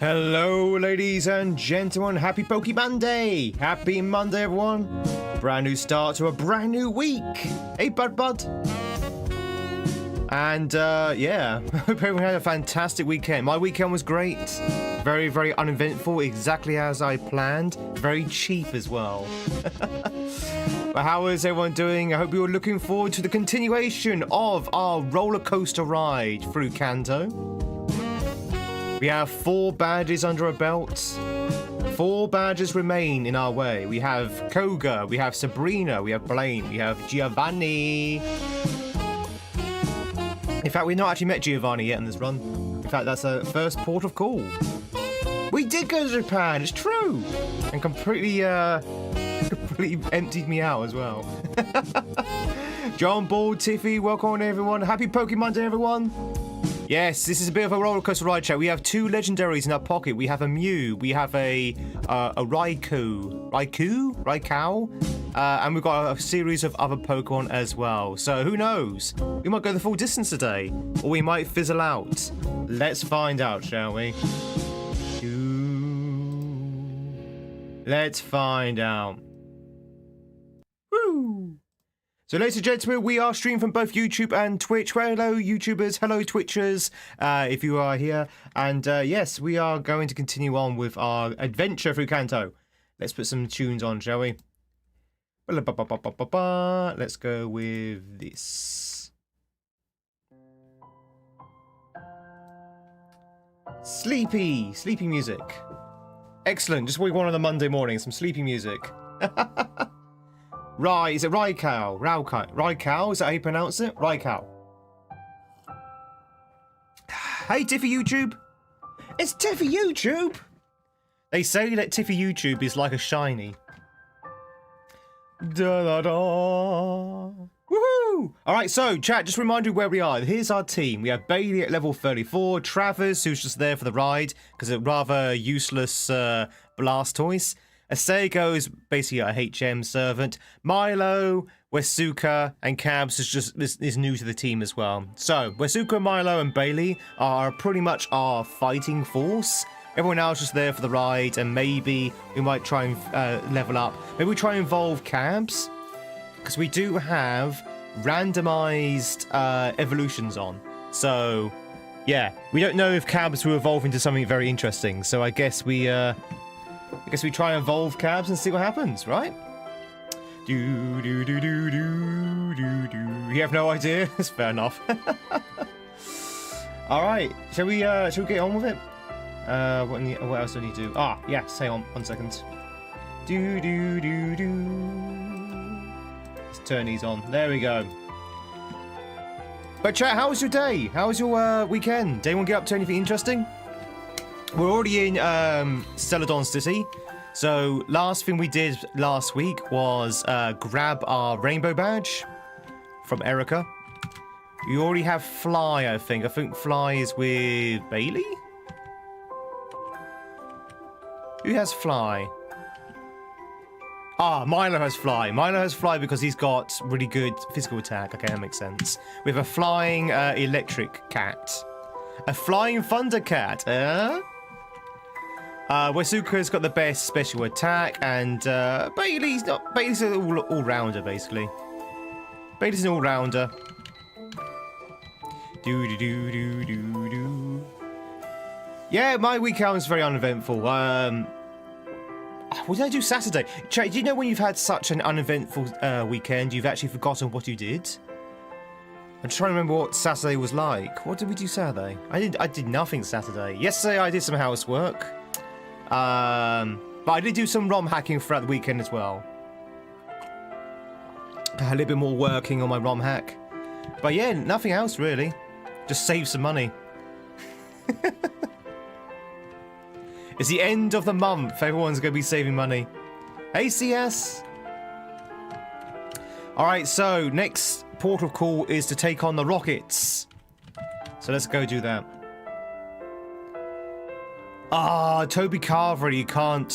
Hello, ladies and gentlemen. Happy Pokemon Day. Happy Monday, everyone. Brand new start to a brand new week. Hey, Bud. And, yeah, I hope everyone had a fantastic weekend. My weekend was great. Very, very uneventful, exactly as I planned. Very cheap as well. But how is everyone doing? I hope you're looking forward to the continuation of our roller coaster ride through Kanto. We have 4 badges under our belt. 4 badges remain in our way. We have Koga, we have Sabrina, we have Blaine, we have Giovanni. In fact, we've not actually met Giovanni yet in this run. In fact, that's a first port of call. We did go to Japan, it's true! And completely emptied me out as well. John Ball, Tiffy, welcome on everyone. Happy Pokemon Day, everyone. Yes, this is a bit of a roller coaster ride chat. We have 2 legendaries in our pocket. We have a Mew, we have a Raikou, and we've got a series of other Pokemon as well. So who knows? We might go the full distance today, or we might fizzle out. Let's find out, shall we? Let's find out. Woo! So, ladies and gentlemen, we are streaming from both YouTube and Twitch. Well, hello, YouTubers. Hello, Twitchers, if you are here. And, yes, we are going to continue on with our adventure through Kanto. Let's put some tunes on, shall we? Let's go with this. Sleepy music. Excellent. Just what we want on a Monday morning. Some sleepy music. Is it Raikou? Raikou? Is that how you pronounce it? Raikou. Hey, Tiffy YouTube. It's Tiffy YouTube. They say that Tiffy YouTube is like a shiny. Da da da. Woohoo! Alright, so, chat, just remind you where we are. Here's our team. We have Bailey at level 34, Travis, who's just there for the ride, because of rather useless Blastoise. Asego is basically a HM servant. Milo, Wesuka, and Cabs is new to the team as well. So, Wesuka, Milo, and Bailey are pretty much our fighting force. Everyone else is there for the ride, and maybe we might try and level up. Maybe we try and involve Cabs, because we do have randomised evolutions on. So, yeah, we don't know if Cabs will evolve into something very interesting. So I guess we try and evolve Cabs and see what happens, right? You have no idea? It's fair enough. All right, shall we get on with it? What else do we need to do? Ah, yeah, stay on 1 second. Let's turn these on. There we go. But chat, how was your day? How was your weekend? Did anyone get up to anything interesting? We're already in Celadon City. So last thing we did last week was grab our rainbow badge from Erica. We already have Fly, I think. I think Fly is with Bailey? Who has Fly? Ah, Milo has Fly. Milo has Fly because he's got really good physical attack. Okay, that makes sense. We have a flying electric cat. A flying thunder cat, Wesuka's got the best special attack, and Bailey's an all-rounder, basically. Bailey's an all-rounder. Yeah, my weekend was very uneventful. What did I do Saturday? Do you know when you've had such an uneventful weekend, you've actually forgotten what you did? I'm just trying to remember what Saturday was like. What did we do Saturday? I did nothing Saturday. Yesterday I did some housework. But I did do some ROM hacking throughout the weekend as well. A little bit more working on my ROM hack. But yeah, nothing else really. Just save some money. It's the end of the month. Everyone's going to be saving money. Hey, CS. Alright, so next port of call is to take on the Rockets. So let's go do that. Ah, Toby Carvery. You can't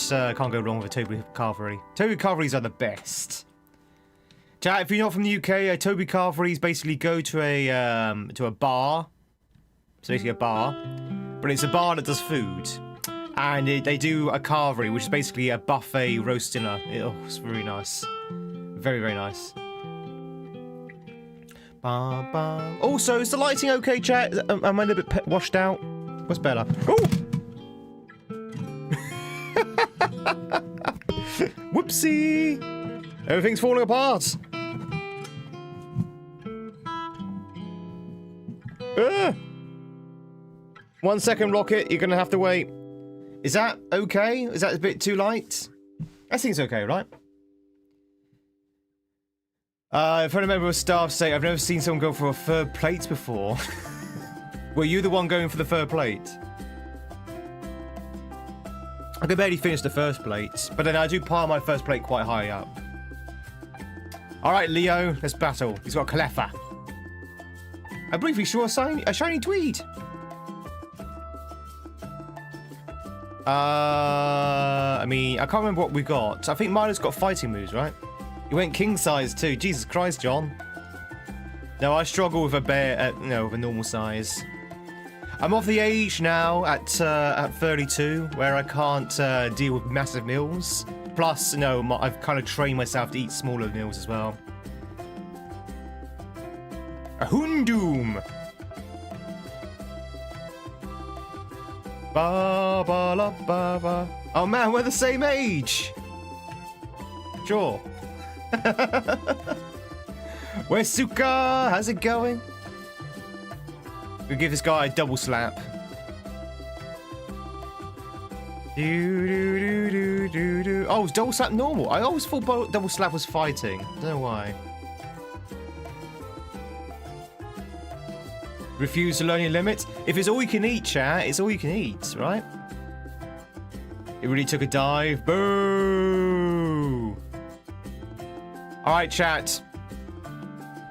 go wrong with a Toby Carvery. Toby Carveries are the best. Chat, if you're not from the UK, Toby Carveries basically go to a bar. It's basically a bar, but it's a bar that does food. And they do a carvery, which is basically a buffet roast dinner. It's very nice. Very, very nice. Also, is the lighting okay, chat? Am I a little bit washed out? What's better? Oh! Whoopsie! Everything's falling apart. 1 second, Rocket. You're gonna have to wait. Is that okay? Is that a bit too light? I think it's okay, right? If I remember a staff say, I've never seen someone go for a third plate before. Were you the one going for the third plate? I could barely finish the first plate, but then I do pile my first plate quite high up. Alright, Leo, let's battle. He's got a Cleffa. I briefly saw a shiny Tweed. I mean, I can't remember what we got. I think Milo's got fighting moves, right? You went king size too. Jesus Christ, John. No, I struggle with a bear, with a normal size. I'm of the age now at 32 where I can't deal with massive meals. Plus, I've kind of trained myself to eat smaller meals as well. A Houndoom. Ba ba la ba ba. Oh man, we're the same age. Sure. Where's Suka? How's it going? We'll give this guy a double slap. Oh, is double slap normal? I always thought double slap was fighting. Don't know why. Refuse to learn your limits. If it's all you can eat, chat, it's all you can eat, right? It really took a dive. Boo! Alright, chat.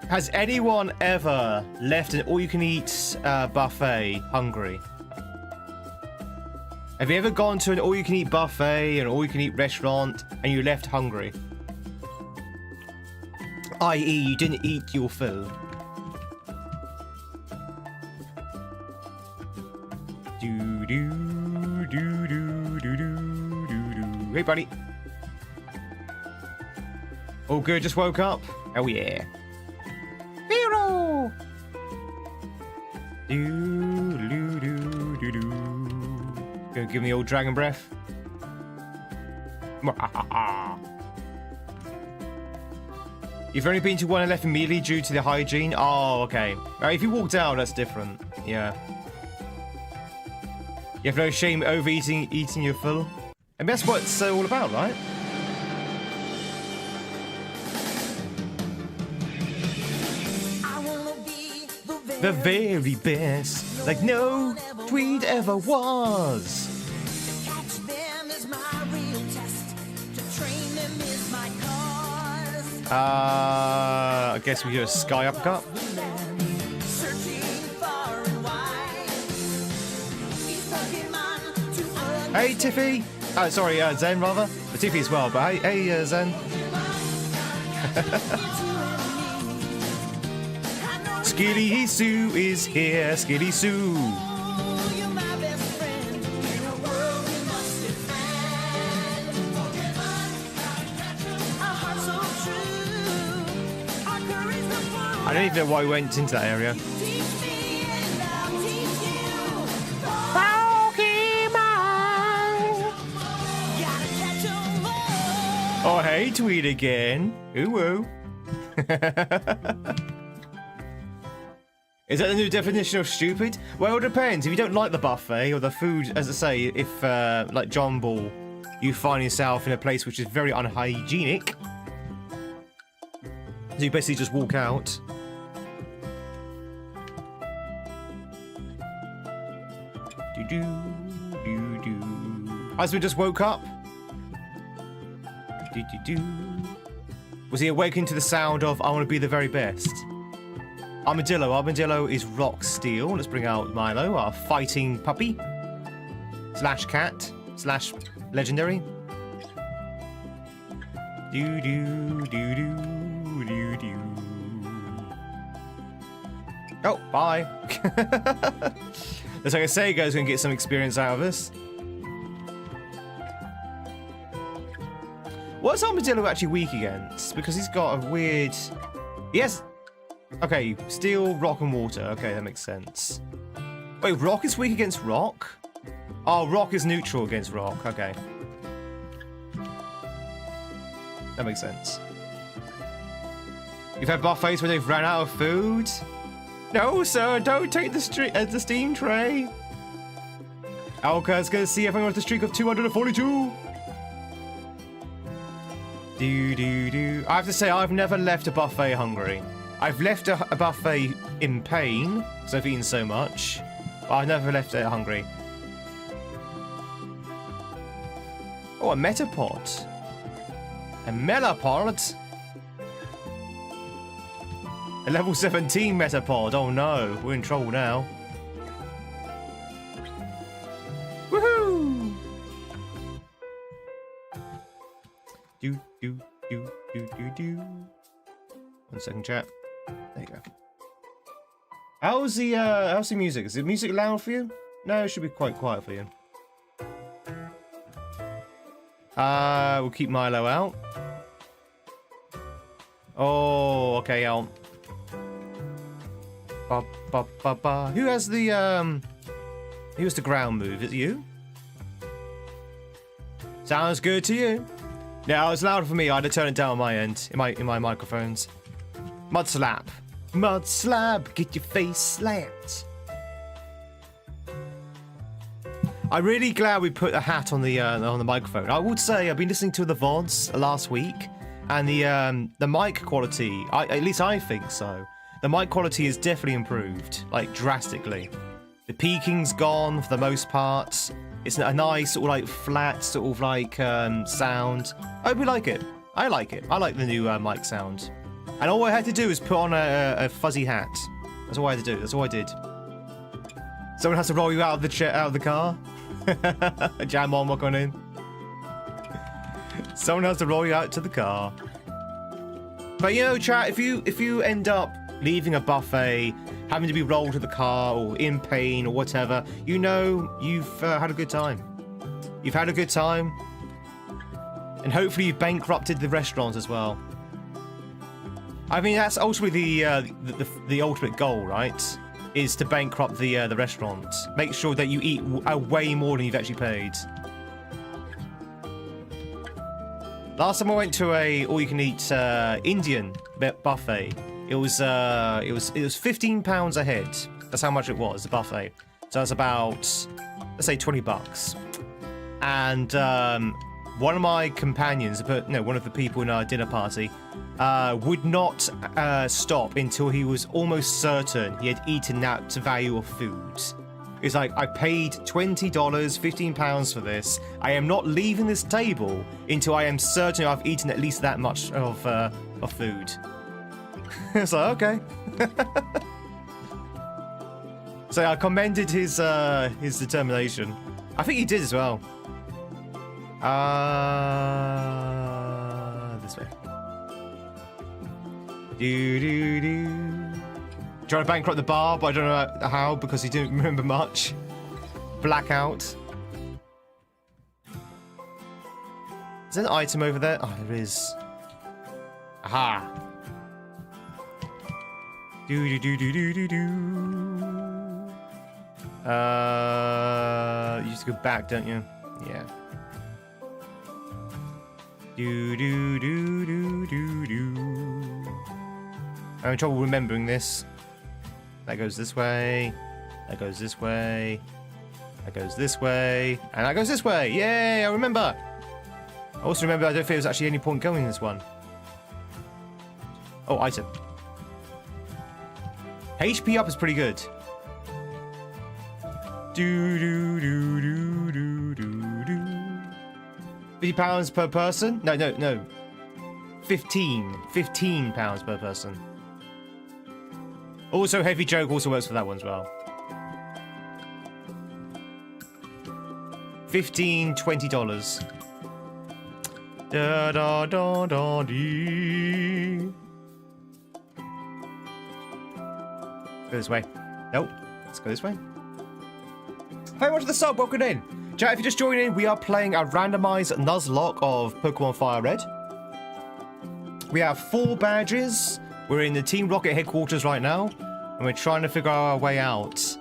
Has anyone ever left an all-you-can-eat buffet hungry? Have you ever gone to an all-you-can-eat buffet, an all-you-can-eat restaurant, and you left hungry? I.e., you didn't eat your fill. Hey, buddy. All good, just woke up? Oh, yeah. Hero! Gonna give me old dragon breath. You've only been to one and left immediately due to the hygiene? Oh, okay. If you walked out, that's different. Yeah. You have no shame overeating, eating your fill. And that's what it's all about, right? The very best, like no Tweed ever was. Catch them is my real test. To train them is my cause. I guess we do a sky uppercut. Hey Tiffy! Oh, sorry, Zen rather. Tiffy as well, but hey, Zen. Skilly Sue is here, Skilly Sue. I don't even know why we went into that area. Oh, hey, Tweed again. Ooh-woo. Is that the new definition of stupid? Well, it depends. If you don't like the buffet or the food, as I say, if, like John Ball, you find yourself in a place which is very unhygienic, so you basically just walk out. As we just woke up. Was he awakened to the sound of I want to be the very best? Armadillo. Armadillo is rock steel. Let's bring out Milo, our fighting puppy. Slash cat. Slash legendary. Oh, bye. Looks like a Sega's going to get some experience out of this. What's Armadillo actually weak against? Because he's got a weird... Yes. Okay, steel, rock, and water. Okay, that makes sense. Wait, rock is weak against rock? Oh, rock is neutral against rock. Okay. That makes sense. You've had buffets where they've ran out of food? No, sir, don't take the steam tray. Alka's gonna see everyone with a streak of 242. I have to say, I've never left a buffet hungry. I've left a buffet in pain, because I've eaten so much. But I've never left it hungry. Oh, a metapod. A melapod? A level 17 metapod. Oh no, we're in trouble now. Woohoo! Do. 1 second, chat. There you go. How's the music? Is the music loud for you? No, it should be quite quiet for you. We'll keep Milo out. Oh, okay, out. Who has the ground move? Is it you? Sounds good to you. Now it's louder for me. I had to turn it down on my end in my microphones. Mud slap. Mud slap. Get your face slapped. I'm really glad we put a hat on the microphone. I would say I've been listening to the VODs last week, and the mic quality. At least I think so. The mic quality is definitely improved, like drastically. The peaking's gone for the most part. It's a nice sort of like flat sort of like sound. I hope you like it. I like it. I like the new mic sound. And all I had to do is put on a fuzzy hat. That's all I had to do. That's all I did. Someone has to roll you out of the car. Jam on, walk on in. Someone has to roll you out to the car. But you know, chat, if you end up leaving a buffet, having to be rolled to the car, or in pain, or whatever, you know you've had a good time. You've had a good time. And hopefully you've bankrupted the restaurant as well. I mean, that's ultimately the ultimate goal, right? Is to bankrupt the restaurant. Make sure that you eat way more than you've actually paid. Last time I went to a all-you-can-eat Indian buffet, it was £15 a head. That's how much it was, the buffet. So that's about, let's say, $20. And one of my companions, one of the people in our dinner party, would not stop until he was almost certain he had eaten that value of food. It's like, I paid $20, £15 for this. I am not leaving this table until I am certain I've eaten at least that much of food. It's like, okay. So I commended his determination. I think he did as well. This way. Trying to bankrupt the bar, but I don't know how because he didn't remember much. Blackout. Is there an item over there? Oh, there is. Aha. You just go back, don't you? Yeah. I'm having trouble remembering this. That goes this way. That goes this way. That goes this way. And that goes this way. Yay, I remember. I also remember I don't think there's actually any point going in this one. Oh, item. HP up is pretty good. £50 per person? No. 15 pounds per person. Also, heavy joke also works for that one as well. $20. Da da da da dee. Go this way. Nope. Let's go this way. Hey, watch the sub. Welcome in. Chat, if you're just joining in, we are playing a randomised Nuzlocke of Pokemon Fire Red. We have 4 badges. We're in the Team Rocket headquarters right now, and we're trying to figure our way out.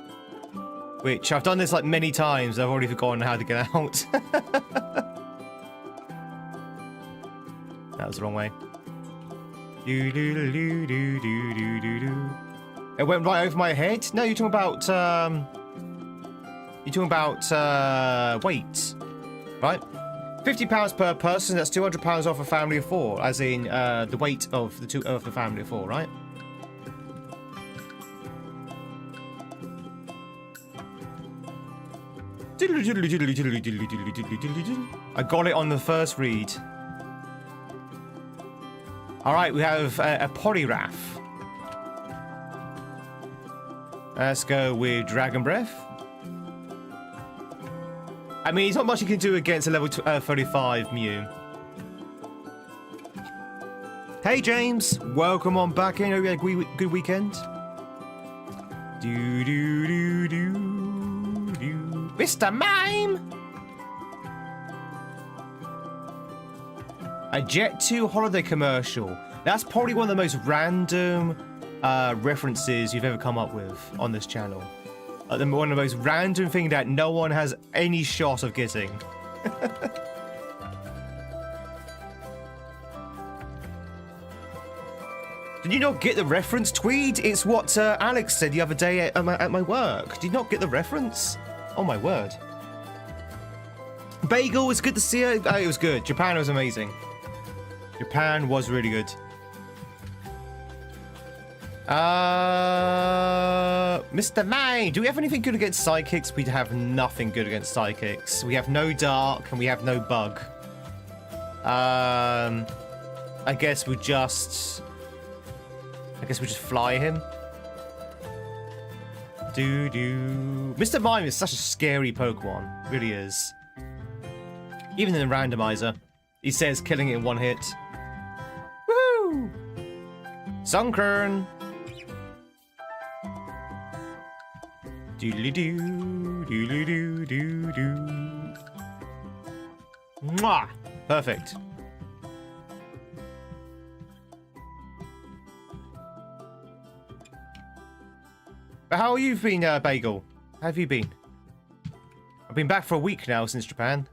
Which, I've done this like many times, I've already forgotten how to get out. That was the wrong way. It went right over my head? No, you're talking about, weight, right? £50 per person, that's £200 off a family of 4, as in, the weight of the family of 4, right? I got it on the first read. Alright, we have a Polyraph. Let's go with Dragon Breath. I mean, there's not much you can do against a level 35 Mew. Hey, James. Welcome on back in. Hope you had a good weekend. Mr. Mime! A Jet 2 holiday commercial. That's probably one of the most random references you've ever come up with on this channel. One of the most random things that no one has any shot of getting. Did you not get the reference, Tweed? It's what Alex said the other day at my work. Did you not get the reference? Oh my word. Bagel, it's good to see you. Oh, it was good. Japan was amazing. Japan was really good. Mr. May, do we have anything good against psychics? We have nothing good against psychics. We have no dark and we have no bug. I guess we just fly him. Mr. Mime is such a scary Pokemon. Really is. Even in the randomizer, he says killing it in 1 hit. Woo! Sunkern. Mwah! Perfect. But how have you been, Bagel? How have you been? I've been back for a week now since Japan.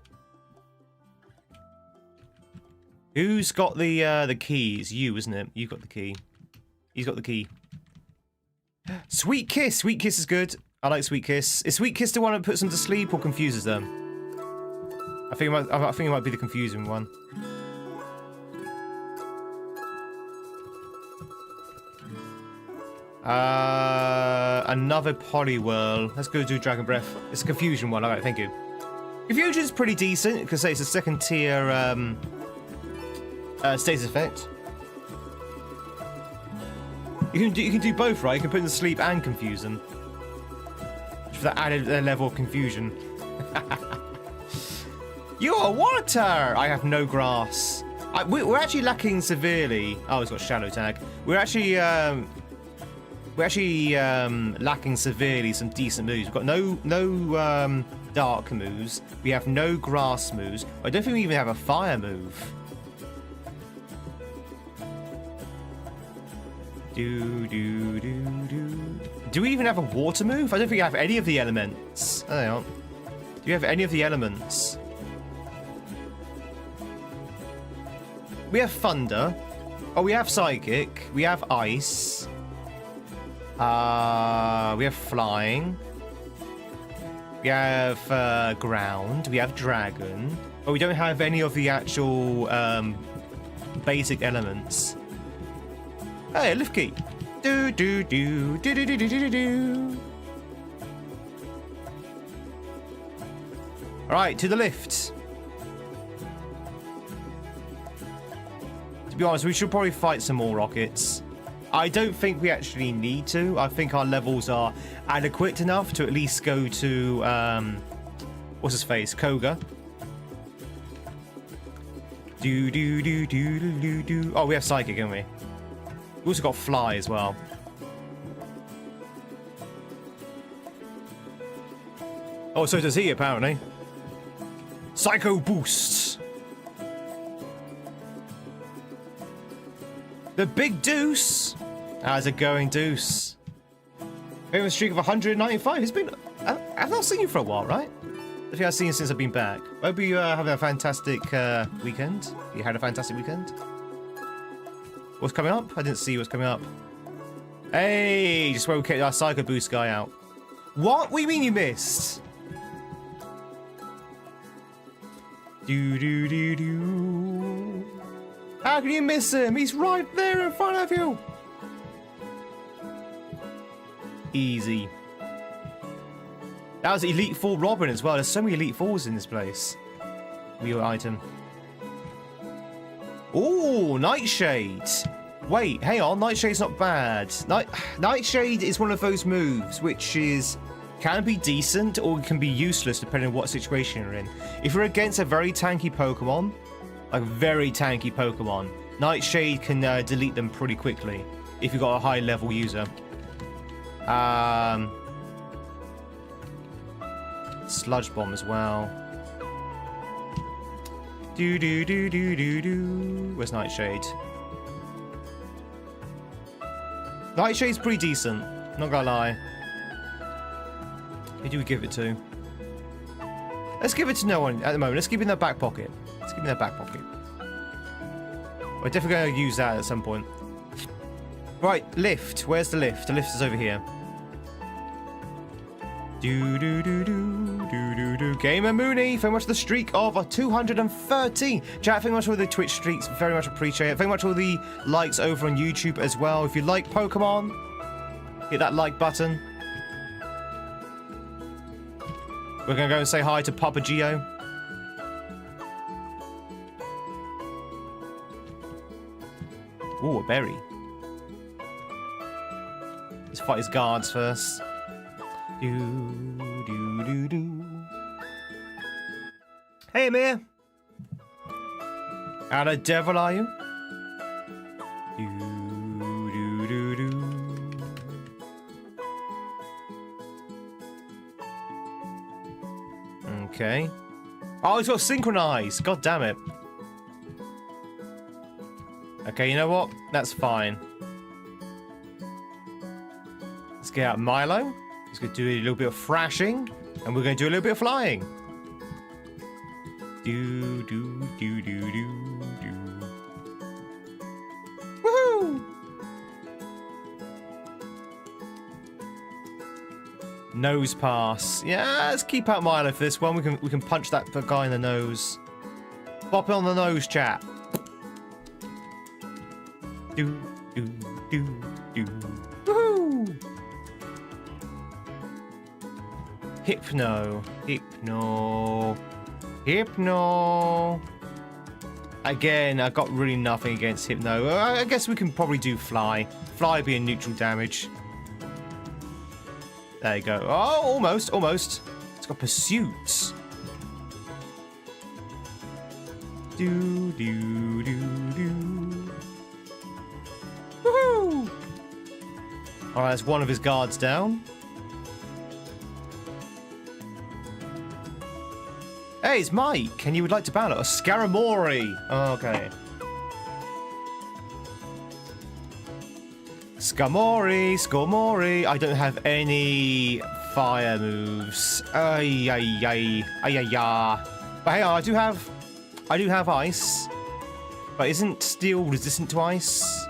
Who's got the keys? You, isn't it? You've got the key. He's got the key. Sweet Kiss. Sweet Kiss is good. I like Sweet Kiss. Is Sweet Kiss the one that puts them to sleep or confuses them? I think it might be the confusing one. Another Poliwhirl. Let's go do Dragon Breath. It's a confusion one. Alright, thank you. Confusion's pretty decent because it's a second tier status effect. You can do both, right? You can put them to sleep and confuse them. For that added level of confusion. You're water! I have no grass. We're actually lacking severely. Oh, it's got Shadow Tag. We're actually lacking severely some decent moves. We've got no dark moves. We have no grass moves. I don't think we even have a fire move. Do we even have a water move? I don't think we have any of the elements. Oh, hang on. Do you have any of the elements? We have thunder. Oh, we have psychic. We have ice. We have flying. We have ground. We have dragon. But we don't have any of the actual basic elements. Hey, lift key. Do do do do do do do do do. All right, to the lift. To be honest, we should probably fight some more rockets. I don't think we actually need to. I think our levels are adequate enough to at least go to what's his face, Koga. Do do do do do do. Oh, we have psychic, haven't we? We also got fly as well. Oh, so does he, apparently. Psycho boost. The big deuce. How's it going, Deuce? We have a streak of 195. It's been... I've not seen you for a while, right? I think I've seen you since I've been back. Hope you having a fantastic weekend. You had a fantastic weekend. What's coming up? I didn't see what's coming up. Hey, just where we kept our Psycho Boost guy out. What? What do you mean you missed? Do. How can you miss him? He's right there in front of you. Easy. That was Elite 4 Robin as well. There's so many Elite 4s in this place. Wheel item. Ooh, Nightshade. Wait, hang on. Nightshade's not bad. Nightshade is one of those moves which can be decent or it can be useless depending on what situation you're in. If you're against a very tanky Pokemon, like a very tanky Pokemon, Nightshade can delete them pretty quickly if you've got a high level user. Sludge Bomb as well. Where's Nightshade? Nightshade's pretty decent, not gonna lie. Who do we give it to? Let's give it to no one at the moment. Let's keep it in their back pocket. Let's keep it in their back pocket. We're definitely going to use that at some point. Right, lift. Where's the lift? The lift is over here. Gamer Mooney, very much the streak of 213. Chat, very much for the Twitch streaks. Very much appreciate it. Very much all the likes over on YouTube as well. If you like Pokemon, hit that like button. We're going to go and say hi to Papa Geo. Ooh, a berry. Let's fight his guards first. Hey, Amir. How the devil are you? Okay. Oh, he's got synchronized. God damn it. Okay, you know what? That's fine. Let's get out Milo. He's going to do a little bit of thrashing, and we're going to do a little bit of flying. Woohoo! Nose pass. Yeah, let's keep out Milo for this one. We can punch that guy in the nose. Pop it on the nose, chat. Woohoo! Hypno. Again, I've got really nothing against Hypno. I guess we can probably do Fly. Fly being neutral damage. There you go. Oh, almost. It's got Pursuit. Woohoo! Alright, that's one of his guards down. Hey, it's Mike, and you would like to battle a Scaramori. Oh, okay. Skarmory. I don't have any fire moves. Ay. But hey, I do have ice. But isn't steel resistant to ice?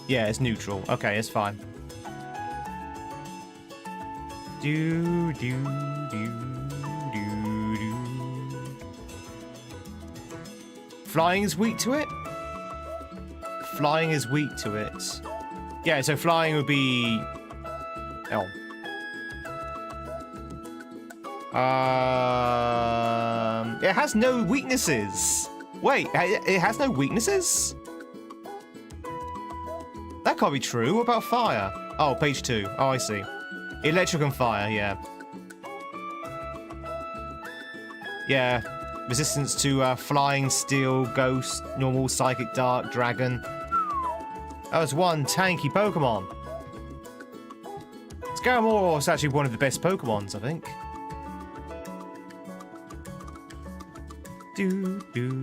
Yeah, it's neutral. Okay, it's fine. Flying is weak to it? Flying is weak to it. Yeah, so flying would be... L. It has no weaknesses. Wait, it has no weaknesses? That can't be true. What about fire? Oh, page 2. Oh, I see. Electric and fire, yeah. Yeah. Resistance to flying, steel, ghost, normal, psychic, dark, dragon. That was one tanky Pokemon. Scaramore is actually one of the best Pokemons, I think.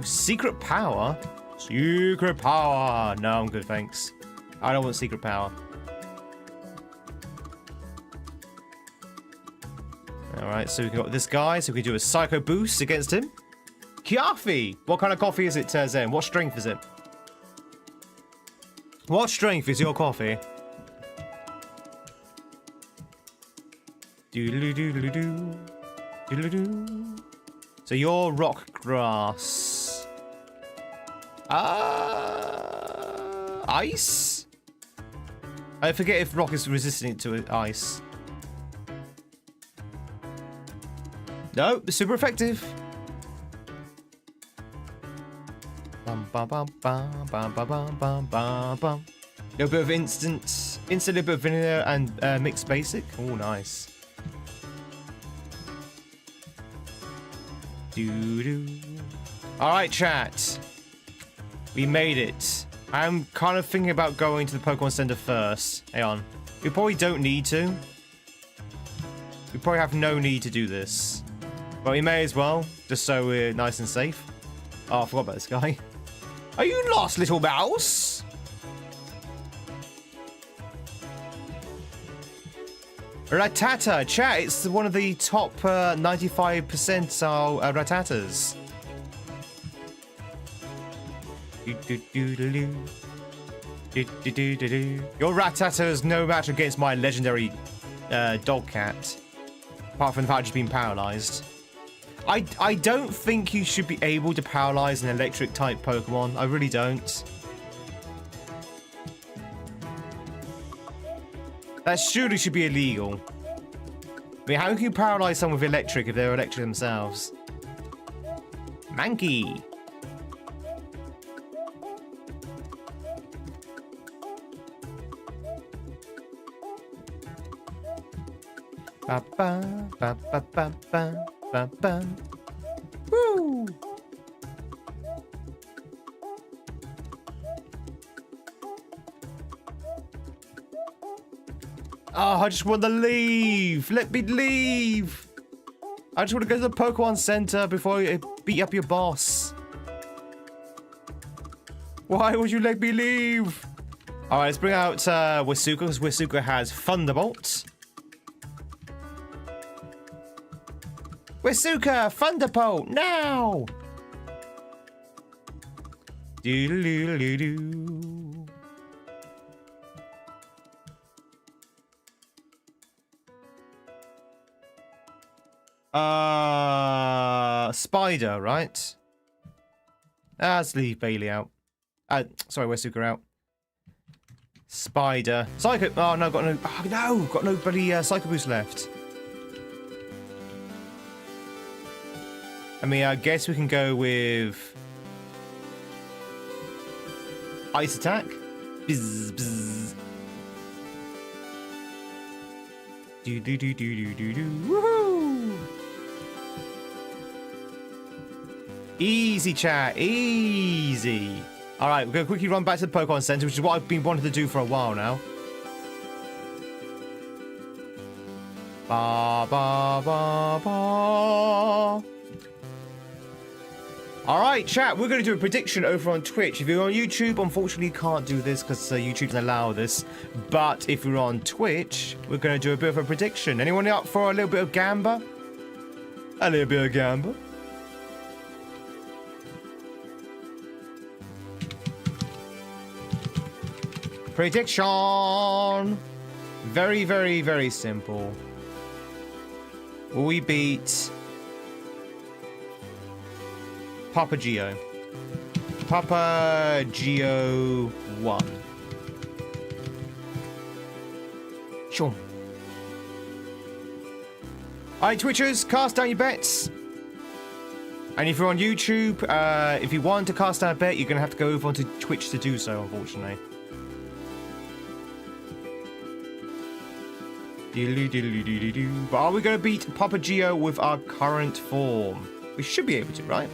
Secret power? Secret power. No, I'm good, thanks. I don't want secret power. Alright, so we've got this guy, so we can do a psycho boost against him. Coffee! What kind of coffee is it, Zen? What strength is it? What strength is your coffee? Doodle-doo-doodle-doo. Doodle-doo. So you're rock grass. Ice? I forget if rock is resistant to ice. No, super effective. Bum bum bum bum bum bum bum bum bum bum. Little bit of instant little bit of vanilla and mixed basic. Oh, nice. Doo-doo. Alright, chat. We made it. I'm kind of thinking about going to the Pokemon Center first. Hang on. We probably don't need to. We probably have no need to do this. But we may as well, just so we're nice and safe. Oh, I forgot about this guy. Are you lost, little mouse? Rattata, chat, it's one of the top 95 percentile Rattatas. Your Rattata is no match against my legendary dog cat. Apart from the fact he's been paralyzed. I don't think you should be able to paralyze an electric type Pokemon. I really don't. That surely should be illegal. I mean, how can you paralyze someone with electric if they're electric themselves? Mankey. Ba ba ba ba ba ba ba ba. Woo! Oh, I just want to leave. Let me leave. I just want to go to the Pokemon Center before you beat up your boss. Why would you let me leave? All right, let's bring out Wisuka, because Wisuka has Thunderbolt. Wisuka, Thunderbolt, now! Doodle-doodle-doo. Spider, right? Let's leave Bailey out. Sorry, Wisuka out. Spider. Psycho. Oh, no, got no. Oh, no, got no bloody Psycho Boost left. I mean, I guess we can go with Ice Attack. Bzz, bzz. Do do do do do do do. Woohoo! Easy, chat. Easy. All right, we're gonna quickly run back to the Pokemon Center, which is what I've been wanting to do for a while now. Ba ba ba ba. Alright, chat, we're going to do a prediction over on Twitch. If you're on YouTube, unfortunately you can't do this because YouTube doesn't allow this. But if you're on Twitch, we're going to do a bit of a prediction. Anyone up for a little bit of gamba? A little bit of gamba. Prediction! Very, very, very simple. Will we beat Papa Geo? Papa Geo 1. Sure. Alright, Twitchers, cast down your bets. And if you're on YouTube, if you want to cast down a bet, you're going to have to go over onto Twitch to do so, unfortunately. But are we going to beat Papa Geo with our current form? We should be able to, right?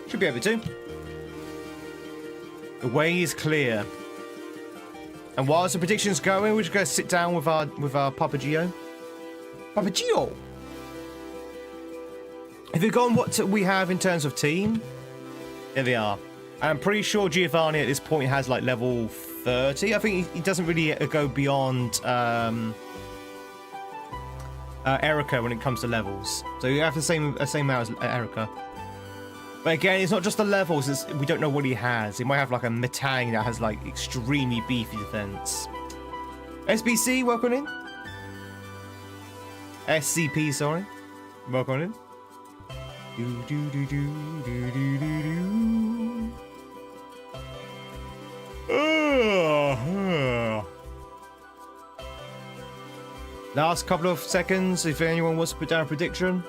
Should be able to. The way is clear. And whilst the prediction's going, we're just going to sit down with our Papa Gio. Papa Gio! Have you gone what we have in terms of team? Here they are. And I'm pretty sure Giovanni at this point has like level 30. I think he doesn't really go beyond Erica when it comes to levels. So you have the same amount as Erica. But again, it's not just the levels, we don't know what he has. He might have like a Metang that has like extremely beefy defense. SBC, welcome in. SCP, sorry. Welcome in. Do do do do do do do do. Last couple of seconds, if anyone wants to put down a prediction.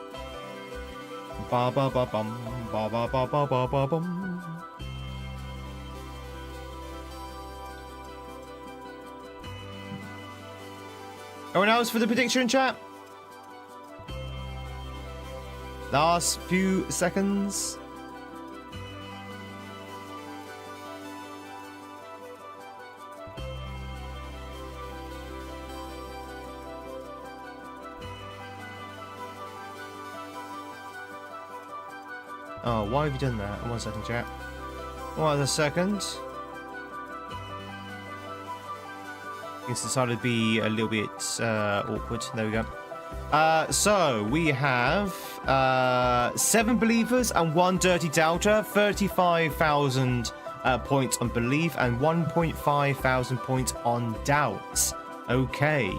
Ba ba ba bum, ba ba ba ba ba ba bum. Anyone else for the prediction, chat? Last few seconds. Oh, why have you done that? 1 second, chat. 1 second. It's decided to be a little bit awkward. There we go. So we have 7 believers and 1 dirty doubter, 35,000 points on belief and 1.5 thousand points on doubt. Okay,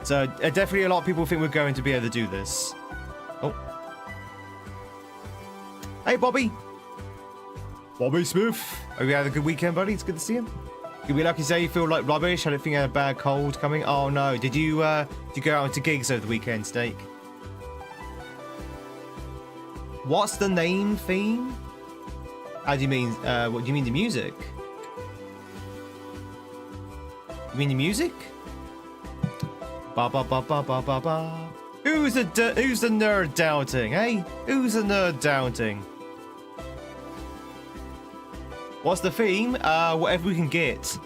so definitely a lot of people think we're going to be able to do this. Oh, hey Bobby, Bobby Smith. Hope you had a good weekend, buddy. It's good to see you. Could be lucky to say you feel like rubbish. I don't think you had a bad cold coming. Oh no, did you go out into gigs over the weekend, Steak? What's the name theme? How do you mean? What do you mean the music? You mean the music? Ba ba ba ba ba ba ba. Who's the nerd doubting? Hey, who's the nerd doubting? What's the theme? Whatever we can get.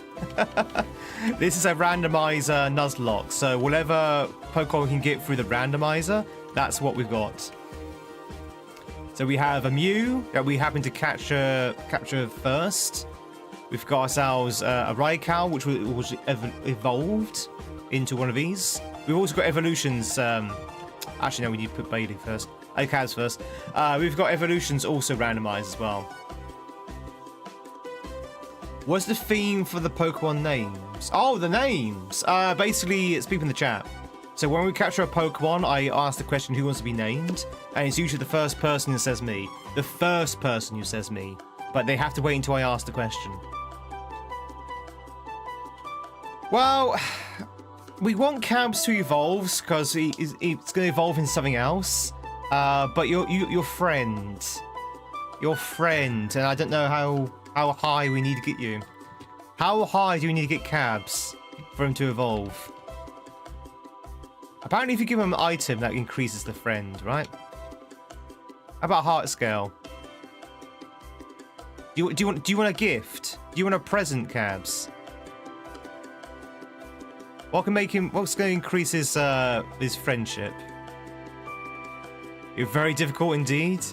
This is a randomizer Nuzlocke, so whatever Pokemon we can get through the randomizer, that's what we've got. So we have a Mew that we happen to capture first. We've got ourselves a Raikou, which was evolved into one of these. We've also got evolutions. Actually, no, we need to put Bailey first. Calves first. We've got evolutions also randomized as well. What's the theme for the Pokemon names? Oh, the names! Basically, it's people in the chat. So when we capture a Pokemon, I ask the question who wants to be named, and it's usually the first person who says me. The first person who says me. But they have to wait until I ask the question. Well, we want Cabs to evolve, because it's going to evolve into something else. But your friend. Your friend, and I don't know how high we need to get you. How high do we need to get Cabs for him to evolve? Apparently if you give him an item that increases the friend, right? How about heart scale? Do you want a gift? Do you want a present, Cabs? What can make him, what's going to increase his friendship? You're very difficult indeed.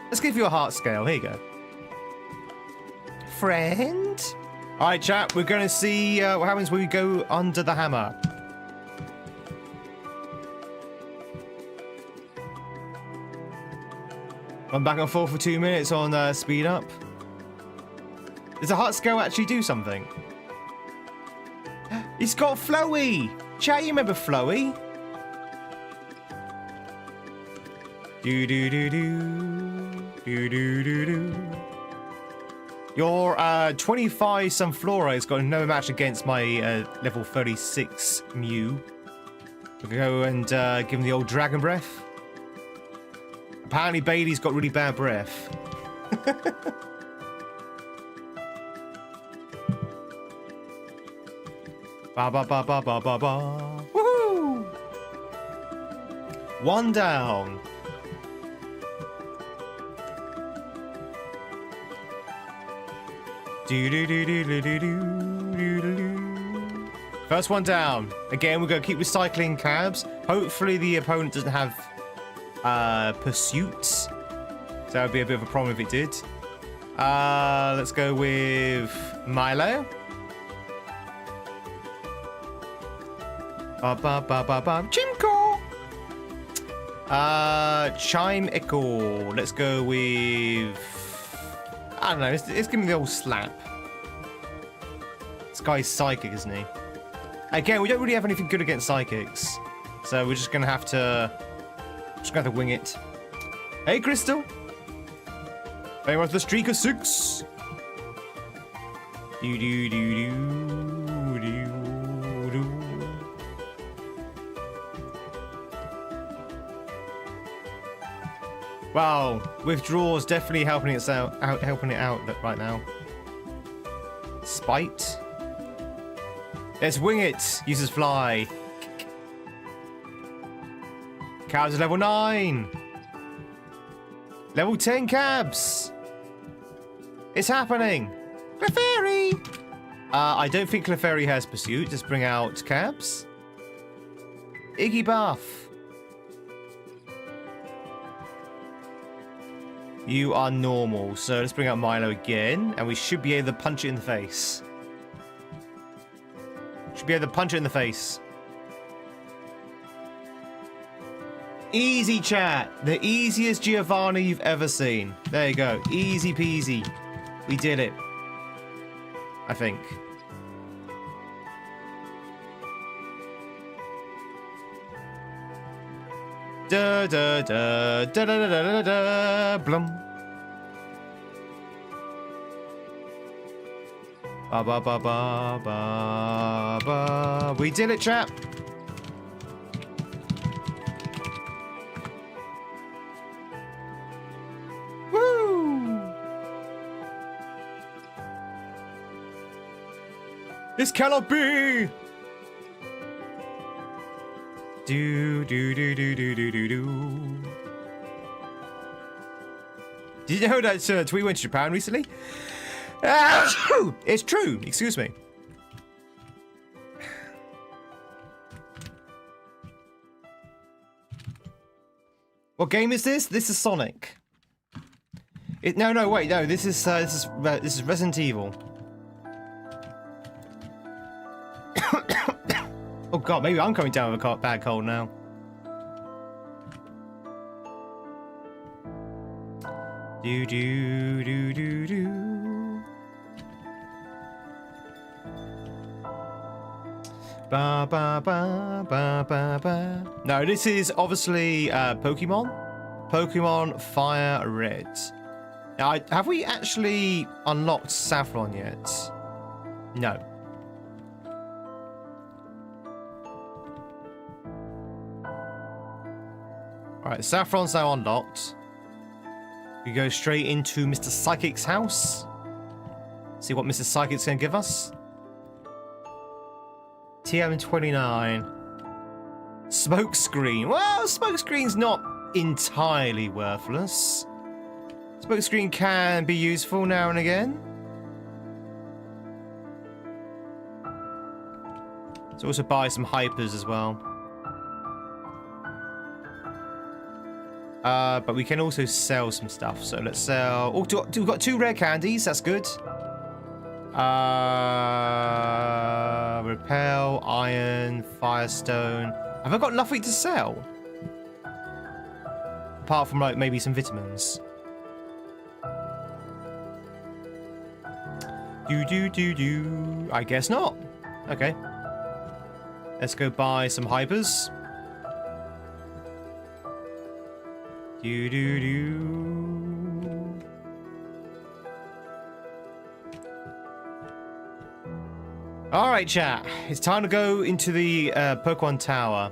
Let's give you a heart scale. Here you go. Friend? Alright, chat, we're going to see what happens when we go under the hammer. I'm back and forth for 2 minutes on speed up. Does the heart scale actually do something? It's got Flowy! Chat, you remember Flowy? Do do do do do do do do. Your 25 Sunflora has got no match against my level 36 Mew. We'll go and give him the old Dragon Breath. Apparently Bailey's got really bad breath. Ba ba ba ba ba ba ba. Woohoo! 1 down. First one down. Again, we're going to keep recycling cabs. Hopefully the opponent doesn't have pursuits. So that would be a bit of a problem if it did. Let's go with Milo. Chimko. Chime Echo. Let's go with... I don't know. Let's give me the old slap. This guy's psychic, isn't he? Again, we don't really have anything good against psychics. So we're just going to have to... wing it. Hey, Crystal. Hey, what's the streak of 6? Wow, withdrawals definitely helping it out right now. Spite. Let's wing it. Uses fly. Cabs are level 9. Level 10 cabs. It's happening. Clefairy. I don't think Clefairy has pursuit. Just bring out cabs. Iggy Buff. You are normal. So let's bring out Milo again. And we should be able to punch it in the face. Should be able to punch it in the face. Easy, chat. The easiest Giovanni you've ever seen. There you go. Easy peasy. We did it. I think. Da da da da da da da da blum. Ba ba ba ba ba ba. We did it, chap. Woo! This cannot be. Do do do do do do do do. Did you know that Tweed went to Japan recently? It's true. Excuse me. What game is this? This is Sonic. No, wait, no. This is Resident Evil. Oh god, maybe I'm coming down with a bad cold now. Do do do do do. Ba ba ba ba ba ba. No, this is obviously Pokemon. Pokemon Fire Red. Now, have we actually unlocked Saffron yet? No. Alright, Saffron's now unlocked. We go straight into Mr. Psychic's house. See what Mr. Psychic's going to give us. TM29. Smoke screen. Well, smoke screen's not entirely worthless. Smoke screen can be useful now and again. Let's also buy some hypers as well. But we can also sell some stuff. So let's sell... Oh, we've got 2 rare candies. That's good. Repel, iron, firestone. Have I got nothing to sell? Apart from, like, maybe some vitamins. Do. I guess not. Okay. Let's go buy some hypers. Do. Alright, chat. It's time to go into the Pokemon Tower.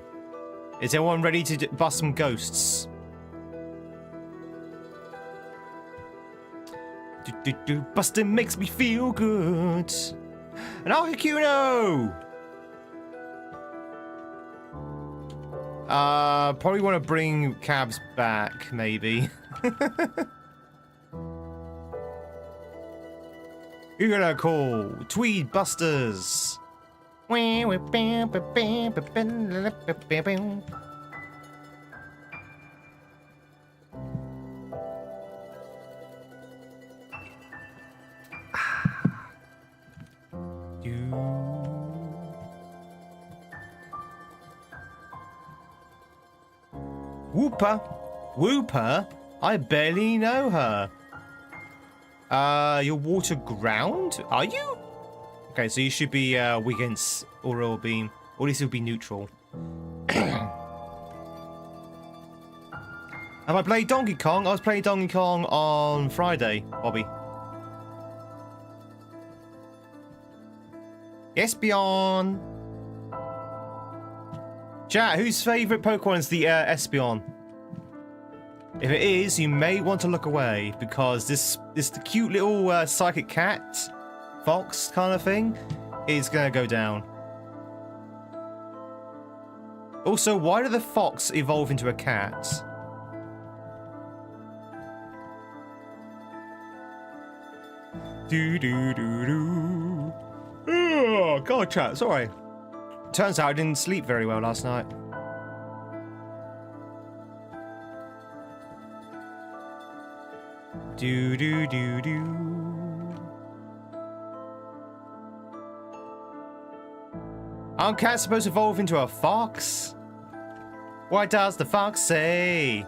Is everyone ready to bust some ghosts? Busting makes me feel good. An Articuno! Probably want to bring cabs back, maybe. You're gonna call Tweed Busters. Whooper? Whooper? I barely know her. You're water ground? Are you? Okay, so you should be weak against Auroral Beam. Or at least it'll be neutral. Have I played Donkey Kong? I was playing Donkey Kong on Friday, Bobby. Espeon! Chat, whose favourite Pokemon is the Espeon? If it is, you may want to look away, because this cute little psychic cat, fox kind of thing, is going to go down. Also, why did the fox evolve into a cat? Do. Oh, God, chat, sorry. Turns out I didn't sleep very well last night. Do. Aren't cats supposed to evolve into a fox? What does the fox say?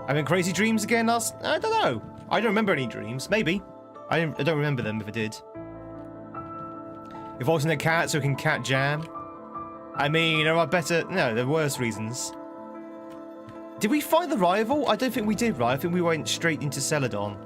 Having crazy dreams again last... I don't know. I don't remember any dreams. Maybe. I don't remember them if I did. Evolves into a cat so it can cat jam. I mean, there are better... No, there are worse reasons. Did we find the rival? I don't think we did, right? I think we went straight into Celadon.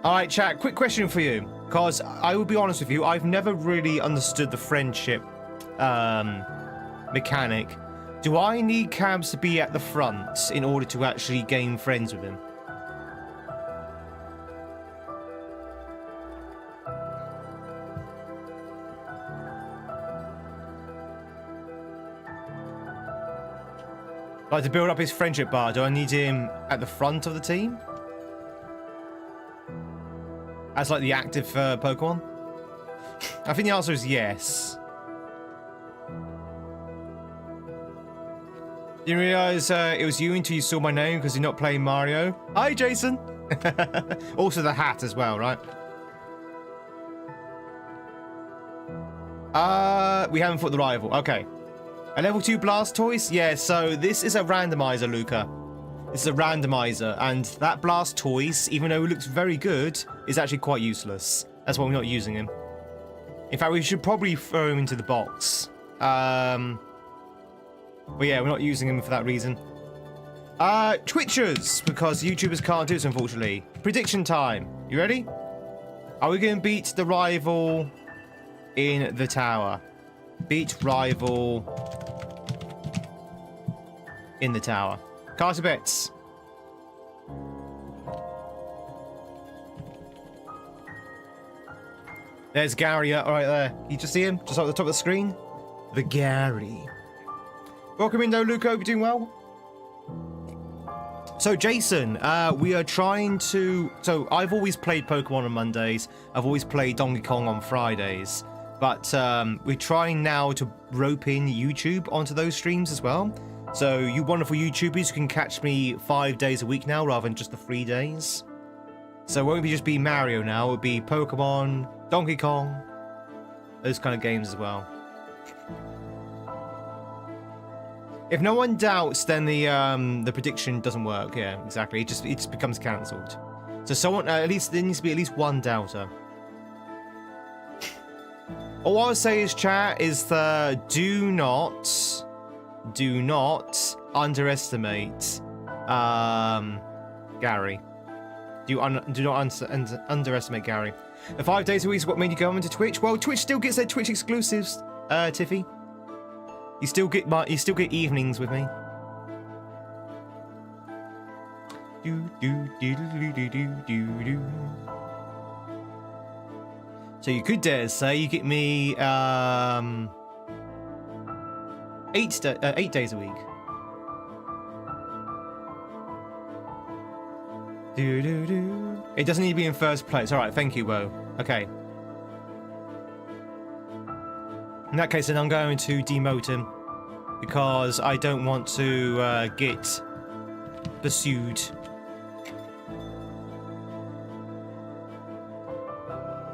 Alright, chat, quick question for you. Because I will be honest with you, I've never really understood the friendship mechanic. Do I need Cabs to be at the front in order to actually gain friends with him? Like, to build up his friendship bar, do I need him at the front of the team? As, like, the active Pokemon? I think the answer is yes. Didn't realize it was you until you saw my name because you're not playing Mario. Hi, Jason! Also the hat as well, right? We haven't fought the rival. Okay. A level 2 Blastoise? Yeah, so this is a randomizer, Luca. This is a randomizer, and that Blastoise, even though it looks very good, is actually quite useless. That's why we're not using him. In fact, we should probably throw him into the box. But yeah, we're not using him for that reason. Twitchers, because YouTubers can't do this, unfortunately. Prediction time. You ready? Are we going to beat the rival in the tower? Beat rival in the tower. Cast your bets. There's Gary right there. You just see him? Just up the top of the screen? The Gary. Welcome in though, Luca. Hope you're doing well. So, Jason, we are trying to... So, I've always played Pokemon on Mondays. I've always played Donkey Kong on Fridays. But we're trying now to rope in YouTube onto those streams as well. So you wonderful YouTubers, you can catch me 5 days a week now rather than just the 3 days. So it won't just be Mario now, it'll be Pokemon, Donkey Kong, those kind of games as well. If no one doubts, then the prediction doesn't work. Yeah, exactly. It just becomes cancelled. So someone at least there needs to be at least one doubter. All I'll say is, chat, is that do not underestimate Gary. Do not underestimate Gary. The 5 days a week is what made you go into Twitch. Well, Twitch still gets their Twitch exclusives, Tiffy. You still get evenings with me. So you could dare say you get me 8 days a week. It doesn't need to be in first place. All right, thank you, Woe. Okay. In that case, then I'm going to demote him because I don't want to get pursued.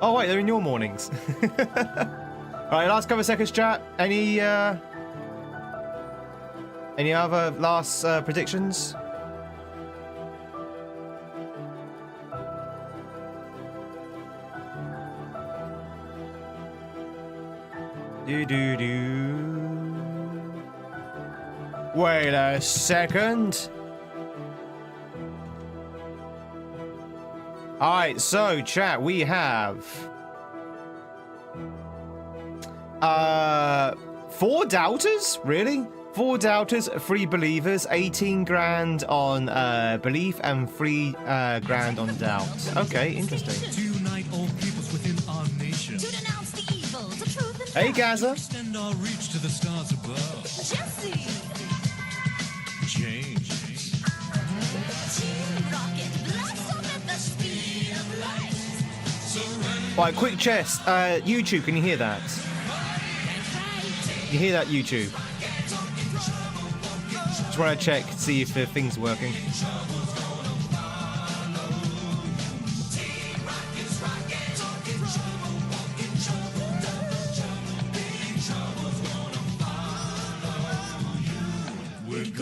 Oh wait, they're in your mornings. All right, last couple of seconds, chat. Any other last predictions? Wait a second. Alright, so chat, we have 4 doubters? Really? 4 doubters, 3 believers, 18 grand on belief and 3 grand on doubt. Okay, interesting. To unite all peoples within our nation. To denounce the evil, the truth and Hey, Gaza. Extend our reach to the stars above. Jesse. Change. Team Rocket, blast off at the speed of light. Right, quick chest. YouTube, can you hear that? You hear that, YouTube? Just want to check, see if the thing's working.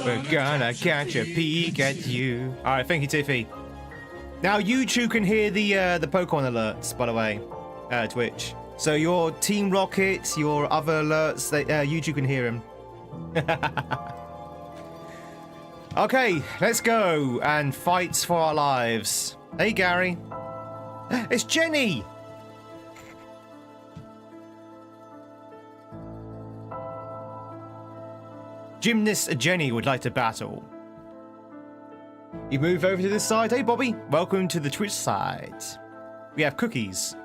We're gonna catch a peek at you. All right, thank you, Tiffy. Now YouTube can hear the Pokemon alerts, by the way, Twitch. So your Team Rocket, your other alerts, YouTube can hear them. Okay, let's go and fight for our lives. Hey, Gary. It's Jenny. Gymnast Jenny would like to battle. You move over to this side. Hey, Bobby. Welcome to the Twitch side. We have cookies.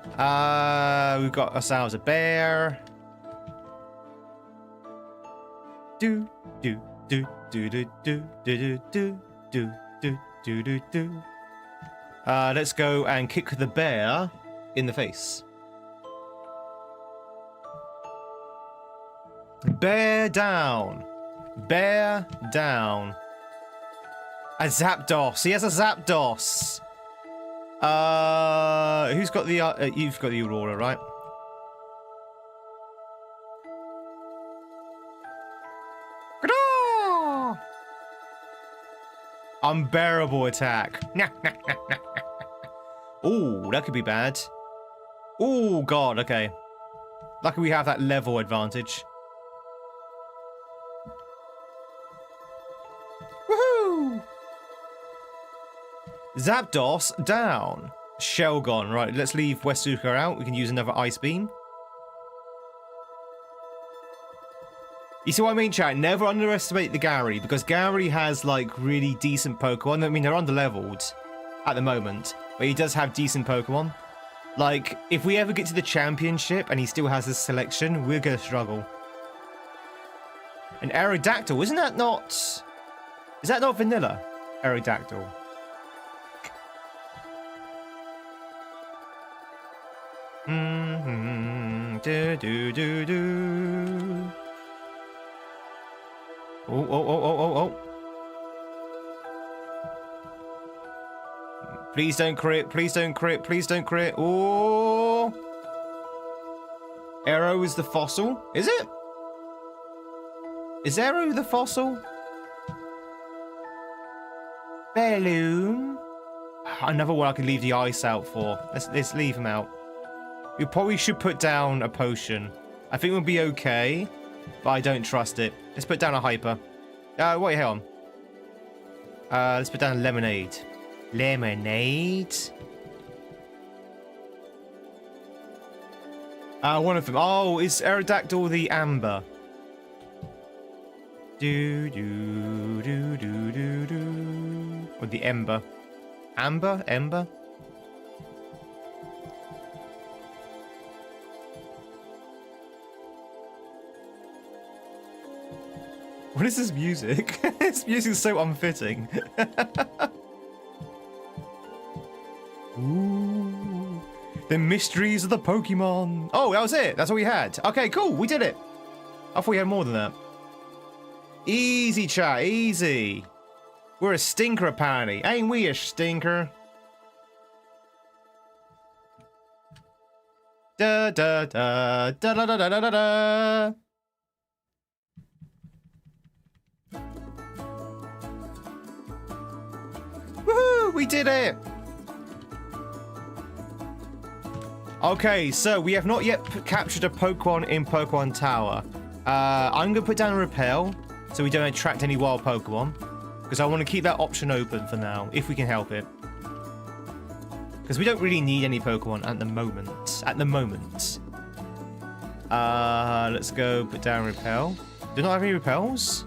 We've got ourselves a bear. Do do do do do do do do do do do do do. Let's go and kick the bear in the face. Bear down. Bear down. A Zapdos. He has a Zapdos. Who's got the... you've got the Aurora, right? Unbearable attack. Ooh, that could be bad. Ooh, God, okay. Lucky we have that level advantage. Woohoo! Zapdos down. Shell gone. Right, let's leave Westuka out. We can use another Ice Beam. You see what I mean, chat? Never underestimate the Gary, because Gary has, like, really decent Pokemon. I mean, they're under-leveled at the moment, but he does have decent Pokemon. Like, if we ever get to the championship and he still has this selection, we're going to struggle. An Aerodactyl, isn't that not... Is that not vanilla? Aerodactyl. Do. Oh. Please don't crit. Please don't crit. Please don't crit. Oh. Arrow is the fossil. Is it? Is Arrow the fossil? Balloon. Another one I could leave the ice out for. Let's leave him out. We probably should put down a potion. I think we'll be okay, but I don't trust it. Let's put down a hyper. Wait, hang on. Let's put down a lemonade. Lemonade. One of them. Oh, is Aerodactyl the amber? Do. Or the ember. Amber? Ember? What is this music? This music is so unfitting. Ooh, the mysteries of the Pokemon. Oh, that was it. That's all we had. Okay, cool. We did it. I thought we had more than that. Easy, chat. Easy. We're a stinker, apparently. Ain't we a stinker? Da da da da da da da da da. Woohoo! We did it! Okay, so we have not yet captured a Pokemon in Pokemon Tower. I'm going to put down a repel so we don't attract any wild Pokemon. Because I want to keep that option open for now, if we can help it. Because we don't really need any Pokemon at the moment. Let's go put down repel. Do not have any repels?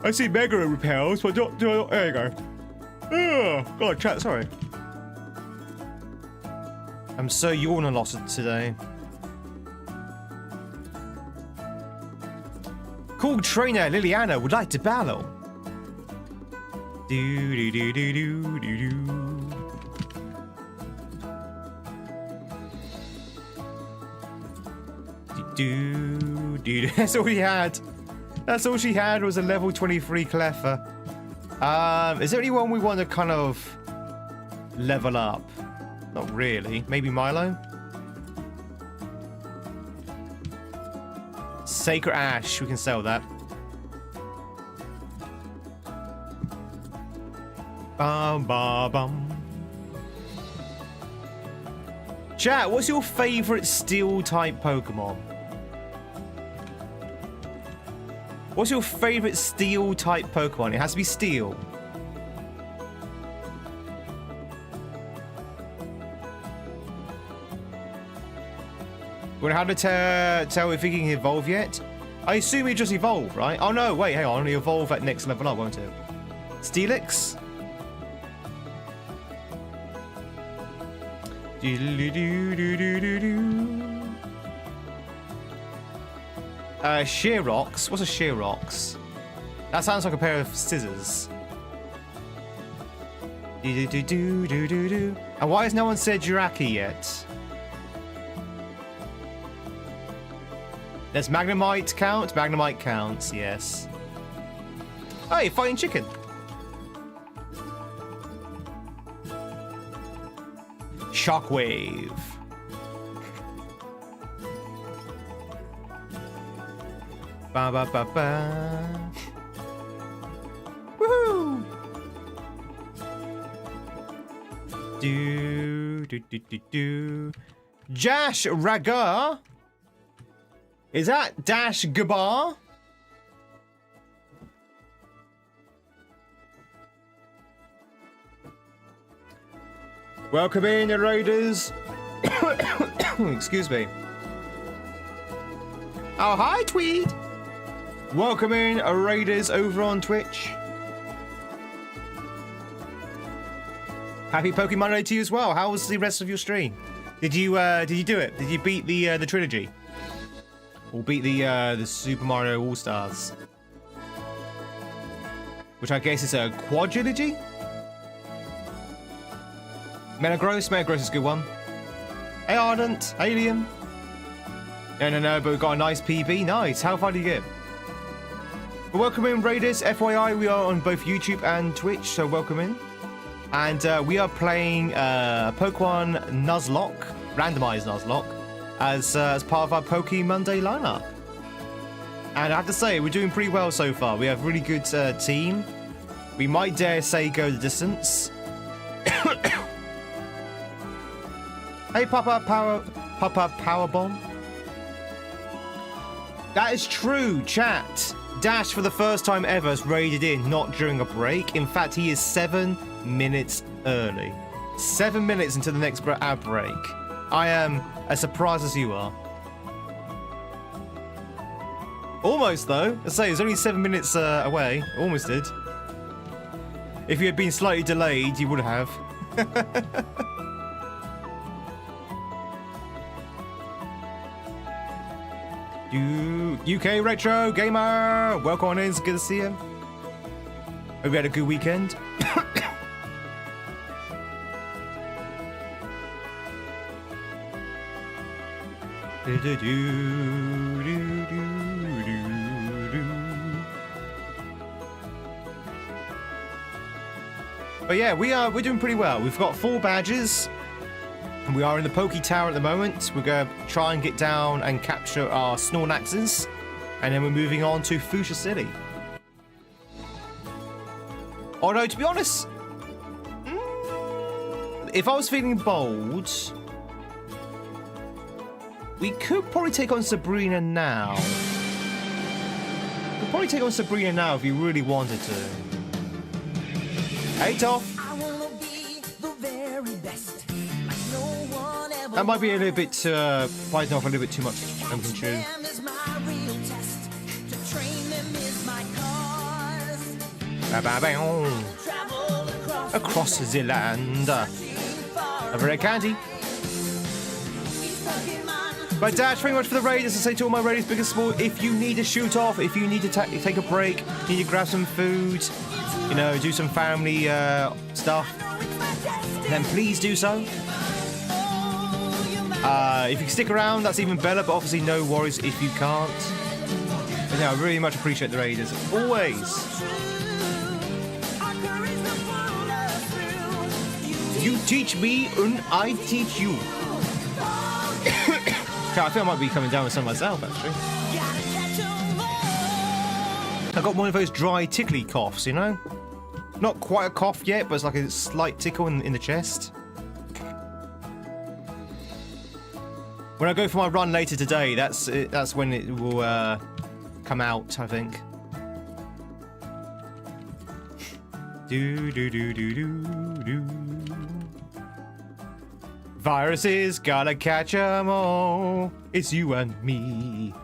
I see Mega repels, but not. There you go. Oh, God, chat, sorry. I'm so yawn a lot today. Cool trainer Liliana would like to battle. Do do do do do do do. Do. That's all he had. That's all she had was a level 23 Cleffa. Is there anyone we want to kind of level up? Not really. Maybe Milo? Sacred Ash. We can sell that. Bum, bum, bum. Chat, what's your favorite steel-type Pokemon? What's your favorite steel-type Pokemon? It has to be steel. Well, how to tell if he can evolve yet? I assume he just evolved, right? Oh no, wait, hang on. He'll evolve at next level up, won't it? Steelix? Sheerox? What's a Sheerox? That sounds like a pair of scissors. And why has no one said Jirachi yet? Does Magnemite count? Magnemite counts, yes. Hey, fighting chicken. Shockwave. Ba ba ba ba. Woohoo! Do do do do do. Jash Ragar. Is that Dash Gabar? Welcome in, Raiders. Excuse me. Oh, hi, Tweed. Welcome in, Raiders over on Twitch. Happy Pokemon Day to you as well. How was the rest of your stream? Did you do it? Did you beat the trilogy? Or beat the Super Mario All-Stars? Which I guess is a quadrilogy? Metagross? Metagross is a good one. Hey Ardent, Alien. No, but we've got a nice PB. Nice. How far do you get? Well, welcome in, Raiders. FYI, we are on both YouTube and Twitch, so welcome in. And we are playing Pokemon Nuzlocke, randomised Nuzlocke, as part of our Pokemon Monday lineup. And I have to say, we're doing pretty well so far. We have a really good team. We might dare say go the distance. Hey, Pop-Up Power Bomb. That is true, chat. Dash, for the first time ever, has raided in, not during a break. In fact, he is 7 minutes early. 7 minutes into the next ad break. I am as surprised as you are. Almost, though. I say, it's only 7 minutes away. Almost did. If you had been slightly delayed, you would have. UK Retro Gamer! Welcome on in, it's good to see you. Hope you had a good weekend. But yeah, we're doing pretty well. We've got 4 badges. And we are in the Poke Tower at the moment. We're going to try and get down and capture our snorlaxes. And then we're moving on to Fuchsia City. Although, to be honest, if I was feeling bold, we could probably take on Sabrina now. We could probably take on Sabrina now if we really wanted to. Hey, Toff. That might be a little bit, biting off a little bit too much. I'm confused. Across the land. Over at Candy. Right, Dash, very much for the raid. As I say to all my raiders, big and small, if you need to shoot off, if you need to take a break, you need to grab some food, you know, do some family stuff, then please do so. If you can stick around, that's even better, but obviously no worries if you can't. But yeah, I really much appreciate the raiders. Always. You teach me and I teach you. I feel I might be coming down with some myself, actually. I got one of those dry, tickly coughs, you know? Not quite a cough yet, but it's like a slight tickle in the chest. When I go for my run later today, that's when it will come out, I think. Do. Viruses, gotta catch 'em all. It's you and me.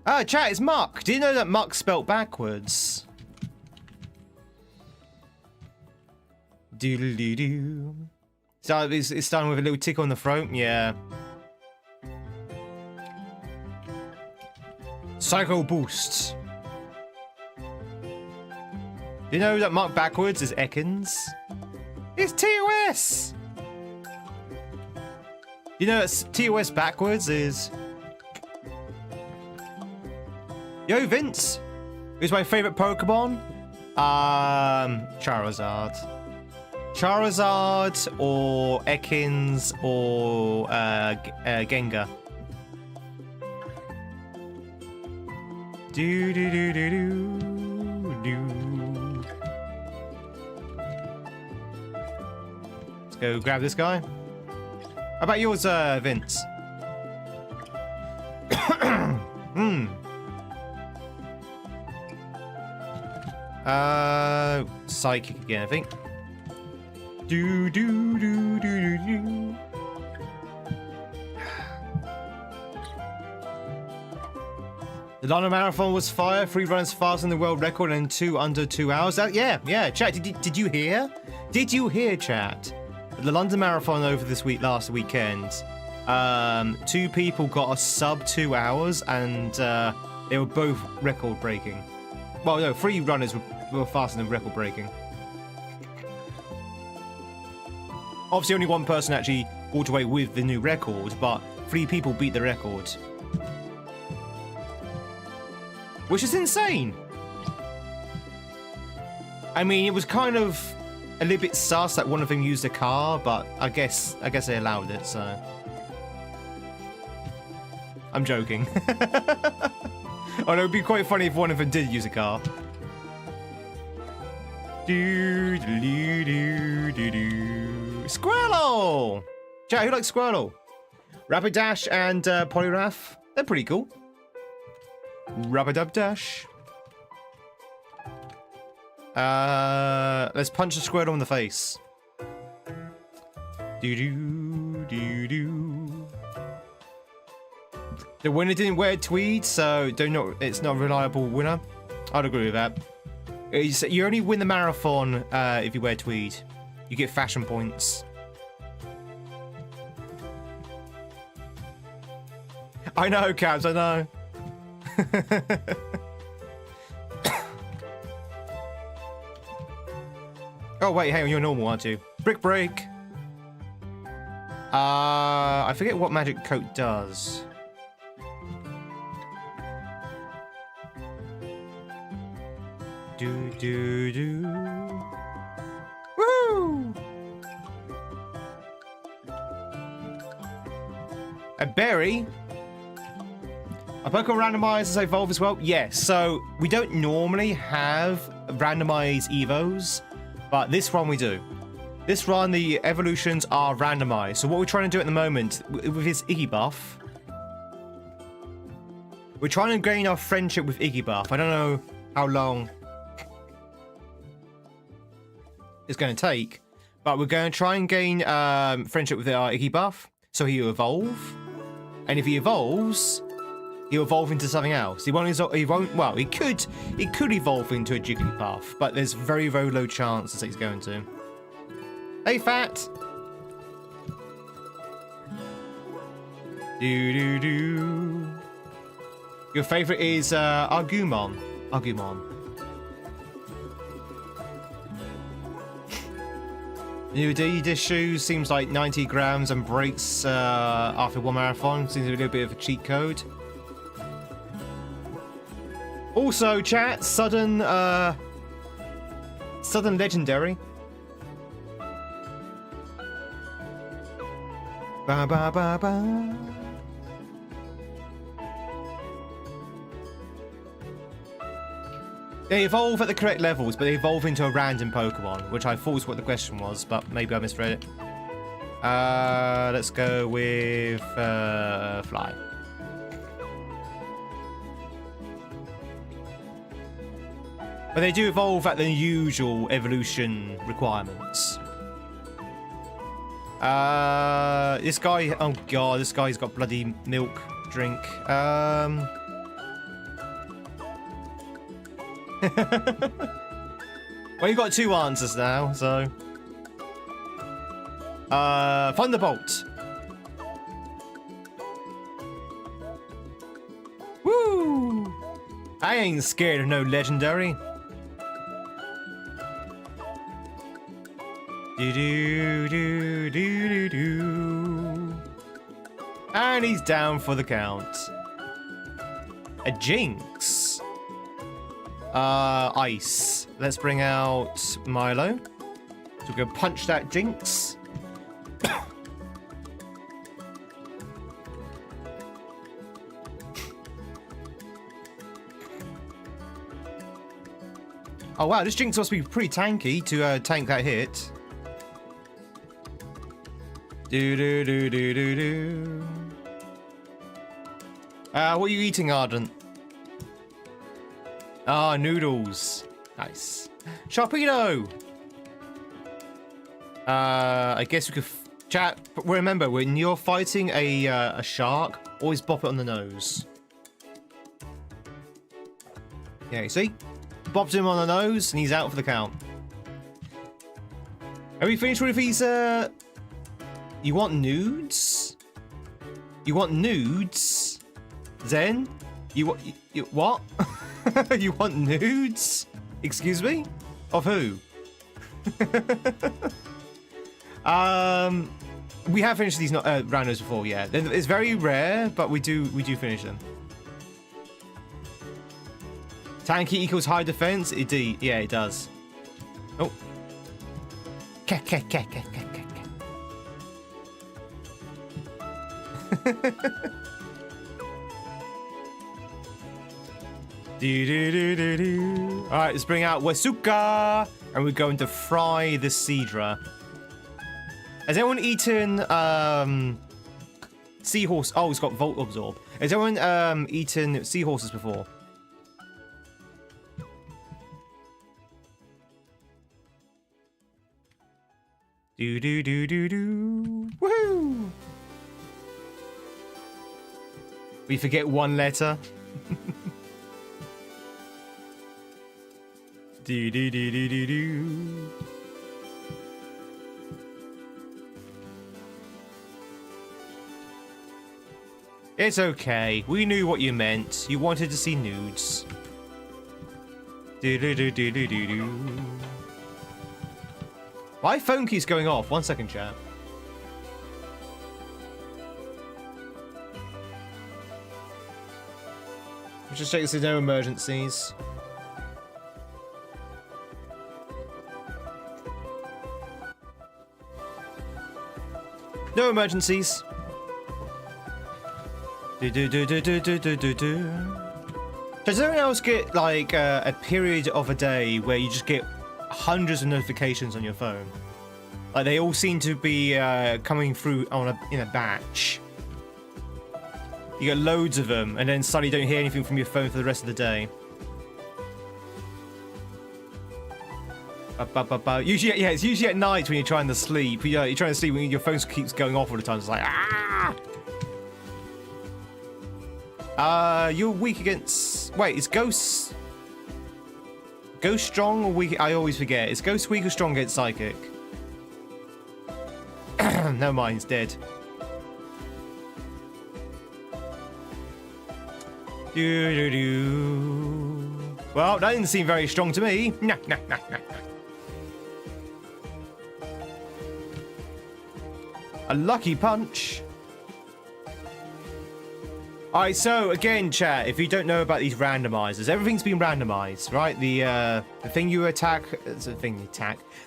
Ah, chat, it's Muck. Do you know that Muck's spelt backwards? Doodle-doo-doo. So it's starting with a little tickle in the throat, yeah. Psycho Boost. Do you know that Muck backwards is Ekans? It's TOS! You know that TOS backwards is... Yo, Vince! Who's my favourite Pokemon? Charizard. Charizard or Ekans or Gengar. Do. Let's go grab this guy. How about yours, Vince? Psychic again, I think. Do. The London Marathon was fire. 3 runners faster than the world record and 2 under 2 hours. Yeah. Chat, did you hear? Did you hear, chat? The London Marathon over last weekend. 2 people got a sub 2 hours, and they were both record breaking. Well, no, 3 runners were faster than record breaking. Obviously, only 1 person actually walked away with the new record, but 3 people beat the record. Which is insane. I mean, it was kind of a little bit sus that one of them used a car, but I guess they allowed it, so... I'm joking. Although it would be quite funny if one of them did use a car. Squirtle! Chat, who likes Squirtle? Rapidash and Poliwrath. They're pretty cool. Rapidash. Let's punch the Squirtle in the face. The winner didn't wear tweed, so it's not a reliable winner. I'd agree with that. You only win the marathon if you wear tweed. You get fashion points. I know, Cabs, I know. Oh, wait, hang on, you're normal, aren't you? Brick break. I forget what magic coat does. Do. Woo! A berry. A Pokemon randomizers evolve as well? Yes, so we don't normally have randomized evos, but this run we do. This run, the evolutions are randomized. So what we're trying to do at the moment, with his Iggy buff, we're trying to gain our friendship with Iggy buff. I don't know how long it's going to take, but we're going to try and gain friendship with our Iggy buff, so he'll evolve. And if he evolves, he'll evolve into something else. He won't. Well, he could evolve into a Jigglypuff, but there's very, very low chances that he's going to. Hey, Fat. Do. Your favorite is Agumon. New Adidas shoes seems like 90 grams and breaks after one marathon. Seems a little bit of a cheat code. Also, chat, sudden legendary. Ba ba ba ba. They evolve at the correct levels, but they evolve into a random Pokemon, which I thought was what the question was, but maybe I misread it. Let's go with Fly. But they do evolve at the usual evolution requirements. This guy, oh god, this guy's got bloody milk drink. Well, you got two answers now, so. Thunderbolt. Woo! I ain't scared of no legendary. Do. And he's down for the count. A Jinx. Ice. Let's bring out Milo. So we're gonna punch that Jinx. Oh wow, this Jinx must be pretty tanky to tank that hit. Do. What are you eating, Ardent? Ah, noodles. Nice. Sharpedo! I guess we could chat. But remember, when you're fighting a shark, always bop it on the nose. Yeah, you see? Bopped him on the nose, and he's out for the count. Are we finished with these, You want nudes? You want nudes? Zen? You what? You want nudes? Excuse me? Of who? We have finished these randos before, yeah. It's very rare, but we do finish them. Tanky equals high defense? Yeah, it does. Oh. Alright, let's bring out Wasuka, and we're going to fry the Seadra. Has anyone eaten seahorse? Oh, it's got Volt Absorb. Has anyone eaten seahorses before? Do. Woohoo! We forget one letter. Do. It's okay. We knew what you meant. You wanted to see nudes. Do-do-do-do-do-do-do. My phone keeps going off. 1 second, chat. Let's just check there's no emergencies. No emergencies. Do-do-do-do-do-do-do-do. Does anyone else get like a period of a day where you just get hundreds of notifications on your phone? Like they all seem to be coming through in a batch. You get loads of them, and then suddenly you don't hear anything from your phone for the rest of the day. Usually, yeah, it's usually at night when you're trying to sleep. You're trying to sleep when your phone keeps going off all the time. It's like, ah! You're weak against... Wait, is Ghost... Ghost strong or weak? I always forget. Is Ghost weak or strong against Psychic? Never mind, he's dead. Well, that didn't seem very strong to me. Nah. A lucky punch. Alright, so again, chat, if you don't know about these randomizers, everything's been randomized, right? The thing you attack,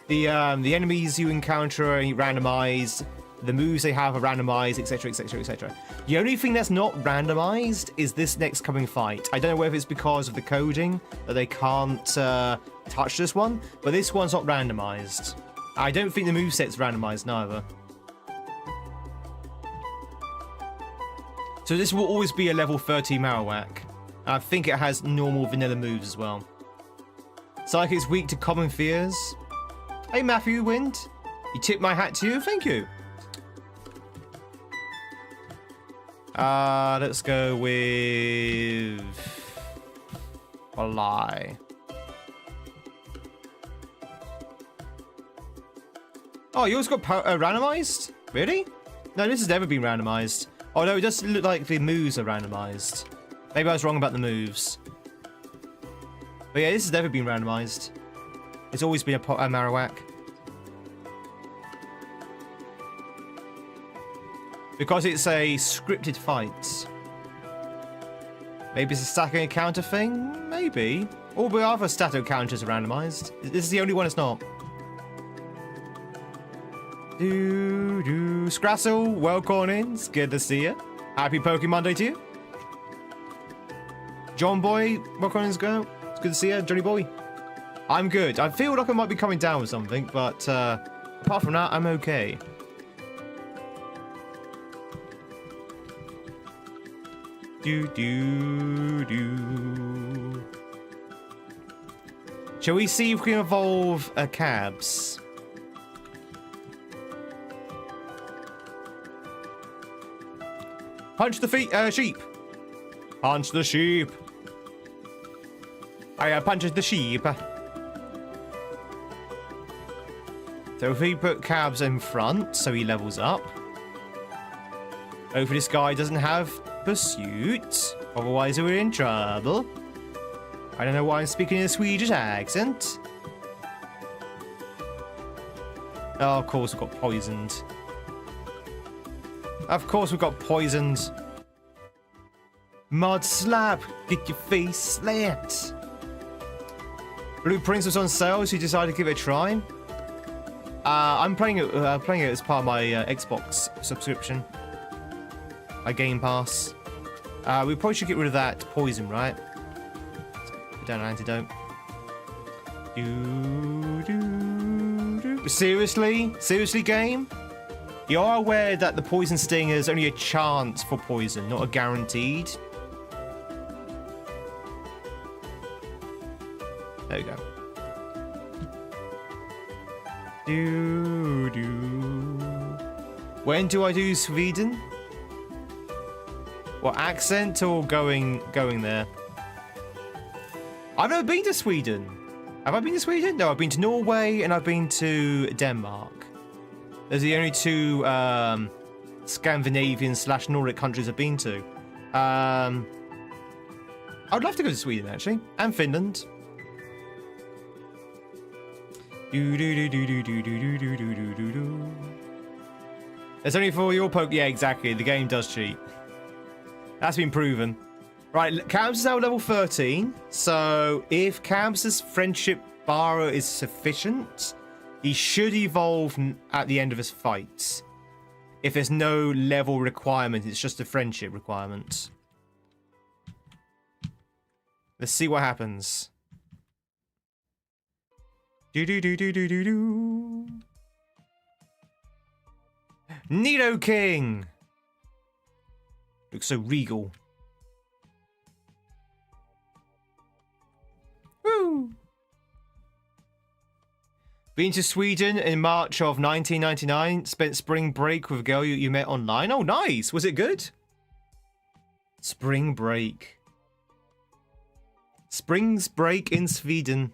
the enemies you encounter are randomized, the moves they have are randomized, etc, etc, etc. The only thing that's not randomized is this next coming fight. I don't know whether it's because of the coding that they can't touch this one, but this one's not randomized. I don't think the moveset's randomized neither. So this will always be a level 30 Marowak. I think it has normal vanilla moves as well. Psychic's weak to common fears. Hey Matthew Wind, you tip my hat to you, thank you. Let's go with a lie. Oh, yours got randomized? Really? No, this has never been randomized. Oh no, it does look like the moves are randomized. Maybe I was wrong about the moves. But yeah, this has never been randomized. It's always been a Marowak. Because it's a scripted fight. Maybe it's a stack and counter thing? Maybe. All the other static counters are randomized. This is the only one it's not. Scrassel, welcome in. It's good to see you. Happy Pokemon Monday to you. John Boy, welcome in as well. It's good to see you, Johnny Boy. I'm good. I feel like I might be coming down with something, but apart from that, I'm okay. Shall we see if we can evolve a Cabs? Punch the sheep. Punch the sheep. I punches the sheep. So if we put Cabs in front, so he levels up. Hopefully this guy doesn't have pursuit. Otherwise we're in trouble. I don't know why I'm speaking in a Swedish accent. Oh, of course we got poisoned. Of course we got poisoned. Mud slap. Get your face slapped. Blueprints was on sale, so you decided to give it a try. I'm playing it as part of my Xbox subscription. My Game Pass. We probably should get rid of that poison, right? Put down an antidote. Seriously? Seriously, game? You are aware that the poison stinger is only a chance for poison, not a guaranteed? There you go. When do I do Sweden? What, accent or going there? I've never been to Sweden. Have I been to Sweden? No, I've been to Norway and I've been to Denmark. Those are the only two Scandinavian / Nordic countries I've been to. I'd love to go to Sweden, actually. And Finland. It's only for your poke. Yeah, exactly. The game does cheat. That's been proven. Right, Cabs is now level 13. So if Cabs' friendship bar is sufficient, he should evolve at the end of his fight. If there's no level requirement, it's just a friendship requirement. Let's see what happens. Do. Nido King! Looks so regal. Woo! Been to Sweden in March of 1999. Spent spring break with a girl you met online. Oh, nice! Was it good? Spring break. Spring's break in Sweden.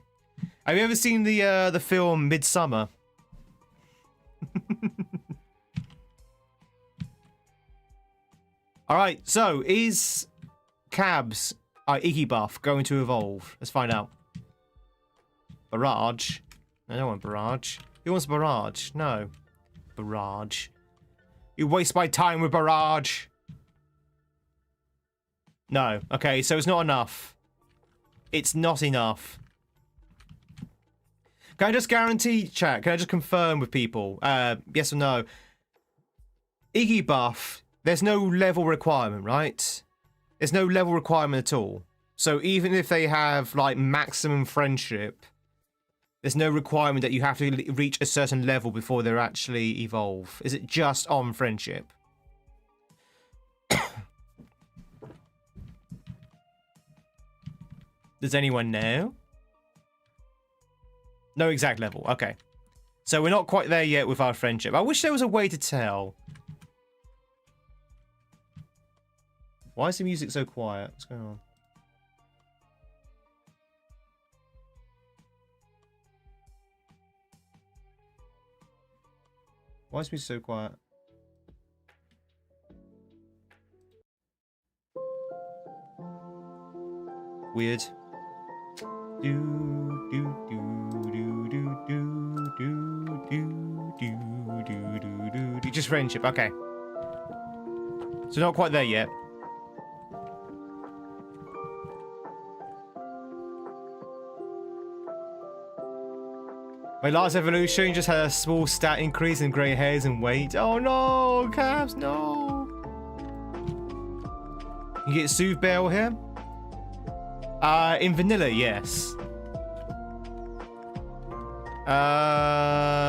Have you ever seen the film Midsummer? All right, so is Cabs Iggy Buff going to evolve? Let's find out. Barrage. I don't want Barrage. Who wants Barrage? No. Barrage. You waste my time with Barrage. No. Okay, so it's not enough. It's not enough. Can I just guarantee, chat? Can I just confirm with people? Yes or no? Iggy Buff, there's no level requirement, right? There's no level requirement at all. So even if they have, like, maximum friendship, there's no requirement that you have to reach a certain level before they actually evolve. Is it just on friendship? Does anyone know? No exact level. Okay. So we're not quite there yet with our friendship. I wish there was a way to tell. Why is the music so quiet? What's going on? Why is the music so quiet? Weird. Just friendship, okay. So not quite there yet. My last evolution just had a small stat increase in grey hairs and weight. Oh no, Cabs, no. You get Soothe Bell here? In vanilla, yes.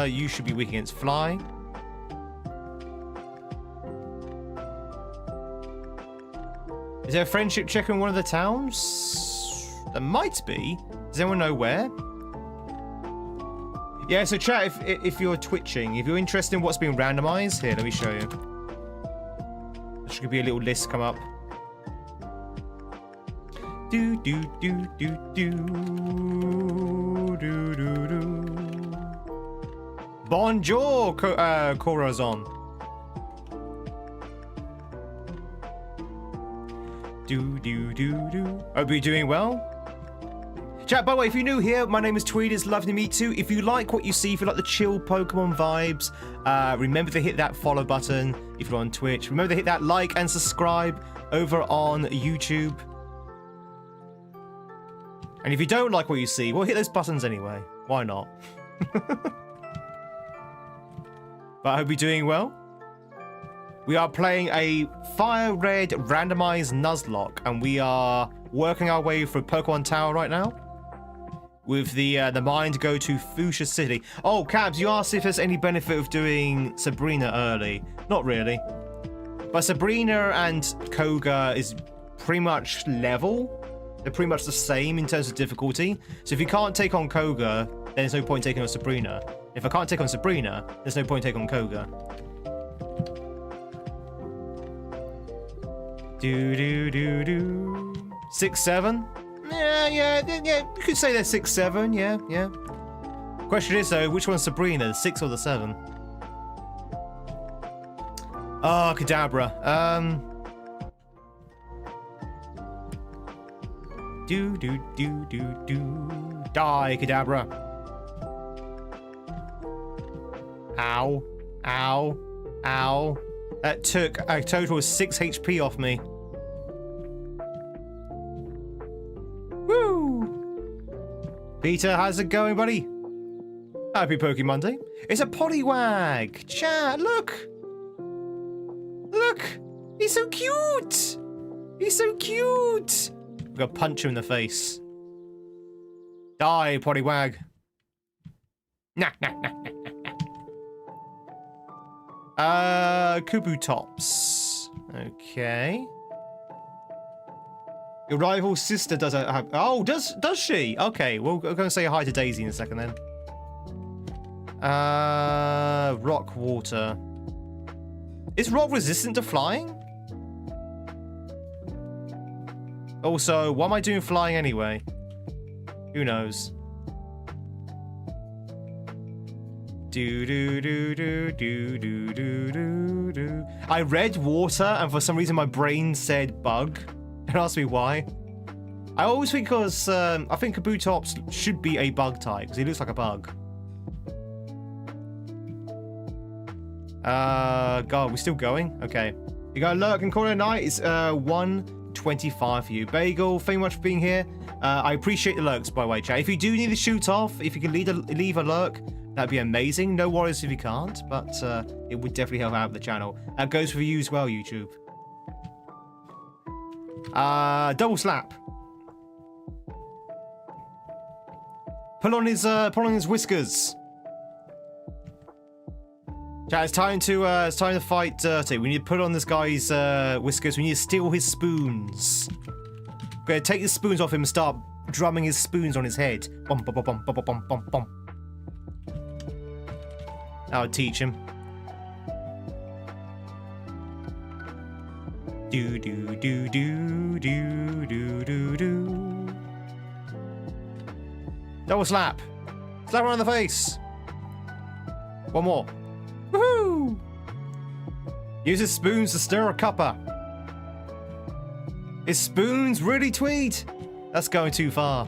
You should be weak against fly. Is there a friendship checker in one of the towns? There might be. Does anyone know where? Yeah, so chat, if you're twitching, if you're interested in what's being randomized, here, let me show you. There should be a little list come up. Bonjour, Corazon. Hope you're doing well. Chat, by the way, if you're new here, my name is Tweed. It's lovely to meet you. If you like what you see, if you like the chill Pokemon vibes, remember to hit that follow button if you're on Twitch. Remember to hit that like and subscribe over on YouTube. And if you don't like what you see, well, hit those buttons anyway. Why not? But I hope you're doing well. We are playing a Fire Red randomized Nuzlocke, and we are working our way through Pokemon Tower right now. With the mind go to Fuchsia City. Oh, Cabs, you asked if there's any benefit of doing Sabrina early. Not really. But Sabrina and Koga is pretty much level. They're pretty much the same in terms of difficulty. So if you can't take on Koga, then there's no point taking on Sabrina. If I can't take on Sabrina, there's no point taking on Koga. 6-7? Yeah. You could say they're 6-7. Yeah. Question is though, which one's Sabrina, the 6 or the 7? Oh, Kadabra. Do do do do do. Die, Kadabra. Ow. Ow. Ow. That took a total of 6 HP off me. Woo! Peter, how's it going, buddy? Happy Pokemon Day. It's a Poliwag. Chat, look. Look. He's so cute. He's so cute. I'm gonna punch him in the face. Die, Poliwag. Nah, nah, nah, nah, nah. Kubutops. Okay. Your rival sister does have... Oh, does she? Okay, we're going to say hi to Daisy in a second then. Rock water. Is rock resistant to flying? Also, what am I doing flying anyway? Who knows? Do do do do do do do do do. I read water, and for some reason my brain said bug. Don't ask me why. I always think because I think Kabutops should be a bug type because he looks like a bug. God, we're still going? Okay. You gotta lurk and call it a night. It's 1:25 for you. Bagel, thank you much for being here. I appreciate the lurks, by the way, chat. If you do need to shoot off, if you can leave a lurk, that'd be amazing. No worries if you can't, but it would definitely help out the channel. That goes for you as well, YouTube. Double slap. Pull on his whiskers. Chat, it's time to fight dirty. We need to put on this guy's whiskers. We need to steal his spoons. We're gonna take the spoons off him and start drumming his spoons on his head. Bum bum bum bum bum bum bum bum. That would teach him. Do do do do do do do do. Double slap. Slap her on the face. One more. Woohoo! Use his spoons to stir a cuppa. His spoons really, Tweed? That's going too far.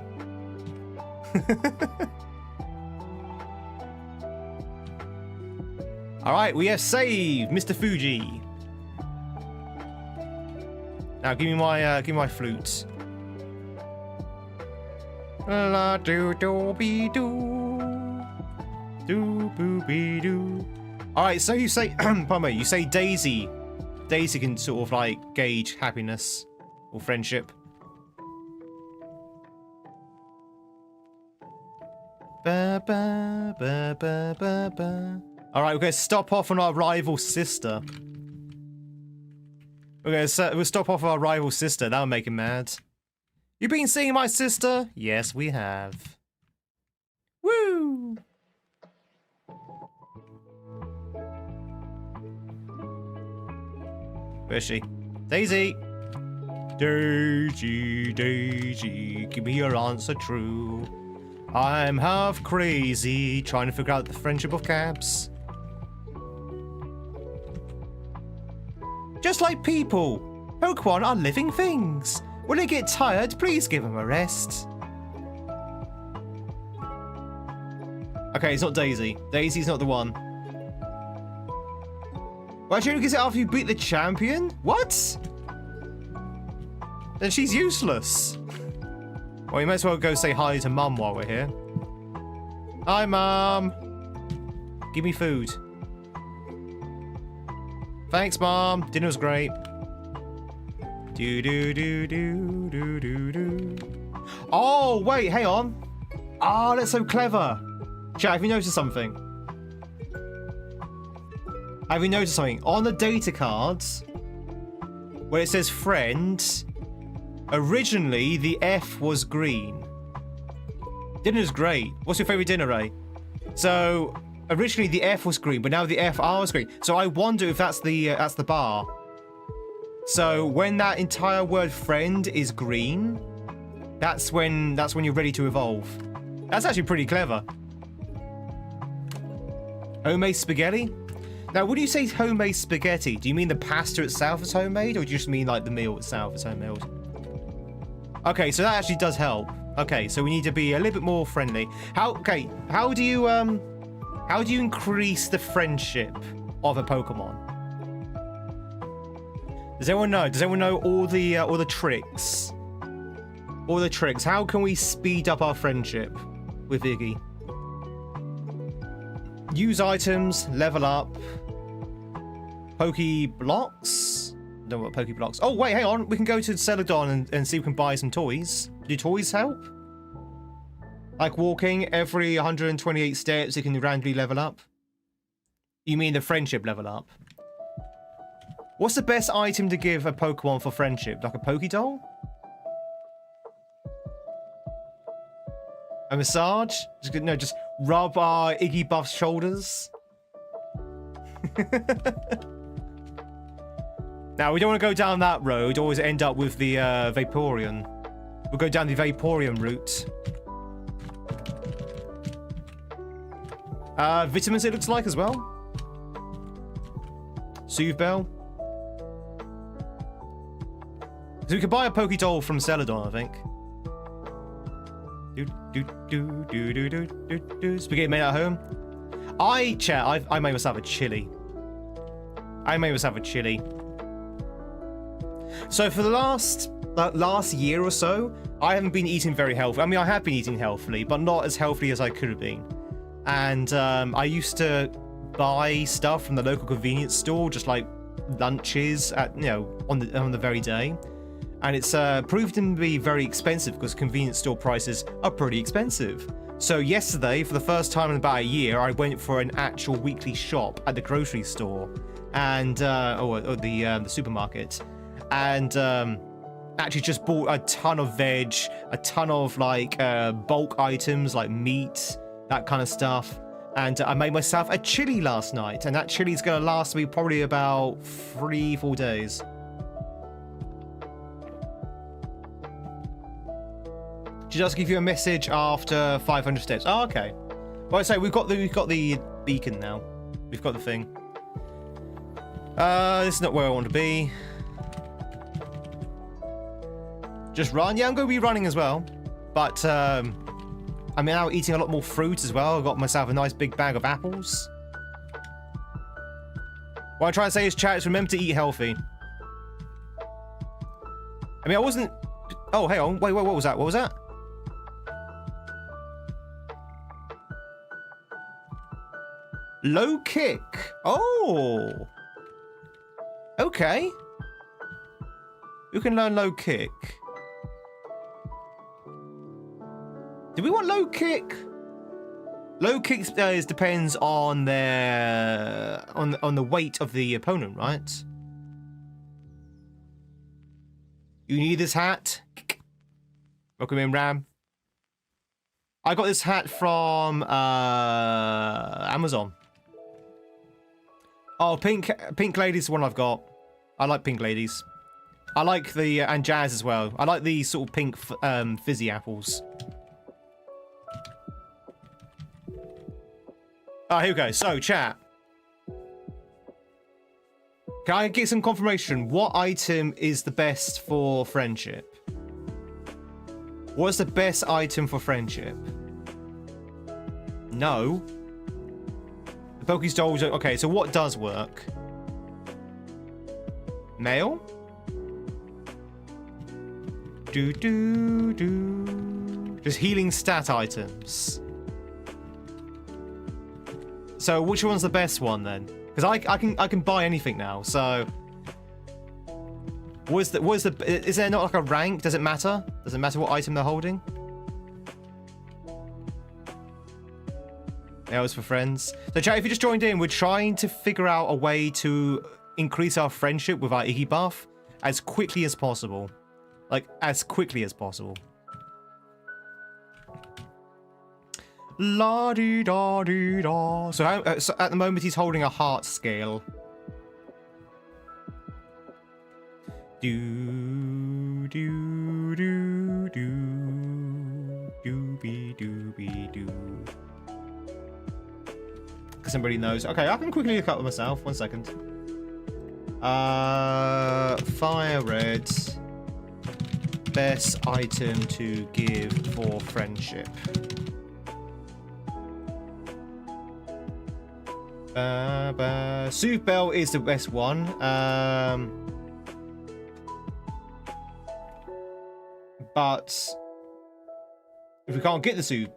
Alright, we have saved Mr. Fuji. Now give me my flute. La do do be do. Do boo be do. Alright, so you say pardon me, you say Daisy. Daisy can sort of like gauge happiness or friendship. Ba ba ba ba ba ba. Alright, we're gonna stop off on our rival sister. We'll stop off our rival sister. That'll make him mad. You been seeing my sister? Yes, we have. Woo! Where is she? Daisy! Daisy, Daisy, give me your answer true. I'm half crazy, trying to figure out the friendship of cabs. Just like people, Pokemon are living things. When they get tired, please give them a rest. Okay, it's not Daisy. Daisy's not the one. Why should you get it after you beat the champion? What? Then she's useless. Well, you might as well go say hi to Mum while we're here. Hi, Mum. Give me food. Thanks, Mom. Dinner was great. Do do do do do do do. Oh wait, hang on. Oh, that's so clever. Chat, have you noticed something? Have you noticed something on the data cards where it says friend? Originally, the F was green. Dinner's great. What's your favorite dinner, Ray? So originally the F was green, but now the FR is green. So I wonder if that's the bar. So when that entire word friend is green, that's when you're ready to evolve. That's actually pretty clever. Homemade spaghetti? Now, when you say homemade spaghetti, do you mean the pasta itself is homemade, or do you just mean like the meal itself is homemade? Okay, so that actually does help. Okay, so we need to be a little bit more friendly. How do you increase the friendship of a Pokemon? Does anyone know? Does anyone know all the tricks? All the tricks. How can we speed up our friendship with Iggy? Use items, level up. Pokeblocks? Don't know what Pokeblocks. Oh wait, hang on. We can go to Celadon and see if we can buy some toys. Do toys help? Like walking every 128 steps, you can randomly level up. You mean the friendship level up? What's the best item to give a Pokemon for friendship? Like a Pokédoll? A massage? Just rub our Iggy Buff's shoulders. Now, we don't want to go down that road, always end up with the Vaporeon. We'll go down the Vaporeon route. Vitamins, it looks like, as well. Soothe Bell. So we could buy a Pokédoll from Celadon, I think. Spaghetti made at home. I made myself a chili. So for the last year or so, I haven't been eating very healthy. I mean, I have been eating healthily, but not as healthy as I could have been. And I used to buy stuff from the local convenience store, just like lunches at on the very day. And it's proved to be very expensive because convenience store prices are pretty expensive. So yesterday, for the first time in about a year, I went for an actual weekly shop at the grocery store and the supermarket, and actually just bought a ton of veg, a ton of like bulk items like meat, that kind of stuff. And I made myself a chili last night, and that chili is going to last me probably about 3-4 days. She does give you a message after 500 steps. Oh, okay. Well, I say we've got the beacon now. We've got the thing. This is not where I want to be. Just run. Yeah, I'm going to be running as well. But I'm now eating a lot more fruit as well. I got myself a nice big bag of apples. What I'm trying to say is, chat, is remember to eat healthy. I mean, I wasn't. Oh, hang on. Wait. What was that? What was that? Low kick. Oh. Okay. You can learn low kick. Do we want low kick? Low kick depends on their on the weight of the opponent, right? You need this hat. Welcome in, Ram. I got this hat from Amazon. Oh, pink ladies is the one I've got. I like pink ladies. I like the and jazz as well. I like the sort of pink fizzy apples. Ah, here we go. So, chat. Can I get some confirmation? What item is the best for friendship? What's the best item for friendship? No. The Pokéstoles. Okay, so what does work? Male? Just healing stat items. So which one's the best one then? Because I can buy anything now. So is there not like a rank? Does it matter? Does it matter what item they're holding? Yeah, it was for friends. So chat, if you just joined in, we're trying to figure out a way to increase our friendship with our Iggy buff as quickly as possible. Like, as quickly as possible. La-dee-da-dee-da. So at the moment, he's holding a heart scale. Do-do-do-do-do-be-do-be-do. Because somebody knows. Okay, I can quickly look up myself. 1 second. Fire red. Best item to give for friendship. Soothe Bell is the best one. But if we can't get the Soothe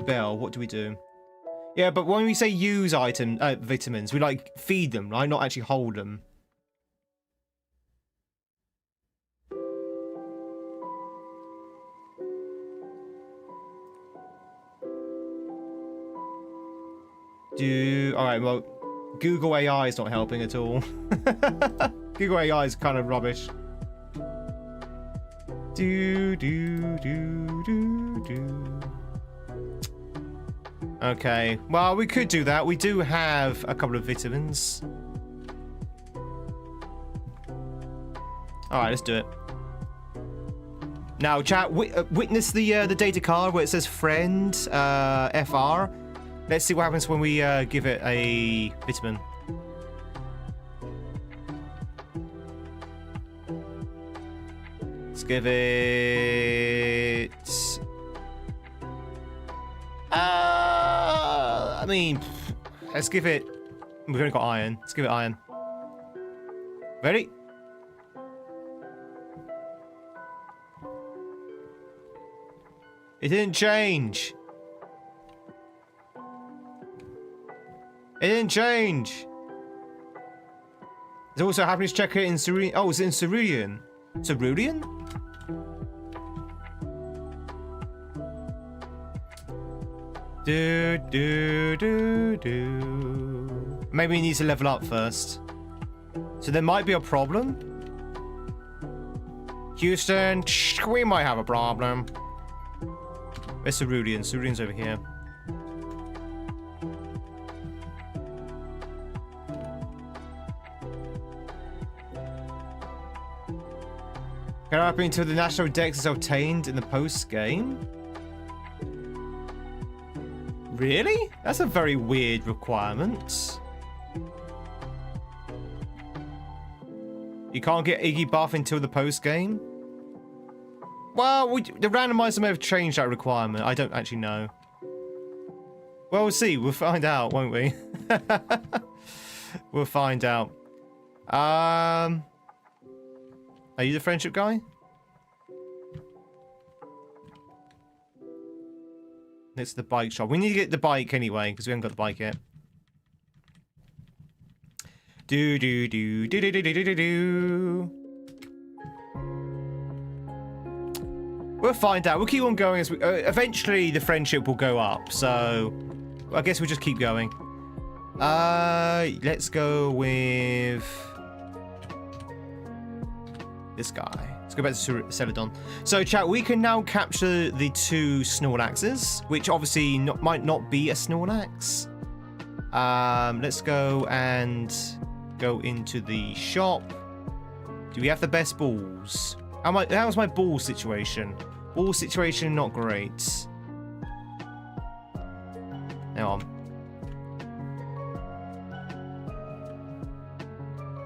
Bell, what do we do? Yeah, but when we say use vitamins, we like feed them, right? Not actually hold them. Alright, well, Google AI is not helping at all. Google AI is kind of rubbish. Okay, well, we could do that. We do have a couple of vitamins. Alright, let's do it. Now, chat, witness the data card where it says friend, FR. Let's see what happens when we give it a vitamin. Let's give it... I mean, let's give it... We've only got iron. Let's give it iron. Ready? It didn't change. It didn't change. It's also happiness checker in Cerulean. Oh, it's in Cerulean. Cerulean? Maybe he needs to level up first. So there might be a problem. Houston, we might have a problem. Where's Cerulean? Cerulean's over here. Can I up until the national dex is obtained in the post game? Really? That's a very weird requirement. You can't get Iggy buff until the post game? Well, the randomizer may have changed that requirement. I don't actually know. Well, we'll see. We'll find out, won't we? We'll find out. Are you the friendship guy? It's the bike shop. We need to get the bike anyway, because we haven't got the bike yet. We'll find out. We'll keep on going as we... eventually, the friendship will go up, so... I guess we'll just keep going. Let's go with... this guy. Let's go back to Celadon. So, chat, we can now capture the 2 Snorlaxes, which obviously might not be a Snorlax. Let's go and go into the shop. Do we have the best balls? How's my ball situation? Ball situation, not great. Hang on.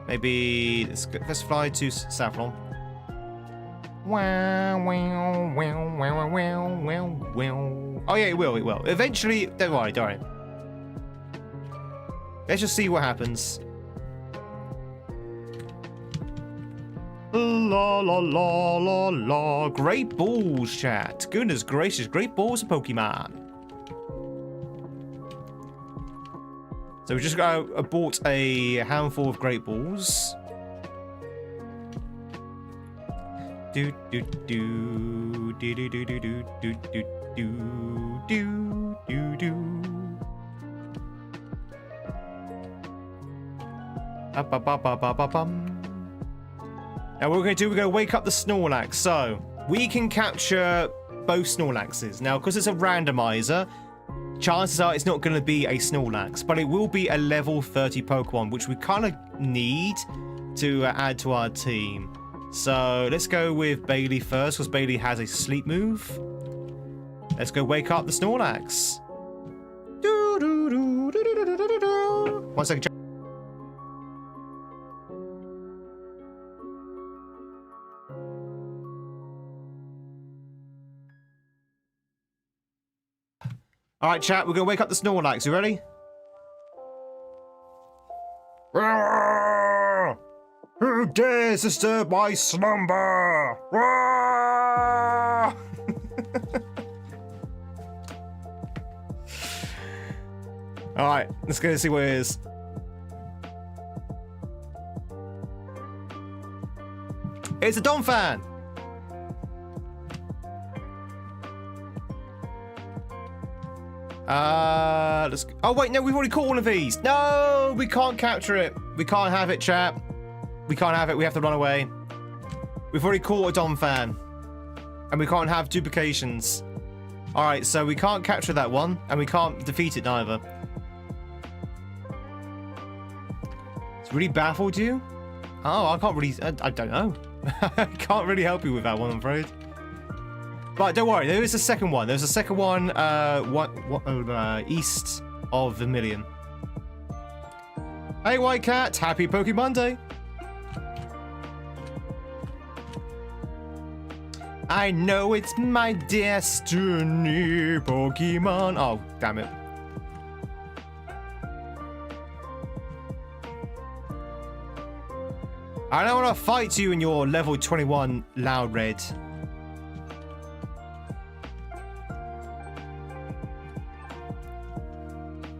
Maybe let's fly to Saffron. Wow, wow, wow, wow, wow, wow, wow. Oh yeah, it will, it will. Eventually, don't worry, don't worry. Let's just see what happens. La la la la la. Great balls, chat. Goodness gracious, great balls of Pokemon. So we just bought a handful of great balls. Do do do do do do do do do do do do do. Now what we're going to do, we're going to wake up the Snorlax. So we can capture both Snorlaxes. Now, because it's a randomizer, chances are it's not going to be a Snorlax, but it will be a level 30 Pokemon, which we kind of need to add to our team. So let's go with Bailey first, because Bailey has a sleep move. Let's go wake up the Snorlax. 1 second. All right, chat. We're gonna wake up the Snorlax. You ready? Who dares disturb my slumber? All right, let's go see what it is. It's a Dom fan. Let's. Oh wait, no, we've already caught one of these. No, we can't capture it. We can't have it, chap. We can't have it. We have to run away. We've already caught a Dom fan, and we can't have duplications. All right, so we can't capture that one, and we can't defeat it neither. It's really baffled you? Oh, I can't really. I don't know. I can't really help you with that one, I'm afraid. But don't worry, there is a second one. There's a second one, east of Vermilion. Hey, White Cat, happy Poke Monday. I know it's my destiny, Pokemon. Oh, damn it. I don't want to fight you in your level 21 Loud Red.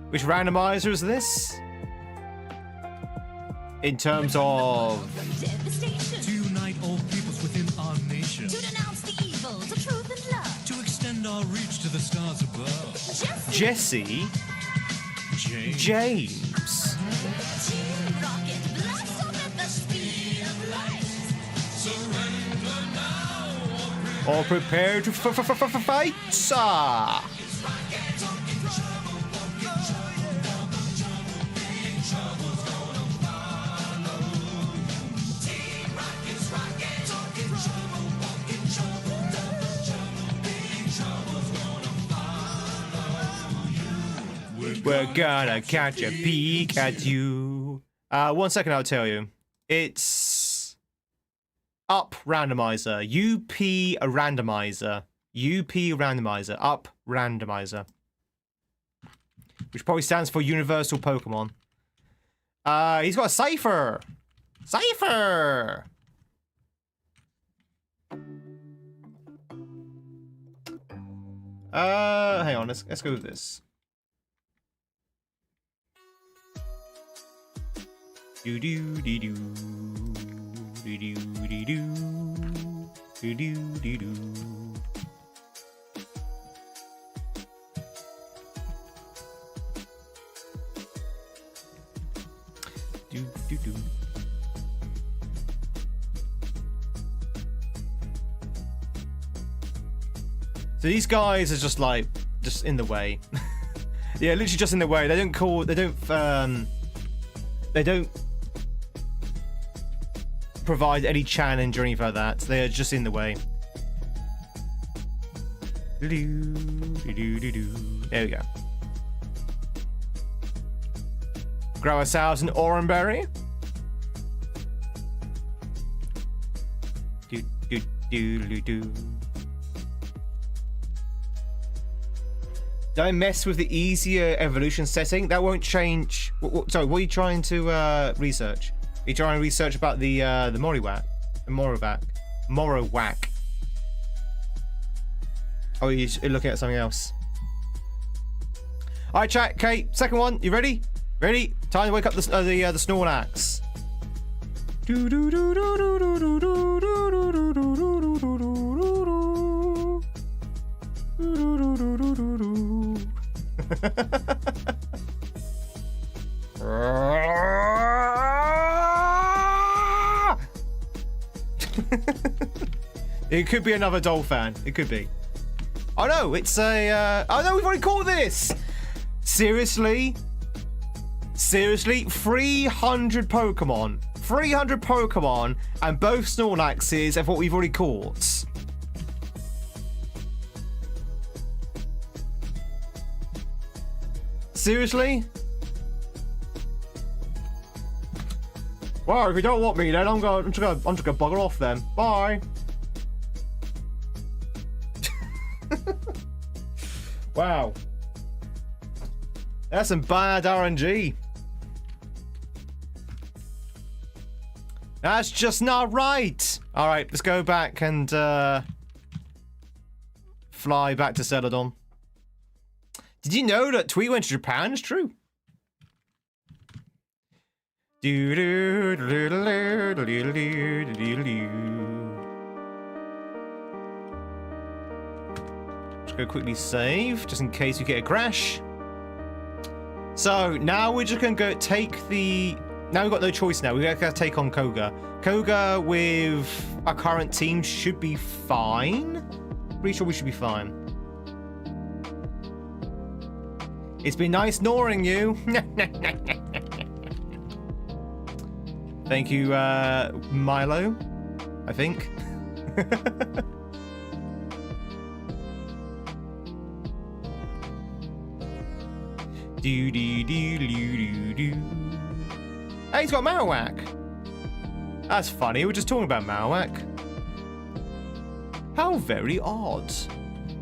Which randomizer is this? In terms of... To unite all peoples within our nation. To denounce the evils of truth and love. To extend our reach to the stars above. Jesse? James. Team Rocket, blossom at the speed of light. Surrender now Or prepare to fight, sir. We're gonna catch a peek at you. 1 second, I'll tell you. It's up randomizer. UP randomizer. UP randomizer. Up randomizer. Which probably stands for Universal Pokemon. He's got a cipher. Cipher. Hang on. Let's go with this. Do do do do do do do do do do do do. Do do do. So these guys are just like in the way. Yeah, literally just in the way. They don't provide any challenge or anything like that. They are just in the way. There we go. Grow ourselves an Oranberry. Do do do do do. Don't mess with the easier evolution setting. That won't change. Sorry, what are you trying to research? Are you trying to research about the Moriwak? The Morowak. Oh, you're looking at something else. All right, chat. Okay, second one. You ready? Ready? Time to wake up the Snorlax. Do do do do do do do do do do do do do do. It could be another Dolphin. It could be. Oh no, it's a. Oh no, we've already caught this. Seriously? Seriously? 300 Pokemon. 300 Pokemon, and both Snorlaxes are what we've already caught. Seriously? Well, if you don't want me, then I'm just gonna bugger off then. Bye. Wow. That's some bad RNG. That's just not right. All right, let's go back and fly back to Celadon. Did you know that Tweed went to Japan? It's true. Just go quickly save, just in case you get a crash. So now we're just gonna go take the. Now we've got no choice now. We gotta take on Koga. Koga with our current team should be fine. Pretty sure we should be fine. It's been nice snoring you. Thank you, Milo, I think. Hey, he's got Marowak. That's funny. We're just talking about Marowak. How very odd.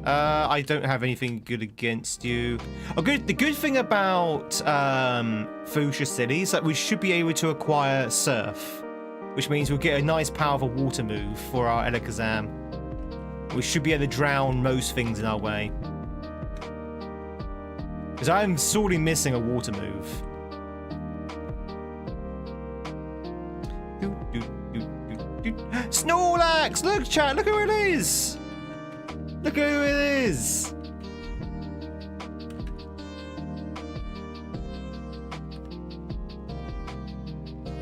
I don't have anything good against you. Oh, good. The good thing about Fuchsia City is that we should be able to acquire Surf, which means we'll get a nice, powerful water move for our Alakazam. We should be able to drown most things in our way. Because I'm sorely missing a water move. Snorlax! Look, chat, look who it is! Look who it is!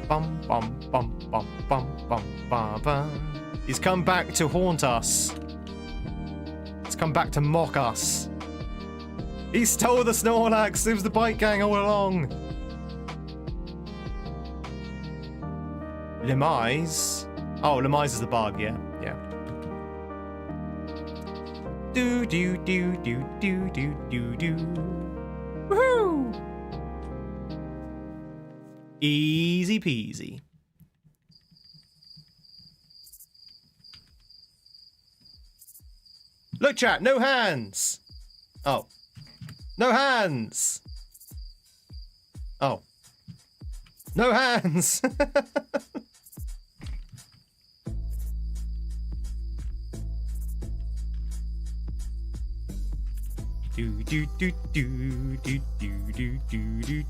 Bum bum bum bum bum bum bum bum. He's come back to haunt us. He's come back to mock us. He stole the Snorlax. It was the bike gang all along. Lemise. Oh, Lemise is the bug. Yeah, yeah. Do do do do do do do do. Woohoo! Easy peasy. Look, chat. No hands. Oh. No hands! Oh. No hands! Do do do do do do do do do do do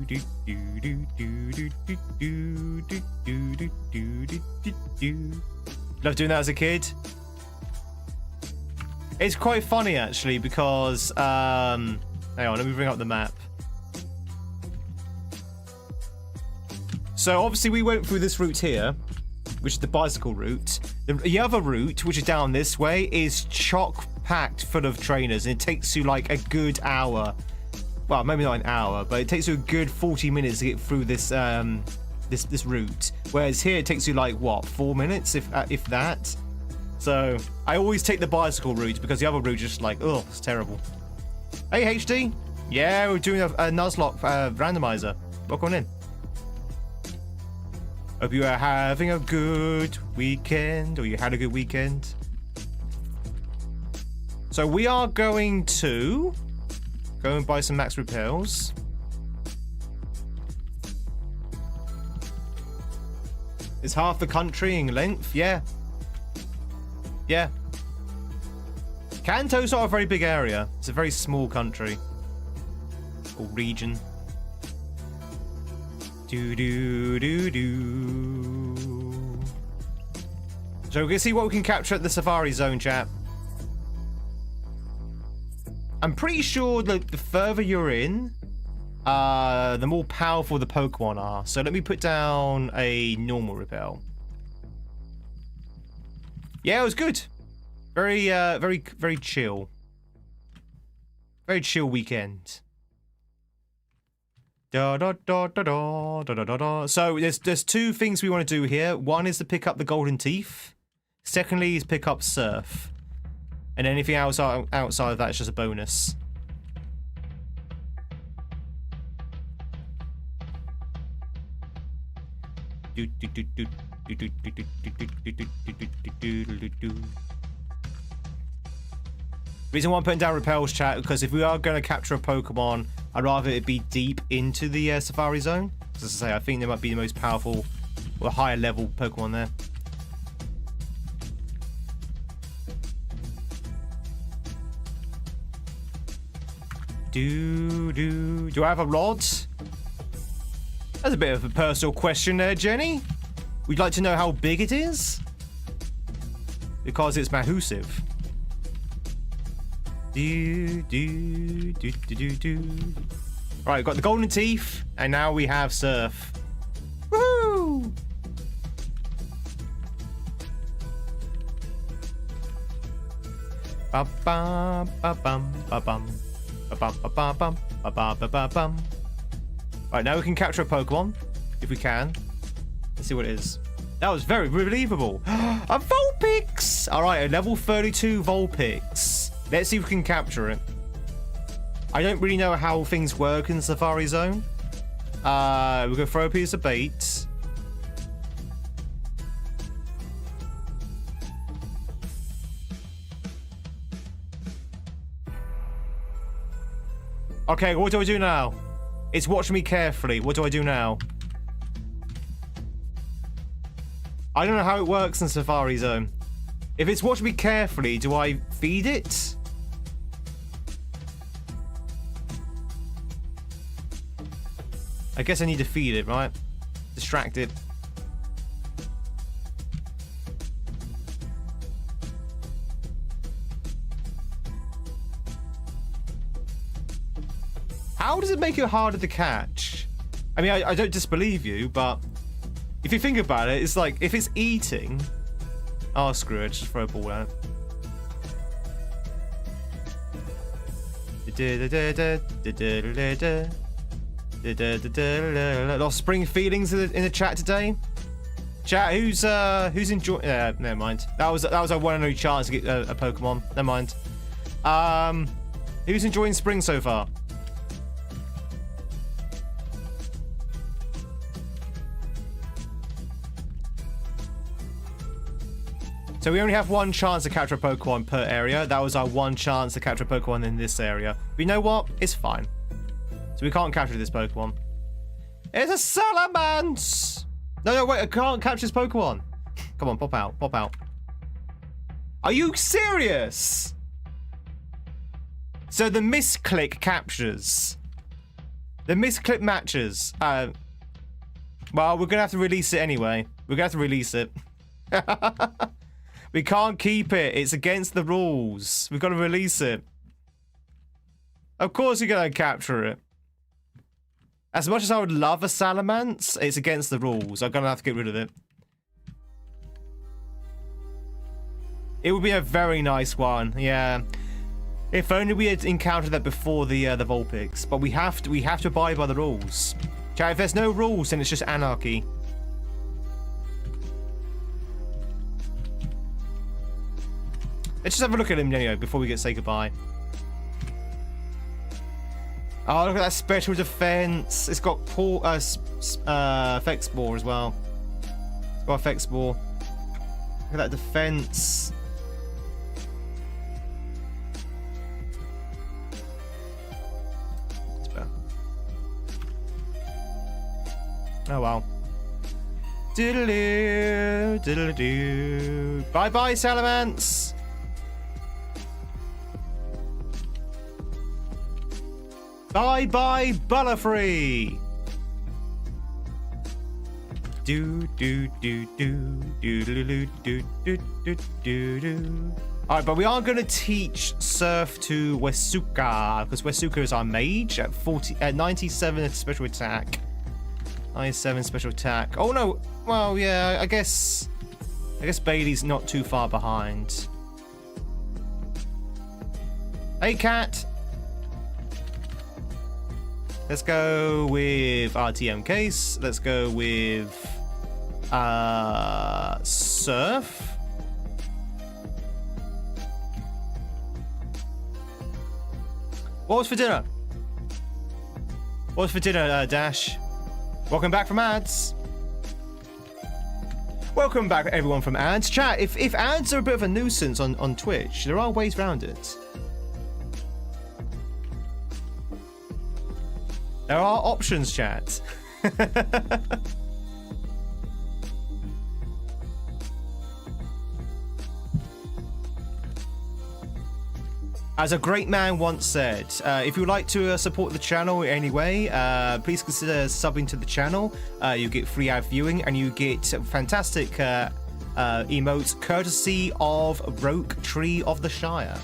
do do do do do do. Love doing that as a kid. It's quite funny actually because hang on, let me bring up the map. So obviously we went through this route here, which is the bicycle route. The other route, which is down this way, is chock packed full of trainers, and it takes you like a good hour. Well, maybe not an hour, but it takes you a good 40 minutes to get through this this route. Whereas here it takes you like what, 4 minutes, if that. So I always take the bicycle route because the other route is just like, oh, it's terrible. Hey HD, yeah, we're doing a Nuzlocke randomizer. Welcome on in. Hope you are having a good weekend, or you had a good weekend. So we are going to go and buy some max repels. It's half the country in length, yeah. Yeah. Kanto's not a very big area. It's a very small country. Or region. Do do do do. So we're gonna see what we can capture at the Safari Zone, chat. I'm pretty sure that the further you're in, the more powerful the Pokemon are. So let me put down a normal repel. Yeah, it was good. Very chill. Very chill weekend. Da da da da da da da da. So there's two things we want to do here. One is to pick up the golden teeth. Secondly is pick up surf. And anything outside of that is just a bonus. Reason why I'm putting down repels, chat, because if we are going to capture a Pokemon, I'd rather it be deep into the Safari Zone. As I say, I think there might be the most powerful or higher level Pokemon there. Do I have a rod? That's a bit of a personal question there, Jenny. Would you like to know how big it is? Because it's massive. Right, got the golden teeth, and now we have surf. Woohoo! Ba bum ba bum ba bum ba bum ba bum bum ba bum ba bum bum. Right, now we can capture a Pokemon if we can. Let's see what it is. That was very believable. A Vulpix! Alright, a level 32 Vulpix. Let's see if we can capture it. I don't really know how things work in the Safari Zone. We're going to throw a piece of bait. Okay, what do I do now? It's watching me carefully. What do I do now? I don't know how it works in Safari Zone. If it's watching me carefully, do I feed it? I guess I need to feed it, right? Distract it. How does it make it harder to catch? I mean, I don't disbelieve you, but if you think about it, it's like, if it's eating... Oh, screw it, just throw a ball out. Lost spring feelings in the chat today. Chat, who's enjoying? Never mind. That was our one and only chance to get a Pokemon. Never mind. Who's enjoying spring so far? So we only have one chance to capture a Pokemon per area. That was our one chance to capture a Pokemon in this area. But you know what? It's fine. So we can't capture this Pokemon. It's a Salamence! No, wait, I can't capture this Pokemon. Come on, pop out, pop out. Are you serious? So the misclick captures. The misclick matches. Well, we're gonna have to release it anyway. We're gonna have to release it. We can't keep it. It's against the rules. We've got to release it. Of course you're going to capture it. As much as I would love a Salamence, it's against the rules. I'm going to have to get rid of it. It would be a very nice one. Yeah. If only we had encountered that before the Vulpix. But we have to abide by the rules. Chat, if there's no rules, then it's just anarchy. Let's just have a look at him anyway before we say goodbye. Oh, look at that special defense. It's got effect spore as well. It's got effect spore. Look at that defense. It's better. Oh wow. Diddle-doo, diddle-doo. Bye-bye, Salamence. Bye-bye, Butterfree! Alright, but we are going to teach Surf to Wesuka, because Wesuka is our mage at 97 special attack. 97 special attack. Oh no, well yeah, I guess Bailey's not too far behind. Hey cat! Let's go with RTM case. Let's go with Surf. What was for dinner? What was for dinner, Dash? Welcome back from ads. Welcome back, everyone, from ads. Chat, if ads are a bit of a nuisance on Twitch, there are ways around it. There are options, chat. As a great man once said, if you would like to support the channel in any way, please consider subbing to the channel. You get free ad viewing and you get fantastic emotes courtesy of Roke Tree of the Shire.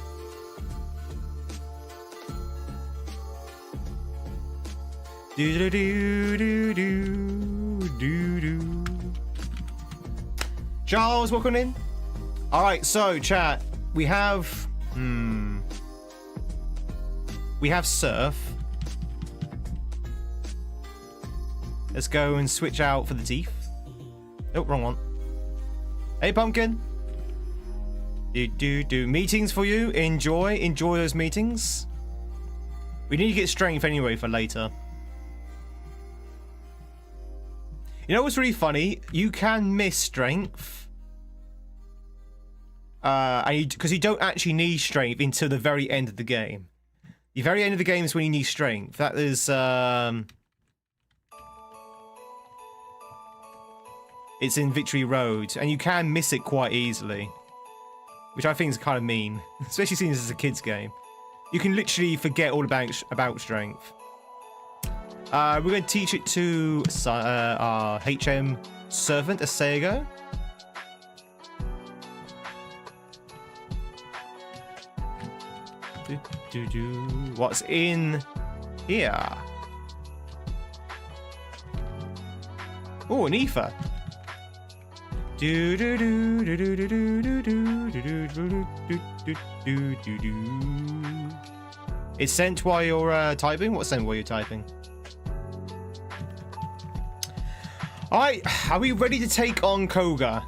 Do do do do do do do. Charles, welcome in. All right, so chat, we have surf. Let's go and switch out for the teeth. Oh, wrong one. Hey, pumpkin. Do meetings for you. Enjoy those meetings. We need to get strength anyway for later. You know what's really funny? You can miss strength. Because you don't actually need strength until the very end of the game. The very end of the game is when you need strength. That is, it's in Victory Road, and you can miss it quite easily. Which I think is kind of mean. Especially since this is a kid's game. You can literally forget all about strength. We're going to teach it to our HM servant, Asego. What's in here? Oh, an ether. It's sent while you're typing? What's sent while you're typing? Alright, are we ready to take on Koga?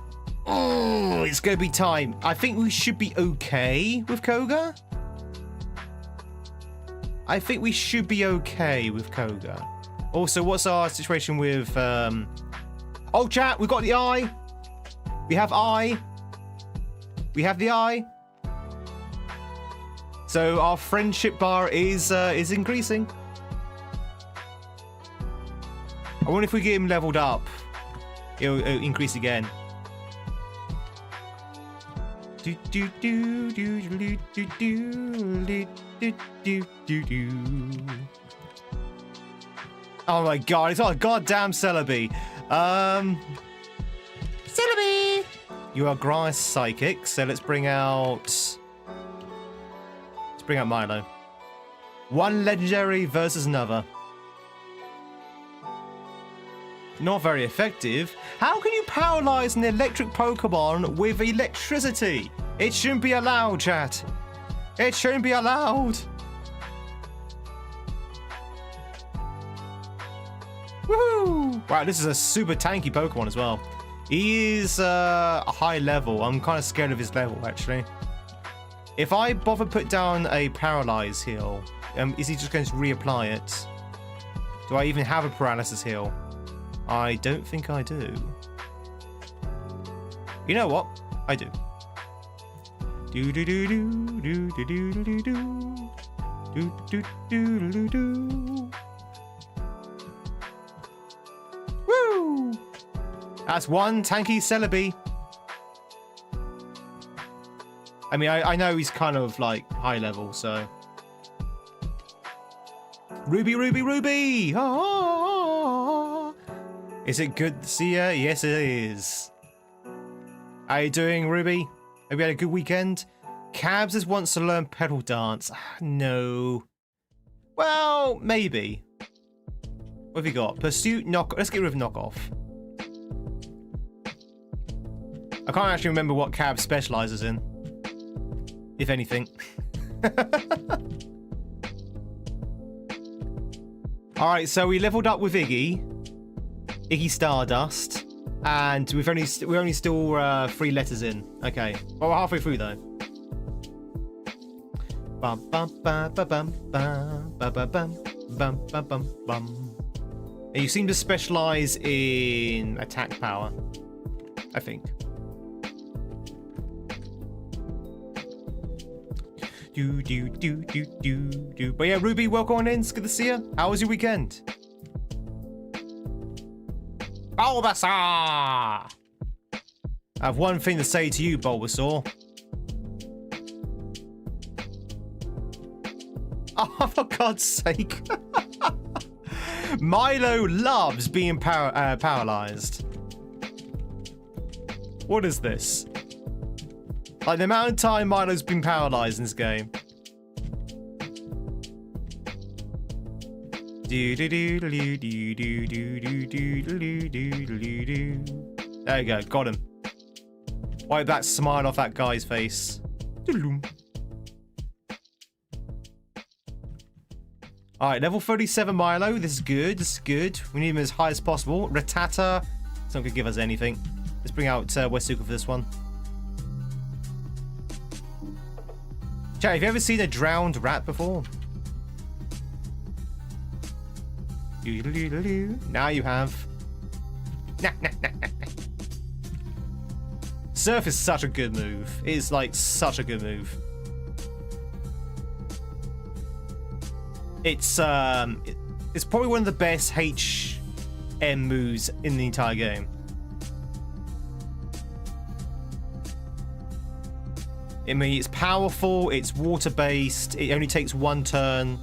Oh, it's gonna be time. I think we should be okay with Koga. I think we should be okay with Koga. Also, what's our situation with... Oh, chat, we've got the eye. We have eye. We have the eye. So our friendship bar is increasing. I wonder if we get him leveled up, it'll increase again. Oh my god, it's not a goddamn Celebi. Celebi! You are Grass Psychic, so let's bring out Milo. One legendary versus another. Not very effective. How can you paralyze an electric Pokemon with electricity? It shouldn't be allowed, chat. It shouldn't be allowed. Woohoo! Wow, this is a super tanky Pokemon as well. He is a high level. I'm kind of scared of his level, actually. If I bother put down a Paralyze heal, is he just going to reapply it? Do I even have a Paralysis heal? I don't think I do. You know what? I do. Do do do do do do do do do do do do do. Woo! That's one tanky Celebi. I mean, I know he's kind of like high level, so. Ruby, Ruby, Ruby! Ah! Is it good to see you? Yes, it is. How you doing, Ruby? Have you had a good weekend? Cabs just wants to learn pedal dance. No. Well, maybe. What have you got? Pursuit, knock. Let's get rid of knockoff. I can't actually remember what Cab specializes in. If anything. Alright, so we leveled up with Iggy Stardust, and we're only still 3 letters in. Okay, well, we're halfway through though. Bum bum bum bum bum bum bum bum bum bum bum. You seem to specialize in attack power, I think. But yeah, Ruby, welcome on in. It's good to see you. How was your weekend? Bulbasaur! I have one thing to say to you, Bulbasaur. Oh, for God's sake. Milo loves being paralyzed. What is this? Like the amount of time Milo's been paralyzed in this game. There you go, got him. Wipe that smile off that guy's face. Alright, level 37 Milo. This is good. This is good. We need him as high as possible. Rattata. It's not going to give us anything. Let's bring out Wesuka for this one. Chat, have you ever seen a drowned rat before? Now you have. Surf is such a good move. It is like such a good move. It's probably one of the best HM moves in the entire game. I mean, it's powerful, it's water-based, it only takes one turn.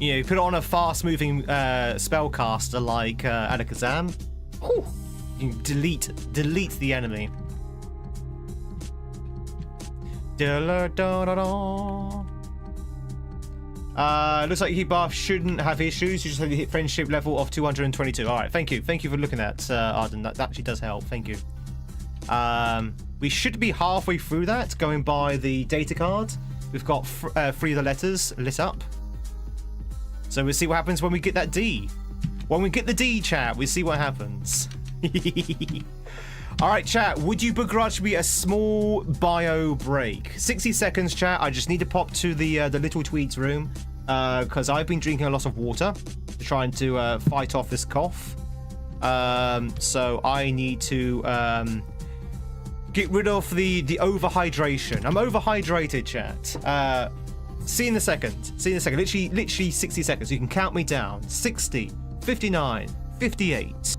You know, you put it on a fast-moving spellcaster like Alakazam. Whew, you can delete the enemy. Looks like Heatbath shouldn't have issues. You just have to hit friendship level of 222. All right, thank you for looking at Arden. That actually does help. Thank you. We should be halfway through that, going by the data card. We've got 3 of the letters lit up, so we'll see what happens when we get that D. When we get the D, chat, we'll see what happens. All right, chat, would you begrudge me a small bio break? 60 seconds, chat. I just need to pop to the little Tweed's room because I've been drinking a lot of water trying to fight off this cough. So I need to get rid of the overhydration. I'm overhydrated, chat. See you in a second. Literally 60 seconds. You can count me down. 60, 59, 58.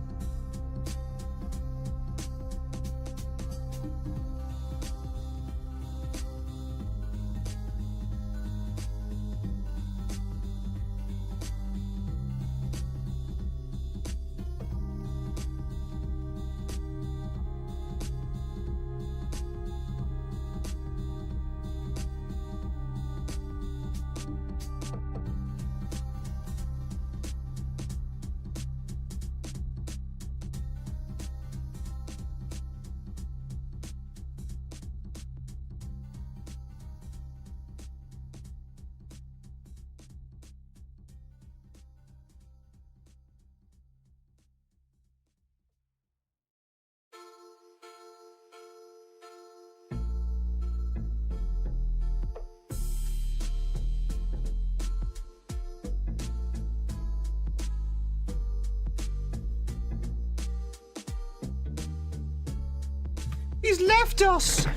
He's left us.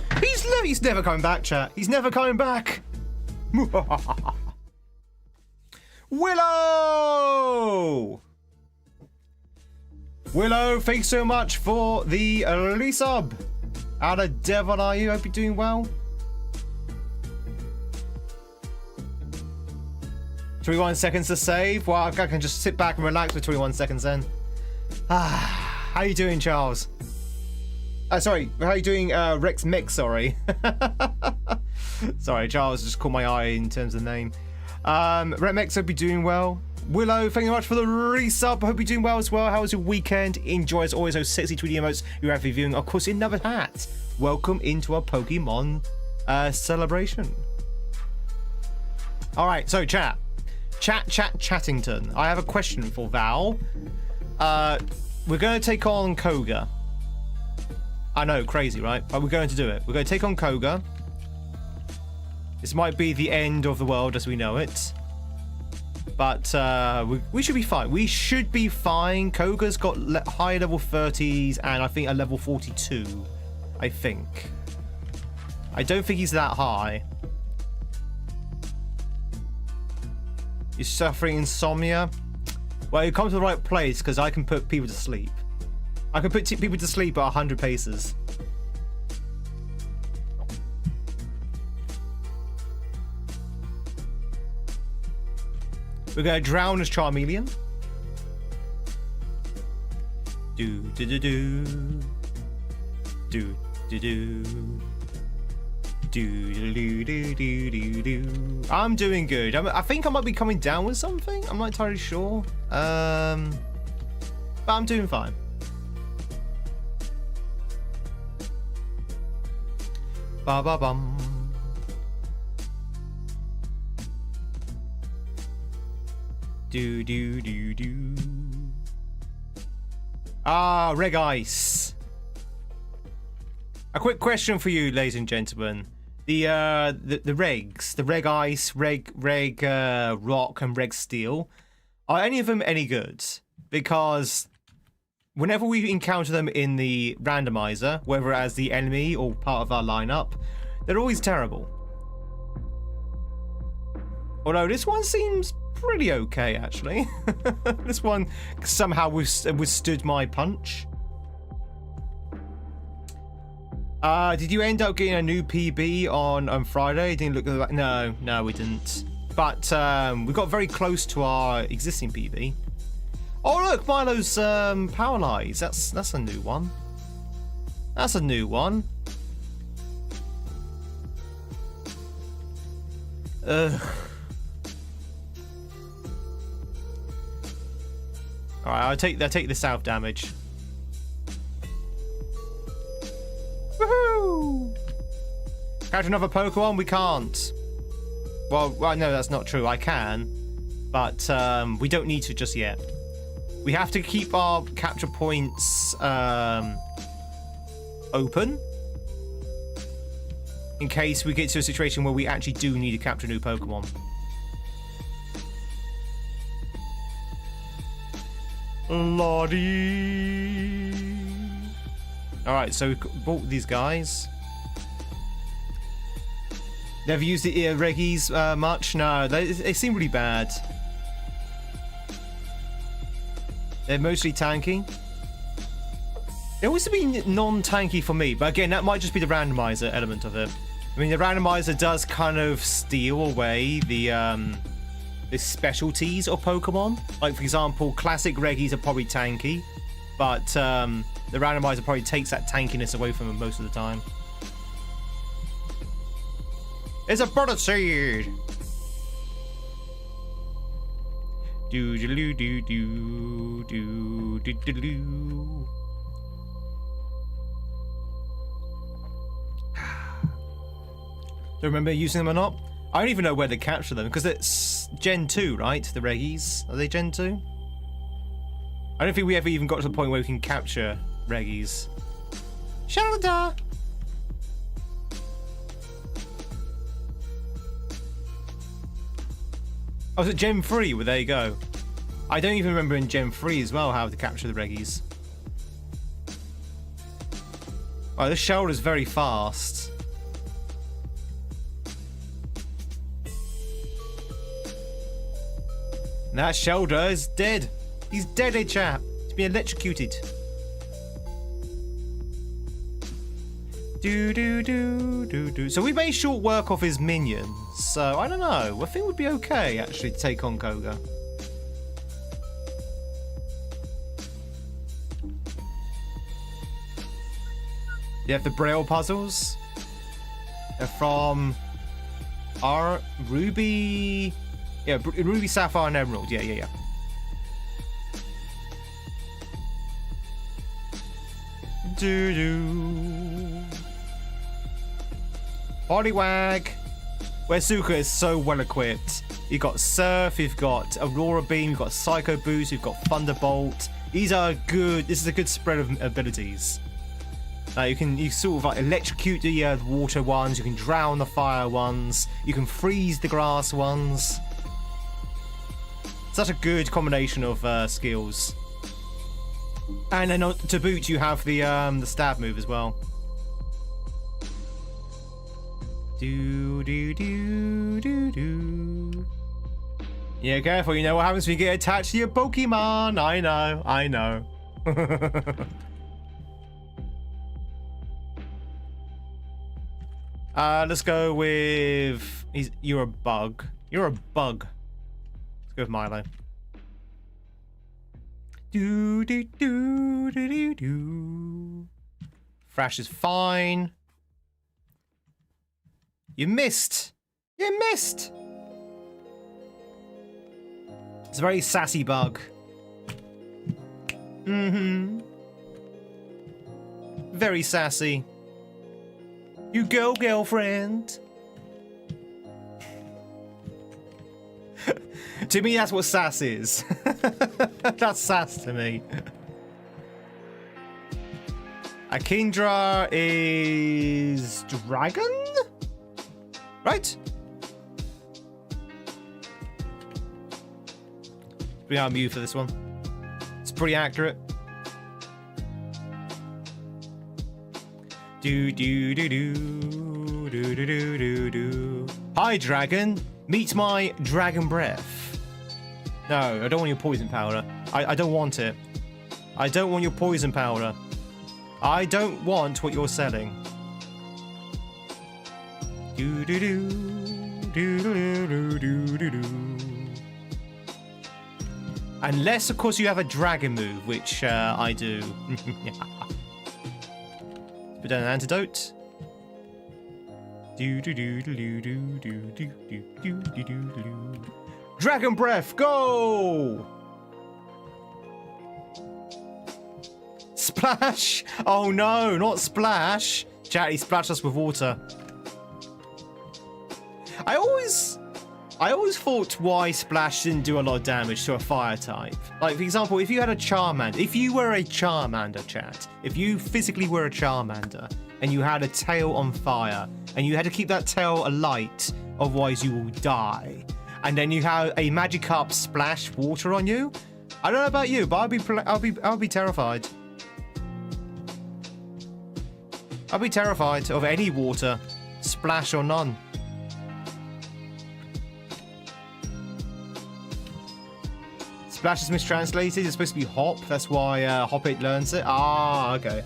He's never coming back, chat. He's never coming back. Willow! Willow, thanks so much for the resub. How the devil are you? Hope you're doing well. 21 seconds to save. Well, I can just sit back and relax for 21 seconds then. How you doing, Charles? Sorry, how are you doing, Rex Mix, sorry. Sorry, Charles just caught my eye in terms of name. Rex Mix, hope you're doing well. Willow, thank you much for the resub. Hope you're doing well as well. How was your weekend? Enjoy, as always, those sexy Tweedy emotes you're happy viewing. Of course, in another hat. Welcome into our Pokemon celebration. Alright, so Chattington. I have a question for Val. We're going to take on Koga. I know, crazy, right? But we're going to do it. We're going to take on Koga. This might be the end of the world as we know it. But we should be fine. We should be fine. Koga's got high level 30s and I think a level 42. I think. I don't think he's that high. He's suffering insomnia. Well, you come to the right place because I can put people to sleep. I can put people to sleep at 100 paces. We're gonna drown as Charmeleon. Do do do do. Do do do. Do do do do do do. I'm doing good. I think I might be coming down with something. I'm not entirely sure. But I'm doing fine. Ba ba bum. Do do do do. Ah, reg ice. A quick question for you, ladies and gentlemen. The regs, the reg ice, reg rock, and reg steel, are any of them any good? Because whenever we encounter them in the randomizer, whether as the enemy or part of our lineup, they're always terrible. Although this one seems pretty okay, actually. This one somehow withstood my punch. Did you end up getting a new PB on Friday? Didn't look at that. No, we didn't. But we got very close to our existing PB. Oh look, Milo's power lies. That's a new one. That's a new one. Ugh. All right, I'll take the south damage. Woohoo! Catch another Pokemon? We can't. Well, no, that's not true. I can, but we don't need to just yet. We have to keep our capture points open in case we get to a situation where we actually do need to capture new Pokemon. Lottie. Alright, so we bought these guys. Never used the Reggies much. No, they seem really bad. They're mostly tanky. They always have been non-tanky for me, but again, that might just be the randomizer element of it. I mean, the randomizer does kind of steal away the specialties of Pokemon. Like, for example, classic Reggies are probably tanky, but the randomizer probably takes that tankiness away from them most of the time. It's a butter seed! Do do do do do do do do do. Don't remember using them or not. I don't even know where to capture them because it's Gen 2, right? The Reggies. Are they Gen 2? I don't think we ever even got to the point where we can capture Reggies. Shalada! Oh, was it Gen 3? Well, there you go. I don't even remember in Gen 3 as well how to capture the Reggies. Oh, this shoulder's very fast. That shoulder is dead. He's dead, a chap. He's been electrocuted. Do do do do do. So we made short work of his minions. So I don't know. I think we'd be okay actually to take on Koga. You have the Braille puzzles. They're from our Ruby. Yeah, Ruby, Sapphire, and Emerald. Yeah. Do. Poliwag. Wezuka is so well equipped. You've got Surf, you've got Aurora Beam, you've got Psycho Boost, you've got Thunderbolt. These are good. This is a good spread of abilities. You sort of like electrocute the water ones. You can drown the fire ones. You can freeze the grass ones. Such a good combination of skills. And then to boot, you have the stab move as well. Do do do do do. Yeah, careful. You know what happens when you get attached to your Pokemon. I know. I know. Let's go with. You're a bug. You're a bug. Let's go with Milo. Do do do do do do. Thrash is fine. You missed. You missed. It's a very sassy bug. Mm-hmm. Very sassy. You go, girlfriend. To me, that's what sass is. That's sass to me. Akindra is dragon? Right? Bring out Mew for this one. It's pretty accurate. Do do do do do do do do do. Hi, dragon. Meet my dragon breath. No, I don't want your poison powder. I don't want it. I don't want your poison powder. I don't want what you're selling. Do do do do do do do do. Unless, of course, you have a dragon move, which I do. Put down an antidote. Do do do do do do do do do do do. Dragon breath, go! Splash! Oh no, not splash! Chat, he splashed us with water. I always thought why Splash didn't do a lot of damage to a fire type. Like, for example, if you had a Charmander, if you were a Charmander, chat, if you physically were a Charmander and you had a tail on fire and you had to keep that tail alight, otherwise you will die, and then you have a Magikarp splash water on you, I don't know about you, but I'll be terrified. I'll be terrified of any water, splash or none. Splash is mistranslated. It's supposed to be hop. That's why Hop 8 learns it. Ah, okay.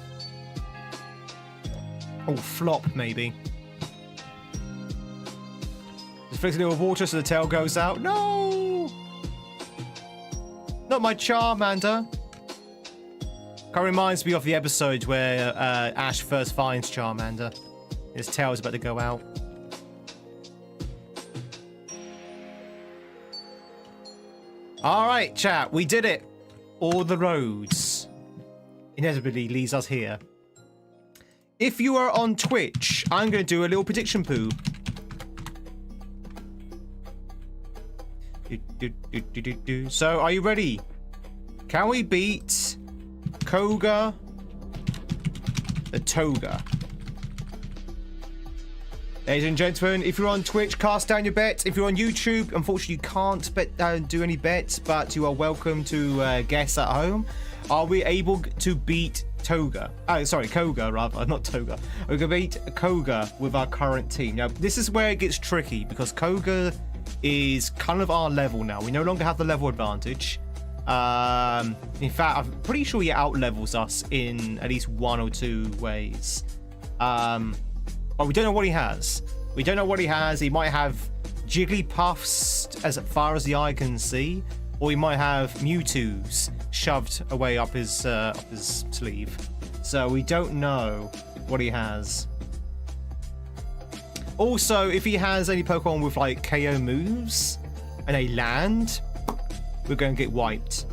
Oh, flop, maybe. Just fix it with water so the tail goes out. No! Not my Charmander. Kind of reminds me of the episode where Ash first finds Charmander. His tail is about to go out. All right, chat, we did it. All the roads inevitably leads us here. If you are on Twitch, I'm going to do a little prediction poo. So, are you ready? Can we beat Koga the Toga? Ladies and gentlemen, if you're on Twitch, cast down your bets. If you're on YouTube, unfortunately you can't do any bets, but you are welcome to guess at home. Are we able to beat Toga? Oh, sorry, Koga rather, not Toga. We're going to beat Koga with our current team. Now, this is where it gets tricky because Koga is kind of our level now. We no longer have the level advantage. In fact, I'm pretty sure he out-levels us in at least one or two ways. But we don't know what he has. We don't know what he has. He might have Jigglypuffs as far as the eye can see, or he might have Mewtwo's shoved away up his sleeve. So we don't know what he has. Also, if he has any Pokemon with like KO moves and a land, we're going to get wiped.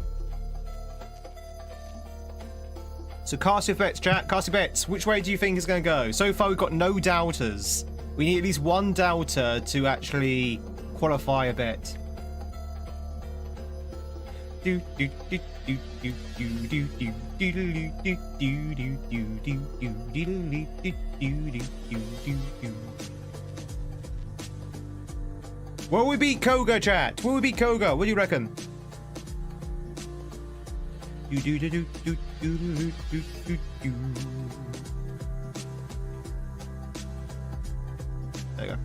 So cast your bets, chat. Cast your bets. Which way do you think it's going to go? So far, we've got no doubters. We need at least one doubter to actually qualify a bet. Will we beat Koga, chat? Will we beat Koga? What do you reckon? There you go.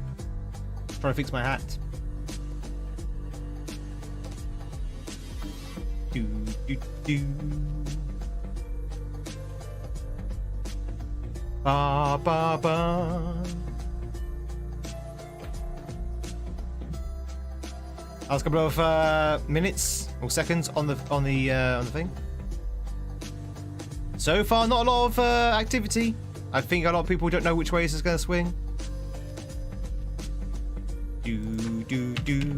Trying to fix my hat. Do, do, do. Ba, ba, ba. Last couple of minutes or seconds on the thing. So far, not a lot of activity. I think a lot of people don't know which way this is going to swing. Do do do.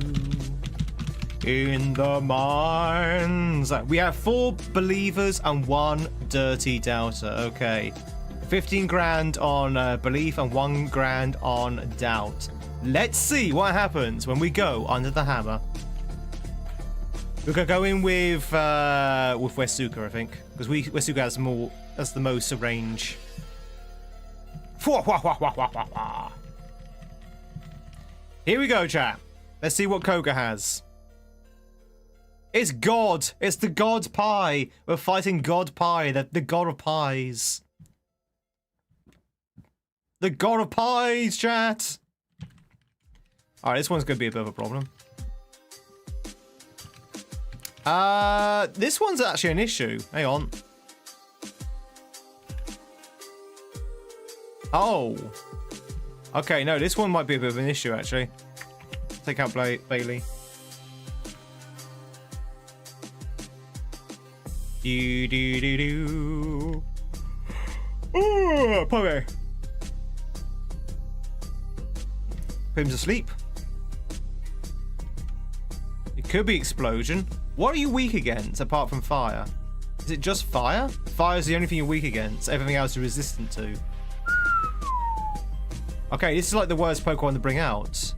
In the mines, we have 4 believers and 1 dirty doubter. Okay, 15 grand on belief and 1 grand on doubt. Let's see what happens when we go under the hammer. We're gonna go in with Wesuka, I think, because Wesuka has the most range. Here we go, chat. Let's see what Koga has. It's God. It's the God Pie. We're fighting God Pie, the God of Pies. The God of Pies, chat. Alright, this one's going to be a bit of a problem. This one's actually an issue. Hang on. Oh. Okay, no, this one might be a bit of an issue, actually. Take out Bailey. Do do do do. Oh, Poe. Put him to sleep. It could be explosion. What are you weak against apart from fire? Is it just fire? Fire is the only thing you're weak against. Everything else you're resistant to. Okay, this is like the worst Pokemon to bring out.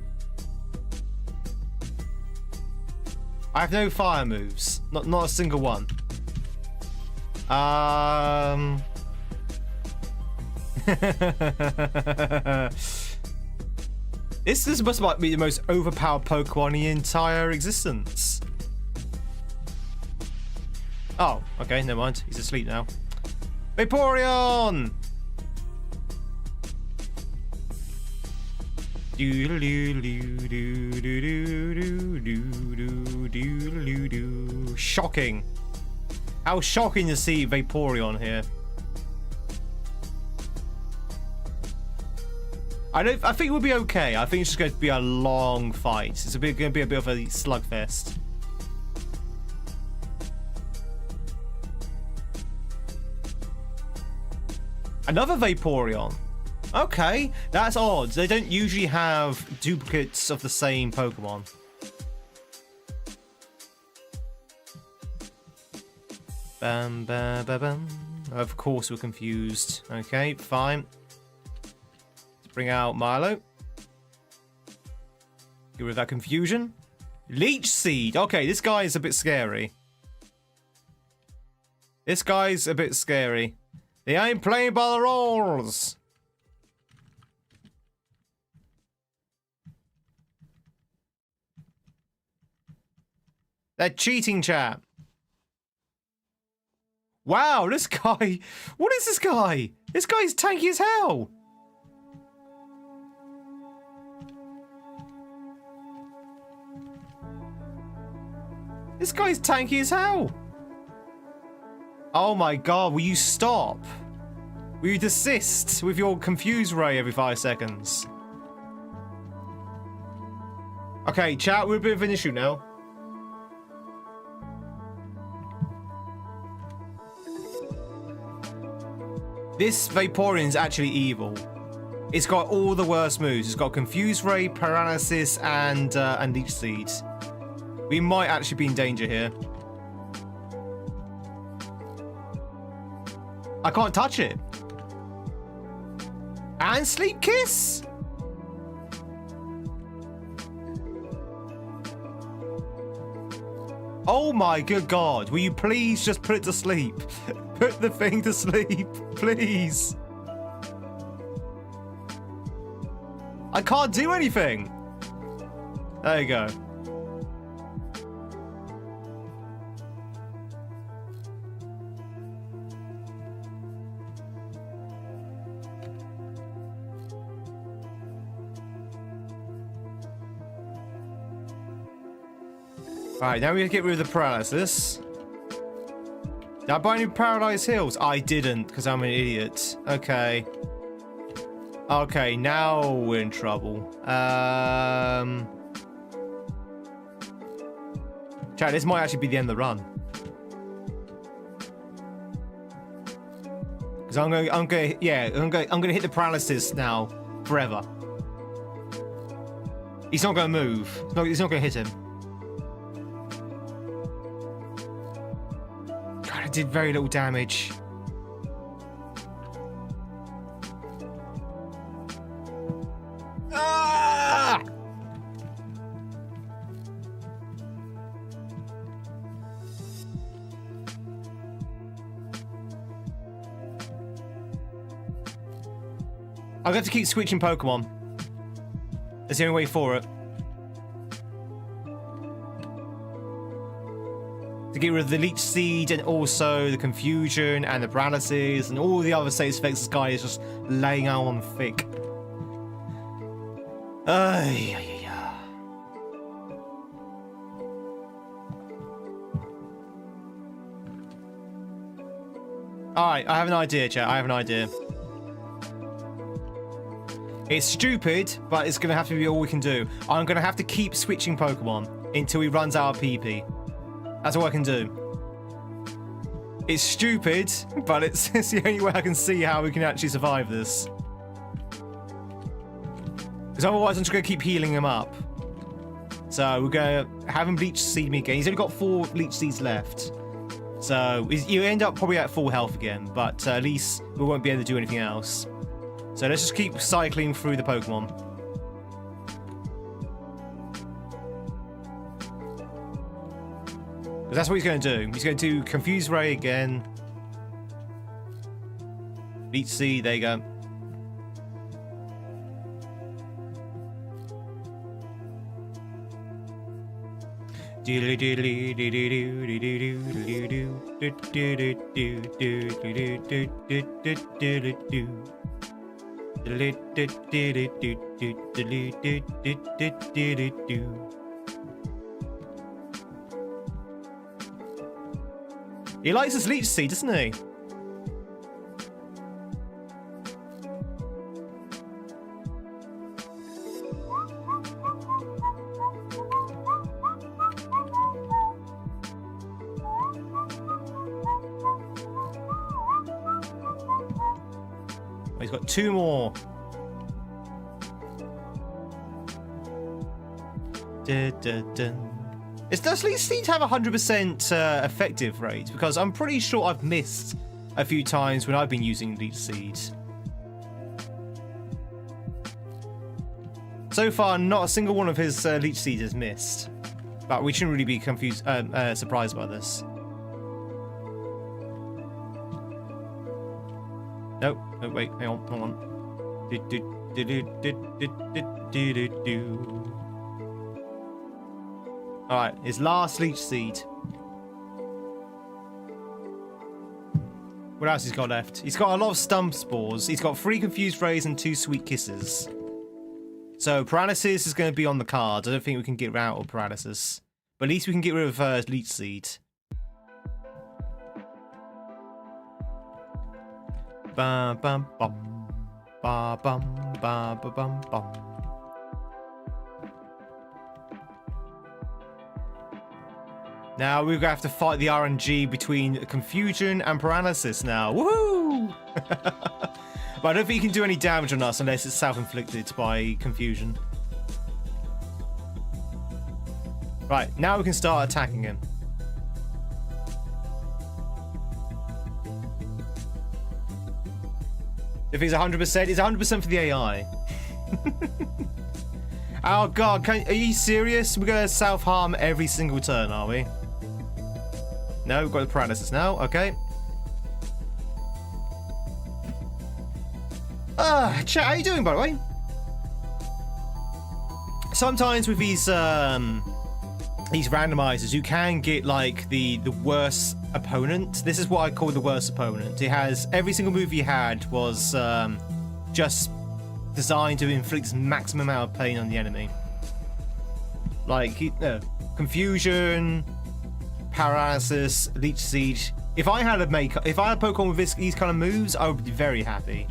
I have no fire moves. Not a single one. This must be the most overpowered Pokemon in the entire existence. Oh, okay, never mind. He's asleep now. Vaporeon! Shocking. How shocking to see Vaporeon here. I think we'll be okay. I think it's just going to be a long fight. It's going to be a bit of a slugfest. Another Vaporeon. Okay, that's odd. They don't usually have duplicates of the same Pokemon. Bam, bam, bam, bam. Of course we're confused. Okay, fine. Let's bring out Milo. Get rid of that confusion. Leech Seed. Okay, this guy is a bit scary. This guy's a bit scary. They ain't playing by the rules. They're cheating, chat. Wow, this guy. What is this guy? This guy's tanky as hell. This guy's tanky as hell. Oh my god, will you stop? Will you desist with your confuse ray every 5 seconds? Okay, chat, we're a bit of an issue now. This Vaporeon's actually evil. It's got all the worst moves. It's got Confuse Ray, Paralysis, and Leech Seed. We might actually be in danger here. I can't touch it. And Sleep Kiss? Oh my good god. Will you please just put it to sleep? Put the thing to sleep, please. I can't do anything. There you go. Alright, now we get rid of the paralysis. Did I buy any paralyzed heals? I didn't, because I'm an idiot. Okay. Okay, now we're in trouble. Chat, this might actually be the end of the run. Because I'm gonna hit the paralysis now forever. He's not gonna move. He's not gonna hit him. God, I did very little damage. Ah! I'm going to keep switching Pokemon. That's the only way for it. To get rid of the Leech Seed and also the Confusion and the Paralysis and all the other state effects this guy is just laying out on thick. Alright, I have an idea, chat. I have an idea. It's stupid, but it's going to have to be all we can do. I'm going to have to keep switching Pokemon until he runs out of PP. That's all I can do. It's stupid, but it's the only way I can see how we can actually survive this. Because otherwise I'm just going to keep healing him up. So we're going to have him Leech Seed me again. He's only got 4 Leech Seeds left. So you end up probably at full health again, but at least we won't be able to do anything else. So let's just keep cycling through the Pokemon. Because that's what he's going to do. He's going to do Confuse Ray again. Leech Seed, there you go. He likes his Leech Seed, doesn't he? He's got 2 more. Does Leech Seed have 100% effective rate? Because I'm pretty sure I've missed a few times when I've been using Leech Seed. So far, not a single one of his Leech Seed has missed. But we shouldn't really be surprised by this. Nope. Oh, wait. Hang on. Hold on. Alright, his last Leech Seed. What else he's got left? He's got a lot of Stump Spores. He's got 3 Confused Rays and 2 Sweet Kisses. So Paralysis is going to be on the card. I don't think we can get rid of Paralysis. But at least we can get rid of Leech Seed. Bum bum bum. Ba bum ba ba bum bum. Now we're gonna have to fight the RNG between Confusion and Paralysis now. Woohoo! But I don't think he can do any damage on us unless it's self-inflicted by Confusion. Right, now we can start attacking him. If he's 100%, he's 100% for the AI. Oh god, are you serious? We're gonna self-harm every single turn, are we? No, we've got the paralysis now, okay. Chat, how you doing, by the way? Sometimes with these randomizers, you can get like the worst opponent. This is what I call the worst opponent. It has every single move he had was just designed to inflict maximum amount of pain on the enemy. Like Confusion, Paralysis, Leech Seed. If I had a Pokemon with these kind of moves, I would be very happy.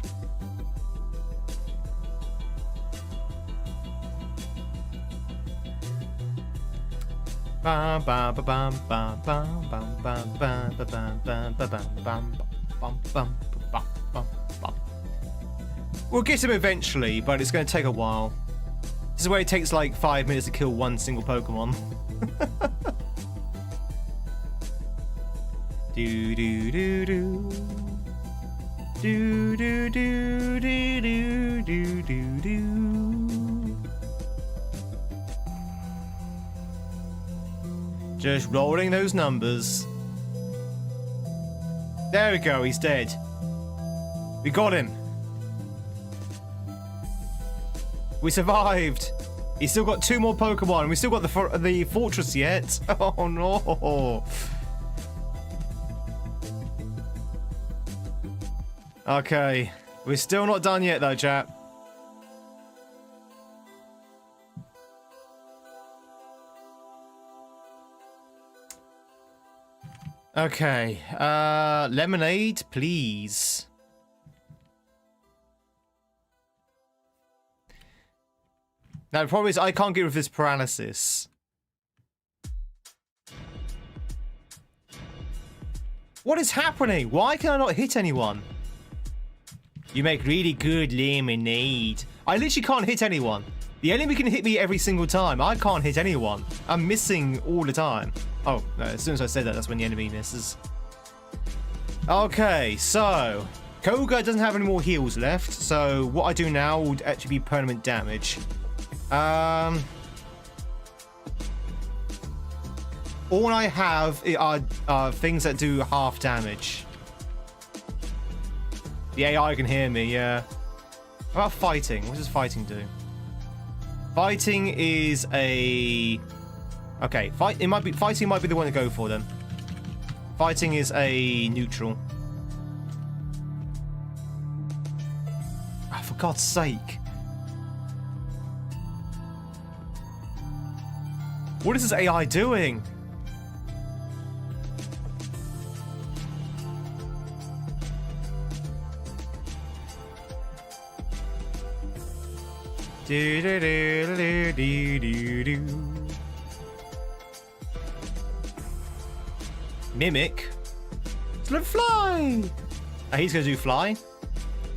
We'll get him eventually, but it's going to take a while. This is where it takes like 5 minutes to kill one single Pokemon. Do do do do. Do do do do do do do do. Just rolling those numbers. There we go, he's dead. We got him. We survived. He's still got 2 more Pokemon. We still got the fortress yet. Oh no. Okay. We're still not done yet though, chap. Okay. Lemonade, please. Now, the problem is I can't get rid of this paralysis. What is happening? Why can I not hit anyone? You make really good lemonade. I literally can't hit anyone. The enemy can hit me every single time. I can't hit anyone. I'm missing all the time. Oh, no, as soon as I said that, that's when the enemy misses. Okay, so Koga doesn't have any more heals left. So what I do now would actually be permanent damage. All I have are things that do half damage. The AI can hear me, yeah. How about fighting? What does fighting do? Fighting is a... Okay, fighting might be the one to go for then. Fighting is a neutral. Oh, for God's sake. What is this AI doing? Do do do do do do do. Mimic. Let fly. Oh, he's gonna do fly.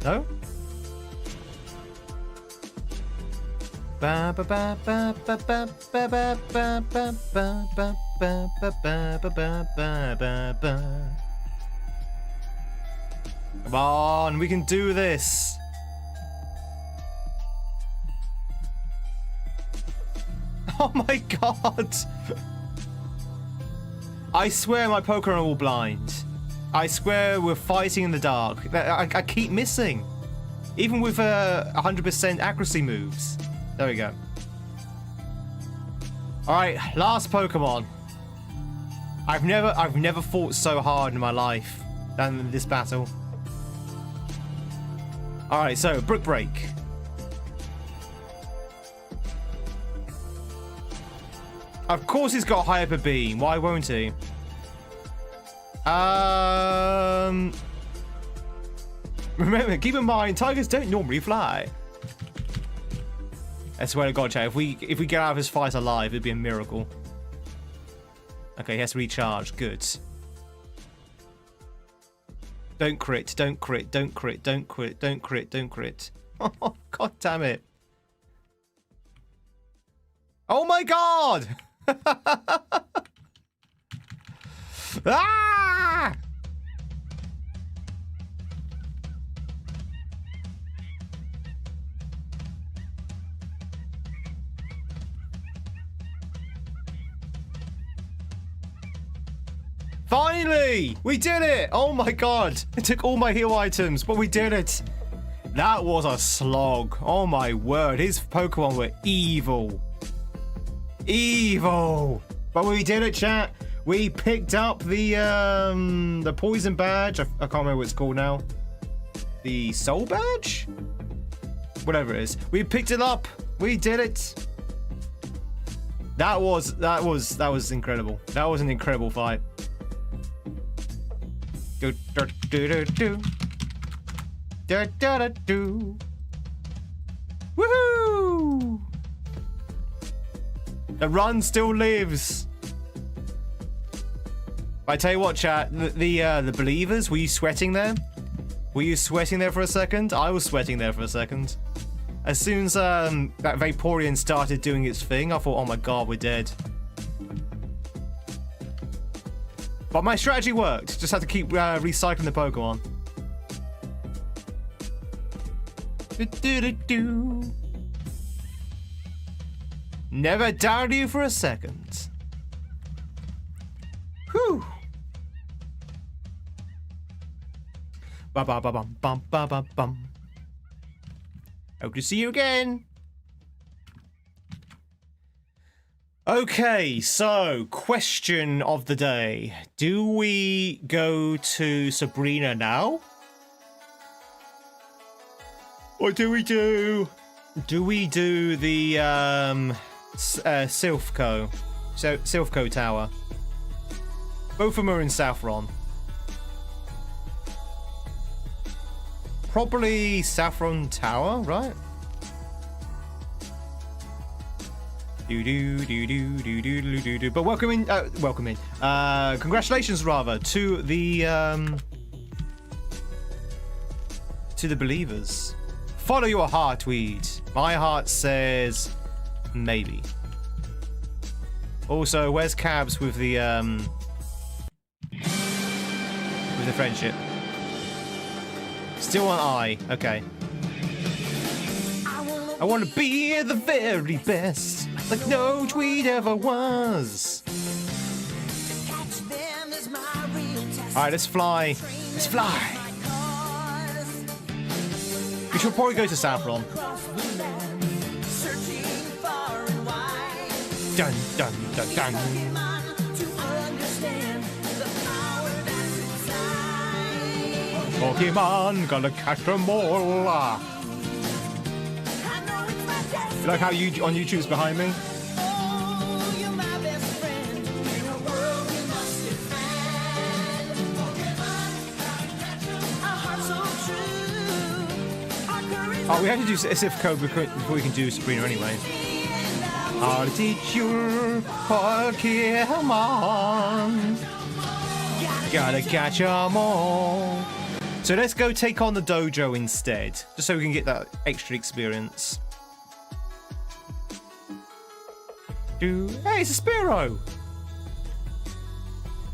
No. Ba ba ba ba ba ba ba ba ba ba ba ba ba ba ba ba ba ba. Come on, we can do this. Oh my god! I swear my Pokemon are all blind. I swear we're fighting in the dark. I keep missing. Even with 100% accuracy moves. There we go. Alright, last Pokemon. I've never fought so hard in my life than in this battle. Alright, so Brick Break. Of course he's got Hyper Beam. Why won't he? Remember, keep in mind, tigers don't normally fly. I swear to God, chat, if we get out of this fight alive, it'd be a miracle. Okay, he has to recharge. Good. Don't crit, don't crit, don't crit, don't crit, don't crit, don't crit. Oh, God damn it. Oh my God! Ah! Finally! We did it! Oh my god! It took all my heal items, but we did it! That was a slog. Oh my word, his Pokemon were evil. Evil! But we did it, chat. We picked up the poison badge. I can't remember what it's called now. The soul badge? Whatever it is. We picked it up. We did it. That was incredible. That was an incredible fight. Do do do do do. Da da da do. Woohoo! The run still lives. I tell you what, chat. The believers. Were you sweating there? Were you sweating there for a second? I was sweating there for a second. As soon as that Vaporeon started doing its thing, I thought, oh my god, we're dead. But my strategy worked. Just had to keep recycling the Pokemon. Do-do-do-do. Never doubted you for a second. Whew. Ba ba ba bum bum ba ba bum. Hope to see you again. Okay, so question of the day. Do we go to Sabrina now? Or do we do the Silphco? So Silphco Tower. Both of them are in Saffron. Probably Saffron Tower, right? But welcome in. Congratulations, rather, to the believers. Follow your heart, Tweed. My heart says maybe. Also, where's Cabs with the friendship? Still on I. Okay. I want to be the very best, like no Tweed ever was. All right, let's fly. Let's fly. We should probably go to Saffron. Dun dun dun dun. Pokemon, gonna catch them all. You like how you on YouTube's behind me? Oh, we have to do Silphco before we can do Sabrina anyway. I'll teach you Pokemon. Gotta catch them all. So let's go take on the dojo instead, just so we can get that extra experience. Hey, it's a Spearow.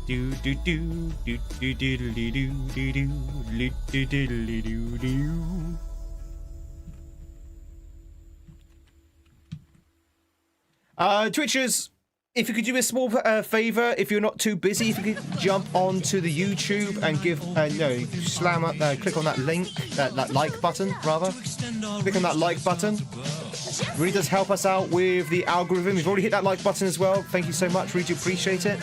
Do do do do do do do do do do do do do do. Twitchers, if you could do me a small favor, if you're not too busy, if you could jump onto the YouTube and give, slam up, click on that link, that like button, rather. Click on that like button. It really does help us out with the algorithm. We've already hit that like button as well. Thank you so much. Really do appreciate it.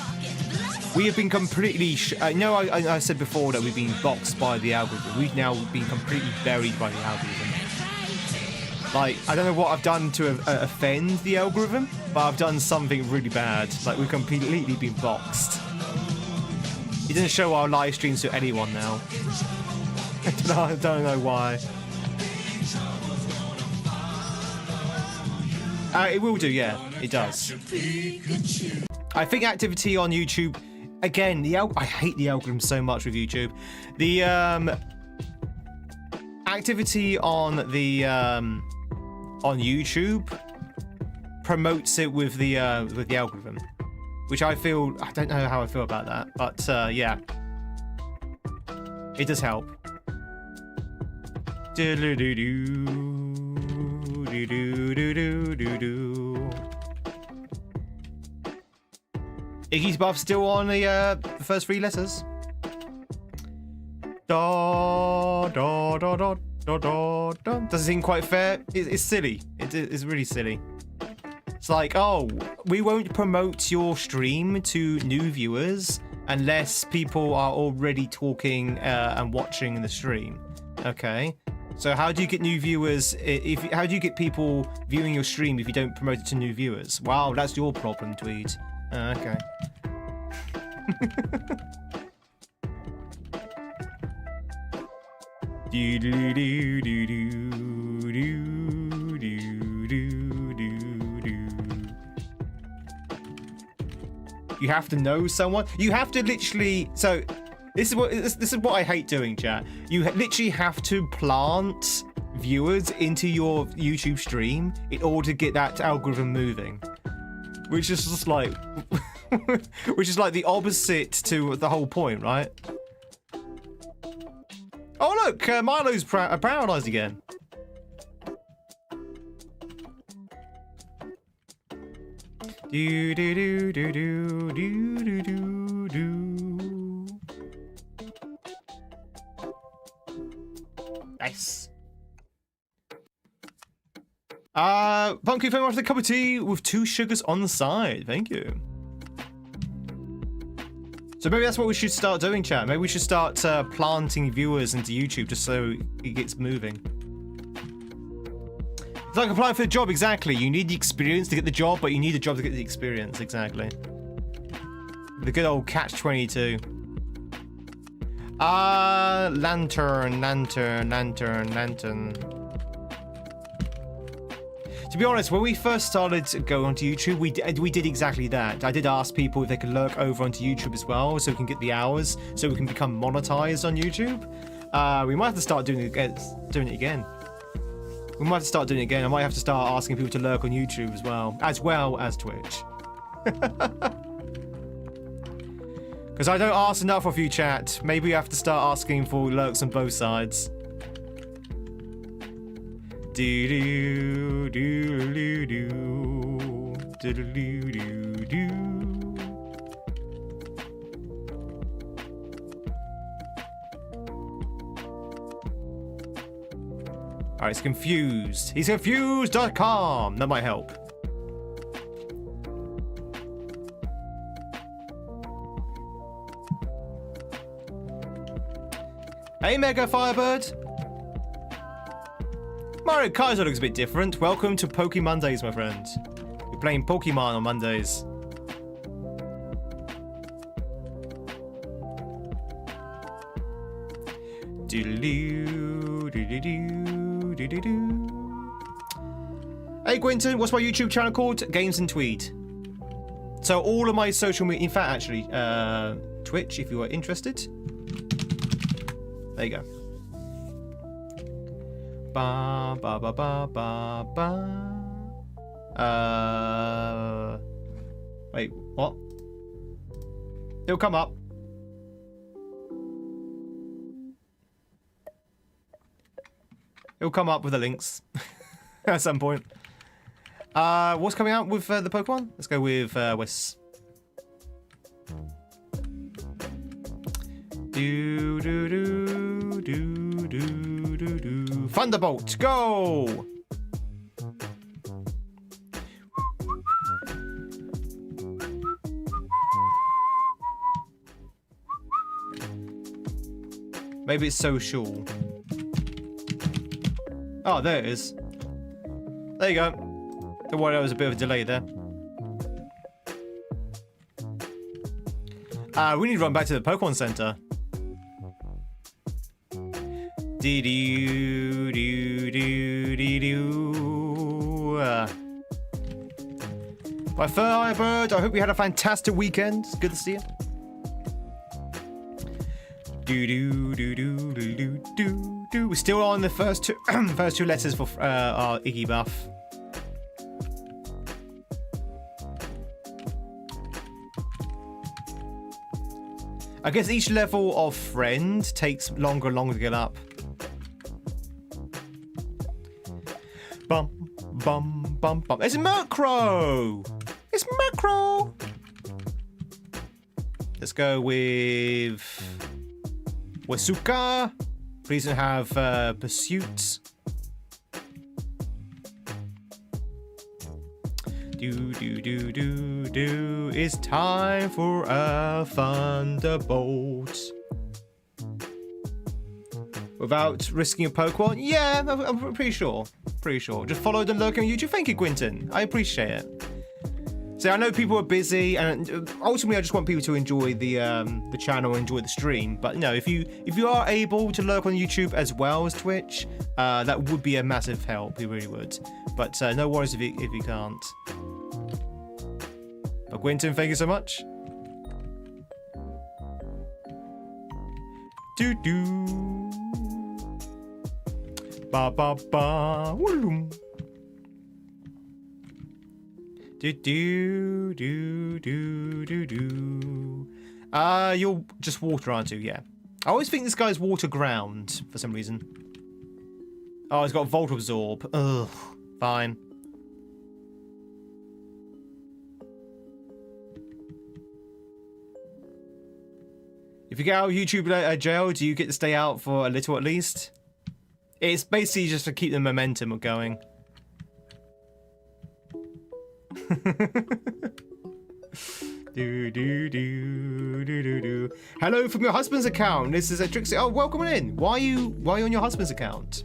We have been completely, I said before that we've been boxed by the algorithm. We've now been completely buried by the algorithm. Like, I don't know what I've done to offend the algorithm, but I've done something really bad. Like, we've completely been boxed. It doesn't show our live streams to anyone now. I don't know why. It will do, yeah. It does. I think activity on YouTube... Again, I hate the algorithm so much with YouTube. The activity on the... on YouTube promotes it with the algorithm, which I don't know how I feel about that, but yeah, it does help. Iggy's buff still on the first three letters. Da da da da. Doesn't seem quite fair. It's silly. It's really silly. It's like, oh, we won't promote your stream to new viewers unless people are already talking and watching the stream. Okay. So how do you get new viewers? How do you get people viewing your stream if you don't promote it to new viewers? Wow, that's your problem, Tweed. Okay. You have to know someone. You have to literally. So this is what I hate doing, chat. You literally have to plant viewers into your YouTube stream in order to get that algorithm moving, which is just like, which is like the opposite to the whole point, right? Oh look, Milo's paralyzed again. Do do do do do do do do. Nice. Pumpkin, thank you for the cup of tea with 2 sugars on the side. Thank you. So maybe that's what we should start doing, chat. Maybe we should start planting viewers into YouTube just so it gets moving. It's like applying for a job, exactly. You need the experience to get the job, but you need a job to get the experience, exactly. The good old catch-22. Lantern. To be honest, when we first started to go onto YouTube, we did exactly that. I did ask people if they could lurk over onto YouTube as well, so we can get the hours, so we can become monetized on YouTube. We might have to start doing it again. We might have to start doing it again. I might have to start asking people to lurk on YouTube as well as Twitch. Because I don't ask enough of you, chat. Maybe we have to start asking for lurks on both sides. Do do do do do do do do. Alright, he's confused. He's confused.com. That might help. Hey, Mega Firebird. Mario Kaizo looks a bit different. Welcome to Pokemon Mondays, my friend. We're playing Pokemon on Mondays. Hey Quinton, what's my YouTube channel called? GamesInTweed. So all of my social media, in fact, actually, Twitch, if you are interested. There you go. Ba ba ba ba ba ba. Wait, what? It'll come up. It'll come up with the links at some point. What's coming out with the Pokemon? Let's go with Wes. Do do do do do do do. Thunderbolt, go! Maybe it's social. Oh, there it is. There you go. Don't worry, there was a bit of a delay there. We need to run back to the Pokemon Center. Dee-doo, doo, dee-doo. Bye, Firebird. I hope you had a fantastic weekend. Good to see you. Do. We're still on the first two letters for our Iggy buff. I guess each level of friend takes longer and longer to get up. Bum, bum, bum, bum. It's Murkrow! It's Murkrow! Let's go with Wasuka. Please don't have pursuit. Do. It's time for a thunderbolt. Without risking a Pokemon? Yeah, I'm pretty sure. Pretty sure. Just follow them lurking on YouTube. Thank you, Quinton. I appreciate it. So I know people are busy, and ultimately I just want people to enjoy the channel, enjoy the stream. But no, if you are able to lurk on YouTube as well as Twitch, that would be a massive help. It really would. But no worries if you can't. But Quinton, thank you so much. Do do. Ba ba ba. Woo. Do do do do do do. You're just water, aren't you? Yeah. I always think this guy's water ground for some reason. Oh, he's got Volt Absorb. Ugh. Fine. If you get out of YouTube jail, do you get to stay out for a little at least? It's basically just to keep the momentum going. do, do, do, do, do, do. Hello from your husband's account. This is a Trixie. Oh, welcome in. Why are you on your husband's account?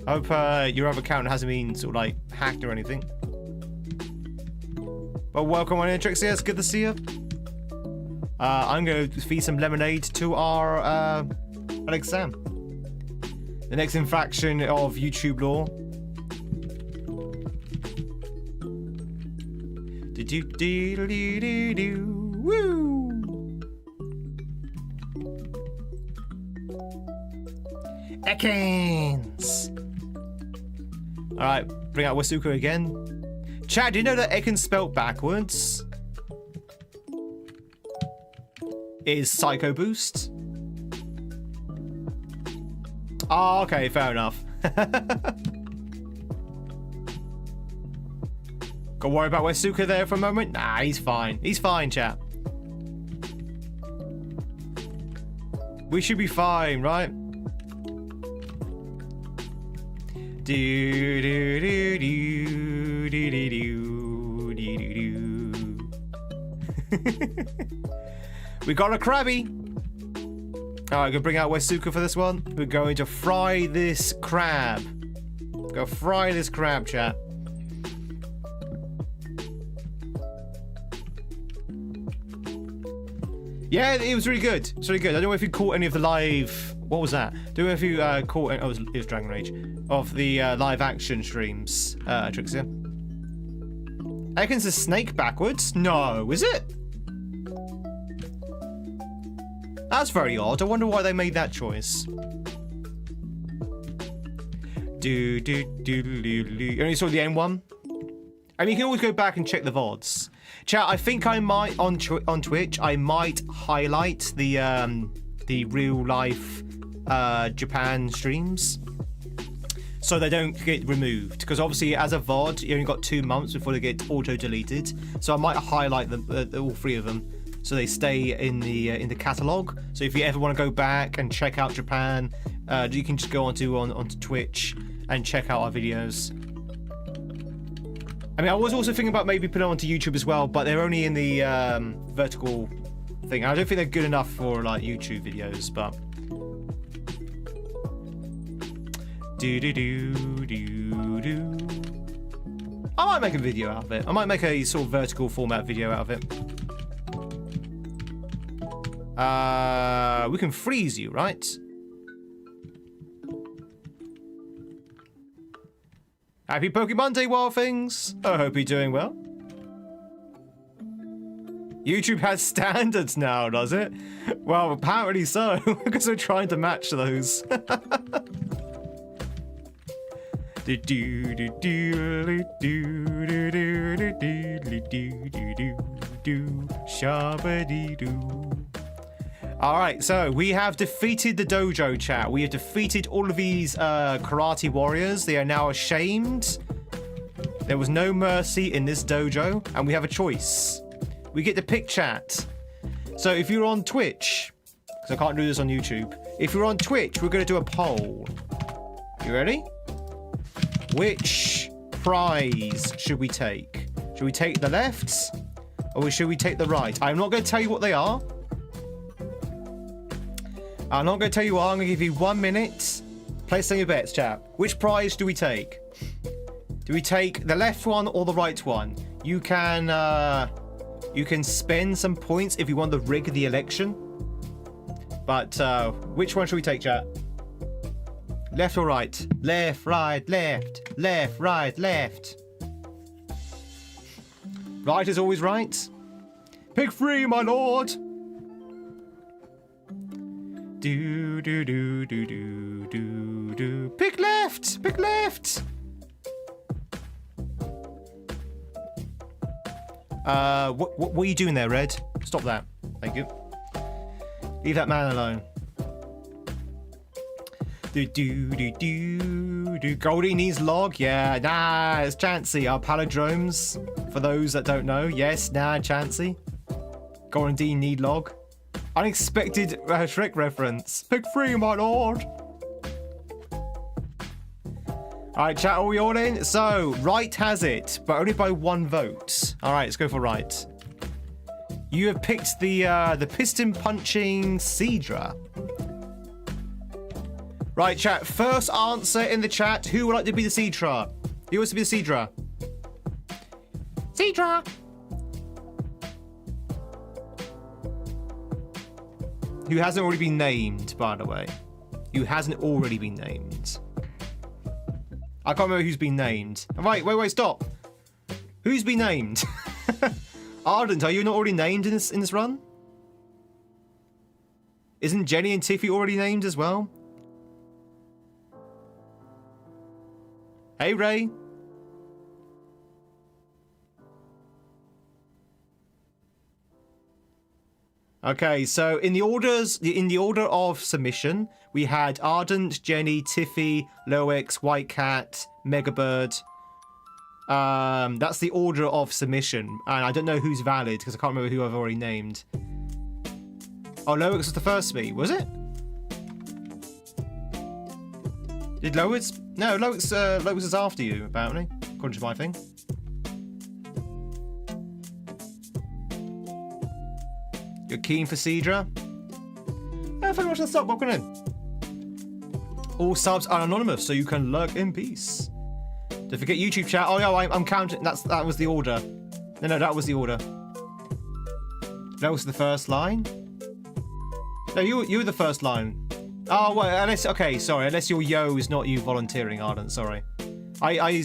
I hope your other account hasn't been sort of like hacked or anything. Well, welcome on in, Trixie. It's good to see you. I'm going to feed some lemonade to our Alex Sam. The next infraction of YouTube law. Do do do do do do. Woo! Ekans! Alright, bring out Wasuka again. Chad, do you know that Ekans spelt backwards is Psycho Boost? Oh, okay, fair enough. Gotta worry about Wasuka there for a moment? Nah, he's fine. He's fine, chat. We should be fine, right? Do do do do do do do do. We got a Krabby. Alright, gonna bring out Wasuka for this one. We're going to fry this crab. Go fry this crab, chat. Yeah, it was really good. It's really good. I don't know if you caught any of the live... What was that? Don't know if you caught... Oh, it was Dragon Rage. Of the live action streams, Trixie. Ekans is snake backwards? No, is it? That's very odd. I wonder why they made that choice. Do do do do do. You only saw the end one? I mean, you can always go back and check the VODs. Chat, I think I might on Twitch. I might highlight the real life Japan streams, so they don't get removed. Because obviously, as a VOD, you only got 2 months before they get auto deleted. So I might highlight them, all 3 of them, so they stay in the catalog. So if you ever want to go back and check out Japan, you can just go onto Twitch and check out our videos. I mean, I was also thinking about maybe putting it onto YouTube as well, but they're only in the vertical thing. I don't think they're good enough for like YouTube videos, but do do do do do. I might make a video out of it. I might make a sort of vertical format video out of it. We can freeze you, right? Happy Pokemon Day, Wild Things! I hope you're doing well. YouTube has standards now, does it? Well, apparently so, because we're trying to match those. Alright, so we have defeated the dojo, chat. We have defeated all of these karate warriors. They are now ashamed. There was no mercy in this dojo, and we have a choice. We get to pick chat. So if you're on Twitch, because I can't do this on YouTube. If you're on Twitch, we're going to do a poll. You ready? Which prize should we take? Should we take the left, or should we take the right? I'm not going to tell you what they are. I'm not going to tell you what. I'm going to give you 1 minute. Place on your bets, chap. Which prize do we take? Do we take the left one or the right one? You can spend some points if you want to rig the election. But which one should we take, chat? Left or right? Left, right, left. Left, right, left. Right is always right. Pick 3, my lord. Do do do do do do do. Pick left. Pick left. What are you doing there, Red? Stop that. Thank you. Leave that man alone. Do do do do do. Goldie needs log. Yeah, nah, it's Chansey. Our palindromes. For those that don't know, yes, nah, Chansey. Goldie need log. Unexpected Shrek reference. Pick 3, my lord. Alright, chat, are we all in? So, right has it, but only by 1 vote. Alright, let's go for right. You have picked the piston punching Cedra. Right, chat, first answer in the chat. Who would like to be the Cedra? Who wants to be the Cedra? Cedra! Who hasn't already been named, by the way. Who hasn't already been named. I can't remember who's been named. Wait, stop. Who's been named? Ardent, are you not already named in this run? Isn't Jenny and Tiffy already named as well? Hey, Ray. Okay, so in the order of submission, we had Ardent, Jenny, Tiffy, Loex, White Cat, Megabird. That's the order of submission, and I don't know who's valid because I can't remember who I've already named. Oh, Loex was the first me, was it? Did Loex? No, Loex is after you, apparently, according to my thing. You're keen for Cedra? Yeah, thank you much for the sub. Welcome in. All subs are anonymous, so you can lurk in peace. Don't forget YouTube chat. Oh yeah, I'm counting. That was the order. No, that was the order. That was the first line. No, you were the first line. Oh well, unless sorry, unless your yo is not you volunteering, Ardent. Sorry, I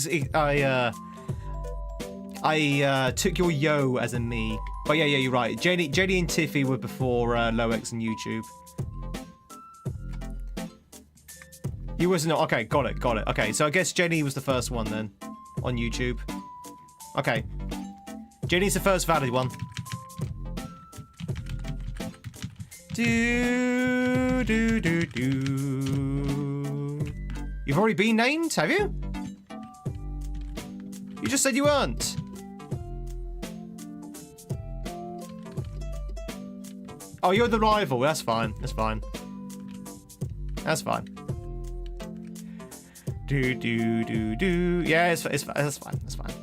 took your yo as a me. But yeah, you're right. Jenny and Tiffy were before Loex and YouTube. You wasn't. Okay, got it. Okay, so I guess Jenny was the first one then on YouTube. Okay, Jenny's the first valid one. Do do do do. You've already been named, have you? You just said you weren't. Oh, you're the rival. That's fine. That's fine. That's fine. Do do do do. Yeah, it's that's fine. That's fine.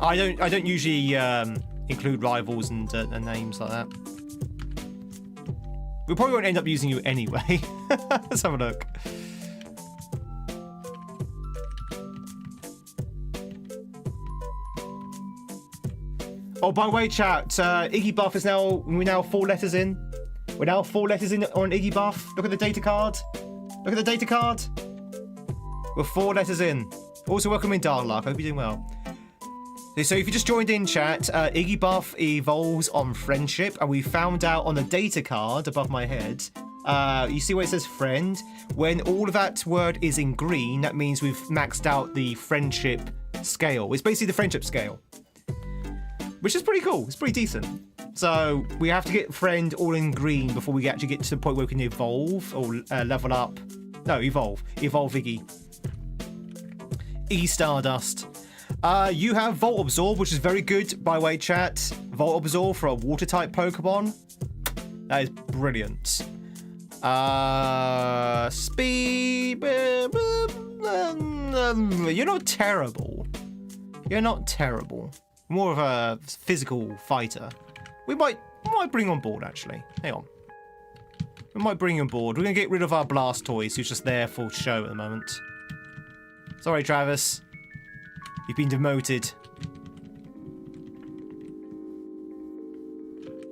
I don't usually include rivals and names like that. We probably won't end up using you anyway. Let's have a look. Oh, by the way, chat, Iggy Buff is we're now 4 letters in. We're now 4 letters in on Iggy Buff. Look at the data card. Look at the data card. We're 4 letters in. Also, welcome in, Darlark. I hope you're doing well. So if you just joined in, chat, Iggy Buff evolves on friendship, and we found out on the data card above my head, you see where it says friend? When all of that word is in green, that means we've maxed out the friendship scale. It's basically the friendship scale. Which is pretty cool. It's pretty decent. So we have to get friend all in green before we actually get to the point where we can evolve or level up. No, evolve. Evolve Iggy. Iggy Stardust. You have Volt Absorb, which is very good, by the way, chat. Volt Absorb for a water type Pokemon. That is brilliant. Speed. You're not terrible. You're not terrible. More of a physical fighter. We might bring on board, actually. Hang on. We might bring him aboard. We're going to get rid of our Blastoise, who's just there for show at the moment. Sorry, Travis. You've been demoted.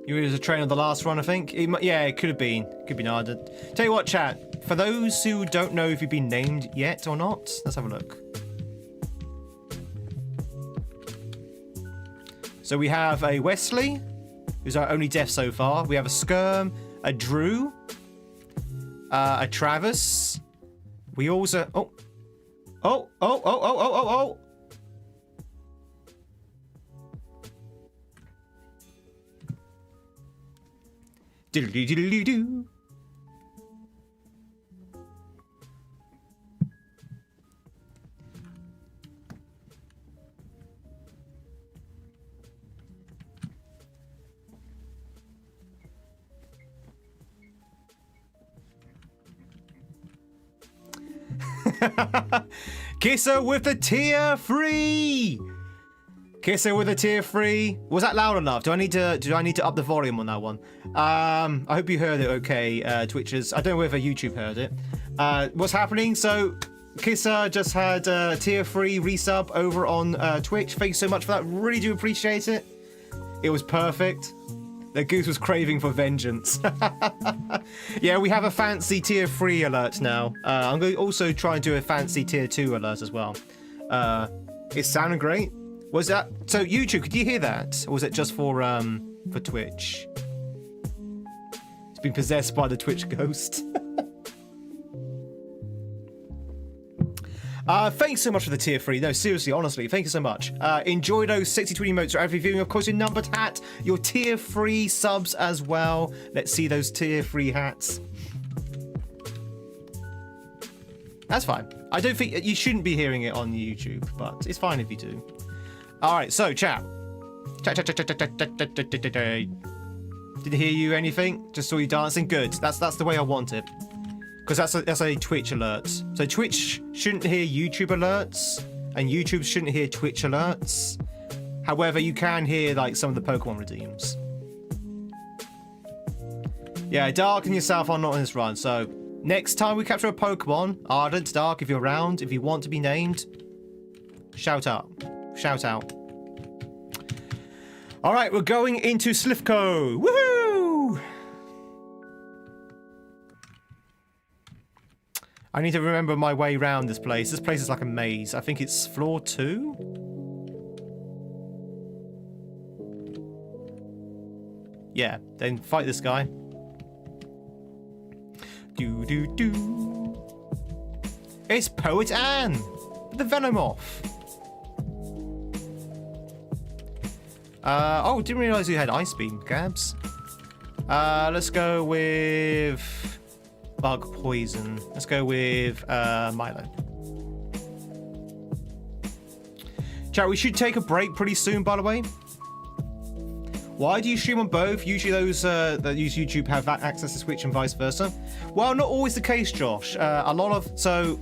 You were a trainer on the last run, I think. Yeah, it could have been. Could be hard. Tell you what, chat. For those who don't know if you've been named yet or not, let's have a look. So we have a Wesley, who's our only death so far. We have a Skirm, a Drew, a Travis. We also... Oh. Diddle-dee-diddle-dee-doo. Kisser with the tier 3. Kisser with a tier 3. Was that loud enough? Do I need to up the volume on that one? I hope you heard it okay, Twitchers. I don't know whether YouTube heard it. What's happening? So Kisser just had tier 3 resub over on Twitch. Thanks so much for that. Really do appreciate it. It was perfect. The goose was craving for vengeance. Yeah, we have a fancy tier 3 alert now. I'm going to also try and do a fancy tier 2 alert as well. It sounded great. Was that... So, YouTube, could you hear that? Or was it just for Twitch? It's been possessed by the Twitch ghost. Thanks so much for the tier 3. No, seriously, honestly, thank you so much. Enjoy those 60 tweet emotes for every viewing. Of course, your numbered hat, your tier 3 subs as well. Let's see those tier 3 hats. That's fine. I don't think... You shouldn't be hearing it on YouTube, but it's fine if you do. Alright, so, chat. Did hear you anything? Just saw you dancing? Good. That's the way I want it. Because that's a Twitch alert. So Twitch shouldn't hear YouTube alerts, and YouTube shouldn't hear Twitch alerts. However, you can hear like some of the Pokemon redeems. Yeah, Dark and yourself are not on this run. So next time we capture a Pokemon, Ardent, Dark, if you're around, if you want to be named, shout out. Shout out. All right, we're going into Slivko. Woohoo! I need to remember my way around this place. This place is like a maze. I think it's floor 2. Yeah, then fight this guy. It's Poet Anne, the Venomoth. Oh, didn't realize you had Ice Beam, Gabs. Let's go with Bug Poison. Let's go with Milo. Chat, we should take a break pretty soon, by the way. Why do you stream on both? Usually those that use YouTube have access to Switch and vice versa. Well, not always the case, Josh. So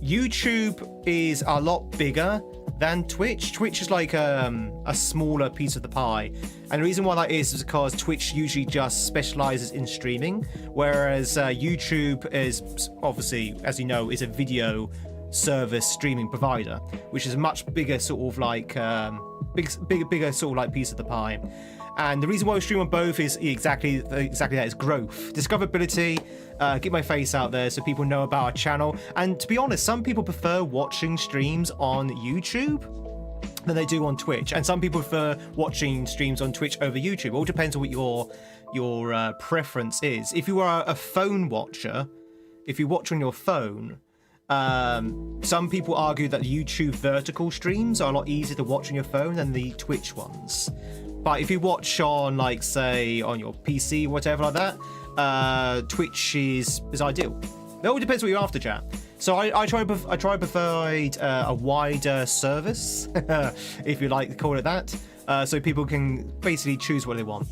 YouTube is a lot bigger than Twitch. Twitch is like a smaller piece of the pie. And the reason why that is because Twitch usually just specializes in streaming, whereas YouTube is obviously, as you know, is a video service streaming provider, which is a much bigger sort of like bigger sort of like piece of the pie. And the reason why we stream on both is exactly that, is growth, discoverability, get my face out there so people know about our channel. And to be honest, some people prefer watching streams on YouTube than they do on Twitch, and some people prefer watching streams on Twitch over YouTube. It all depends on what your preference is. If you are a phone watcher, if you watch on your phone, some people argue that YouTube vertical streams are a lot easier to watch on your phone than the Twitch ones. But if you watch on, like, say, on your PC, whatever like that, Twitch is ideal. It all depends what you're after, chat. So I try to provide a wider service, if you like to call it that, so people can basically choose what they want.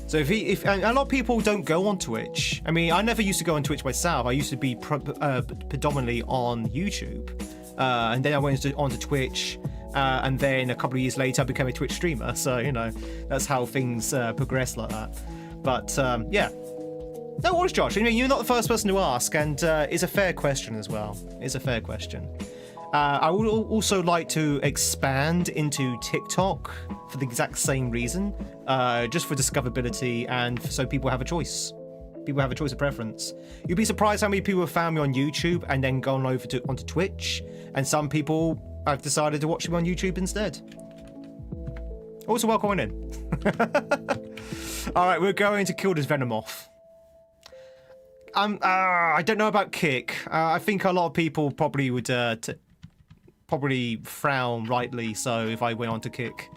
So if and a lot of people don't go on Twitch. I mean, I never used to go on Twitch myself. I used to be predominantly on YouTube, and then I went onto Twitch. and then a couple of years later I became a Twitch streamer. So, you know, that's how things progress like that. But yeah. No worries, Josh. I mean, you're not the first person to ask, and it's a fair question as well. It's a fair question. I would also like to expand into TikTok for the exact same reason, just for discoverability and so people have a choice. People have a choice of preference. You'd be surprised how many people have found me on YouTube and then gone over onto Twitch, and some people have decided to watch me on YouTube instead. Also, welcome in. All right, we're going to kill this venom off. I don't know about kick. I think a lot of people probably would probably frown rightly so if I went on to kick.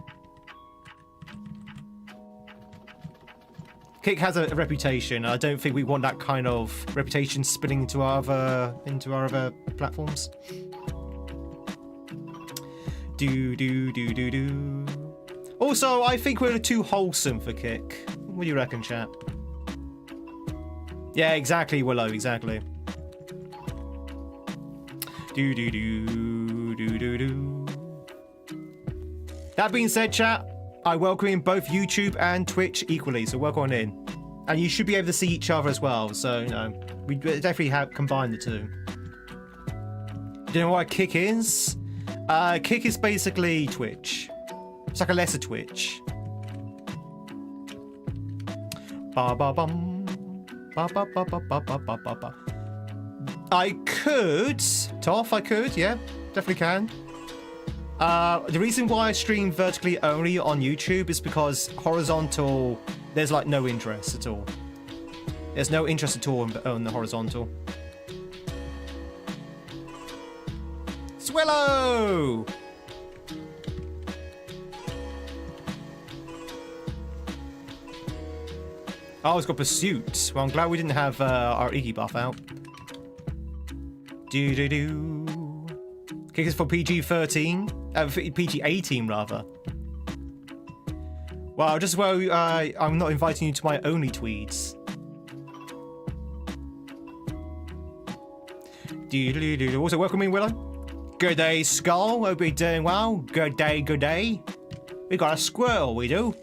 Kick has a reputation. I don't think we want that kind of reputation spilling into our other platforms. Do. Also, I think we're too wholesome for kick. What do you reckon, chat? Yeah, exactly, Willow, exactly. Do. That being said, chat, I welcome in both YouTube and Twitch equally, so welcome on in. And you should be able to see each other as well, so, you know, we definitely have combined the two. Do you know what a kick is? Kick is basically Twitch. It's like a lesser Twitch. Ba-ba-bum. I could, Toph, I could, yeah, definitely can. The reason why I stream vertically only on YouTube is because horizontal, there's like no interest at all. There's no interest at all on the horizontal. Swellow! Oh, it's got Pursuit. Well, I'm glad we didn't have our Iggy buff out. Do. Kick is for PG13. PG18, rather. Wow, just as well I'm not inviting you to my only tweeds. Do. Also, welcome in, Willow. Good day, Skull. Hope you're doing well. Good day, good day. We got a squirrel, we do.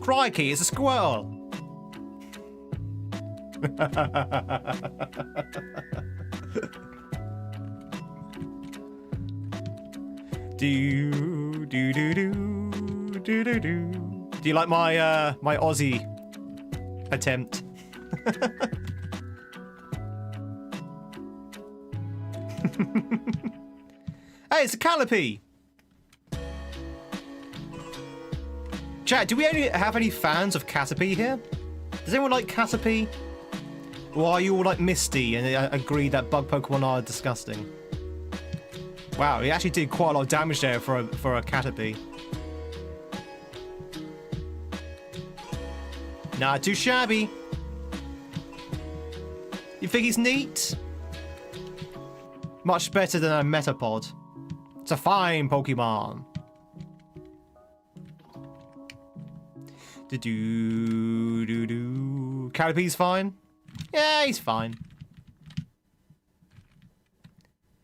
Crikey, it's a squirrel. Do. Do you like my my Aussie attempt? Hey, it's a Callipy. Chat, do we have any fans of Caterpie here? Does anyone like Caterpie? Or are you all like Misty and agree that bug Pokemon are disgusting? Wow, he actually did quite a lot of damage there for a Caterpie. Not too shabby. You think he's neat? Much better than a Metapod. It's a fine Pokemon. Do. Caterpie's fine? Yeah, he's fine.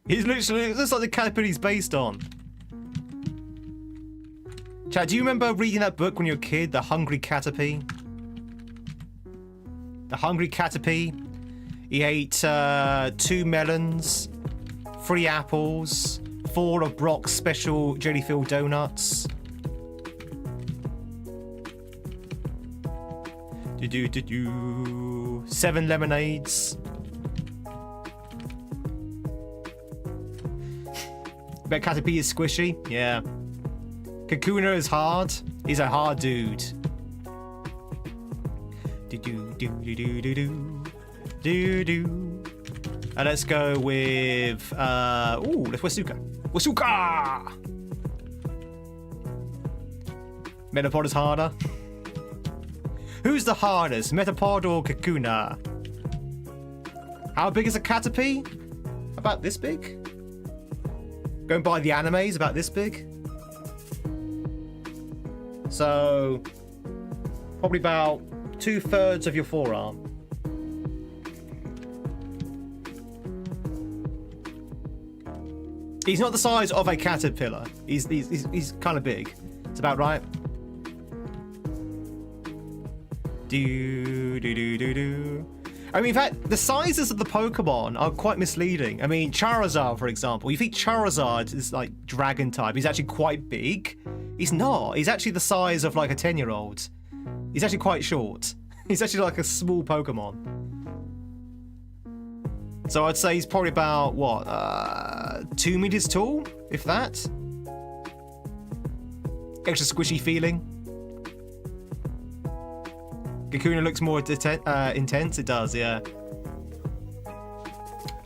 He's literally, it looks like the Caterpie he's based on. Chad, do you remember reading that book when you were a kid, The Hungry Caterpie? The Hungry Caterpie. He ate 2 melons, 3 apples, 4 of Brock's special jelly-filled donuts. Do. 7 lemonades. Bet Caterpie is squishy? Yeah. Kakuna is hard. He's a hard dude. Do. And let's go with let's Wasuka. Wasuka! Metapod is harder. Who's the hardest, Metapod or Kakuna? How big is a Caterpie? About this big? Going by the animes, about this big. So, probably about 2/3 of your forearm. He's not the size of a caterpillar. He's kind of big. It's about right. I mean, in fact, the sizes of the Pokemon are quite misleading. I mean, Charizard, for example. You think Charizard is like dragon type. He's actually quite big. He's not. He's actually the size of like a 10-year-old. He's actually quite short. He's actually like a small Pokemon. So I'd say he's probably about, what, 2 meters tall, if that? Extra squishy feeling. Kakuna looks more intense. It does, yeah.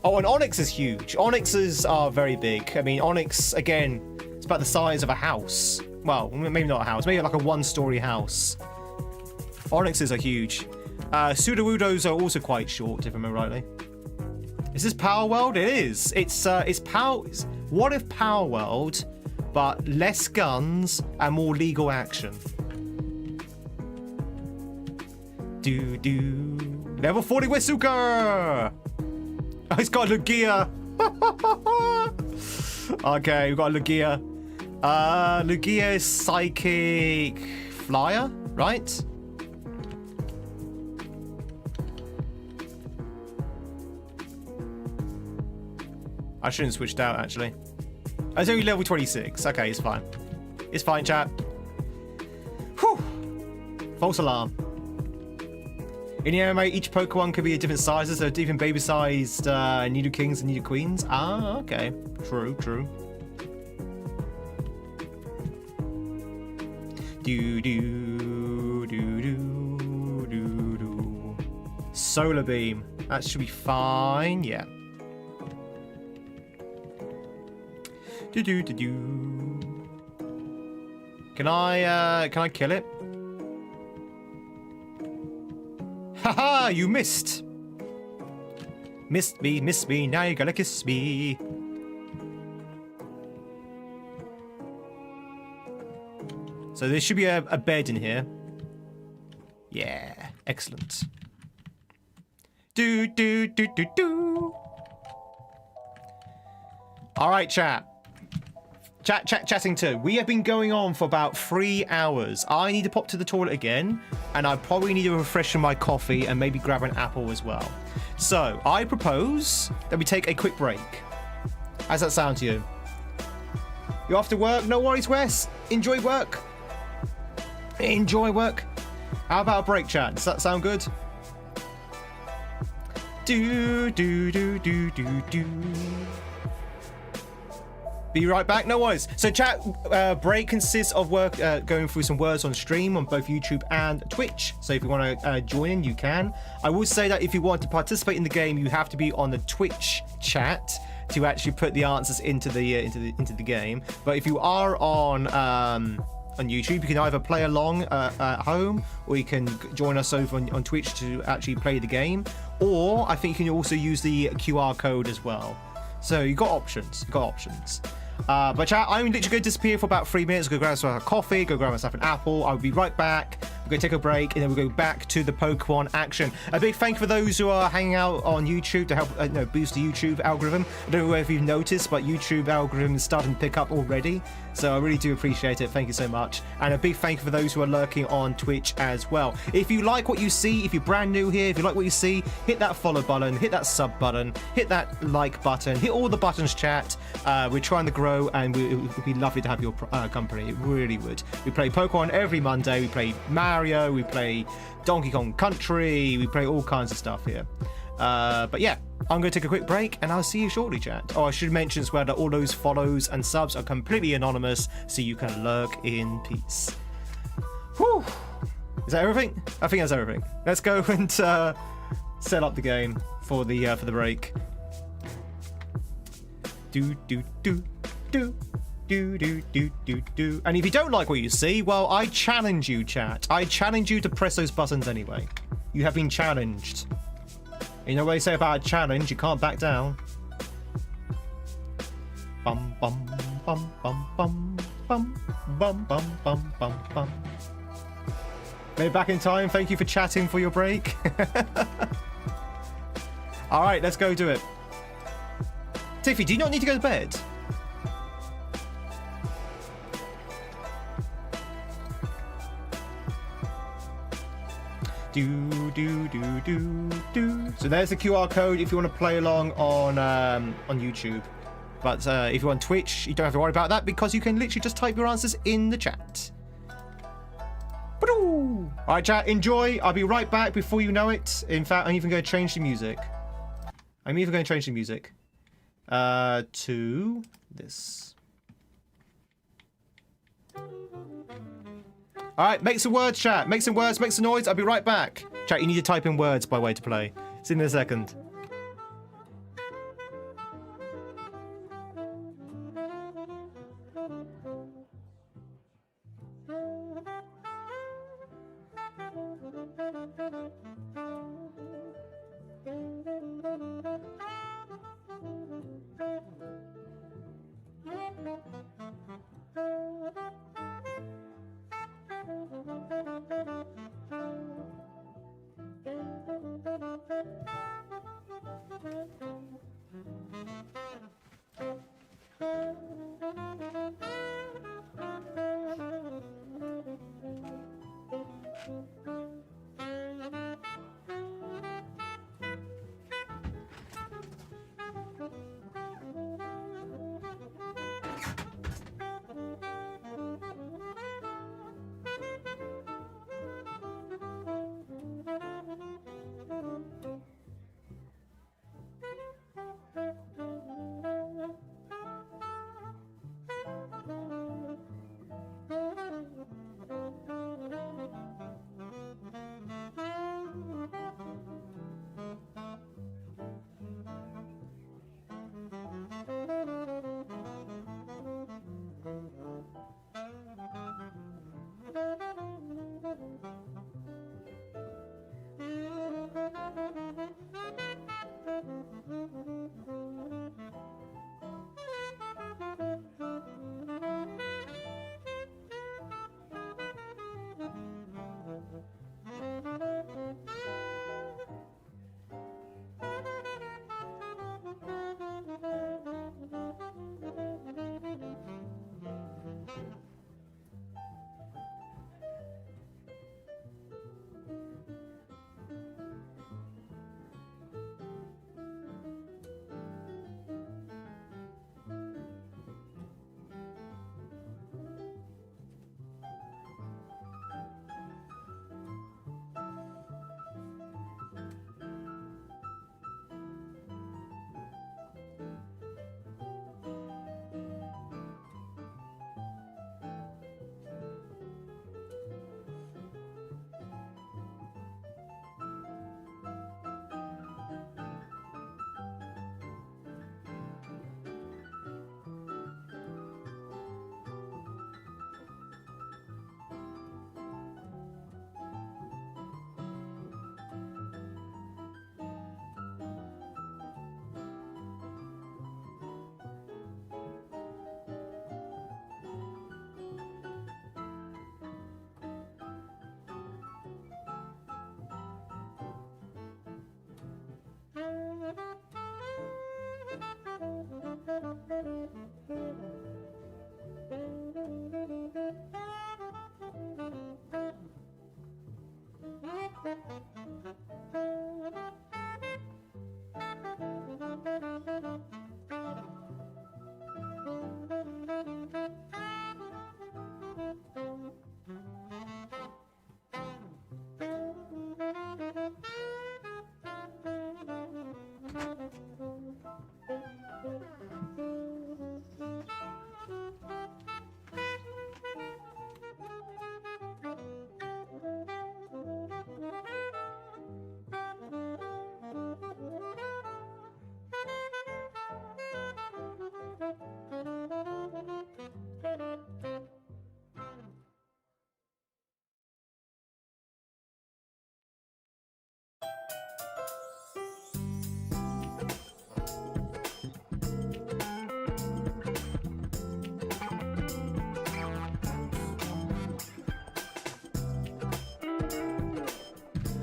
Oh, and Onyx is huge. Onyxes are very big. I mean, Onyx, again, it's about the size of a house. Well, maybe not a house. Maybe like a one-story house. Onyxes are huge. Sudowoodos are also quite short, if I remember rightly. Is this Power World? It is. It's Power. What if Power World, but less guns and more legal action? Level 40 Wesuka! Oh, he's got Lugia! Okay, we've got Lugia. Lugia is Psychic Flyer, right? I shouldn't have switched out, actually. Oh, it's only level 26. Okay, it's fine. It's fine, chat. Whew! False alarm. In the anime, each Pokemon could be a different sizes, so even baby-sized Nido Kings and Nido Queens. Ah, okay. True, true. Solar Beam. That should be fine, yeah. Can I kill it? Haha, you missed. Missed me, now you gotta kiss me. So there should be a bed in here. Yeah, excellent. All right, chat. Chatting too. We have been going on for about 3 hours. I need to pop to the toilet again, and I probably need to refresh my coffee and maybe grab an apple as well. So I propose that we take a quick break. How's that sound to you? You off to work? No worries, Wes. Enjoy work. Enjoy work. How about a break, chat? Does that sound good? Be right back, no worries. So chat, break consists of work going through some words on stream on both YouTube and Twitch. So if you want to join in, you can. I will say that if you want to participate in the game, you have to be on the Twitch chat to actually put the answers into the game. But if you are on YouTube, you can either play along at home, or you can join us over on Twitch to actually play the game. Or I think you can also use the QR code as well. So you got options. But chat, I'm literally going to disappear for about 3 minutes. Go grab myself a coffee, go grab myself an apple. I'll be right back. We're going to take a break, and then we'll go back to the Pokemon action. A big thank you for those who are hanging out on YouTube to help boost the YouTube algorithm. I don't know if you've noticed, but YouTube algorithm is starting to pick up already. So I really do appreciate it. Thank you so much. And a big thank you for those who are lurking on Twitch as well. If you like what you see, if you're brand new here, if you like what you see, hit that follow button, hit that sub button, hit that like button, hit all the buttons, chat. We're trying to grow, and it would be lovely to have your company. It really would. We play Pokemon every Monday. We play Mario. We play Donkey Kong Country. We play all kinds of stuff here. But yeah, I'm going to take a quick break, and I'll see you shortly, chat. Oh, I should mention as well that all those follows and subs are completely anonymous, so you can lurk in peace. Whew. Is that everything? I think that's everything. Let's go and set up the game for the break. And if you don't like what you see, well, I challenge you, chat. I challenge you to press those buttons anyway. You have been challenged. You know what they say about a challenge? You can't back down. Bum bum bum bum bum bum bum bum bum bum bum. Made it back in time. Thank you for chatting for your break. All right, let's go do it. Tiffy, do you not need to go to bed? So there's the QR code if you want to play along on YouTube. But if you're on Twitch, you don't have to worry about that because you can literally just type your answers in the chat. All right, chat, enjoy. I'll be right back before you know it. In fact, I'm even going to change the music. To this. All right, make some words, chat. Make some words, make some noise. I'll be right back. Chat, you need to type in words by way to play. See you in a second.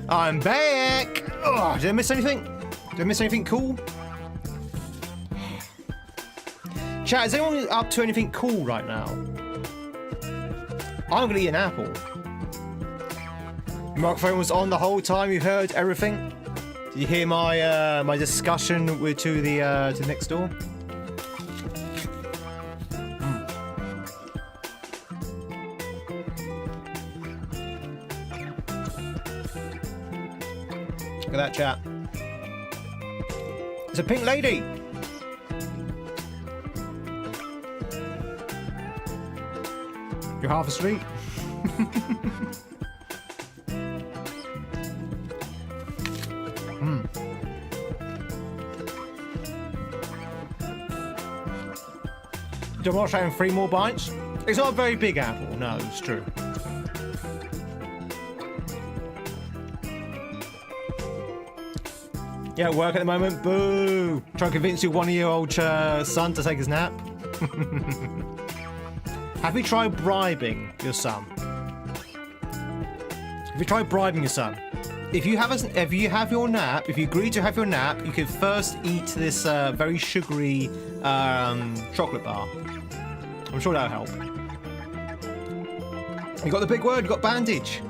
I'm back! Oh, did I miss anything? Did I miss anything cool? Chat, is anyone up to anything cool right now? I'm gonna eat an apple. Microphone was on the whole time. You heard everything. Did you hear my my discussion with to the next door? Look at that chat. It's a pink lady. You're half asleep. Do you want to have 3 more bites? It's not a very big apple. No, it's true. Yeah, at work at the moment. Boo! Try to convince your 1-year-old son to take his nap. Have you tried bribing your son? Have you tried bribing your son? If you have your nap, if you agree to have your nap, you can first eat this very sugary chocolate bar. I'm sure that'll help. You got the big word. You got bandage.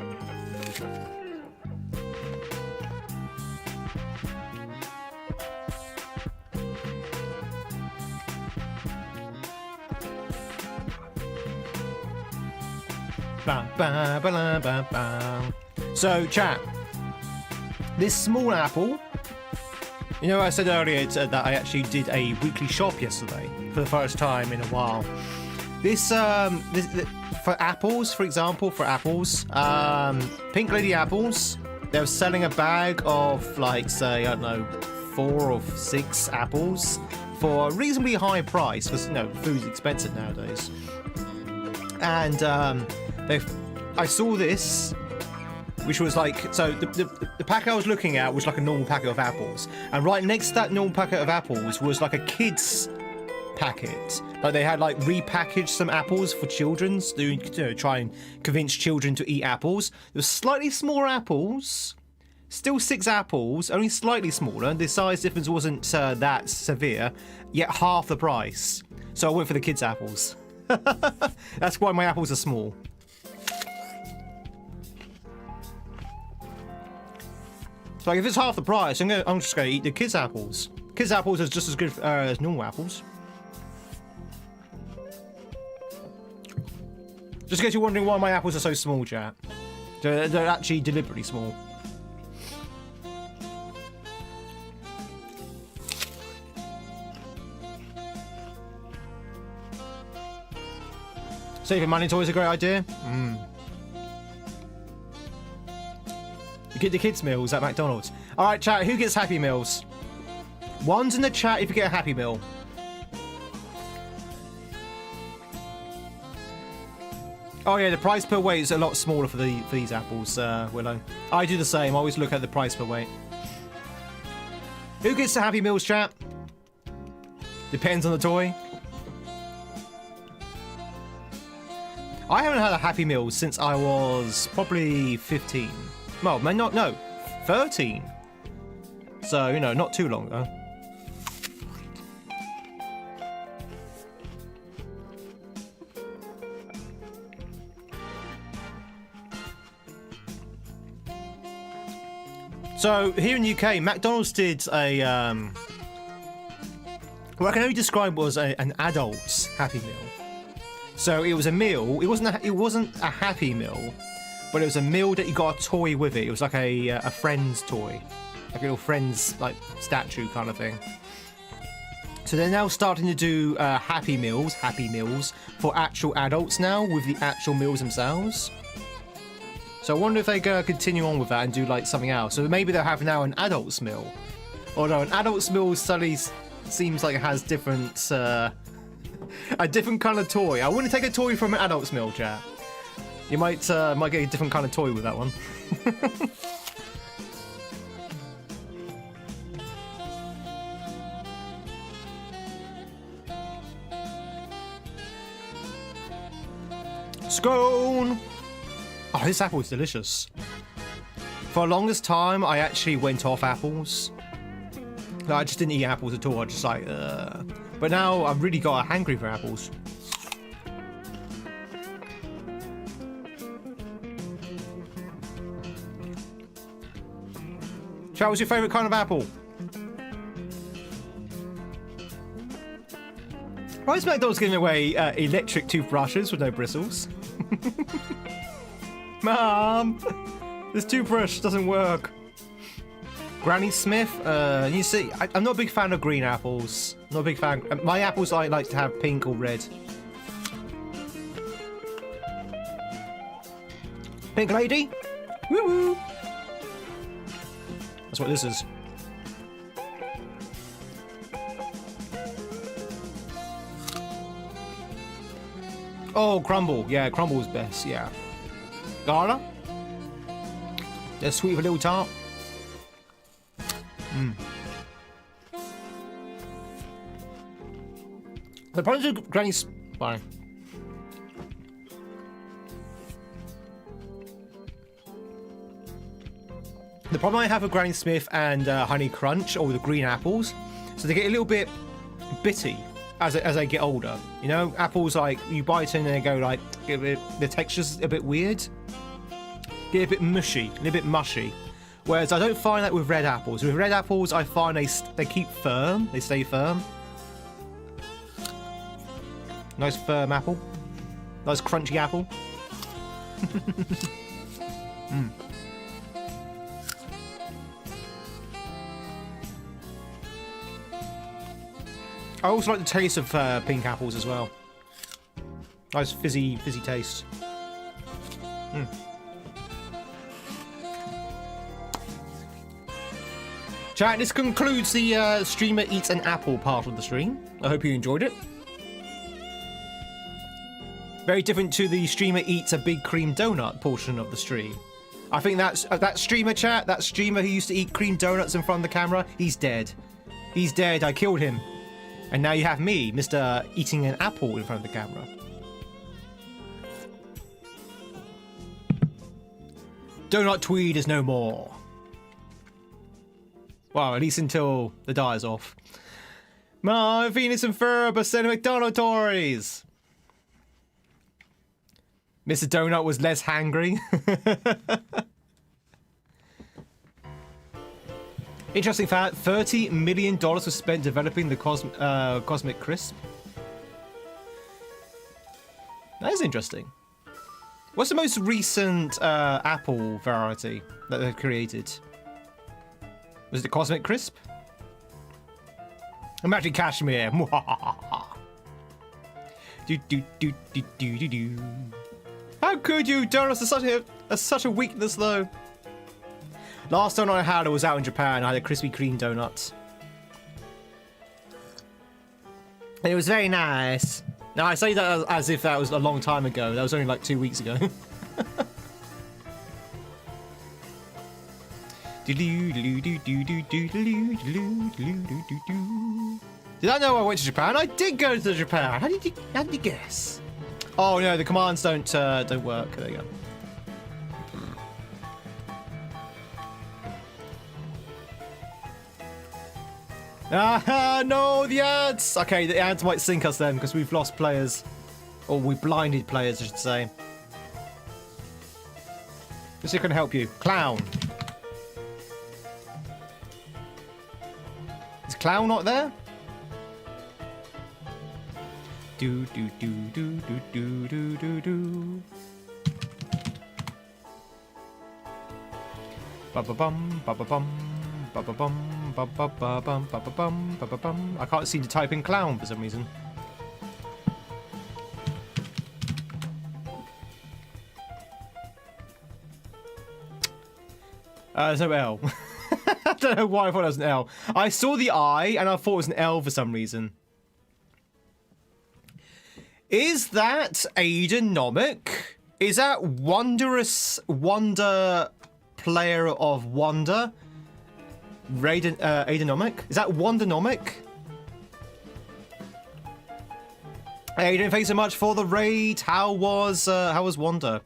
Bam, bam, bam, bam, bam. So, chat. This small apple. You know, I said earlier that I actually did a weekly shop yesterday for the first time in a while. This for apples, for example, Pink Lady apples. They were selling a bag of like, say, I don't know, 4 or 6 apples for a reasonably high price because food's expensive nowadays. And I saw this, which was like, so the pack I was looking at was like a normal packet of apples, and right next to that normal packet of apples was like a kid's packet. Like they had like repackaged some apples for children to try and convince children to eat apples. There was slightly smaller apples, still 6 apples, only slightly smaller. The size difference wasn't that severe, yet half the price. So I went for the kids' apples. That's why my apples are small. So like if it's half the price, I'm just gonna eat the kids' apples. Kids' apples is just as good as normal apples. Just in case you're wondering why my apples are so small, chat. They're actually deliberately small. Saving money is always a great idea. You get the kids' meals at McDonald's. Alright, chat, who gets Happy Meals? One's in the chat if you get a Happy Meal. Oh yeah, the price per weight is a lot smaller for these apples, Willow. I do the same, I always look at the price per weight. Who gets the Happy Meals, chat? Depends on the toy. I haven't had a Happy Meal since I was probably 15. Well, no, 13. So, not too long ago. So, here in the UK, McDonald's did a, what I can only describe was an adult's Happy Meal. So it was a meal. It wasn't a Happy Meal, but it was a meal that you got a toy with it. It was like a friend's toy, like a little friend's like statue kind of thing. So they're now starting to do Happy Meals for actual adults now with the actual meals themselves. So I wonder if they're gonna continue on with that and do like something else. So maybe they'll have now an adult's meal. Although an adult's meal suddenly seems like it has different. A different kind of toy. I wouldn't take a toy from an adult's meal, chat. You might get a different kind of toy with that one. Scone! Oh, this apple is delicious. For the longest time, I actually went off apples. I just didn't eat apples at all. I just like, But now I've really got a hankering for apples. Chat, what's your favourite kind of apple? Why is McDonald's giving away electric toothbrushes with no bristles? Mom! This toothbrush doesn't work. Granny Smith, you see, I'm not a big fan of green apples. Not a big fan. My apples I like to have pink or red. Pink lady? Woo woo! That's what this is. Oh, crumble. Yeah, crumble's best, yeah. Gala? They're sweet with a little tart. The problem with Granny's... Bye. The problem I have with Granny Smith and Honey Crunch, or the green apples, so they get a little bit bitty as they get older. You know, apples, like, you bite in and they go, like, the texture's a bit weird. Get a bit mushy, a little bit mushy. Whereas I don't find that with red apples. With red apples, I find they keep firm, they stay firm. Nice firm apple. Nice crunchy apple. I also like the taste of pink apples as well. Nice fizzy taste. Chat, this concludes the streamer eats an apple part of the stream. I hope you enjoyed it. Very different to the streamer eats a big cream donut portion of the stream. I think that's that streamer, chat, that streamer who used to eat cream donuts in front of the camera, he's dead. He's dead, I killed him. And now you have me, Mr. Eating an apple in front of the camera. Donut Tweed is no more. Well, at least until the dies off. My Venus and Ferb are sending McDonald toys. Mr. Donut was less hangry. Interesting fact, $30 million was spent developing the Cosmic Crisp. That is interesting. What's the most recent apple variety that they've created? Was it the Cosmic Crisp? Imagine Cashmere. How could you? Donuts are such a weakness, though. Last donut I had was out in Japan. I had a Krispy Kreme donut. It was very nice. Now, I say that as if that was a long time ago. That was only like 2 weeks ago. Did I know I went to Japan? I did go to Japan. How did you guess? Oh no, the commands don't work. There you go. Ah no, the ads. Okay, the ads might sink us then because we've lost players, or we blinded players, I should say. This is going to help you, clown. Is Clown not there? Do do do do do do do do do. Ba ba bum ba ba bum ba ba bum ba ba ba bum ba ba bum ba ba bum. I can't seem to type in clown for some reason. There's no L. I don't know why I thought it was an L. I saw the I and I thought it was an L for some reason. Is that Aidenomic? Is that Wondrous Wonder Player of Wonder? Aidenomic? Is that Wondernomic? Aiden, thanks so much for the raid. How was Wonder?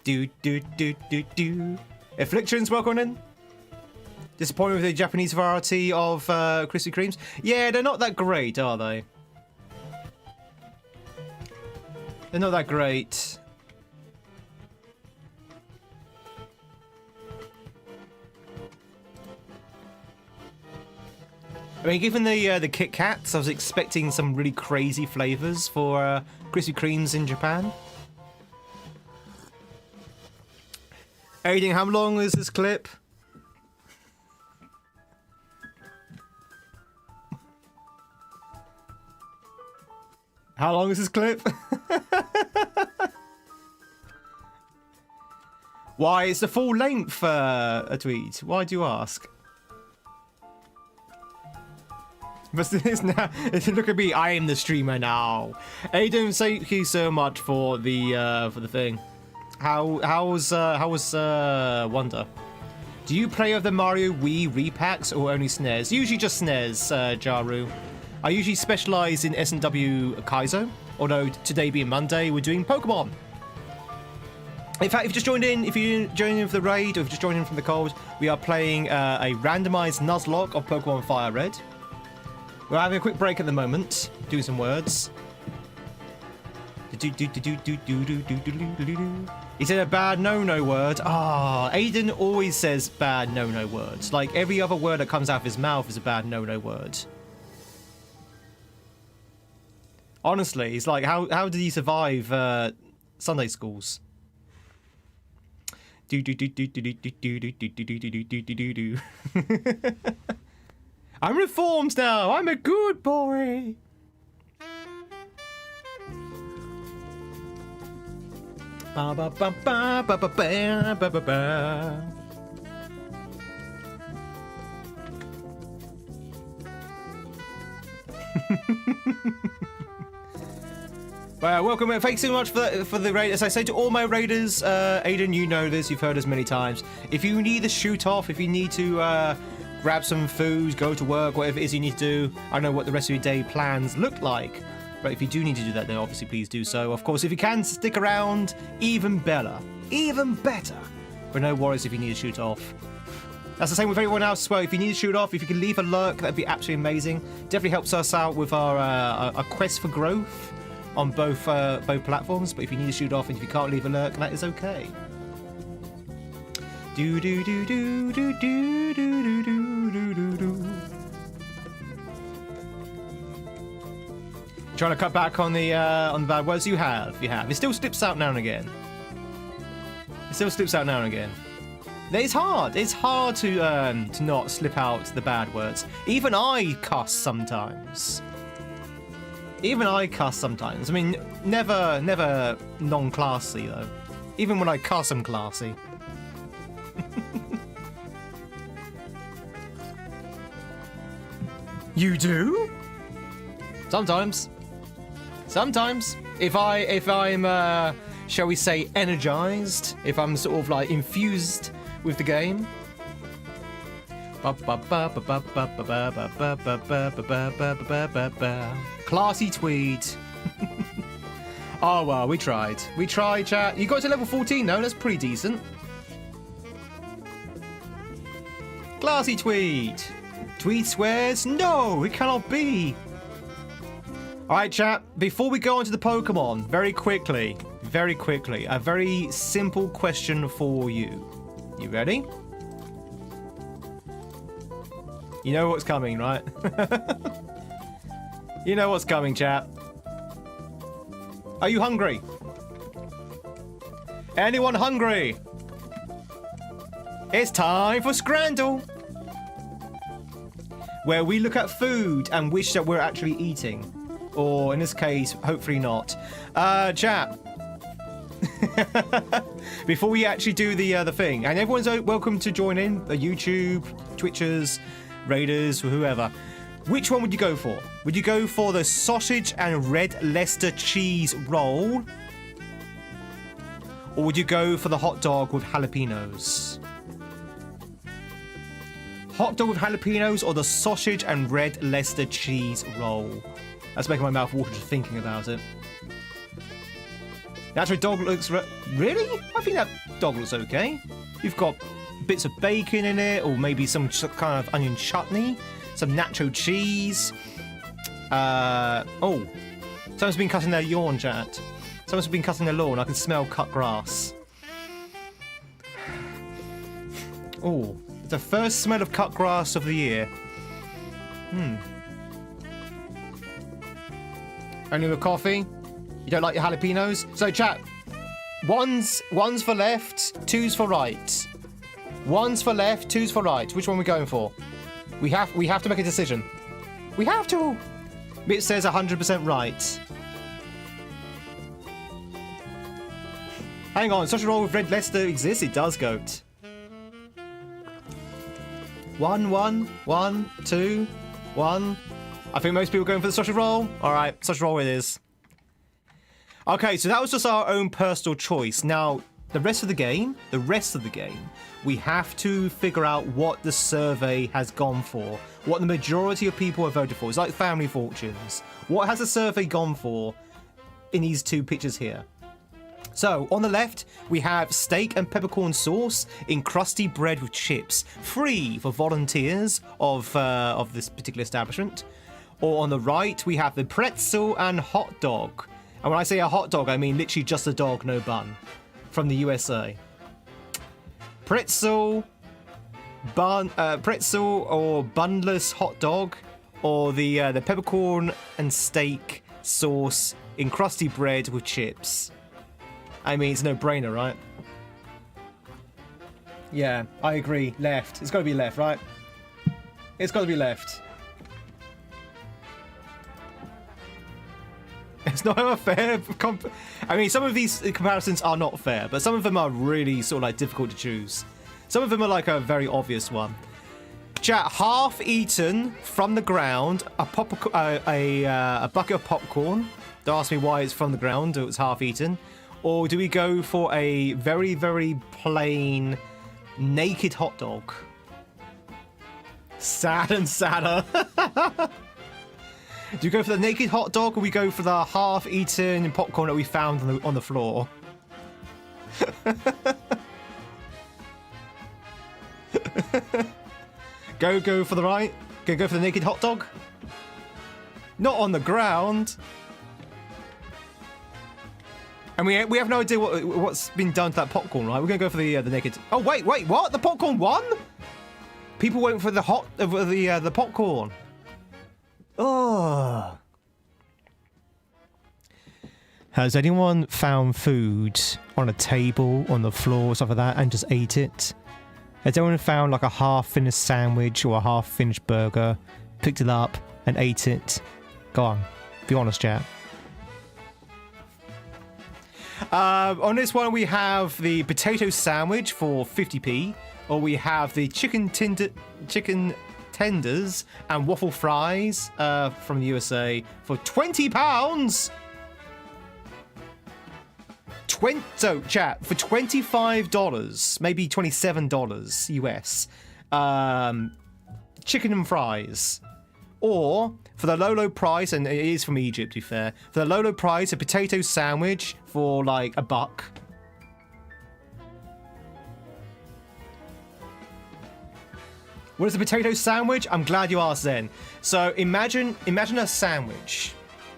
Do do do do do. Afflictions, welcome in. Disappointed with the Japanese variety of Krispy Kremes? Yeah, they're not that great, are they? They're not that great. mean, given the Kit Kats, I was expecting some really crazy flavors for Krispy Kremes in Japan. Aiden, how long is this clip? How long is this clip? Why, it's the full length, a tweet. Why do you ask? But this now, look at me, I am the streamer now. Aiden, thank you so much for the thing. How's Wonder? Do you play with the Mario Wii repacks or only SNES? Usually just SNES, Jaru. I usually specialize in S&W kaizo, although today being Monday, we're doing Pokemon. In fact, if you just joined in, if you joined in for the raid, or if you just joined in from the cold, we are playing a randomized Nuzlocke of Pokemon Fire Red. We're having a quick break at the moment, doing some words. He said a bad no-no word. Ah, Aiden always says bad no-no words. Like, every other word that comes out of his mouth is a bad no-no word. Honestly, it's like, how did he survive Sunday schools? I'm reformed now. I'm a good boy. Ba ba ba ba ba ba ba ba ba ba. Well, welcome. Thanks so much for the raid. As I say to all my raiders, Aiden, you know this. You've heard us many times. If you need a shoot off, if you need to grab some food, go to work, whatever it is you need to do, I don't know what the rest of your day plans look like. But if you do need to do that, then obviously please do so. Of course, if you can stick around, even better. Even better. But no worries if you need to shoot off. That's the same with everyone else as well. If you need to shoot off, if you can leave a lurk, that'd be absolutely amazing. Definitely helps us out with our quest for growth on both platforms. But if you need to shoot off and if you can't leave a lurk, that is okay. Do do do do do do do do do do do. Trying to cut back on the bad words. You have. It still slips out now and again. It's hard. It's hard to not slip out the bad words. Even I cuss sometimes. I mean, never non-classy though. Even when I cuss, I'm classy. You do? Sometimes. If I'm shall we say energized, if I'm sort of like infused with the game. Classy Tweed. Oh well, we tried, chat. You got to level 14 though, that's pretty decent. Classy Tweed. Tweed swears, no, it cannot be. Alright, chat, before we go on to the Pokemon, very quickly, a very simple question for you. You ready? You know what's coming, right? You know what's coming, chat. Are you hungry? Anyone hungry? It's time for Scrandle, where we look at food and wish that we're actually eating. Or in this case, hopefully not. Chat. Before we actually do the thing, and everyone's welcome to join in, the YouTube, Twitchers, Raiders, whoever. Which one would you go for? Would you go for the sausage and red Leicester cheese roll? Or would you go for the hot dog with jalapenos? Hot dog with jalapenos or the sausage and red Leicester cheese roll? That's making my mouth water just thinking about it. The actual dog looks... Really? I think that dog looks okay. You've got bits of bacon in it, or maybe some kind of onion chutney, some nacho cheese. Oh. Someone's been cutting their lawn, chat. Someone's been cutting their lawn. I can smell cut grass. Oh. It's the first smell of cut grass of the year. Only with coffee. You don't like your jalapenos? So chat, one's for left, two's for right. One's for left, two's for right. Which one are we going for? We have to make a decision. We have to. It says 100% right. Hang on, such a roll with red Leicester exists? It does, goat. 1, 1, 1, 2, 1. I think most people are going for the sausage roll. All right, sausage roll it is. Okay, so that was just our own personal choice. Now, the rest of the game, we have to figure out what the survey has gone for, what the majority of people have voted for. It's like family fortunes. What has the survey gone for in these two pictures here? So, on the left, we have steak and peppercorn sauce in crusty bread with chips, free for volunteers of this particular establishment. Or on the right, we have the pretzel and hot dog. And when I say a hot dog, I mean literally just a dog, no bun, from the USA. Pretzel or bunless hot dog, or the peppercorn and steak sauce in crusty bread with chips. I mean, it's a no-brainer, right? Yeah, I agree. Left. It's got to be left, right? It's got to be left. It's not a fair I mean, some of these comparisons are not fair, but some of them are really sort of like difficult to choose. Some of them are like a very obvious one. Chat, half eaten from the ground, a bucket of popcorn. Don't ask me why it's from the ground, or it's half eaten. Or do we go for a very, very plain naked hot dog? Sad and sadder. Do we go for the naked hot dog, or we go for the half-eaten popcorn that we found on the floor? Go for the right. Go for the naked hot dog. Not on the ground. And we have no idea what's been done to that popcorn, right? We're gonna go for the naked. Oh wait, what? The popcorn won? People went for the popcorn. Oh. Has anyone found food on a table, on the floor, stuff like that, and just ate it? Has anyone found like a half-finished sandwich or a half-finished burger, picked it up and ate it? Go on, be honest, chat. On this one, we have the potato sandwich for 50p, or we have the chicken tenders and waffle fries from the USA for £20. So, chat, for $25, maybe $27 US, chicken and fries. Or, for the low price, and it is from Egypt, to be fair, for the low price, a potato sandwich for like $1. What is a potato sandwich? I'm glad you asked then. So imagine a sandwich.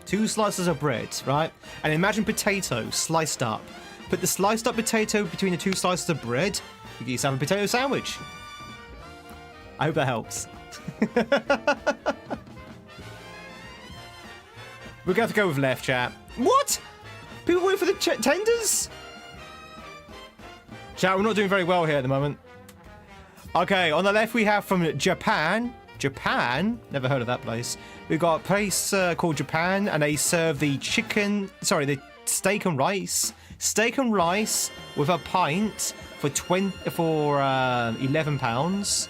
2 slices of bread, right? And imagine potato sliced up. Put the sliced up potato between the 2 slices of bread. You get yourself a potato sandwich. I hope that helps. We're going to have to go with left, chat. What? People went for the tenders? Chat, we're not doing very well here at the moment. Okay, on the left we have from Japan. Japan? Never heard of that place. We've got a place called Japan, and they serve the the steak and rice. Steak and rice with a pint for £11.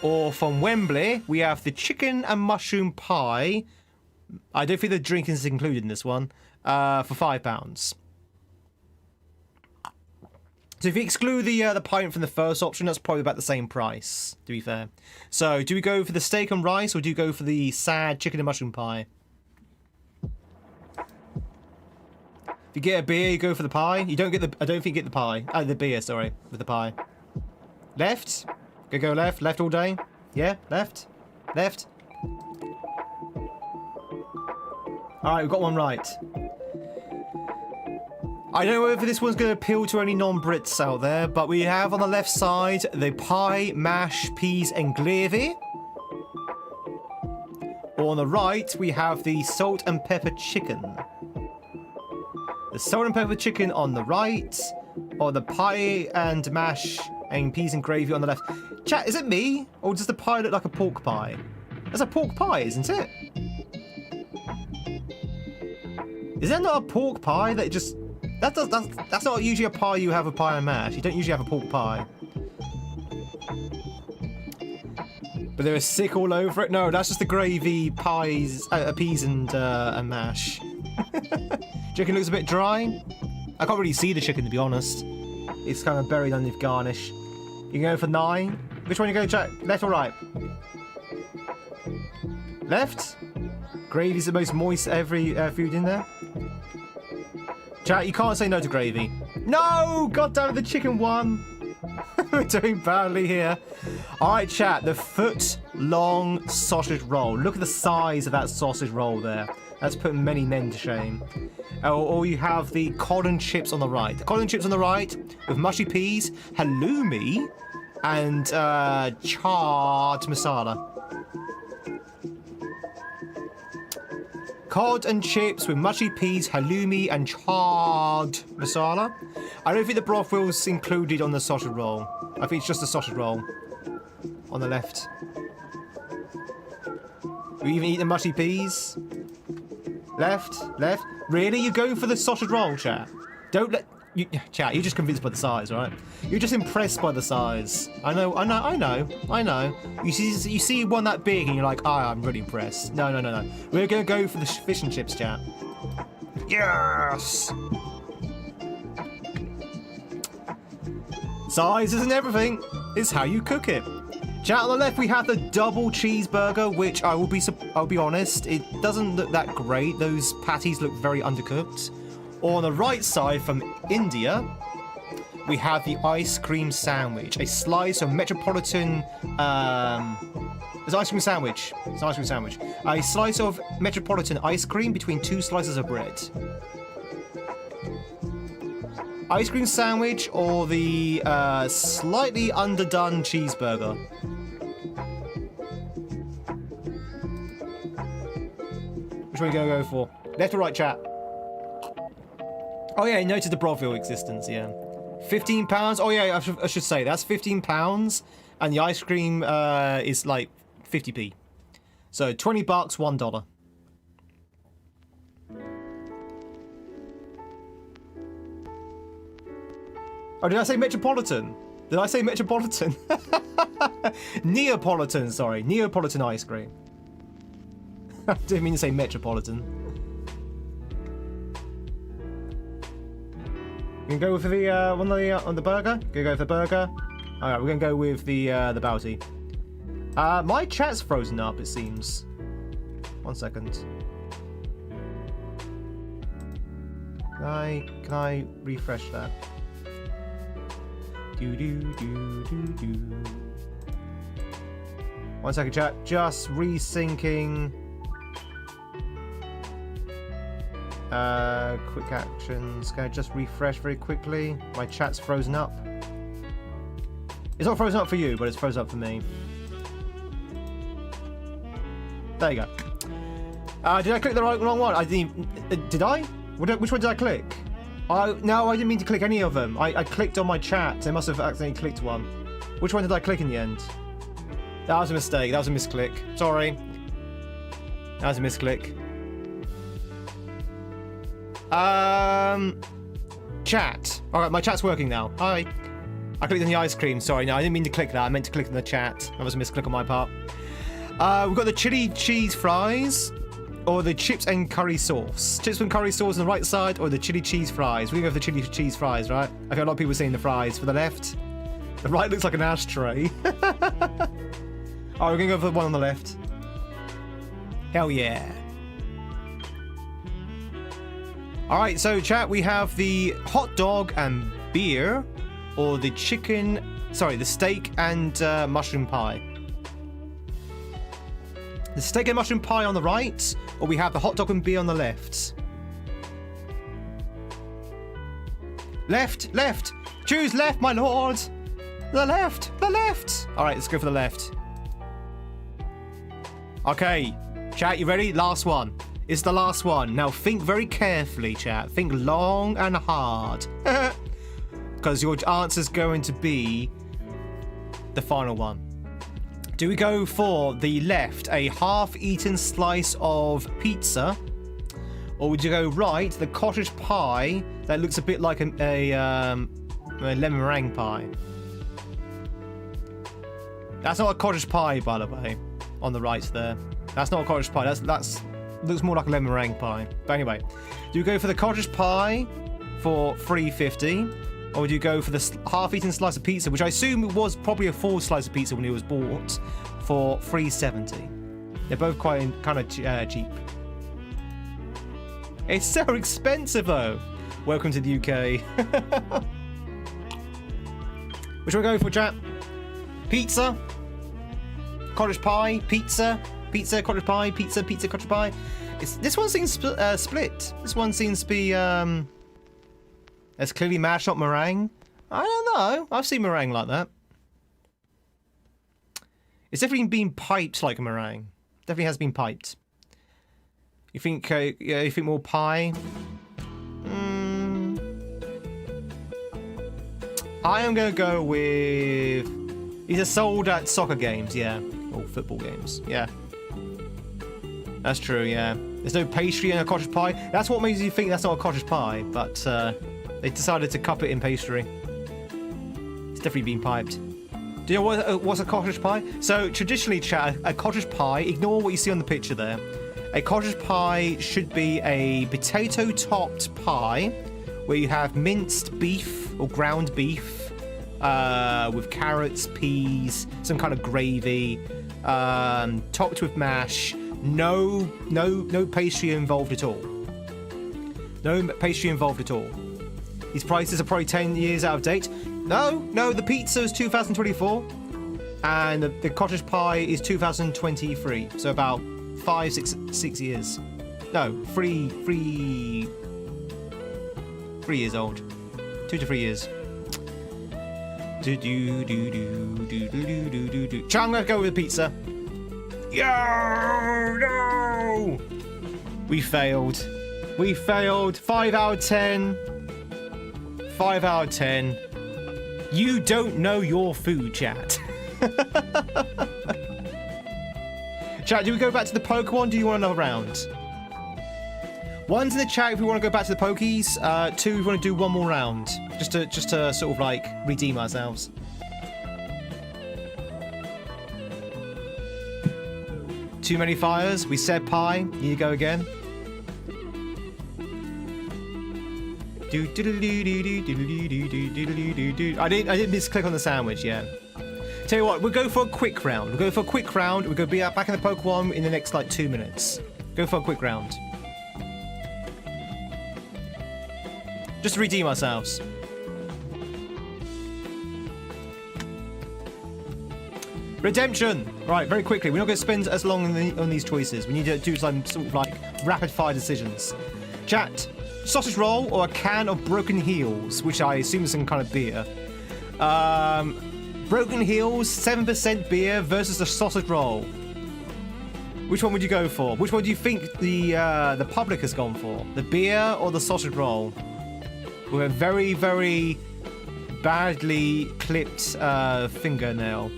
Or from Wembley, we have the chicken and mushroom pie. I don't think the drink is included in this one. For £5. So if you exclude the pint from the first option, that's probably about the same price, to be fair. So do we go for the steak and rice, or do you go for the sad chicken and mushroom pie? If you get a beer, you go for the pie. You don't get I don't think you get the pie. The beer, sorry, with the pie. Left? Go left. Left all day. Yeah, left. Left. All right, we've got one right. I don't know whether this one's going to appeal to any non-Brits out there, but we have on the left side the pie, mash, peas and gravy. Or on the right, we have the salt and pepper chicken. The salt and pepper chicken on the right, or the pie and mash and peas and gravy on the left. Chat, is it me? Or does the pie look like a pork pie? That's a pork pie, isn't it? Is there not a pork pie that just... That's not usually a pie you have a pie and mash. You don't usually have a pork pie. But there is sick all over it. No, that's just the gravy, pies, peas and mash. Chicken looks a bit dry. I can't really see the chicken, to be honest. It's kind of buried underneath garnish. You can go for 9. Which one you go, Jack? Left or right? Left? Gravy's the most moist every food in there. Chat, you can't say no to gravy. No! God damn it, the chicken won. We're doing badly here. Alright, chat, the foot-long sausage roll. Look at the size of that sausage roll there. That's putting many men to shame. Or you have the cod and chips on the right. The cod and chips on the right with mushy peas, halloumi, and charred masala. Cod and chips with mushy peas, halloumi, and charred masala. I don't think the broth was included on the sausage roll. I think it's just the sausage roll on the left. We even eat the mushy peas. Left, left. Really? You're going for the sausage roll, chat? Don't let... Chat, you're just convinced by the size, right? You're just impressed by the size. I know. You see one that big and you're like, I'm really impressed. No. We're going to go for the fish and chips, chat. Yes! Size isn't everything. It's how you cook it. Chat, on the left we have the double cheeseburger, which I'll be honest, it doesn't look that great. Those patties look very undercooked. Or on the right side from India, we have the ice cream sandwich, a slice of metropolitan. It's ice cream sandwich. It's an ice cream sandwich. A slice of metropolitan ice cream between 2 slices of bread. Ice cream sandwich or the slightly underdone cheeseburger. Which one are you gonna go for? Left or right, chat? Oh yeah, noted the brothel existence, yeah. £15. Oh yeah, I should say, that's £15. And the ice cream is like 50p. So $20, $1. Oh, did I say metropolitan? Did I say metropolitan? Neapolitan, sorry. Neapolitan ice cream. I didn't mean to say metropolitan. You can go with the one on the burger. Gonna go for the burger. All right, we're gonna go with the bounty. My chat's frozen up. It seems. 1 second. Can I refresh that? Do. 1 second, chat. Just resyncing. Quick actions. Can I just refresh very quickly? My chat's frozen up. It's not frozen up for you, but it's frozen up for me. There you go. Did I click the wrong one? I didn't. Did I? Which one did I click? No, I didn't mean to click any of them. I clicked on my chat. I must have accidentally clicked one. Which one did I click in the end? That was a mistake. That was a misclick. Sorry. That was a misclick. Chat. Alright, my chat's working now. Hi. I clicked on the ice cream. Sorry, no, I didn't mean to click that. I meant to click on the chat. That was a misclick on my part. We've got the chili cheese fries. Or the chips and curry sauce. Chips and curry sauce on the right side, or the chili cheese fries. We go for the chili cheese fries, right? I think a lot of people are saying the fries. For the left, the right looks like an ashtray. Alright, we're gonna go for the one on the left. Hell yeah. Alright, so chat, we have the hot dog and beer, or the the steak and mushroom pie. The steak and mushroom pie on the right, or we have the hot dog and beer on the left. Left, left. Choose left, my lord. The left, the left. All right, let's go for the left. Okay, Chat, you ready? Last one. It's the last one. Now think very carefully, chat. Think long and hard. Because your answer's going to be the final one. Do we go for the left, a half-eaten slice of pizza? Or would you go right, the cottage pie that looks a bit like a lemon meringue pie? That's not a cottage pie, by the way, on the right there. That's not a cottage pie. That's looks more like a lemon meringue pie. But anyway, do you go for the cottage pie for $3.50, or would you go for the half-eaten slice of pizza, which I assume was probably a full slice of pizza when it was bought, for $3.70? They're both quite kind of cheap. It's so expensive though. Welcome to the UK. Which one we go for, chat? Pizza, cottage pie, pizza, pizza, cottage pie, pizza, pizza, cottage pie. This one seems split. This one seems to be it's clearly mashed up meringue. I don't know. I've seen meringue like that. It's definitely been piped like a meringue. Definitely has been piped. You think? Yeah, you think more pie? I am gonna go with. These are sold at soccer games, yeah, or football games, yeah. That's true, yeah. There's no pastry in a cottage pie. That's what makes you think that's not a cottage pie, but they decided to cup it in pastry. It's definitely been piped. Do you know what's a cottage pie? So traditionally, chat, a cottage pie, ignore what you see on the picture there. A cottage pie should be a potato-topped pie where you have minced beef or ground beef with carrots, peas, some kind of gravy, topped with mash. No pastry involved at all. No pastry involved at all. These prices are probably 10 years out of date. No, the pizza is 2024, and the cottage pie is 2023. So about 6 years. No, 3 years old. 2 to 3 years. So I'm gonna go with pizza. No! We failed. 5 out of 10. 5 out of 10. You don't know your food, chat. Chat, do we go back to the Pokemon? Do you want another round? One's in the chat if we want to go back to the Pokies. 2 if we want to do one more round. Just to sort of like redeem ourselves. Too many fires. We said pie. Here you go again. I didn't misclick on the sandwich, yeah. Tell you what, we'll go for a quick round. We'll go be back in the Pokemon in the next like 2 minutes. Go for a quick round. Just to redeem ourselves. Redemption! Right, very quickly. We're not going to spend as long on these choices. We need to do some sort of like rapid fire decisions. Chat, sausage roll or a can of Broken Heels, which I assume is some kind of beer. Broken Heels, 7% beer versus the sausage roll. Which one would you go for? Which one do you think the public has gone for? The beer or the sausage roll? With a very, very badly clipped thumbnail.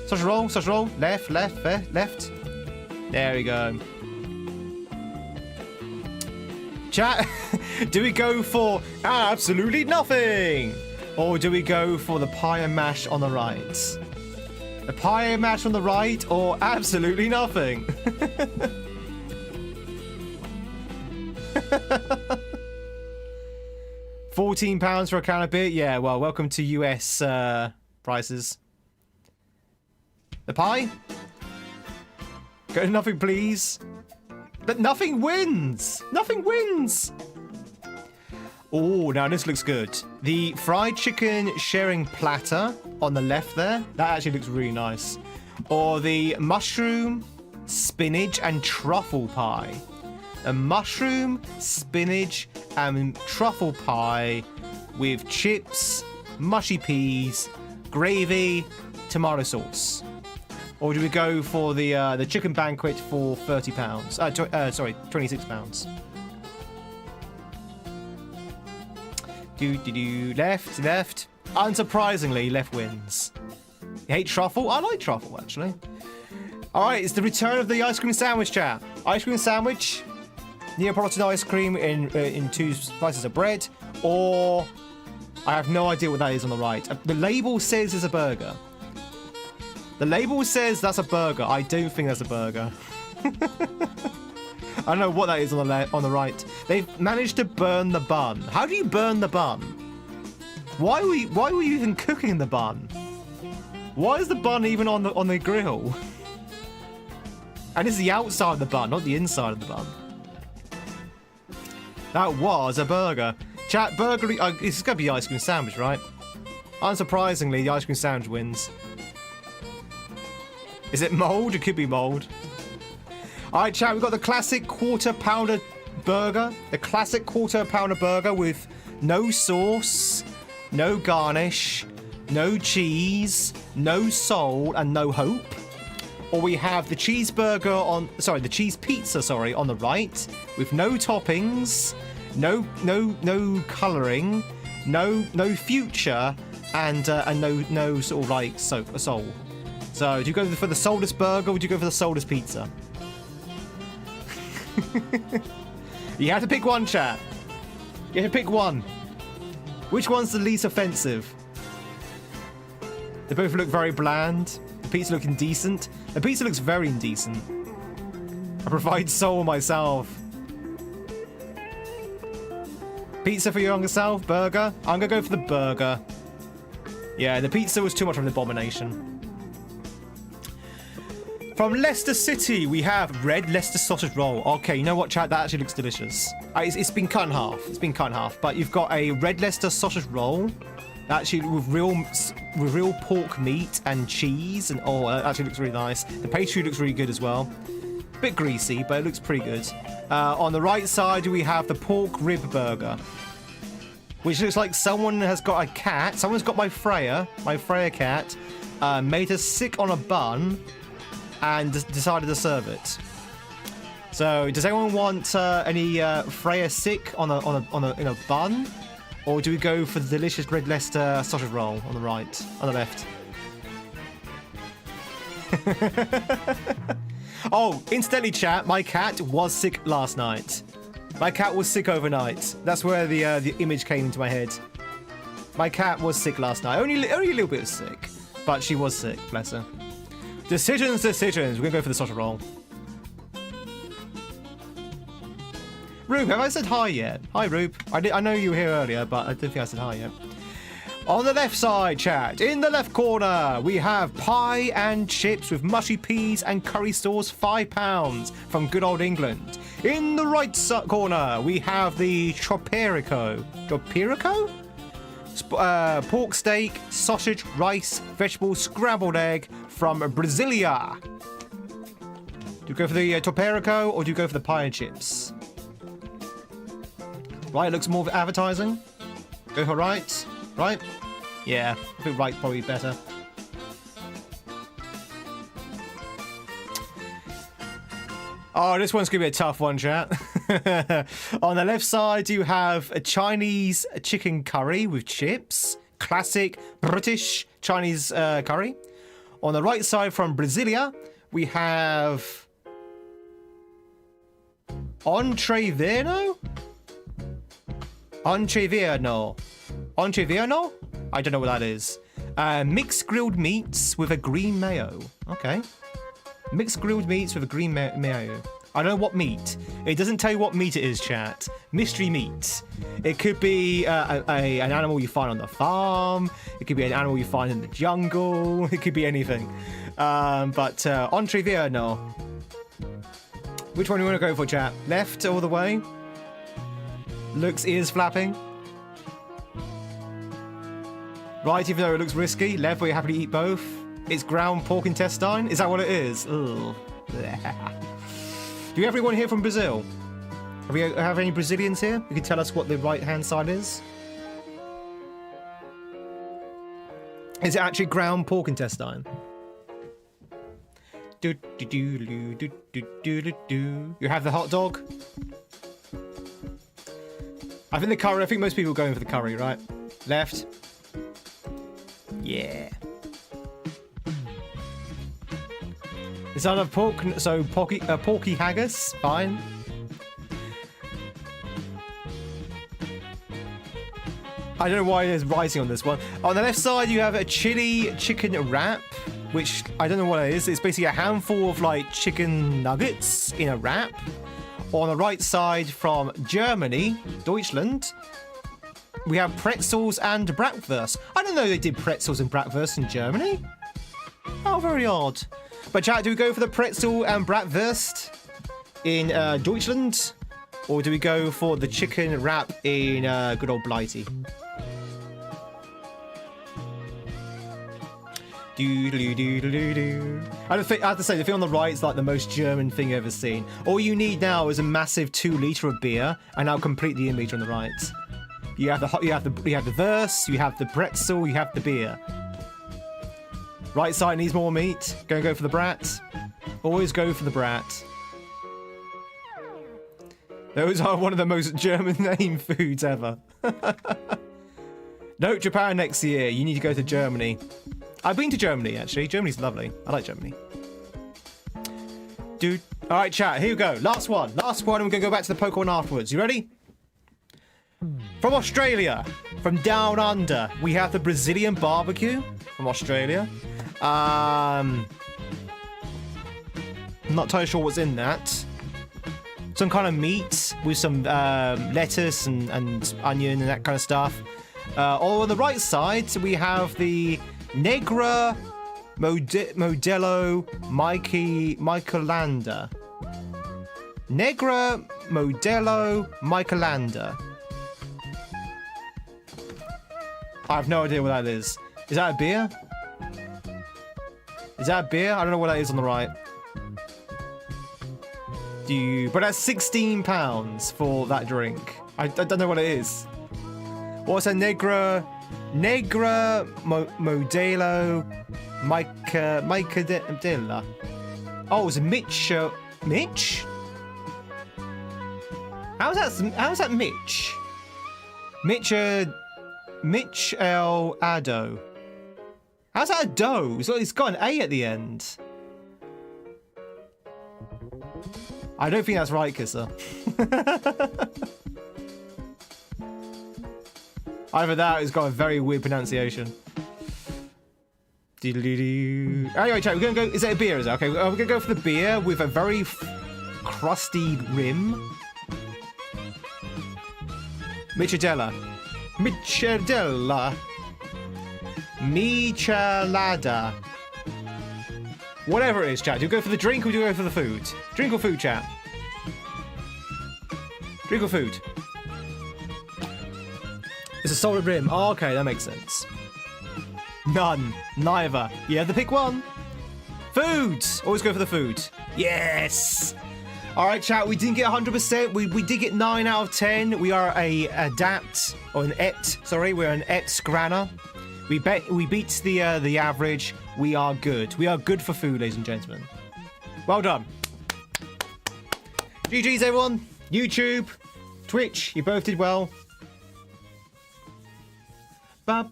Sausage roll, left. There we go. Chat, do we go for absolutely nothing? Or do we go for the pie and mash on the right? The pie and mash on the right or absolutely nothing? £14 for a can of beer? Yeah, well, welcome to US prices. The pie? Go to nothing, please. But nothing wins! Nothing wins! Oh, now this looks good. The fried chicken sharing platter on the left there. That actually looks really nice. Or the mushroom, spinach, and truffle pie. A mushroom, spinach, and truffle pie with chips, mushy peas, gravy, tomato sauce. Or do we go for the chicken banquet for £30? Sorry, £26. Left. Unsurprisingly, left wins. You hate truffle? I like truffle, actually. Alright, it's the return of the ice cream sandwich, chat. Ice cream sandwich, Neapolitan ice cream in 2 slices of bread, or I have no idea what that is on the right. The label says it's a burger. The label says that's a burger. I don't think that's a burger. I don't know what that is on the right. They've managed to burn the bun. How do you burn the bun? Why were you even cooking the bun? Why is the bun even on the grill? And it's the outside of the bun, not the inside of the bun. That was a burger. Chat, burger. It's gonna be ice cream sandwich, right? Unsurprisingly, the ice cream sandwich wins. Is it mold? It could be mold. Alright, chat, we've got the classic quarter pounder burger. The classic quarter pounder burger with no sauce, no garnish, no cheese, no soul, and no hope. Or we have the cheeseburger the cheese pizza, on the right, with no toppings, no colouring, no future, and no sort of like soul. So do you go for the soulless burger or do you go for the soulless pizza? You have to pick one, chat. You have to pick one. Which one's the least offensive? They both look very bland. The pizza looks indecent. The pizza looks very indecent. I provide soul myself. Pizza for your younger self? Burger? I'm gonna go for the burger. Yeah, the pizza was too much of an abomination. From Leicester City, we have red Leicester sausage roll. Okay, you know what, chat? That actually looks delicious. It's been cut in half. It's been cut in half. But you've got a red Leicester sausage roll, actually with real pork meat and cheese, and oh, that actually looks really nice. The pastry looks really good as well. Bit greasy, but it looks pretty good. On the right side, we have the pork rib burger, which looks like someone has got a cat. Someone's got my Freya cat, made her sick on a bun, and decided to serve it. So, does anyone want any Freya sick in a bun, or do we go for the delicious red Leicester sausage roll on the right, on the left? Oh, incidentally, chat, my cat was sick last night. My cat was sick overnight. That's where the image came into my head. My cat was sick last night. Only a little bit sick, but she was sick. Bless her. Decisions. We're gonna go for the sausage roll. Rube, have I said hi yet? Hi, Rube. I know you were here earlier, but I don't think I said hi yet. On the left side, chat, in the left corner, we have pie and chips with mushy peas and curry sauce, £5 from good old England. In the right corner, we have the Troperico. Pork steak, sausage, rice, vegetables, scrambled egg from Brasilia. Do you go for the Troperico or do you go for the pie and chips? Right, looks more advertising. Go for right. Right? Yeah, I think right probably better. Oh, this one's going to be a tough one, chat. On the left side, you have a Chinese chicken curry with chips. Classic British Chinese curry. On the right side from Brasilia, we have Entrevierno? I don't know what that is. Mixed grilled meats with a green mayo. Okay. Mixed grilled meats with a green mayo. I don't know what meat. It doesn't tell you what meat it is, chat. Mystery meat. It could be an animal you find on the farm. It could be an animal you find in the jungle. It could be anything. But Entrevierno. Which one do you want to go for, chat? Left all the way? Looks ears flapping. Right, even though it looks risky. Left, where you're happy to eat both. It's ground pork intestine. Is that what it is? Ugh. Do we have anyone here from Brazil? Have any Brazilians here? You can tell us what the right-hand side is. Is it actually ground pork intestine? Do, do, do, do, do, do, do, do, do. You have the hot dog? I think the curry, I think most people are going for the curry, right? Left. Yeah. It's out of pork, so porky haggis, fine. I don't know why there's writing on this one. On the left side, you have a chili chicken wrap, which I don't know what it is. It's basically a handful of like chicken nuggets in a wrap. On the right side from Germany, Deutschland, we have pretzels and bratwurst. I don't know they did pretzels and bratwurst in Germany. Oh, very odd. But chat, do we go for the pretzel and bratwurst in Deutschland? Or do we go for the chicken wrap in good old Blighty? I have to say, the thing on the right is like the most German thing I've ever seen. All you need now is a massive 2 litre of beer, and I'll complete the image on the right. You have the verse, you have the pretzel, you have the beer. Right side needs more meat. Gonna go for the brat. Always go for the brat. Those are one of the most German name foods ever. No, Japan next year. You need to go to Germany. I've been to Germany, actually. Germany's lovely. I like Germany. Dude. All right, chat. Here we go. Last one. Last one, and we're going to go back to the Pokemon afterwards. You ready? From Australia, from down under, we have the Brazilian barbecue from Australia. I'm not totally sure what's in that. Some kind of meat with some lettuce and onion and that kind of stuff. On the right side, we have the Negra Modelo Michelanda. Negra Modelo Michelanda. I have no idea what that is. Is that a beer? Is that a beer? I don't know what that is on the right. But that's £16 for that drink. I don't know what it is. What's a Negra Modelo Michelada? Oh, it's a Mitch. Mitch? How's that Mitch? Mitch El Ado. How's that a dough? It's got an A at the end. I don't think that's right, Kisser. Either that, it's got a very weird pronunciation. Anyway, chat, we're gonna go. Is it a beer? Is it okay? We're gonna go for the beer with a very crusty rim. Michelada. Whatever it is, chat. Do you go for the drink or do you go for the food? Drink or food, chat? Drink or food? It's a solid rim. Oh, okay, that makes sense. None. Neither. You have to pick one. Food. Always go for the food. Yes. All right, chat. We didn't get 100%. We did get 9 out of 10. We are a adapt or an et. Sorry, we're an et scranner. We beat the average. We are good. We are good for food, ladies and gentlemen. Well done. GG's, everyone. YouTube, Twitch, you both did well. But,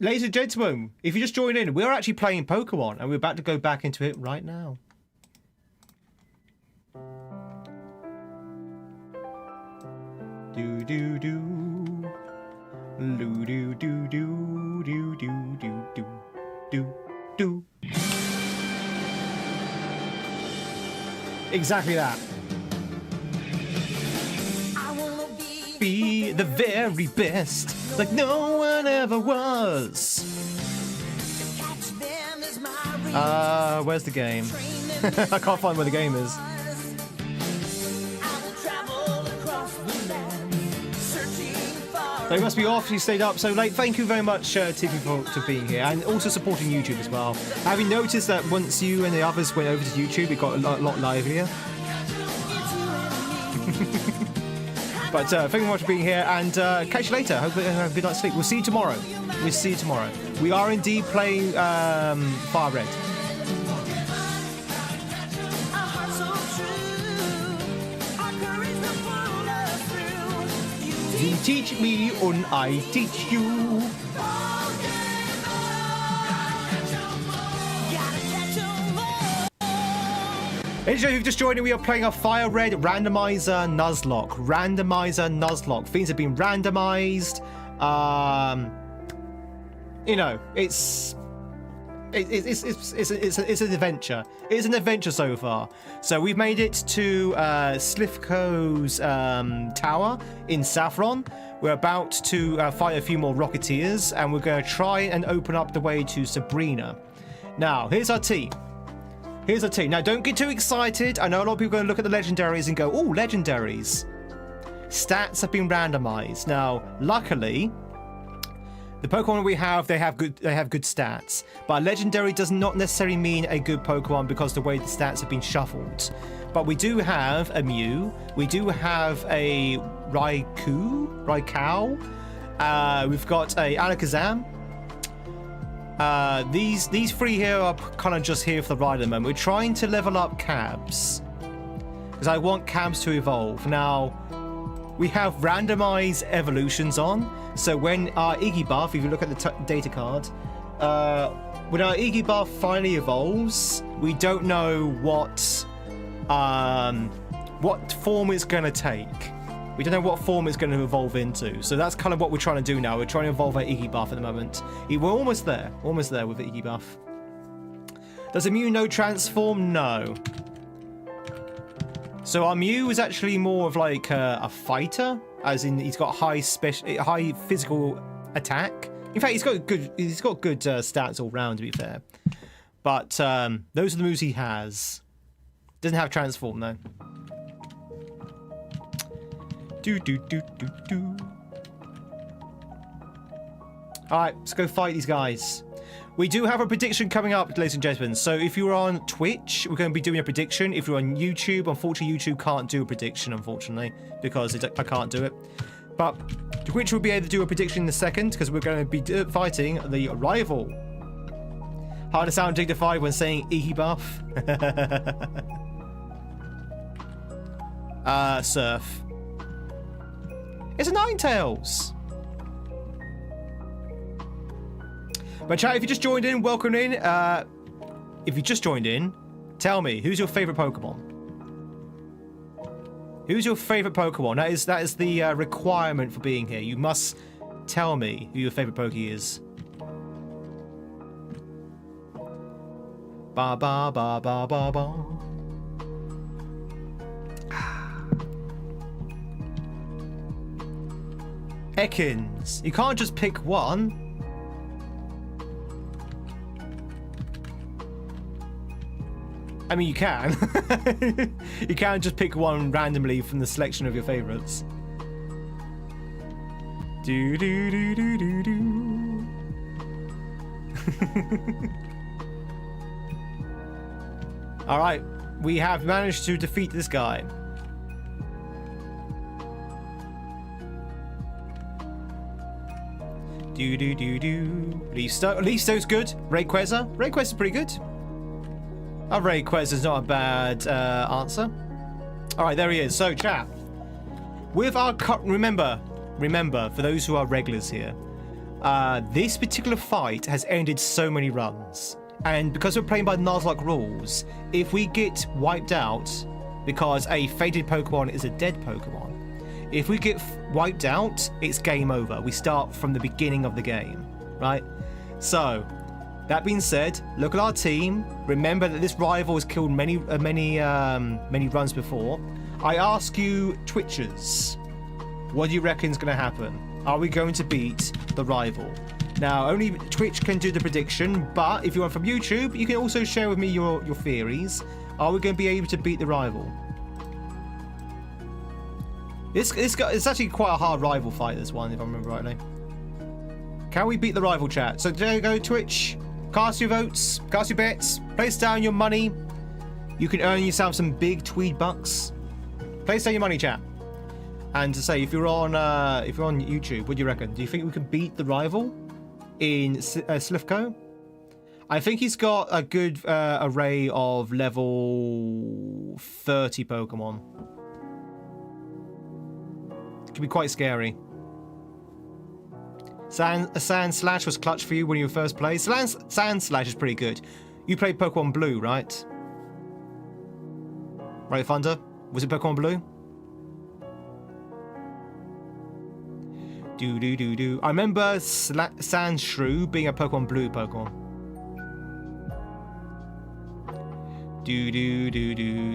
ladies and gentlemen, if you just joined in, we're actually playing Pokemon, and we're about to go back into it right now. Do do do, do do do do do do do do do. Exactly that. Be the very best, like no one ever was. Where's the game? I can't find where the game is. They must be off. You stayed up so late. Thank you very much, Tiffy, for being here and also supporting YouTube as well. Have you noticed that once you and the others went over to YouTube, it got a lot livelier? But thank you very much for being here, and catch you later. Hopefully you have a good night's sleep. We'll see you tomorrow. We are indeed playing Fire Red. Our hearts so true, our courage will pull us through. You teach me and I teach you. If you've just joined in, we are playing a Fire Red Randomizer Nuzlocke. Randomizer Nuzlocke. Things have been randomized. You know, it's an adventure. It's an adventure so far. So we've made it to Slifko's tower in Saffron. We're about to fight a few more Rocketeers, and we're going to try and open up the way to Sabrina. Now, here's our team. Here's our team. Now, don't get too excited. I know a lot of people are going to look at the legendaries and go, "Oh, legendaries." Stats have been randomized. Now, luckily, the Pokemon we have, they have good stats. But a legendary does not necessarily mean a good Pokemon because the way the stats have been shuffled. But we do have a Mew. We do have a Raikou. We've got a Alakazam. These three here are kind of just here for the ride at the moment. We're trying to level up Cabs because I want Cabs to evolve. Now, we have randomized evolutions on. So when our Iggy buff, if you look at the data card, when our Iggy buff finally evolves, we don't know what form it's going to take. We don't know what form it's going to evolve into. So that's kind of what we're trying to do now. We're trying to evolve our Iggy buff at the moment. We're almost there with the Iggy buff. Does a Mew no transform? No. So our Mew is actually more of like a fighter, as in he's got high physical attack. In fact, he's got good stats all round, to be fair. But those are the moves he has. Doesn't have transform though. Do. Alright, let's go fight these guys. We do have a prediction coming up, ladies and gentlemen. So if you're on Twitch, we're going to be doing a prediction. If you're on YouTube, unfortunately, YouTube can't do a prediction, unfortunately, because I can't do it. But Twitch will be able to do a prediction in a second, because we're going to be fighting the rival. Hard to sound dignified when saying Iggy buff. Surf. It's a Ninetales. But chat, if you just joined in, welcome in. If you just joined in, tell me, who's your favorite Pokemon? Who's your favorite Pokemon? That is the requirement for being here. You must tell me who your favorite Poké is. Ba ba ba ba ba ba. Ekans. You can't just pick one. I mean, you can. You can just pick one randomly from the selection of your favorites. Do do do do do do. All right, we have managed to defeat this guy. Do do do do. Listo's good. Rayquaza. Rayquaza's pretty good. Oh, Rayquaza's not a bad answer. All right, there he is. So, chat. With our remember, for those who are regulars here, this particular fight has ended so many runs, and because we're playing by Nuzlocke rules, if we get wiped out because a fated Pokemon is a dead Pokemon, if we get wiped out, it's game over. We start from the beginning of the game, right? So, that being said, look at our team. Remember that this rival has killed many runs before. I ask you, Twitchers, what do you reckon is going to happen? Are we going to beat the rival? Now, only Twitch can do the prediction, but if you are from YouTube, you can also share with me your theories. Are we going to be able to beat the rival? It's actually quite a hard rival fight, this one, if I remember rightly. Can we beat the rival, chat? So there you go, Twitch. Cast your votes, cast your bets, place down your money. You can earn yourself some big Tweed bucks. Place down your money, chat. And to say, if you're on YouTube, what do you reckon? Do you think we can beat the rival? in Slivko. I think he's got a good array of level 30 Pokemon. It can be quite scary. Sand Slash was clutch for you when you were first played. Sand Slash is pretty good. You played Pokemon Blue, right? Right, Thunder? Was it Pokemon Blue? Do. I remember Sandshrew being a Pokemon Blue Pokemon. Do.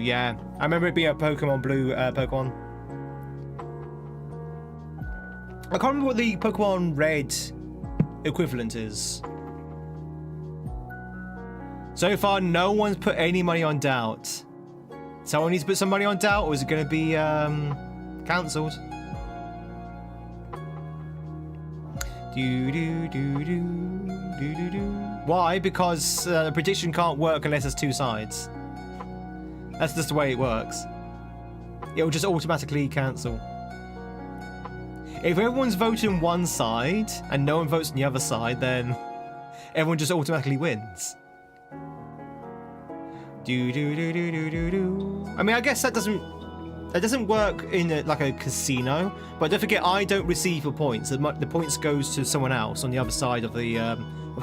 Yeah, I remember it being a Pokemon Blue Pokemon. I can't remember what the Pokemon Red equivalent is. So far, no one's put any money on Doubt. Someone needs to put some money on Doubt, or is it going to be cancelled? Why? Because the prediction can't work unless there's two sides. That's just the way it works. It will just automatically cancel. If everyone's voting one side and no one votes on the other side, then everyone just automatically wins. I mean, I guess that doesn't work in like a casino. But don't forget, I don't receive the points. The points goes to someone else on the other side of the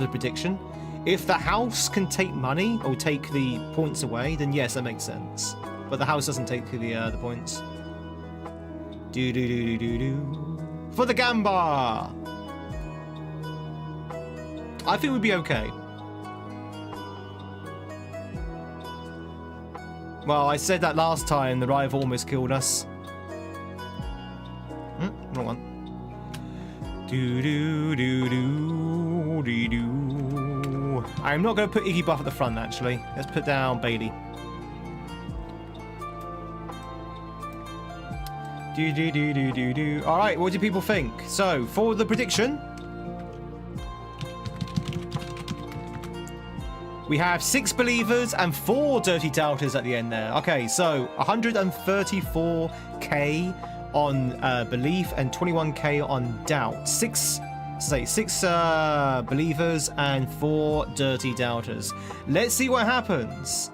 prediction. If the house can take money or take the points away, then yes, that makes sense. But the house doesn't take the points. For the Gamba! I think we'd be okay. Well, I said that last time, the rival almost killed us. Wrong one. I'm not going to put Iggy Buff at the front, actually. Let's put down Bailey. Alright, what do people think? So, for the prediction, we have 6 believers and 4 dirty doubters at the end there. Okay, so 134k on belief and 21k on doubt. 6 believers and 4 dirty doubters. Let's see what happens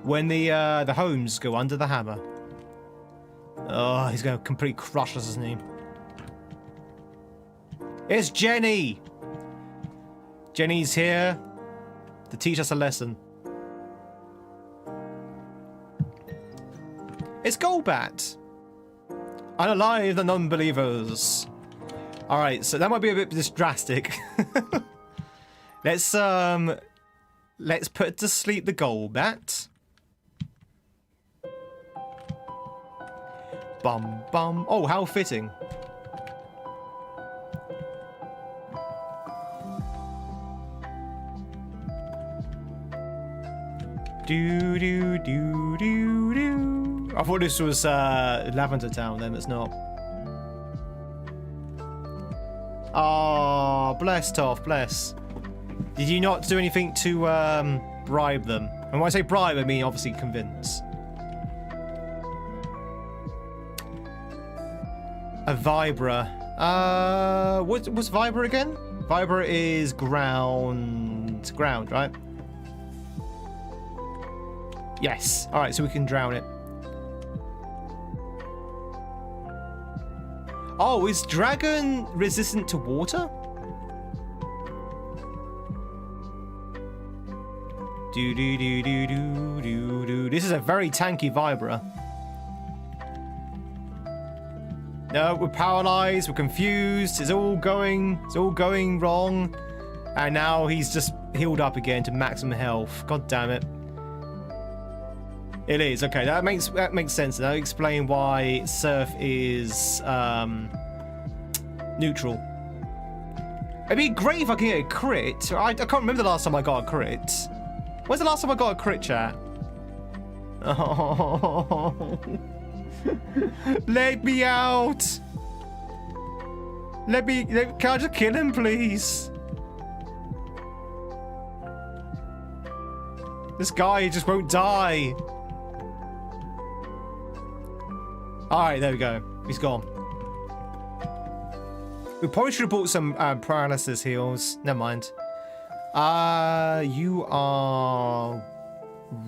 when the homes go under the hammer. Oh, he's going to completely crush us, isn't he? It's Jenny! Jenny's here to teach us a lesson. It's Golbat! Unalive the non-believers. Alright, so that might be a bit just drastic. Let's put to sleep the Golbat. Bum bum. Oh, how fitting. Do. I thought this was Lavender Town, then it's not. Ah, bless, Toph, bless. Did you not do anything to bribe them? And when I say bribe, I mean obviously convince. A Vibra. What's Vibra again? Vibra is ground. Ground, right? Yes. Alright, so we can drown it. Oh, is dragon resistant to water? Do. This is a very tanky Vibra. No, we're paralyzed, we're confused, it's all going wrong. And now he's just healed up again to maximum health. God damn it. It is, okay, that makes sense. That'll explain why Surf is neutral. It'd be great if I could get a crit. I can't remember the last time I got a crit. When's the last time I got a crit, chat? Oh. Let me out! Can I just kill him, please? This guy just won't die. Alright, there we go. He's gone. We probably should have bought some paralysis heals. Never mind. You are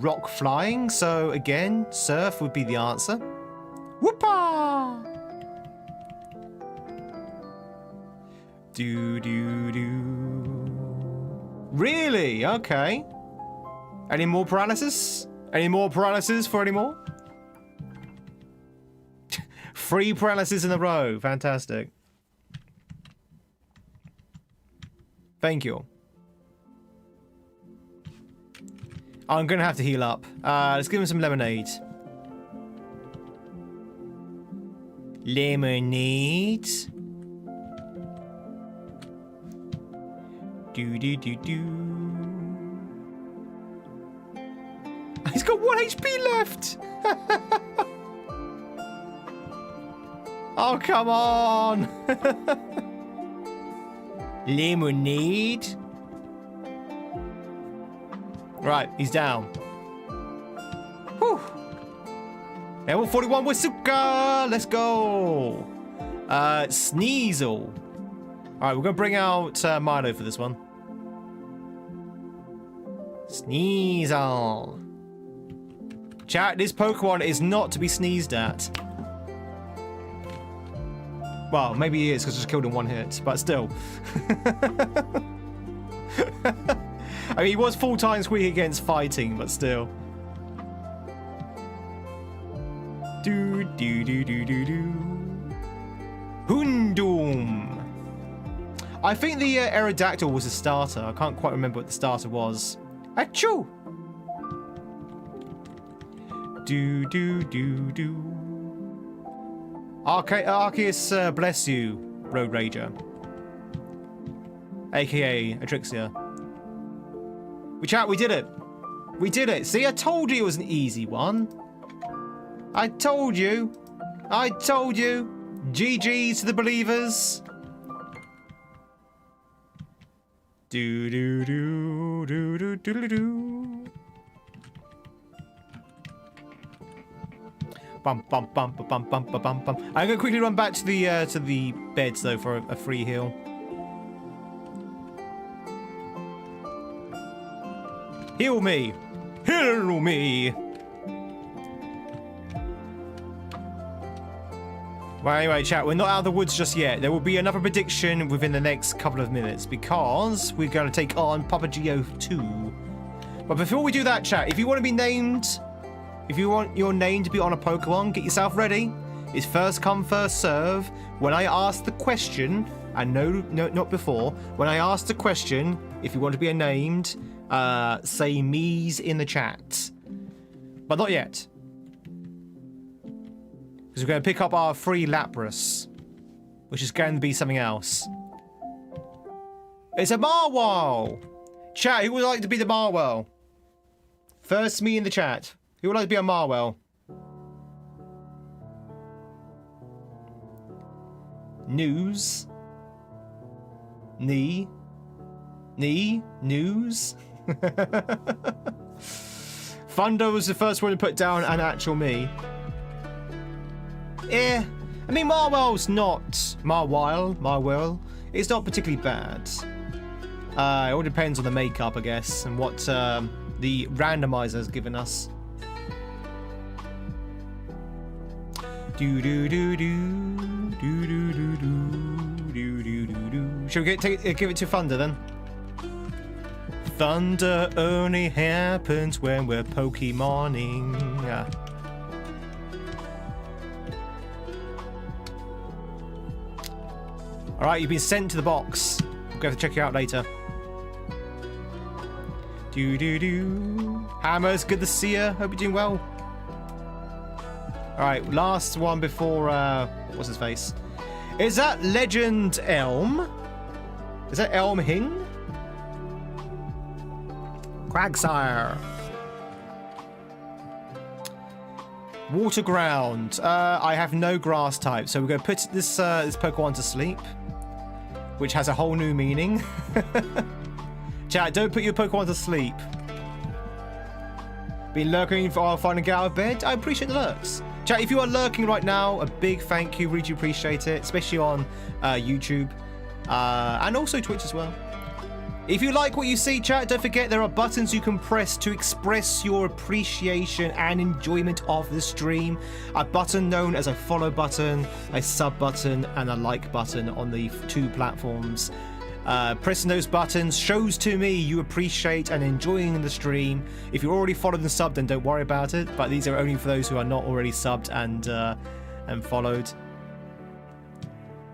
rock flying, so again, surf would be the answer. Whoopah! Do. Really? Okay. Any more paralysis? Any more paralysis for any more? 3 paralysis in a row. Fantastic. Thank you. I'm gonna have to heal up. Let's give him some lemonade. Lemonade. Do. He's got 1 HP left. Oh, come on. Lemonade. Right, he's down. Whew. Level 41 Wasuka. Let's go. Sneasel. All right, we're gonna bring out Milo for this one. Sneasel. Chat, this Pokemon is not to be sneezed at. Well, maybe he is because I just killed him 1 hit, but still. I mean, he was full-time squeak against fighting, but still. Do. Houndoom. I think the Aerodactyl was a starter. I can't quite remember what the starter was. Achoo! Do. Arceus, bless you, Road Rager. AKA Atrixia. We did it. We did it. See, I told you it was an easy one. I told you. GG's to the believers. Do. Bum. I'm gonna quickly run back to the beds though for a free heal. Heal me! Heal me! Well, anyway, chat, we're not out of the woods just yet. There will be another prediction within the next couple of minutes because we're going to take on Papa Geo 2. But before we do that, chat, if you want to be named, if you want your name to be on a Pokemon, get yourself ready. It's first come, first serve. When I ask the question, and no, not before, when I ask the question, if you want to be named, say me's in the chat. But not yet. Because we're going to pick up our free Lapras, which is going to be something else. It's a Marwell! Chat, who would like to be the Marwell? First me in the chat. Who would like to be a Marwell? News. News. Thunder was the first one to put down an actual me. I mean, Marwell's not... Marwell. It's not particularly bad. It all depends on the makeup, I guess, and what the randomizer has given us. Shall we give it to Thunder then? Thunder only happens when we're Pokemoning. Alright, you've been sent to the box. We'll have to check you out later. Hammers, good to see you. Hope you're doing well. Alright, last one before, what's his face? Is that Legend Elm? Is that Elm Hing? Quagsire. Water ground. I have no grass type, so we're going to put this Pokemon to sleep, which has a whole new meaning. Chat, don't put your Pokemon to sleep. Been lurking for finding get out of bed? I appreciate the lurks. Chat, if you are lurking right now, a big thank you. Really appreciate it, especially on YouTube. and also Twitch as well. If you like what you see, chat, don't forget there are buttons you can press to express your appreciation and enjoyment of the stream. A button known as a follow button, a sub button, and a like button on the 2 platforms. Pressing those buttons shows to me you appreciate and enjoying the stream. If you're already followed and subbed, then don't worry about it. But these are only for those who are not already subbed and followed.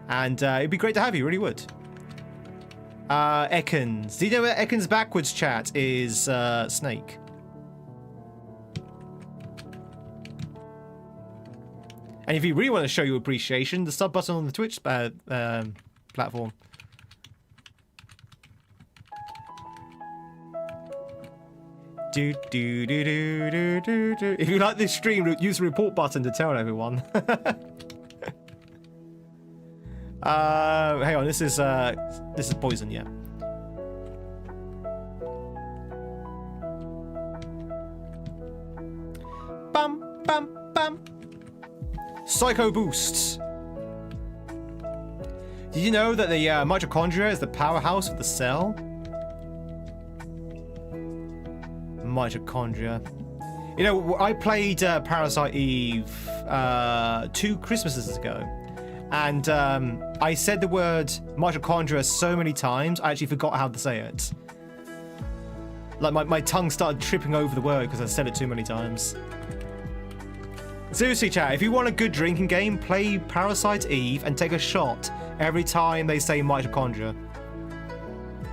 And it'd be great to have you, really would. Ekans. Do you know where Ekans backwards, chat, is snake? And if you really want to show your appreciation, the sub button on the Twitch platform. Do, do, do, do, do, do, do. If you like this stream, use the report button to tell everyone. Hang on, this is poison, yeah. Bum bum bum. Psycho boosts. Did you know that the mitochondria is the powerhouse of the cell? Mitochondria. You know, I played Parasite Eve 2 Christmases ago. And I said the word mitochondria so many times, I actually forgot how to say it. Like, my tongue started tripping over the word because I said it too many times. Seriously, chat, if you want a good drinking game, play Parasite Eve and take a shot every time they say mitochondria.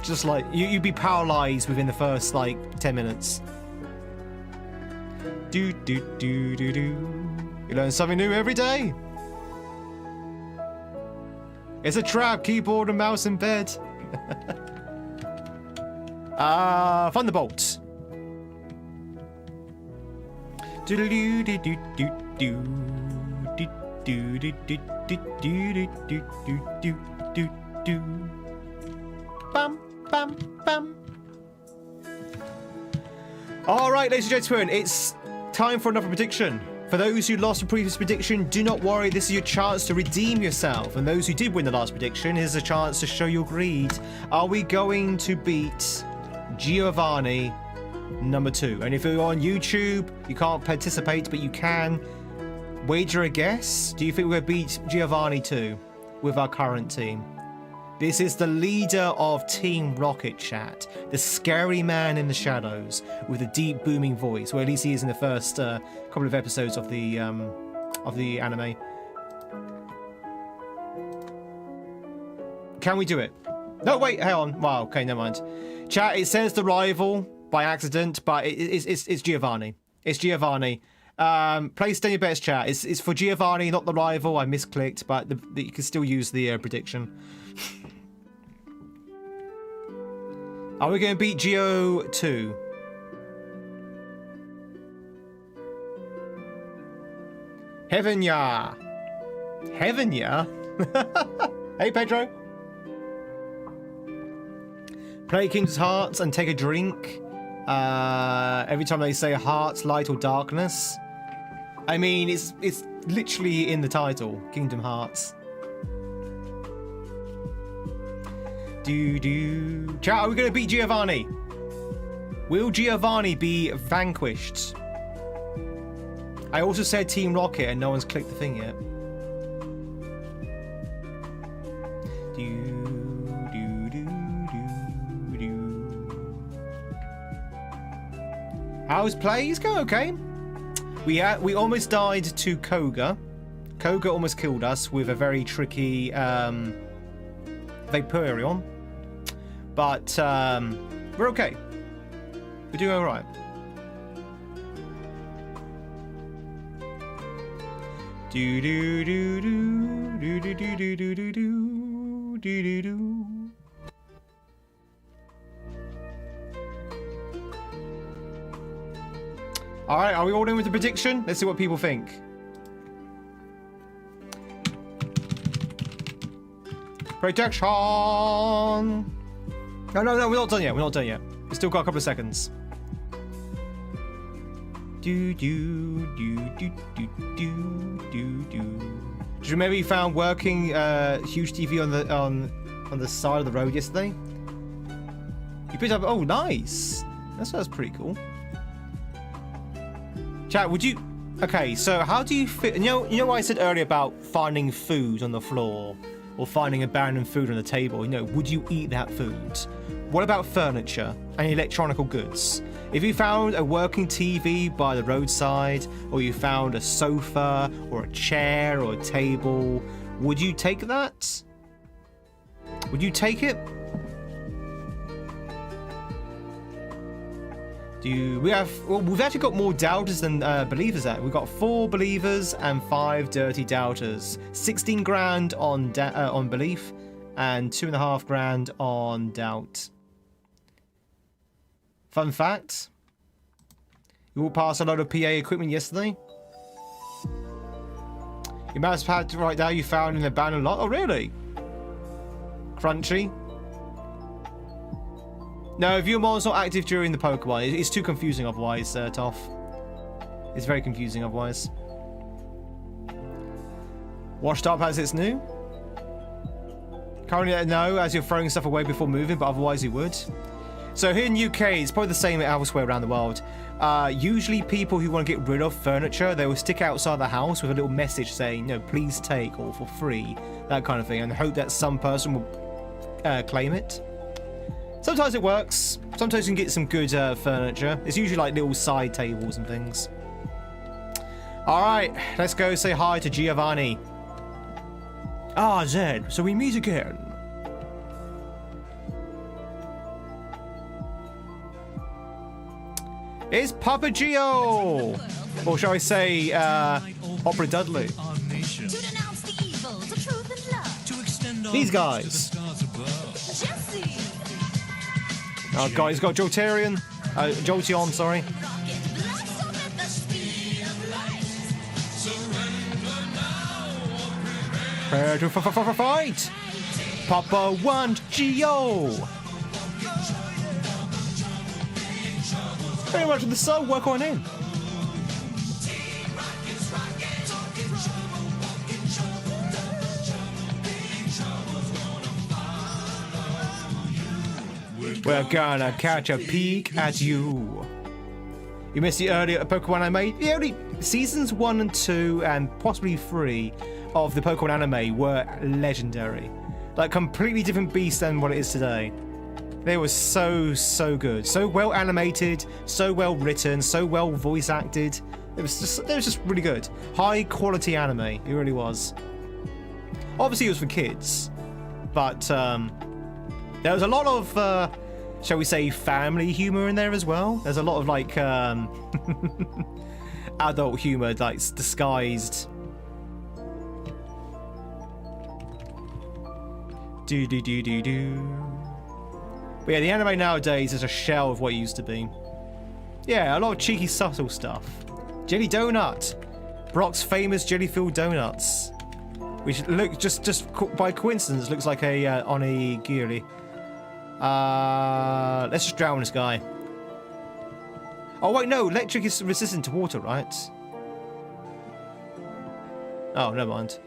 Just like, you'd be paralyzed within the first, like, 10 minutes. Do, do, do, do, do. You learn something new every day. It's a trap, keyboard and mouse in bed. Thunderbolt. Do do do do do do do do do do do do do do do. Bam bam bam. All right, ladies and gentlemen, it's time for another prediction. For those who lost a previous prediction, do not worry, this is your chance to redeem yourself. And those who did win the last prediction, here's a chance to show your greed. Are we going to beat Giovanni number 2? And if you're on YouTube, you can't participate, but you can wager a guess. Do you think we'll beat Giovanni 2 with our current team? This is the leader of Team Rocket, chat. The scary man in the shadows with a deep booming voice. Well, at least he is in the first couple of episodes of the anime. Can we do it? No, wait, hang on. Wow, okay, never mind. Chat, it says the rival by accident, but it's Giovanni. It's Giovanni. Place down your bets, chat. It's for Giovanni, not the rival. I misclicked, but you can still use the prediction. Are we going to beat Geo 2? Heaven ya! Heaven ya! Hey Pedro! Play King's Hearts and take a drink. Every time they say hearts, light or darkness. I mean, it's literally in the title, Kingdom Hearts. Do. Chat, are we going to beat Giovanni? Will Giovanni be vanquished? I also said Team Rocket and no one's clicked the thing yet. How's play? It's going okay. We almost died to Koga. Koga almost killed us with a very tricky Vaporeon. But we're okay. We're doing all right. Do do do do do do do do do do do do do. All right, are we all in with the prediction? Let's see what people think. Protection. No, we're not done yet. We're not done yet. We've still got a couple of seconds. Do do do do do do do do. Do you remember you found working huge TV on on the side of the road yesterday. You picked up. Oh, nice. That's pretty cool. Chat, would you? Okay, so how do you fit? You know what I said earlier about finding food on the floor or finding abandoned food on the table. You know, would you eat that food? What about furniture and electronical goods? If you found a working TV by the roadside, or you found a sofa or a chair or a table, would you take that? Would you take it? We've actually got more doubters than believers. We've got 4 believers and 5 dirty doubters. 16 grand on belief and 2.5 grand on doubt. Fun fact: you walked past a lot of PA equipment yesterday. You must have had right there. You found an abandoned lot. Oh, really? Crunchy. No, if your mod's not active during the Pokemon, it's too confusing otherwise, Toph. It's very confusing otherwise. Washed Up has its new. Currently, no, as you're throwing stuff away before moving, but otherwise you would. So here in the UK, it's probably the same elsewhere around the world. Usually people who want to get rid of furniture, they will stick outside the house with a little message saying, no, please take, or for free, that kind of thing, and hope that some person will claim it. Sometimes it works. Sometimes you can get some good furniture. It's usually like little side tables and things. Alright, let's go say hi to Giovanni. Ah, Zed, so we meet again. It's Papa Gio! Or shall I say, Opera Dudley. These guys. Oh, guys, got Jolteon. Jolteon, sorry. Prepare to fight! Papa want Gio! Very much with the soul, work on in. We're gonna catch a peek at you. You missed the earlier Pokemon I made? The only seasons 1 and 2 and possibly 3 of the Pokemon anime were legendary. Like completely different beast than what it is today. They were so good. So well animated, so well written, so well voice acted. It was just really good. High quality anime, it really was. Obviously it was for kids, but there was a lot of shall we say family humor in there as well. There's a lot of like adult humor, like disguised. But yeah, the anime nowadays is a shell of what it used to be. Yeah, a lot of cheeky, subtle stuff. Jelly Donut, Brock's famous jelly-filled donuts, which look just by coincidence looks like a onigiri. Let's just drown this guy. Oh wait, no, electric is resistant to water, right? Oh, never mind.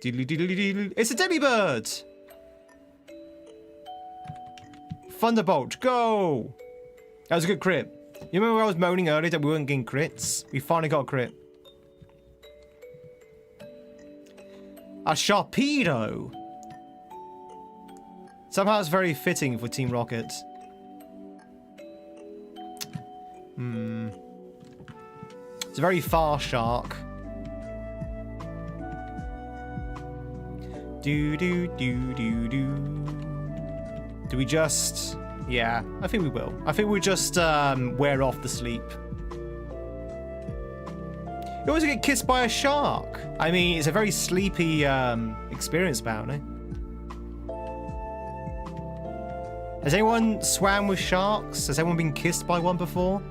It's a Delibird! Thunderbolt, go! That was a good crit. You remember I was moaning earlier that we weren't getting crits? We finally got a crit. A Sharpedo! Somehow it's very fitting for Team Rocket. It's a very fast shark. Do we just... Yeah, I think we will. I think we'll just wear off the sleep. You always get kissed by a shark. I mean, it's a very sleepy experience, apparently. Has anyone swam with sharks? Has anyone been kissed by one before?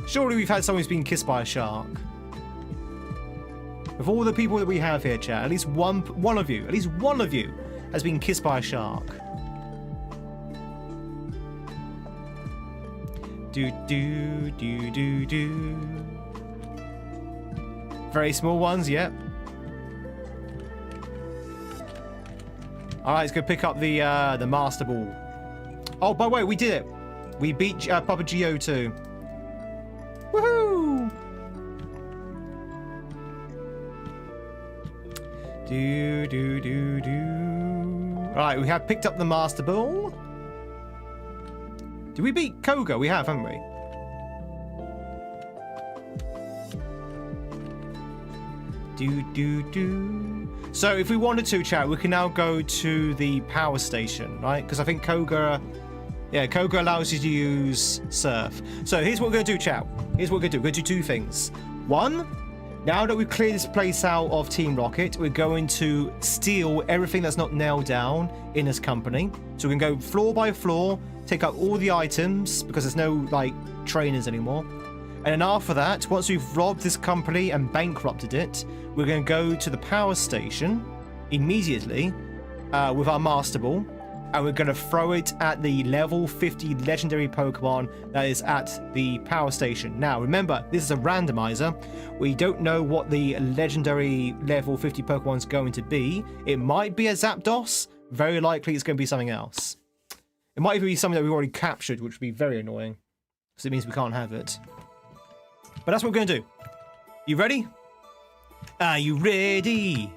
Surely we've had someone who's been kissed by a shark. Of all the people that we have here, chat, at least one of you has been kissed by a shark. Very small ones, yep. All right, let's go pick up the Master Ball. Oh, by the way, we did it. We beat Papa Geo too. Woohoo! All right, we have picked up the Master Ball. Did we beat Koga? We have, haven't we? So if we wanted to, chat, we can now go to the power station, right? Because I think Koga, yeah, Koga allows you to use Surf. So here's what we're going to do, chat. Here's what we're going to do. We're going to do two things. One, now that we've cleared this place out of Team Rocket, we're going to steal everything that's not nailed down in this company. So we can go floor by floor, take out all the items, because there's no, like, trainers anymore. And then after that, once we've robbed this company and bankrupted it, we're going to go to the power station immediately with our Master Ball, and we're going to throw it at the level 50 legendary Pokemon that is at the power station. Now, remember, this is a randomizer. We don't know what the legendary level 50 Pokemon is going to be. It might be a Zapdos. Very likely it's going to be something else. It might even be something that we've already captured, which would be very annoying, because it means we can't have it. But that's what we're going to do. You ready? Are you ready?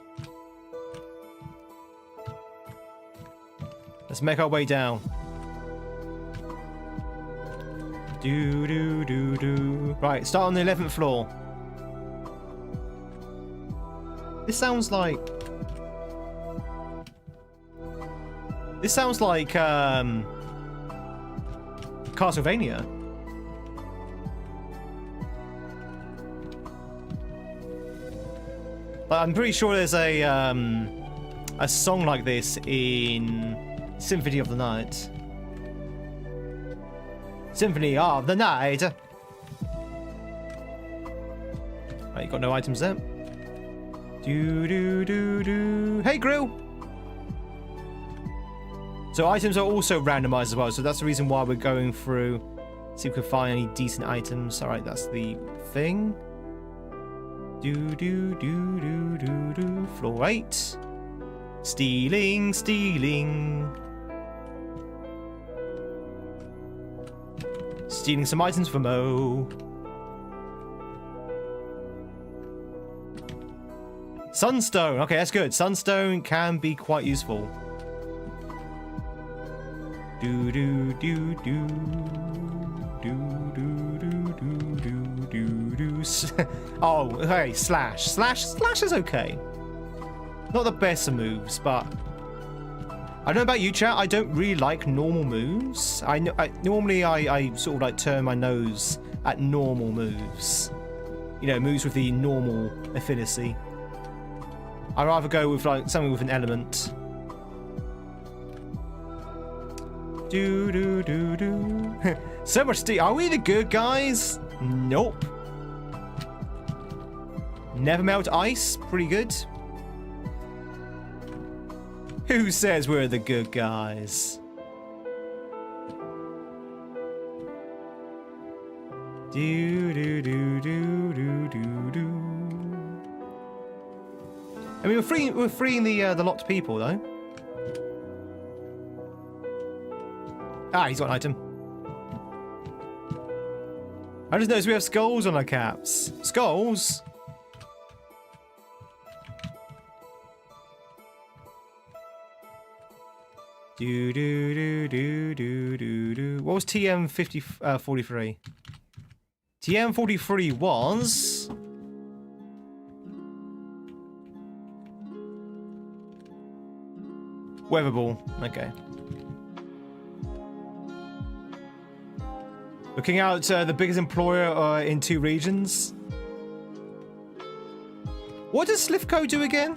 Let's make our way down. Right, start on the 11th floor. This sounds like Castlevania. But I'm pretty sure there's a song like this in Symphony of the Night. Symphony of the Night. Right, you got no items there. Hey, Grill. So items are also randomized as well. So that's the reason why we're going through. See if we can find any decent items. All right, that's the thing. Floor 8. Stealing. Stealing some items from Mo. Sunstone. Okay, that's good. Sunstone can be quite useful. Oh, hey, Slash. Slash is okay. Not the best of moves, but I don't know about you, chat. I don't really like normal moves. Normally I sort of like turn my nose at normal moves. You know, moves with the normal affinity. I'd rather go with like something with an element. So much steam. Are we the good guys? Nope. Never melt ice. Pretty good. Who says we're the good guys? I mean, we're freeing the locked people though. Ah, he's got an item. I just noticed we have skulls on our caps. Skulls? What was TM 43? TM 43 was weather ball. Okay. Looking out the biggest employer in 2 regions. What does Slivco do again?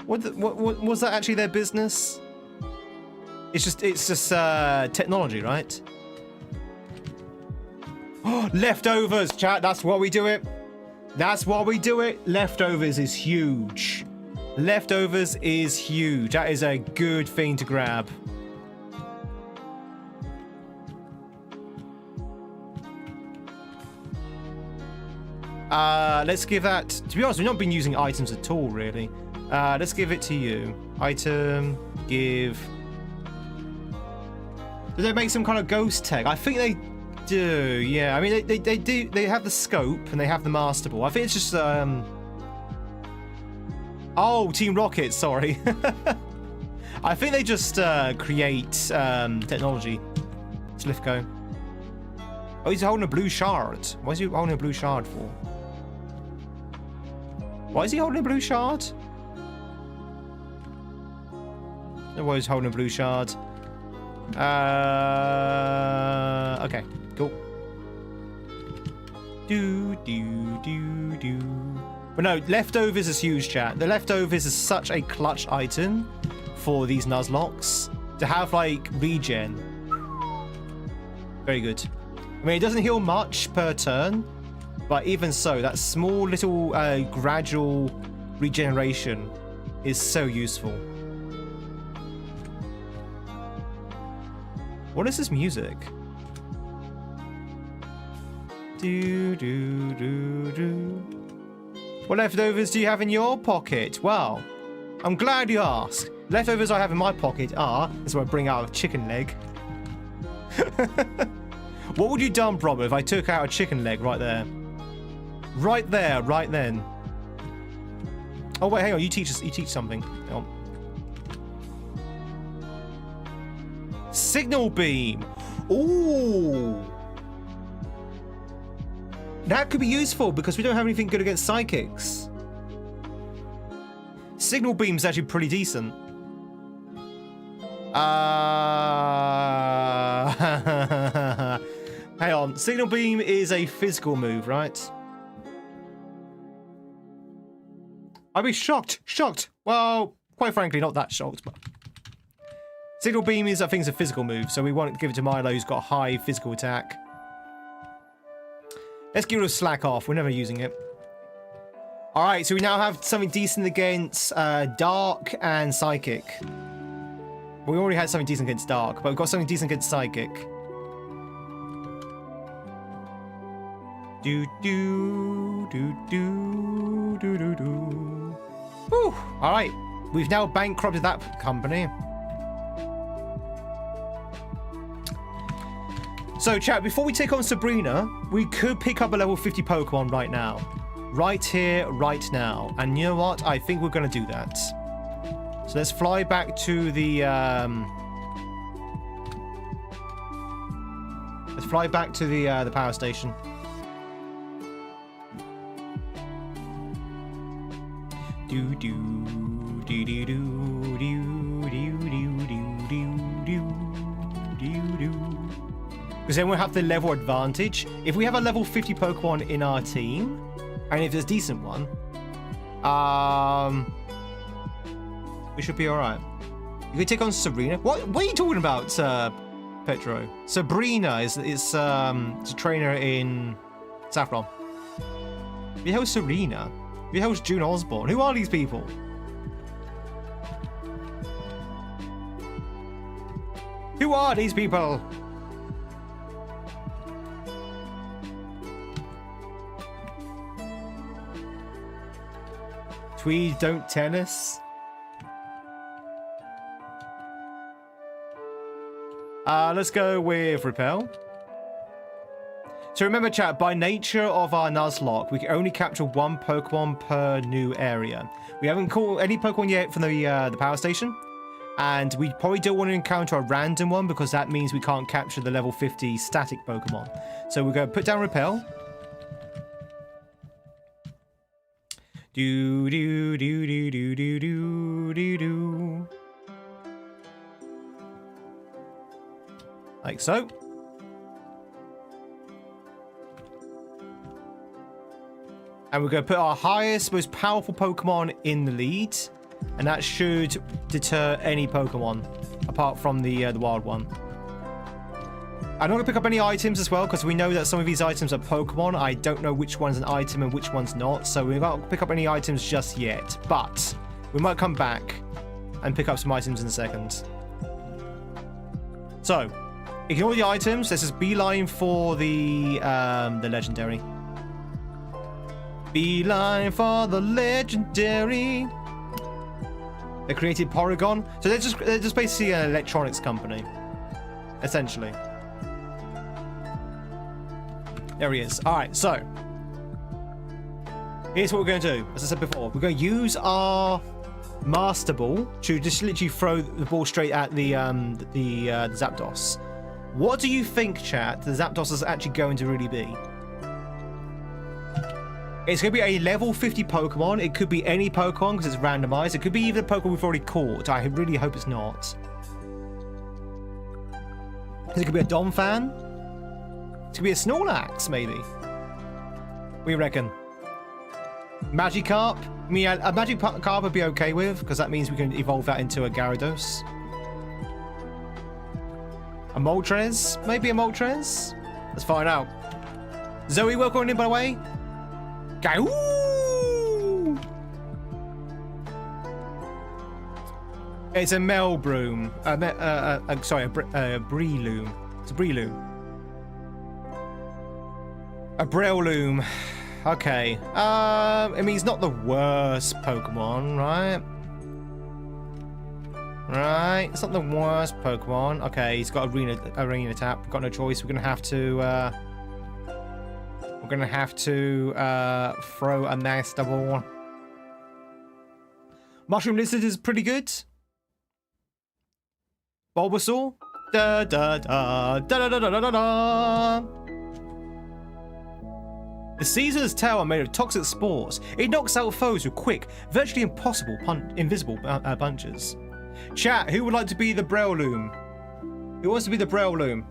What was that actually their business? It's just technology, right? Oh, leftovers, chat. That's why we do it. That's why we do it. Leftovers is huge. Leftovers is huge. That is a good thing to grab. Let's give that... To be honest, we've not been using items at all, really. Let's give it to you. Item, give... Do they make some kind of ghost tech? I think they do, yeah. I mean, they do. They have the scope and they have the master ball. I think it's just... Oh, Team Rocket, sorry. I think they just create technology. Let's lift go. Oh, he's holding a blue shard. Why is he holding a blue shard for? Why is he holding a blue shard? No, why he's holding a blue shard. Okay, cool. But no, leftovers is huge, chat. The leftovers is such a clutch item for these Nuzlockes to have, like, regen. Very good. I mean, it doesn't heal much per turn, but even so, that small little gradual regeneration is so useful. What is this music? What leftovers do you have in your pocket? Well, I'm glad you asked. Leftovers I have in my pocket are... This is where I bring out a chicken leg. What would you dump, Rob, if I took out a chicken leg right there? Right there, right then. Oh, wait, hang on. You teach something. Hang on. Signal beam. Ooh. That could be useful because we don't have anything good against psychics. Signal beam's actually pretty decent. Hang on. Signal beam is a physical move, right? I'd be shocked. Shocked. Well, quite frankly, not that shocked, but... Signal beam is, I think, a physical move, so we want to give it to Milo, who's got high physical attack. Let's give it a slack off. We're never using it. All right, so we now have something decent against Dark and Psychic. We already had something decent against Dark, but we've got something decent against Psychic. Whew. All right, we've now bankrupted that company. So, chat, before we take on Sabrina, we could pick up a level 50 Pokemon right now. Right here, right now. And you know what? I think we're going to do that. So let's fly back to the... Let's fly back to the power station. Because then we'll have the level advantage. If we have a level 50 Pokemon in our team, and if there's a decent one, we should be alright. You can take on Sabrina. What are you talking about, Petro? Sabrina is a trainer in Saffron. The hell's Serena? The hell's June Osborne? Who are these people? Who are these people? Tweed don't tennis. Let's go with Repel. So remember, chat, by nature of our Nuzlocke, we can only capture one Pokemon per new area. We haven't caught any Pokemon yet from the power station. And we probably don't want to encounter a random one because that means we can't capture the level 50 static Pokemon. So we're going to put down Repel. Do do do do do do do do do. Like so. And we're going to put our highest, most powerful Pokemon in the lead, and that should deter any Pokemon apart from the wild one. I'm not going to pick up any items as well, because we know that some of these items are Pokemon. I don't know which one's an item and which one's not, so we won't pick up any items just yet. But we might come back and pick up some items in a second. So, ignore the items. Let's just beeline for the legendary. Beeline for the legendary. They created Porygon, so they're just basically an electronics company, essentially. There he is. All right, so here's what we're going to do. As I said before, we're going to use our Master Ball to just literally throw the ball straight at the Zapdos. What do you think, chat, the Zapdos is actually going to really be? It's going to be a level 50 Pokemon. It could be any Pokemon because it's randomized. It could be even a Pokemon we've already caught. I really hope it's not. It could be a Donphan. It could be a Snorlax, maybe. What do you reckon? Magikarp? I mean, a Magikarp would be okay with, because that means we can evolve that into a Gyarados. A Moltres? Maybe a Moltres? Let's find out. Zoe, welcome in, by the way. Ooh! It's a Melbroom. Sorry, a Breloom. It's a Breloom. A Breloom. Okay. I mean, he's not the worst Pokemon, right? Right. It's not the worst Pokemon. Okay, he's got arena tap. We've got no choice. We're gonna have to. We're gonna have to throw a Master Ball. Mushroom Lizard is pretty good. Bulbasaur. Da da da da da da da da da. The Caesar's tail are made of toxic spores. It knocks out foes with quick, virtually invisible punches. Chat, who would like to be the Breloom? Who wants to be the Breloom?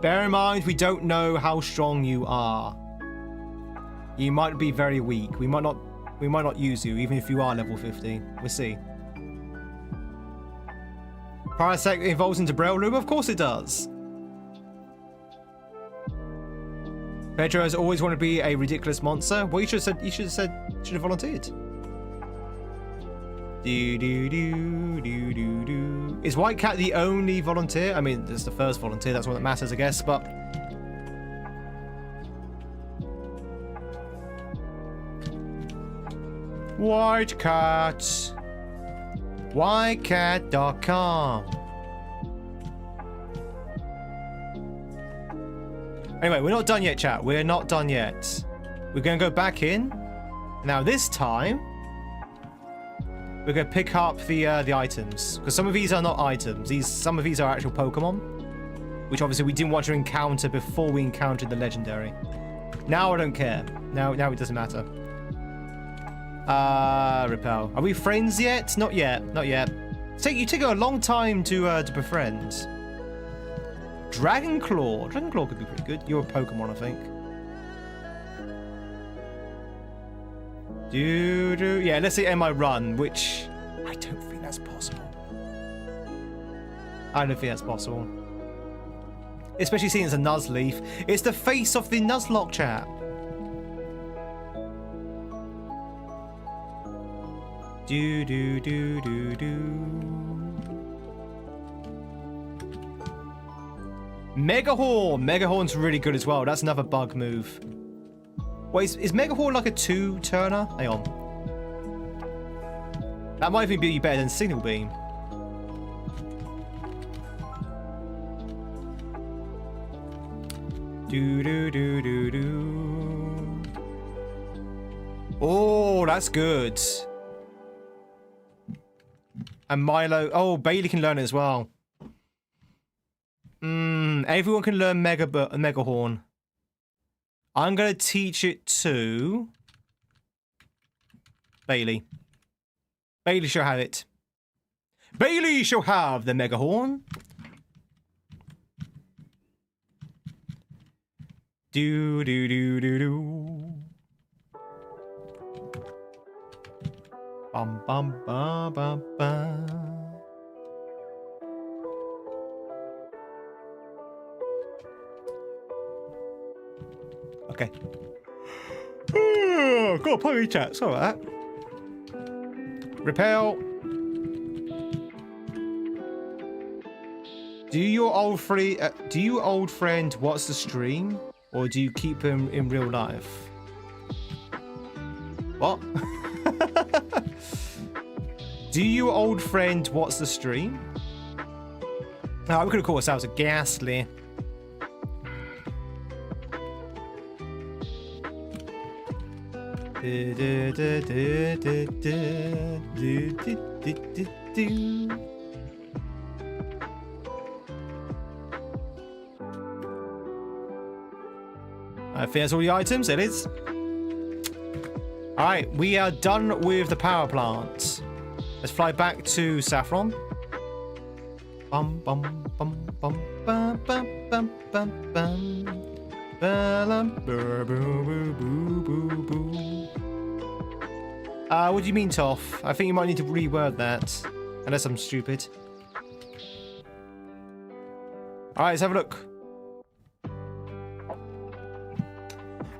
Bear in mind, we don't know how strong you are. You might be very weak. We might not use you, even if you are level 50. We'll see. Parasect evolves into Breloom? Of course it does. Pedro has always wanted to be a ridiculous monster. Well, you should have volunteered. Is White Cat the only volunteer? I mean, it's the first volunteer. That's one that matters, I guess. But White Cat, whitecat.com. Anyway, we're not done yet, chat. We're not done yet. We're going to go back in. Now, this time, we're going to pick up the items. Because some of these are not items. Some of these are actual Pokemon. Which, obviously, we didn't want to encounter before we encountered the Legendary. Now, I don't care. Now it doesn't matter. Repel. Are we friends yet? Not yet. Not yet. You take a long time to befriend. Dragonclaw. Dragonclaw could be pretty good. You're a Pokemon, I think. Yeah, let's say my run, which I don't think that's possible. I don't think that's possible. Especially seeing it's a Nuzleaf. It's the face of the Nuzlocke, chat. Megahorn! Megahorn's really good as well. That's another bug move. Wait, is Megahorn like a 2-turner? Hang on. That might even be better than Signal Beam. Oh, that's good. And Milo. Oh, Bailey can learn it as well. Everyone can learn Megahorn. I'm going to teach it to Bailey. Bailey shall have it. Bailey shall have the Megahorn. Bum bum ba ba ba. Okay. Oh, got a potty chat. Sorry about that. Repel. Do you old friend watch the stream, or do you keep him in real life? What? Do you old friend watch the stream? Oh, we could have called ourselves a ghastly. I think that's all the items. It is. All right, we are done with the power plant. Let's fly back to Saffron. Bum bum bum bum bum bum bum bum bum. What do you mean, Toff? I think you might need to reword that, unless I'm stupid. All right, let's have a look.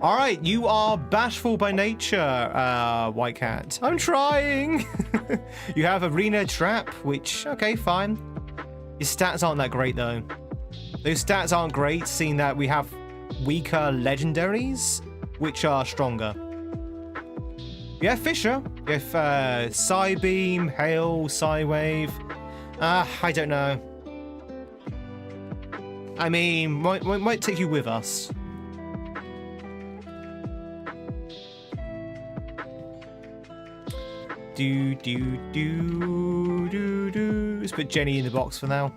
All right, you are bashful by nature, White Cat. I'm trying. You have Arena Trap, which, okay, fine. Your stats aren't that great, though. Those stats aren't great, seeing that we have weaker legendaries, which are stronger. You have Fisher. You have Psybeam, Hail, Psywave. I don't know. I mean, might take you with us. Let's put Jenny in the box for now.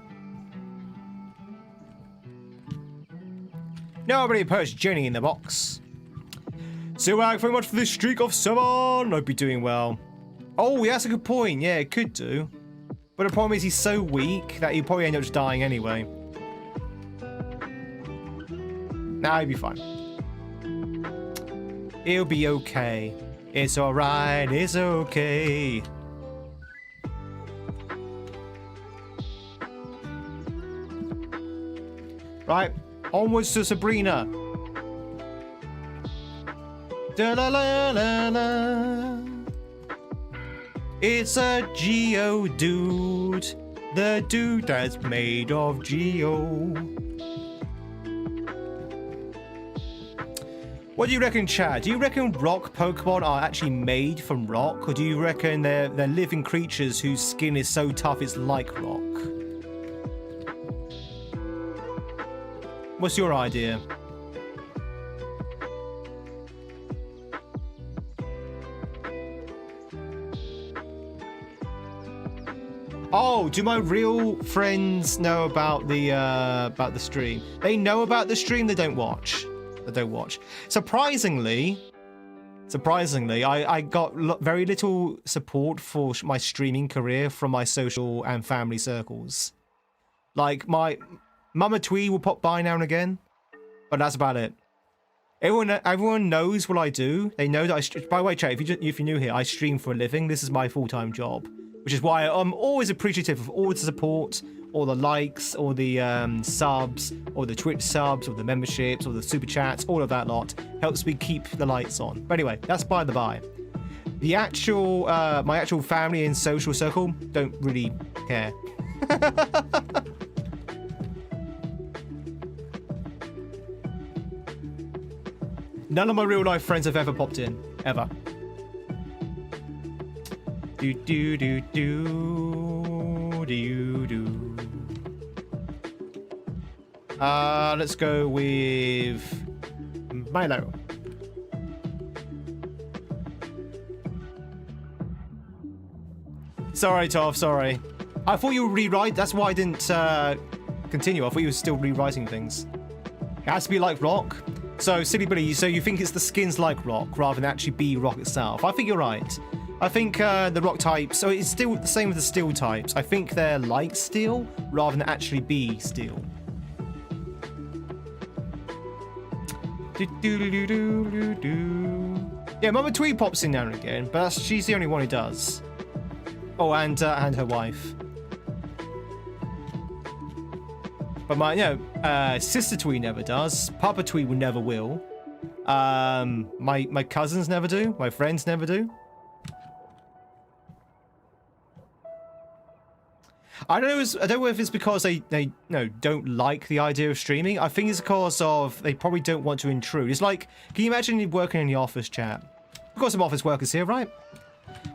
Nobody puts Jenny in the box. So very much for this streak of 7. I'd be doing well. Oh, yeah, that's a good point. Yeah, it could do. But the problem is he's so weak that he'll probably end up just dying anyway. Nah, he'll be fine. He'll be okay. It's alright, it's okay. Right, onwards to Sabrina. Da la la la la. It's a Geodude, the dude that's made of Geo. What do you reckon, Chad? Do you reckon rock Pokemon are actually made from rock? Or do you reckon they're living creatures whose skin is so tough it's like rock? What's your idea? Oh, do my real friends know about the stream? They know about the stream, they don't watch. Surprisingly, I got very little support for my streaming career from my social and family circles. Like, my Mama Tweed will pop by now and again, but that's about it. Everyone knows what I do. They know that by the way, chat, if you're new here, I stream for a living. This is my full-time job, which is why I'm always appreciative of all the support, all the likes, all the subs, or the Twitch subs, or the memberships, or the super chats, all of that lot helps me keep the lights on. But anyway, that's by the by. The actual, my actual family and social circle don't really care. None of my real life friends have ever popped in, ever. Do do do do do do. Let's go with Milo. Sorry, Toph, sorry. I thought you would rewrite. That's why I didn't continue. I thought you were still rewriting things. It has to be like rock. So, Silly Billy, so you think it's the skins like rock rather than actually be rock itself? I think you're right. I think the rock types, so it's still the same with the steel types. I think they're like steel rather than actually be steel. Yeah, Mama Tweed pops in now and again, but she's the only one who does. Oh, and her wife. But my, Sister Tweed never does. Papa Tweed never will. My cousins never do. My friends never do. I don't know if it's because they don't like the idea of streaming. I think it's because of they probably don't want to intrude. It's like, can you imagine you working in the office, chat? We've got some office workers here, right?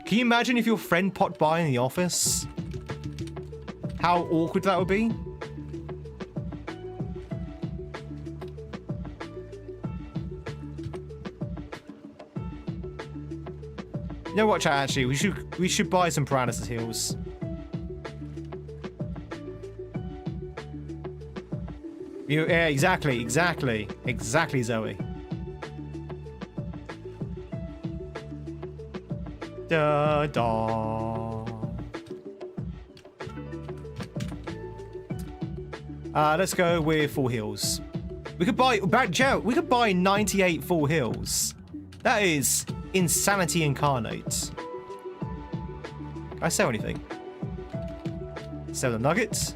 Can you imagine if your friend popped by in the office? How awkward that would be? You know what, chat? Actually, we should buy some paralysis heals. Yeah, exactly, Zoe. Da da. Let's go with full heals. We could buy we could buy 98 full heals. That is insanity incarnate. Can I sell anything? Sell the nuggets.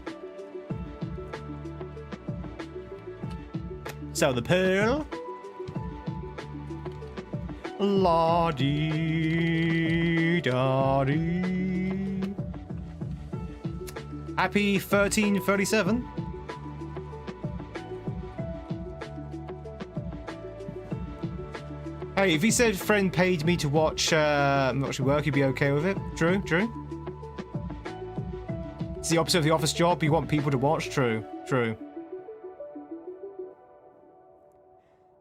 Sell the pearl. La dee da dee. Happy 1337. Hey, if he said friend paid me to watch your work, you'd be okay with it. True. It's the opposite of the office job. You want people to watch. True.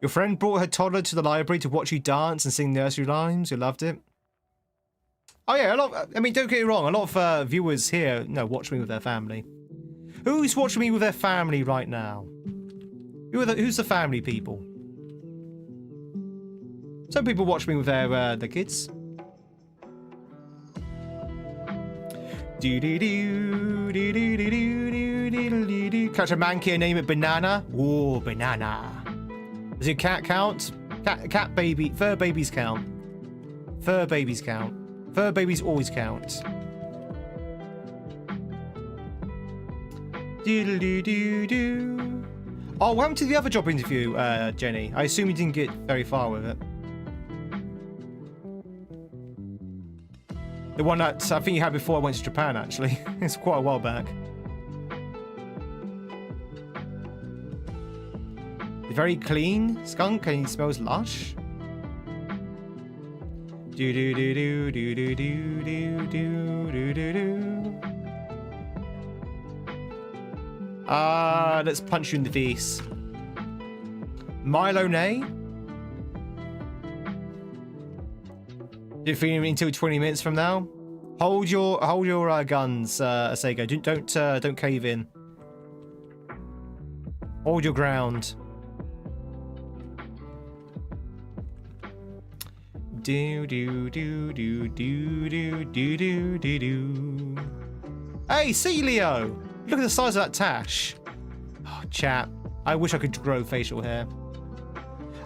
Your friend brought her toddler to the library to watch you dance and sing nursery rhymes. You loved it. Oh yeah, I mean, don't get me wrong. A lot of viewers here, watch me with their family. Who's watching me with their family right now? Who's the family people? Some people watch me with their kids. Catch a monkey and name it Banana. Ooh, Banana. Does your cat count? Cat baby, fur babies count. Fur babies count. Fur babies always count. Oh, what happened to the other job interview, Jenny? I assume you didn't get very far with it. The one that I think you had before I went to Japan, actually. It's quite a while back. Very clean skunk and he smells lush. Let's punch you in the face. Milo Nay. You're feeling until 20 minutes from now. Hold your guns, Asego. Don't cave in. Hold your ground. Hey, see Leo. Look at the size of that tash. Oh, chat. I wish I could grow facial hair.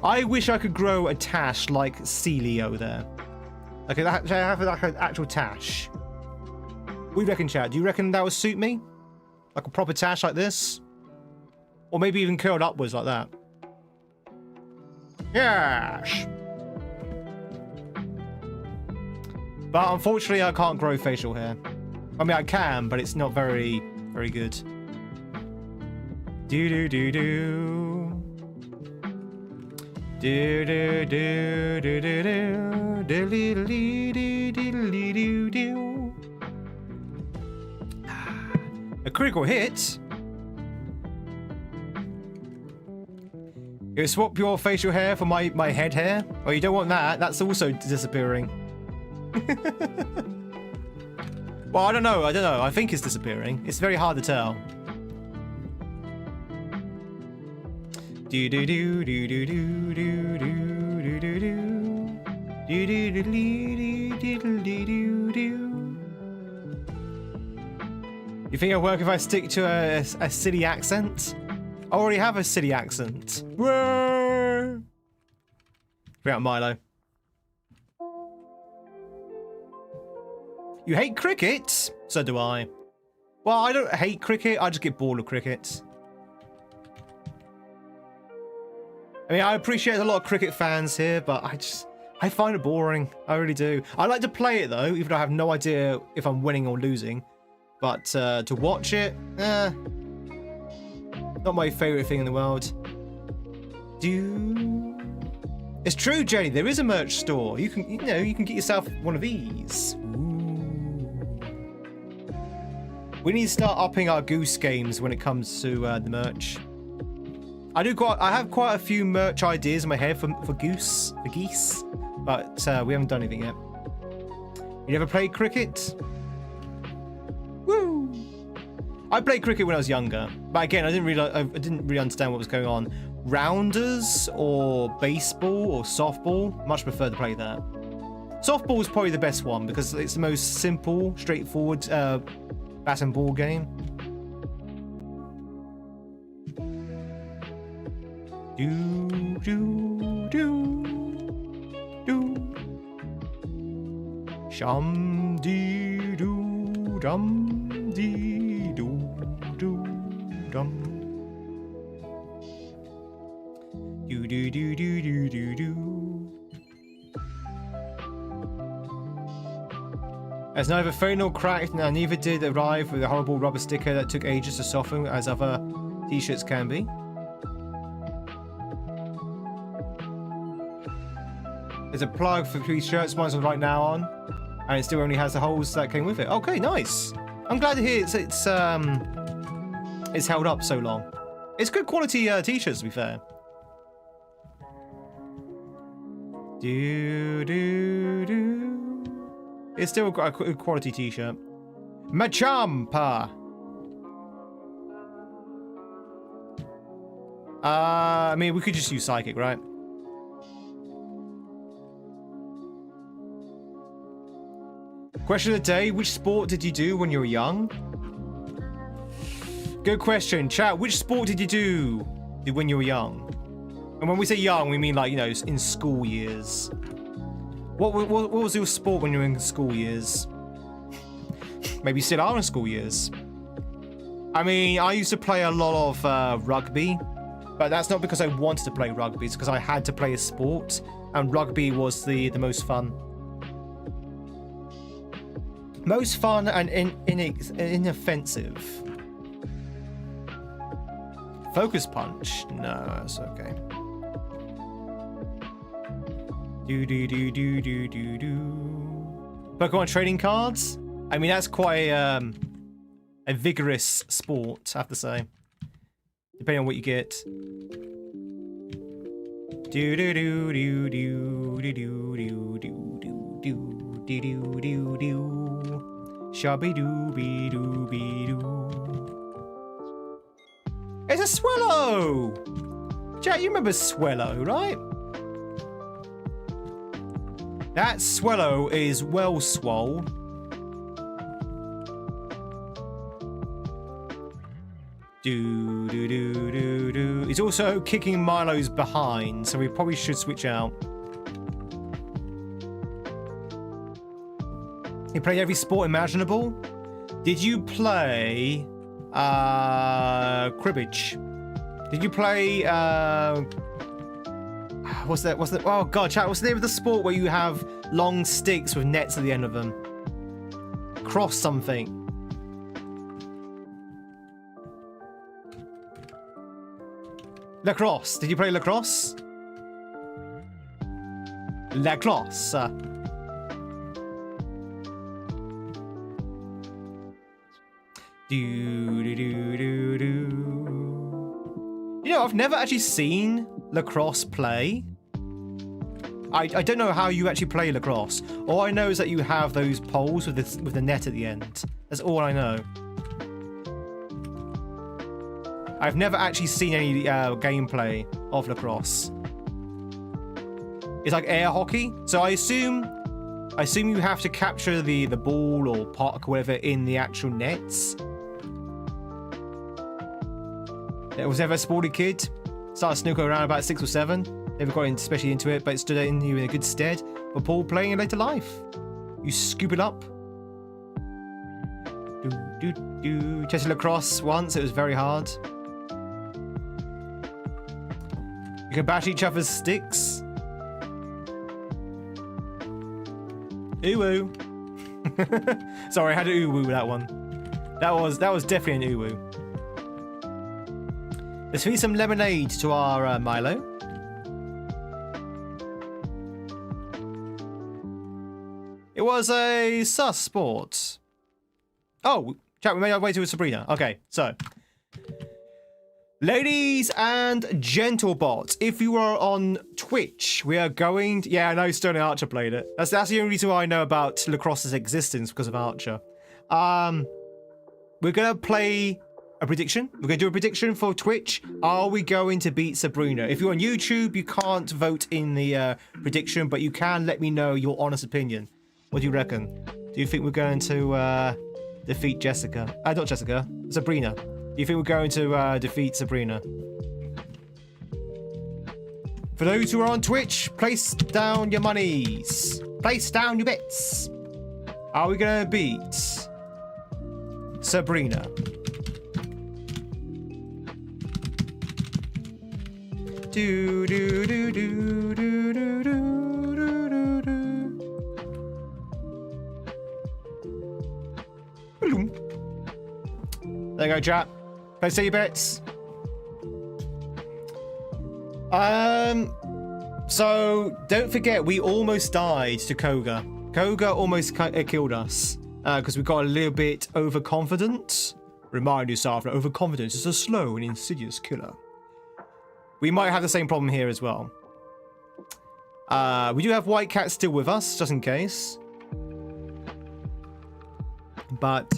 I wish I could grow a tash like Celio there. Okay, that have like an actual tash. What do you reckon, chat? Do you reckon that would suit me? Like a proper tash like this? Or maybe even curled upwards like that. Yes! But unfortunately, I can't grow facial hair. I mean, I can, but it's not very good. A critical hit. You swap your facial hair for my head hair. Oh, you don't want that. That's also disappearing. Well, I don't know. I think it's disappearing. It's very hard to tell. You think it'll work if I stick to a city accent? I already have a city accent. Bring out Milo. You hate cricket? So do I. Well, I don't hate cricket. I just get bored of cricket. I mean, I appreciate a lot of cricket fans here, but I find it boring. I really do. I like to play it though, even though I have no idea if I'm winning or losing. But to watch it, not my favorite thing in the world. It's true, Jenny. There is a merch store. You can get yourself one of these. Ooh. We need to start upping our goose games when it comes to the merch. I have quite a few merch ideas in my head for geese, but we haven't done anything yet. You ever played cricket? Woo! I played cricket when I was younger, but again, I didn't really understand what was going on. Rounders or baseball or softball, much prefer to play that. Softball is probably the best one because it's the most simple, straightforward bat and ball game. Do do do do. Shum dee doo dum dee doo doo dum. Do do do do do do do. As neither faded nor cracked, and neither did arrive with a horrible rubber sticker that took ages to soften, as other t-shirts can be. There's a plug for 3 shirts, mine's on right now on, and it still only has the holes that came with it. Okay, nice. I'm glad to hear it's held up so long. It's good quality t-shirts, to be fair. Do do do. It's still got a good quality t-shirt. Machampa. I mean, we could just use psychic, right? Question of the day, which sport did you do when you were young? Good question. Chat, which sport did you do when you were young? And when we say young, we mean like, you know, in school years. What was your sport when you were in school years? Maybe you still are in school years. I mean, I used to play a lot of rugby, but that's not because I wanted to play rugby. It's because I had to play a sport, and rugby was the most fun. Most fun and inoffensive. Focus punch? No, that's okay. Do do do do do do do. Pokemon trading cards? I mean, that's quite a vigorous sport, I have to say. Depending on what you get. Do do do do do do do do do do do do do do. Shabby dooby dooby doo. It's a swallow! Jack, you remember Swallow, right? That swallow is well swole. Do do do do do. He's also kicking Milo's behind, so we probably should switch out. You played every sport imaginable? Did you play cribbage? Did you play what's that? Oh god, chat, what's the name of the sport where you have long sticks with nets at the end of them? Cross something. Lacrosse. Did you play lacrosse? Lacrosse. Do do do do do. You know, I've never actually seen lacrosse play. I don't know how you actually play lacrosse. All I know is that you have those poles with the net at the end. That's all I know. I've never actually seen any gameplay of lacrosse. It's like air hockey, so I assume you have to capture the ball or puck or whatever in the actual nets. There was never a sporty kid. Started snooker around about 6 or 7. Never got especially into it, but it stood you in a good stead for Paul playing in later life. You scoop it up. Tested lacrosse once. It was very hard. You can bash each other's sticks. Ooh-woo. Sorry, I had to ooh-woo with that one. That was definitely an uwu. Let's feed some lemonade to our Milo. It was a sus sport. Oh, chat, we made our way to Sabrina. Okay, so. Ladies and gentlebots, if you are on Twitch, we are going to... Yeah, I know Sterling Archer played it. That's the only reason why I know about Lacrosse's existence, because of Archer. We're going to play a prediction. We're going to do a prediction for Twitch. Are we going to beat Sabrina? If you're on YouTube, you can't vote in the prediction, but you can let me know your honest opinion. What do you reckon? Do you think we're going to defeat Jessica? Not Jessica, Sabrina. Do you think we're going to defeat Sabrina? For those who are on Twitch, place down your monies. Place down your bets. Are we going to beat Sabrina? Do do do do do do do do do. There you go, chat. Place your bets. So don't forget, we almost died to Koga. Koga almost killed us because we got a little bit overconfident. Remind yourself that overconfidence is a slow and insidious killer. We might have the same problem here as well. We do have White Cat still with us, just in case. But,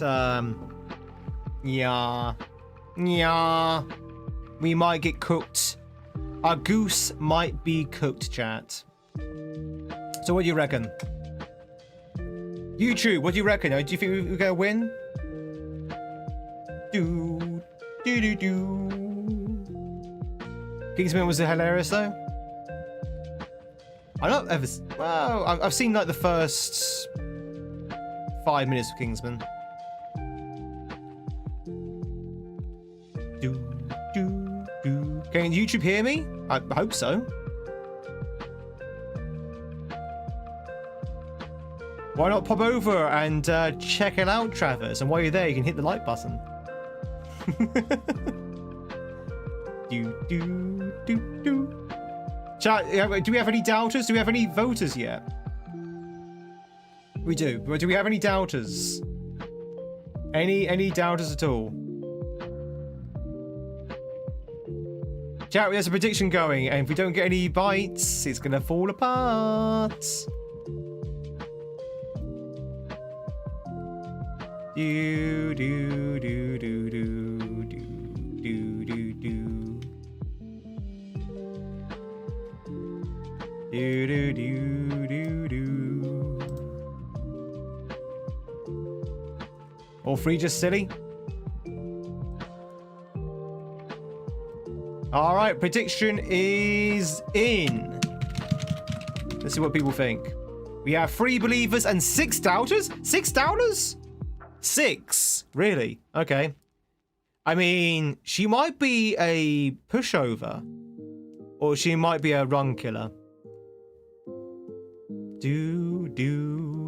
yeah. We might get cooked. Our goose might be cooked, chat. So what do you reckon? YouTube, what do you reckon? Do you think we're gonna win? Do. Kingsman was hilarious though. I'm not ever. Well, I've seen like the first 5 minutes of Kingsman. Can YouTube hear me? I hope so. Why not pop over and check it out, Travis? And while you're there, you can hit the like button. Chat, do we have any doubters? Do we have any voters yet? We do. Do we have any doubters? Any doubters at all? Chat, there's a prediction going, and if we don't get any bites, it's gonna fall apart. Do do do do do do do do do do do do do do. All three just silly. All right, prediction is in. Let's see what people think. We have 3 believers and 6 doubters. 6 doubters? 6, really? Okay. I mean, she might be a pushover, or she might be a run killer.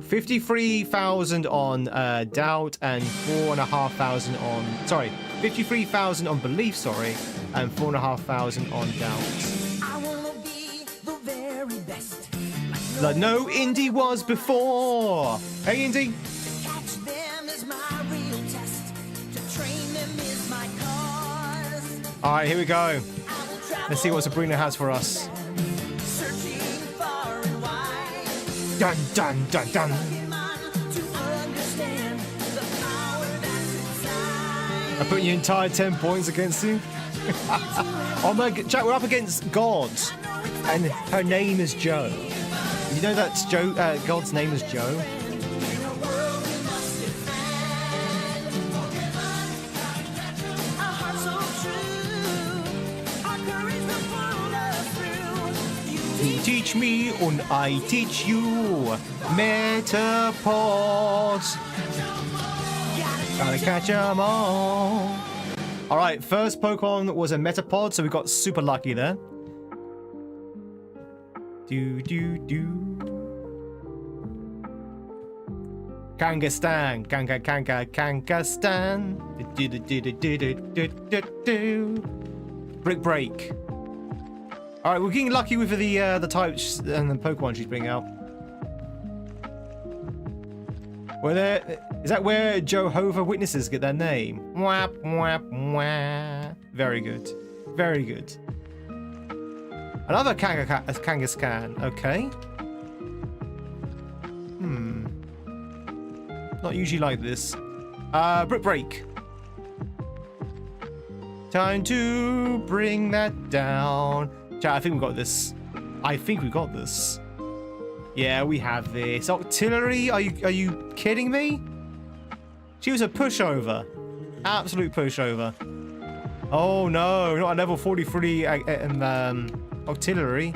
53,000 on doubt and 4,500 on. Sorry, 53,000 on belief. Sorry, and 4,500 on doubt. I wanna be the very best. Like no Indy was before. Hey, Indy. Catch them is my real test. To train them is my cause. All right, here we go. I will travel. Let's see what Sabrina has for us. Searching far and wide. Dun dun dun dun. Pokémon to understand the power that's inside. I put your entire 10 points against you. Oh my god, chat, we're up against God, and her name is Joe. You know that's Joe. God's name is Joe. In a world we must defend. Our hearts so true. Our courage will pull us through. You teach me and I teach you. Metapods. Gotta catch 'em all. All right, first Pokemon was a Metapod, so we got super lucky there. Do do do. Kangastan. Kangastan. Brick break. All right, we're getting lucky with the types and the Pokemon she's bringing out. Is that where Jehovah Witnesses get their name? Wap, wap, wah. Very good. Very good. Another Kangaskhan. Okay. Not usually like this. Brick break. Time to bring that down. Chat, I think we got this. I think we got this. Yeah, we have this. Octillery? Are you kidding me? She was a pushover. Absolute pushover. Oh no, not a level 43 Octillery.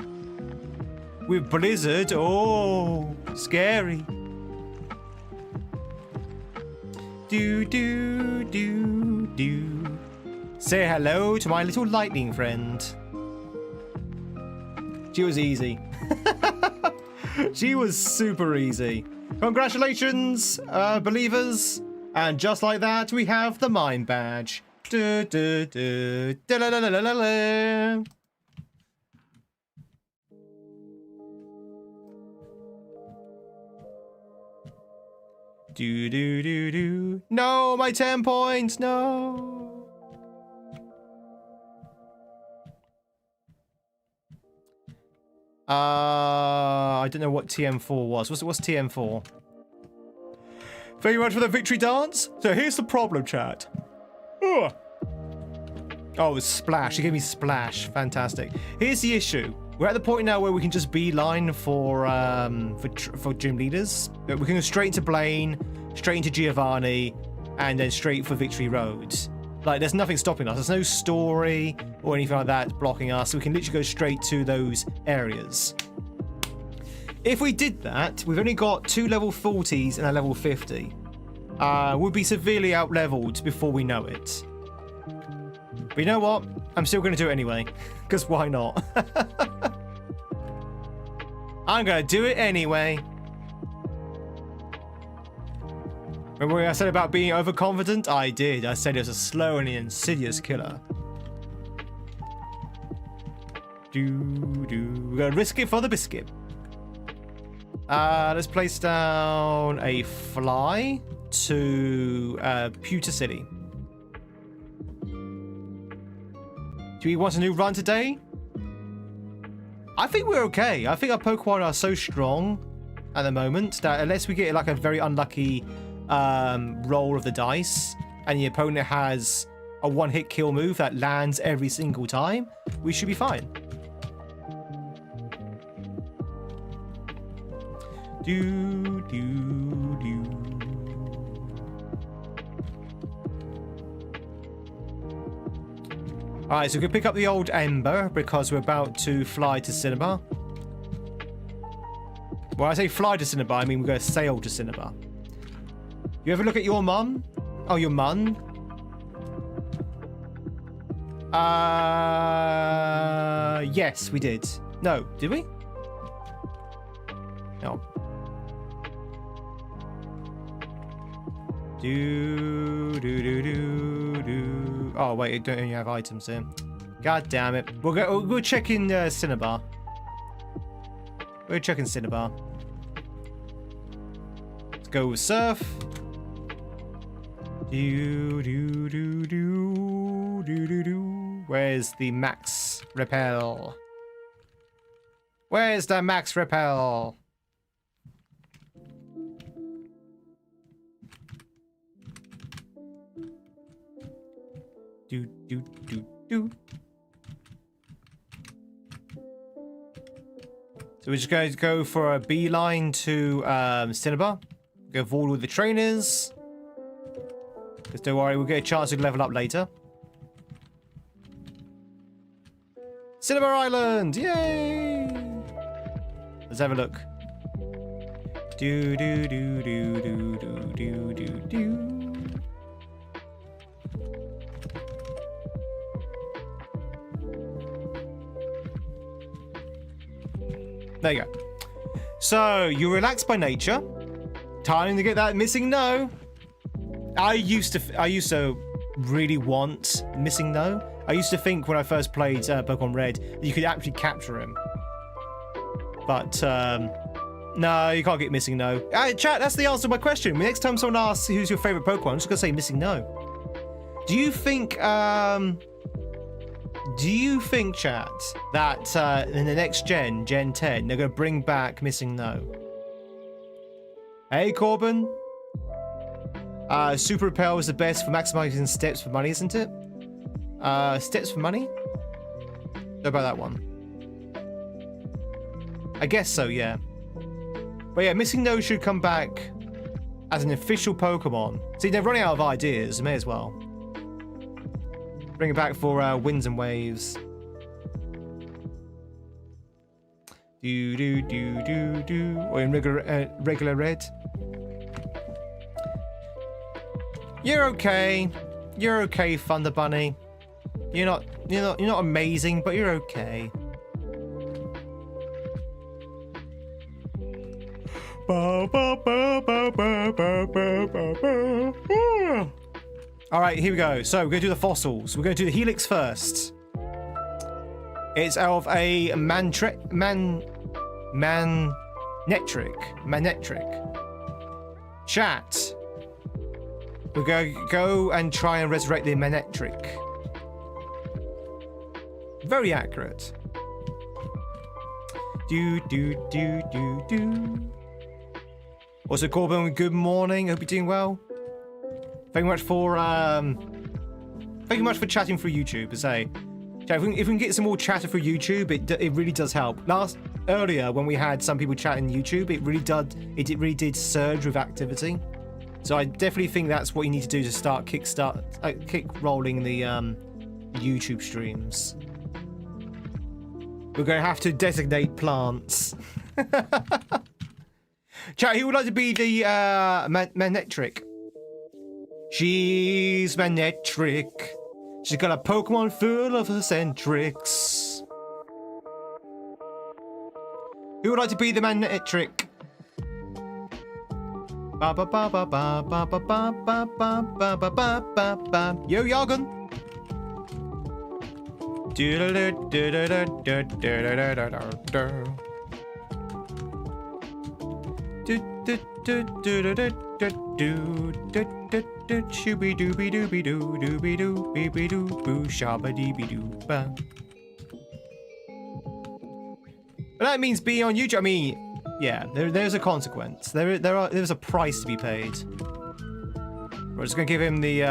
With Blizzard. Oh, scary. Do. Say hello to my little lightning friend. She was easy. She was super easy. Congratulations, believers. And just like that, we have the mine badge. Do. No, my 10 points, no. I don't know what TM4 was. What's TM4? Thank you much for the victory dance. So here's the problem, chat. Ugh. Oh, it was Splash. He gave me Splash. Fantastic. Here's the issue. We're at the point now where we can just beeline for gym leaders. We can go straight into Blaine, straight into Giovanni, and then straight for Victory Road. Like, there's nothing stopping us. There's no story or anything like that blocking us. So we can literally go straight to those areas. If we did that, we've only got 2 level 40s and a level 50. We'll be severely out-leveled before we know it. But you know what? I'm still going to do it anyway. Because why not? I'm going to do it anyway. Remember what I said about being overconfident? I did. I said it was a slow and insidious killer. We're going to risk it for the biscuit. Let's place down a fly to Pewter City. Do we want a new run today? I think we're okay. I think our Pokemon are so strong at the moment that unless we get like a very unlucky roll of the dice and the opponent has a one-hit kill move that lands every single time, we should be fine. Alright, so we can pick up the old Ember because we're about to fly to Cinnabar. When I say fly to Cinnabar, I mean we're going to sail to Cinnabar. You ever look at your mum? Oh, your mum? Yes, we did. No, did we? No. Oh wait, I don't even have items here. God damn it. We'll check in Cinnabar. We're checking Cinnabar. Let's go with Surf. Where's the max repel? Where's the max repel? So we're just going to go for a beeline to Cinnabar. Go forward with the trainers. Because don't worry, we'll get a chance to level up later. Cinnabar Island! Yay! Let's have a look. There you go. So, you're relaxed by nature. Time to get that missing no. I used to really want missing no. I used to think when I first played Pokemon Red that you could actually capture him. But no, you can't get missing no. Chat, that's the answer to my question. Next time someone asks who's your favorite Pokemon, I'm just gonna say missing no. Do you think chat, that in the next Gen 10, they're gonna bring back missing no? Hey Corbin. Super Repel is the best for maximizing steps for money, isn't it? Steps for money? Know about that one. I guess so, yeah. But yeah, Missing No should come back as an official Pokemon. See, they're running out of ideas, may as well. Bring it back for Winds and Waves. Do do do do do. Or in regular red. You're okay. You're okay, Thunder Bunny. You're not amazing, but you're okay. All right, here we go. So we're gonna do the fossils. We're gonna do the Helix first. It's of a Manetric. Chat. We're going to go and try and resurrect the Manetric. Very accurate. Do do do do do. Also, Corbin, good morning. Hope you're doing well. Thank you much for chatting through YouTube. I say, if we can get some more chatter through YouTube, it really does help. Earlier when we had some people chatting YouTube, it really did surge with activity. So I definitely think that's what you need to do to start kick rolling the YouTube streams. We're going to have to designate plants. Chat, who would like to be the Manetric? She's Manetric. She's got a Pokemon full of eccentrics. Who would like to be the Manetric? Ba ba ba ba ba ba ba ba ba ba ba ba ba ba ba. Yo, Yargon. Shooby dooby dooby doo dooby doo beeby doo boo shabba deeby doo ba. But that means being on YouTube. I mean, yeah, there's a consequence. There's a price to be paid. We're just gonna give him the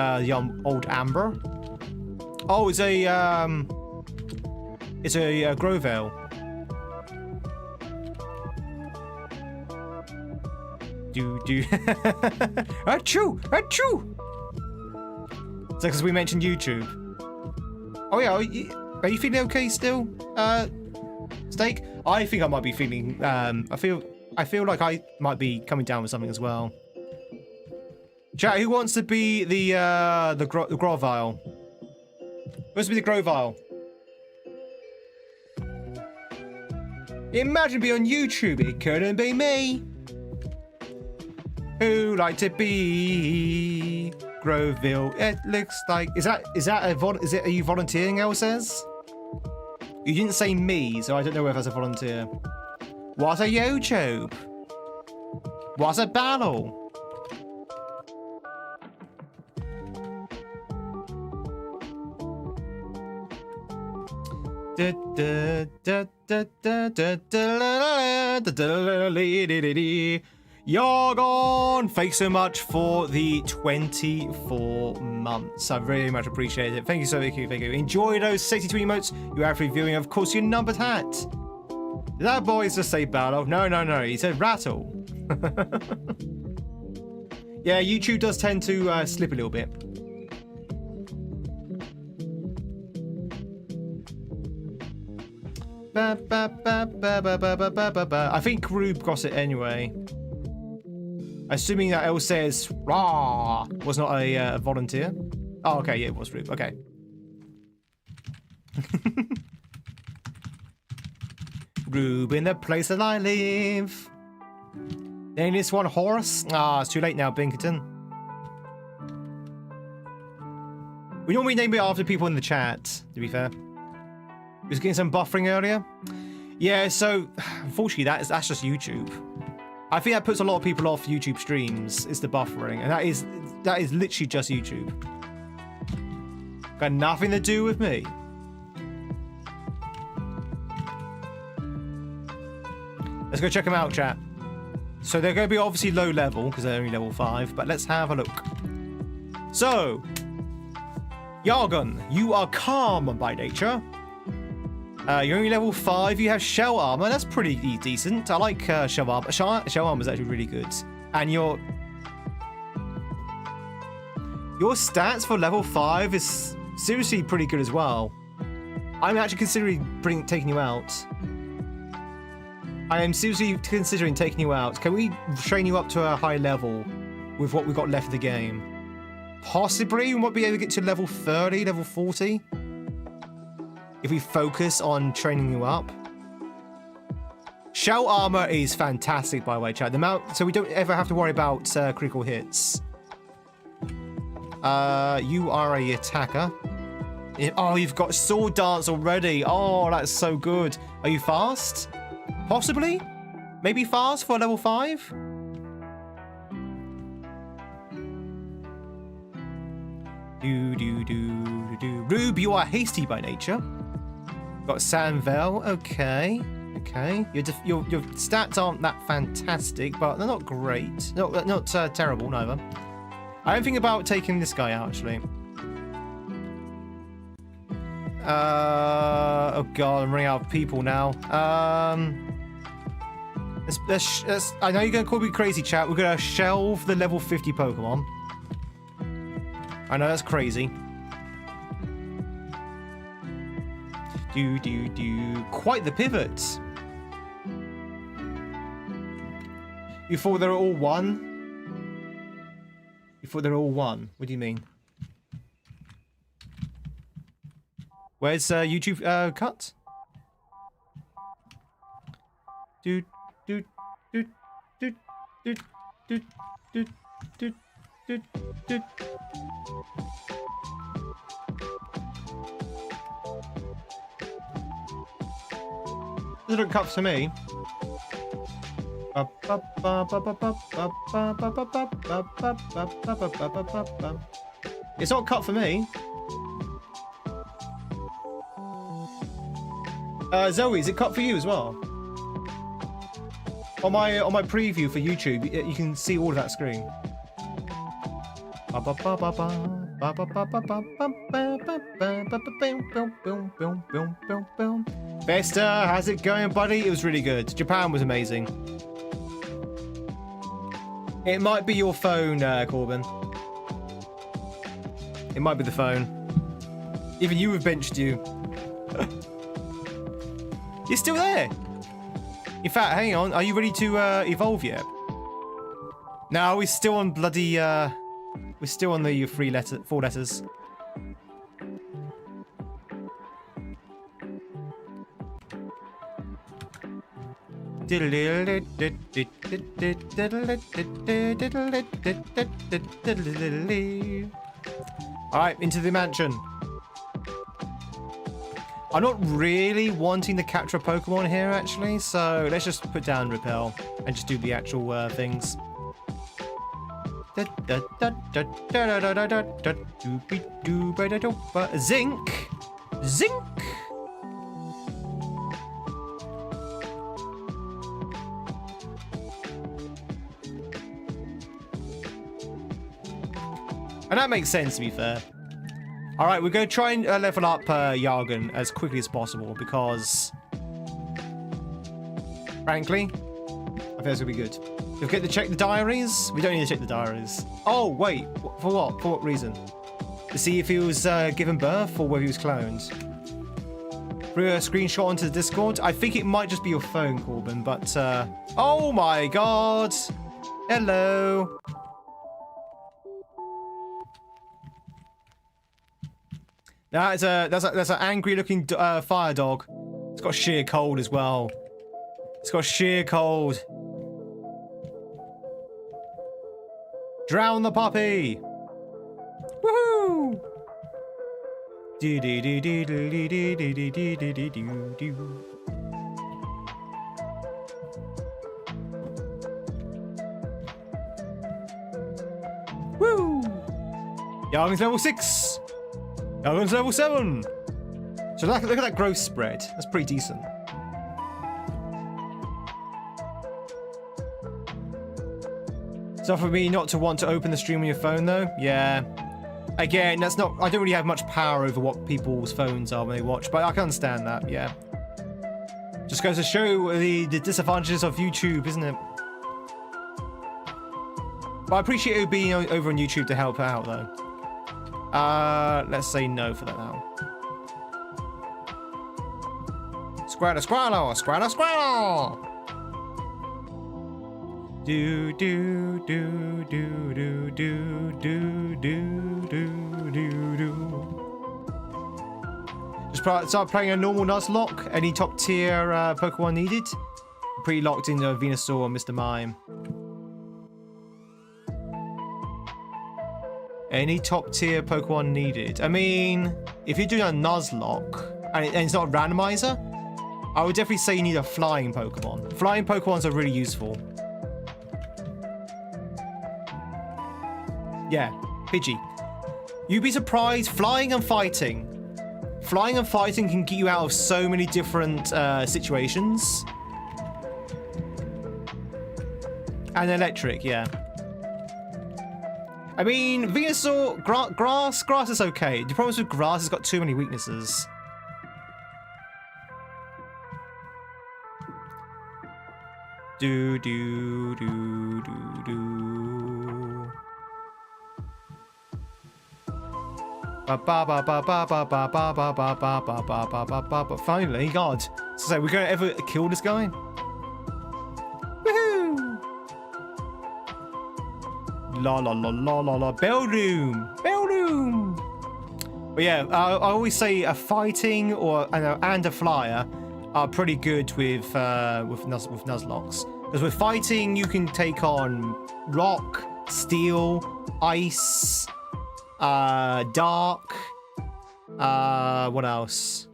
old Amber. Oh, it's a Grovale. Do achoo achoo. Is that because we mentioned YouTube? Oh yeah, are you feeling okay still, Steak? I think I might be feeling. I feel like I might be coming down with something as well. Chat, who wants to be the Grovile? Who wants to be the Grovile? Imagine being on YouTube. It couldn't be me. Who like to be Groville? It looks like are you volunteering? El says. You didn't say me, so I don't know if that's a volunteer. What a YouTube? What a battle? Yargon, thanks so much for the 24 months. I really much appreciate it. Thank you so much. Thank you. Enjoy those 62 emotes. You're actually viewing, of course, your numbered hat. Did that boy just say battle? No. He said rattle. Yeah, YouTube does tend to slip a little bit. I think Rube got it anyway. Assuming that El says "rah" was not a volunteer. Oh, okay, yeah, it was Rube. Okay. Rube in the place that I live. Then this one, Horus. Ah, it's too late now, Binkerton. We normally name it after people in the chat, to be fair. We was getting some buffering earlier. Yeah, so unfortunately that's just YouTube. I think that puts a lot of people off YouTube streams, is the buffering, and that is literally just YouTube. Got nothing to do with me. Let's go check them out, chat. So they're going to be obviously low level because they're only level 5, but let's have a look. So, Yargon, you are calm by nature. You're only level 5. You have shell armor. That's pretty decent. I like shell armor. Shell armor is actually really good. And your stats for level 5 is seriously pretty good as well. I'm actually considering taking you out. I am seriously considering taking you out. Can we train you up to a high level with what we've got left of the game? Possibly we might be able to get to level 30, level 40. If we focus on training you up. Shell armor is fantastic, by the way, chat. So we don't ever have to worry about critical hits. You are a attacker. Oh, you've got sword dance already. Oh, that's so good. Are you fast? Possibly? Maybe fast for level 5? Rube, you are hasty by nature. Got Sanvel, okay. Okay. Your stats aren't that fantastic, but they're not great. No, not terrible, neither. I don't think about taking this guy out, actually. Oh god, I'm running out of people now. I know you're going to call me crazy, chat. We're going to shelve the level 50 Pokemon. I know that's crazy. Quite the pivot. You thought they were all one? You thought they were all one? What do you mean? Where's YouTube cut? Doesn't cut for me. It's not cut for me. Zoe, is it cut for you as well? On my preview for YouTube, you can see all of that screen. Vesta, how's it going, buddy? It was really good. Japan was amazing. It might be your phone, Corbin. It might be the phone. Even you have benched you. You're still there. In fact, hang on. Are you ready to evolve yet? No, we're still on bloody. We're still on the 4 letters. Alright, into the mansion. I'm not really wanting to capture a Pokemon here, actually, so let's just put down Repel and just do the actual things. Zinc! Zinc! And that makes sense, to be fair. Alright, we're going to try and level up Yargon as quickly as possible because, frankly, I think that's going to be good. Do we get to check the diaries? We don't need to check the diaries. Oh, wait. For what? For what reason? To see if he was given birth or whether he was cloned. Threw a screenshot onto the Discord. I think it might just be your phone, Corbin, but... Oh my god! Hello! That's an angry-looking fire dog. It's got sheer cold as well. It's got sheer cold. Drown the puppy! Woohoo! Do do do do do do do do do do do do do. Woo! Yargon's level 6! Yargon's level 7! So look at that growth spread. That's pretty decent. So for me not to want to open the stream on your phone though, yeah. Again, that's not. I don't really have much power over what people's phones are when they watch, but I can understand that. Yeah. Just goes to show the disadvantages of YouTube, isn't it? But I appreciate you being over on YouTube to help out though. Let's say no for that now. Squirtle, squirtle, squirtle, squirtle. Do do do do do do do do do do do. Just start playing a normal Nuzlocke. Any top tier Pokemon needed? Pretty locked into Venusaur and Mr. Mime. Any top tier Pokemon needed? I mean, if you're doing a Nuzlocke and it's not a randomizer, I would definitely say you need a flying Pokemon. Flying Pokemons are really useful. Yeah, Pidgey. You'd be surprised, flying and fighting. Flying and fighting can get you out of so many different situations. And electric, yeah. I mean, Venusaur, grass is okay. The problem is with grass, it's got too many weaknesses. Do do do do do. Ba ba ba ba ba ba ba ba ba ba ba ba ba ba ba ba ba. Finally, God. So we're gonna ever kill this guy? Woohoo! La la la la la la. Belldoom! Belldoom! But yeah, I always say a fighting or and a flyer are pretty good with Nuzlocks. Because with fighting, you can take on rock, steel, ice, dark. What else?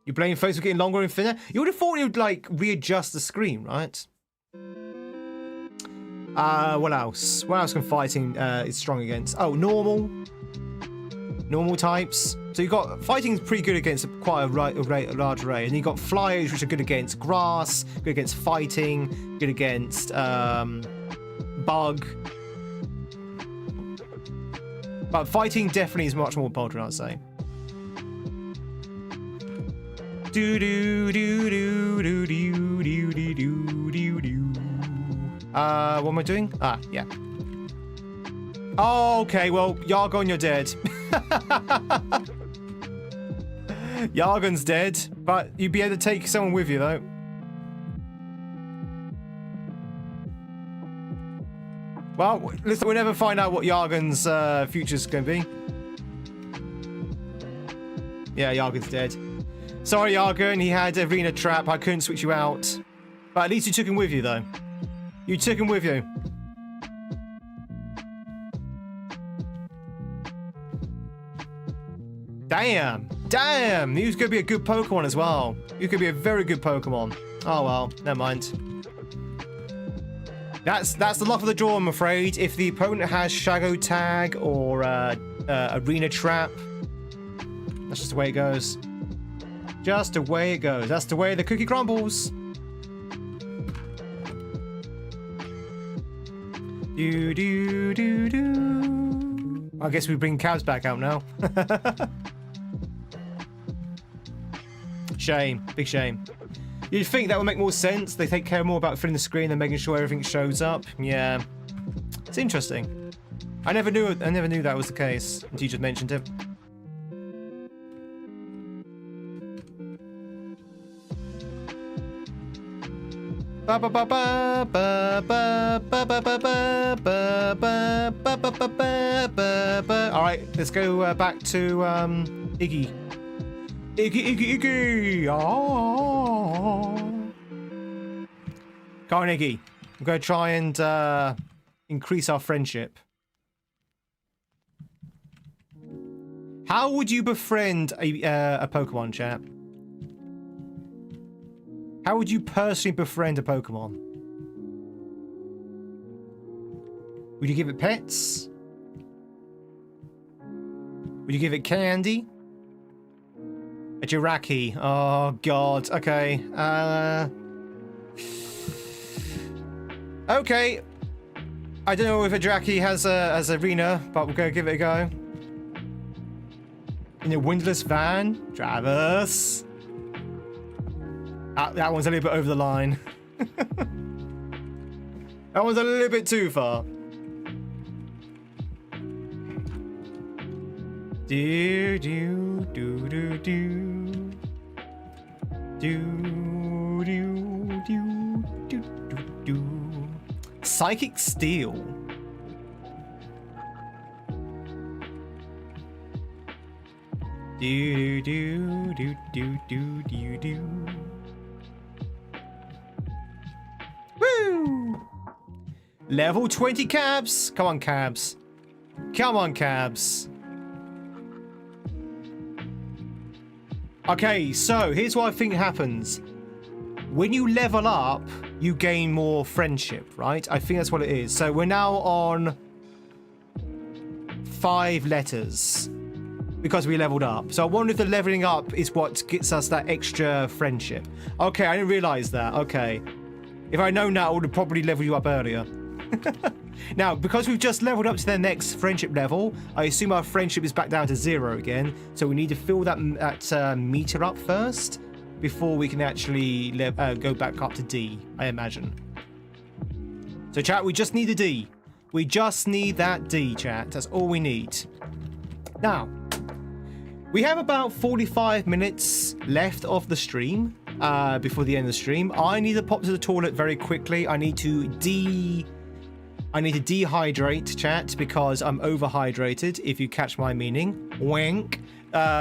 Your Blaine photos are getting longer and thinner. You would have thought it would like readjust the screen, right? What else? What else can fighting is strong against? Oh, normal types. So you've got fighting's pretty good against quite a large array, and you've got flyers which are good against grass, good against fighting, good against bug. But fighting definitely is much more potent, I'd say. Do do do do do do do do do do do. What am I doing? Ah, yeah. Oh, okay, well, Yargon, you're dead. Yargon's dead, but you'd be able to take someone with you, though. Well, listen, we'll never find out what Yargon's future's going to be. Yeah, Yargon's dead. Sorry, Yargon, he had Arena Trap. I couldn't switch you out. But at least you took him with you, though. You took him with you. Damn. Damn. He was going to be a good Pokemon as well. He could be a very good Pokemon. Oh, well. Never mind. That's the luck of the draw, I'm afraid. If the opponent has Shadow Tag or Arena Trap, that's just the way it goes. Just the way it goes. That's the way the cookie crumbles. Do do do do. I guess we bring Cabs back out now. Shame. Big shame. You'd think that would make more sense. They take care more about filling the screen and making sure everything shows up. Yeah. It's interesting. I never knew that was the case until you just mentioned it. All right, let's go back to Iggy. Iggy. Oh. Go on, Iggy. I'm gonna try and increase our friendship. How would you befriend a Pokemon, chat? How would you personally befriend a Pokemon? Would you give it pets? Would you give it candy? A Jiraki. Oh, God. Okay. Okay. I don't know if a Jiraki has a arena, but we're going to give it a go. In a windowless van? Travis. That one's a little bit over the line. That one's a little bit too far. Do do do do do do do do do do. Psychic Steel. Do do do do do do do. Woo! Level 20 cabs. Come on, cabs. Come on, cabs. Okay, so here's what I think happens. When you level up, you gain more friendship, right? I think that's what it is. So we're now on 5 letters because we leveled up. So I wonder if the leveling up is what gets us that extra friendship. Okay, I didn't realize that. Okay. If I'd known that, I would have probably leveled you up earlier. Now, because we've just leveled up to the next friendship level, I assume our friendship is back down to 0 again. So we need to fill that meter up first before we can actually go back up to D, I imagine. So, chat, we just need a D. We just need that D, chat. That's all we need. Now, we have about 45 minutes left of the stream before the end of the stream. I need to pop to the toilet very quickly. I need to dehydrate, chat, because I'm overhydrated, if you catch my meaning. Wink.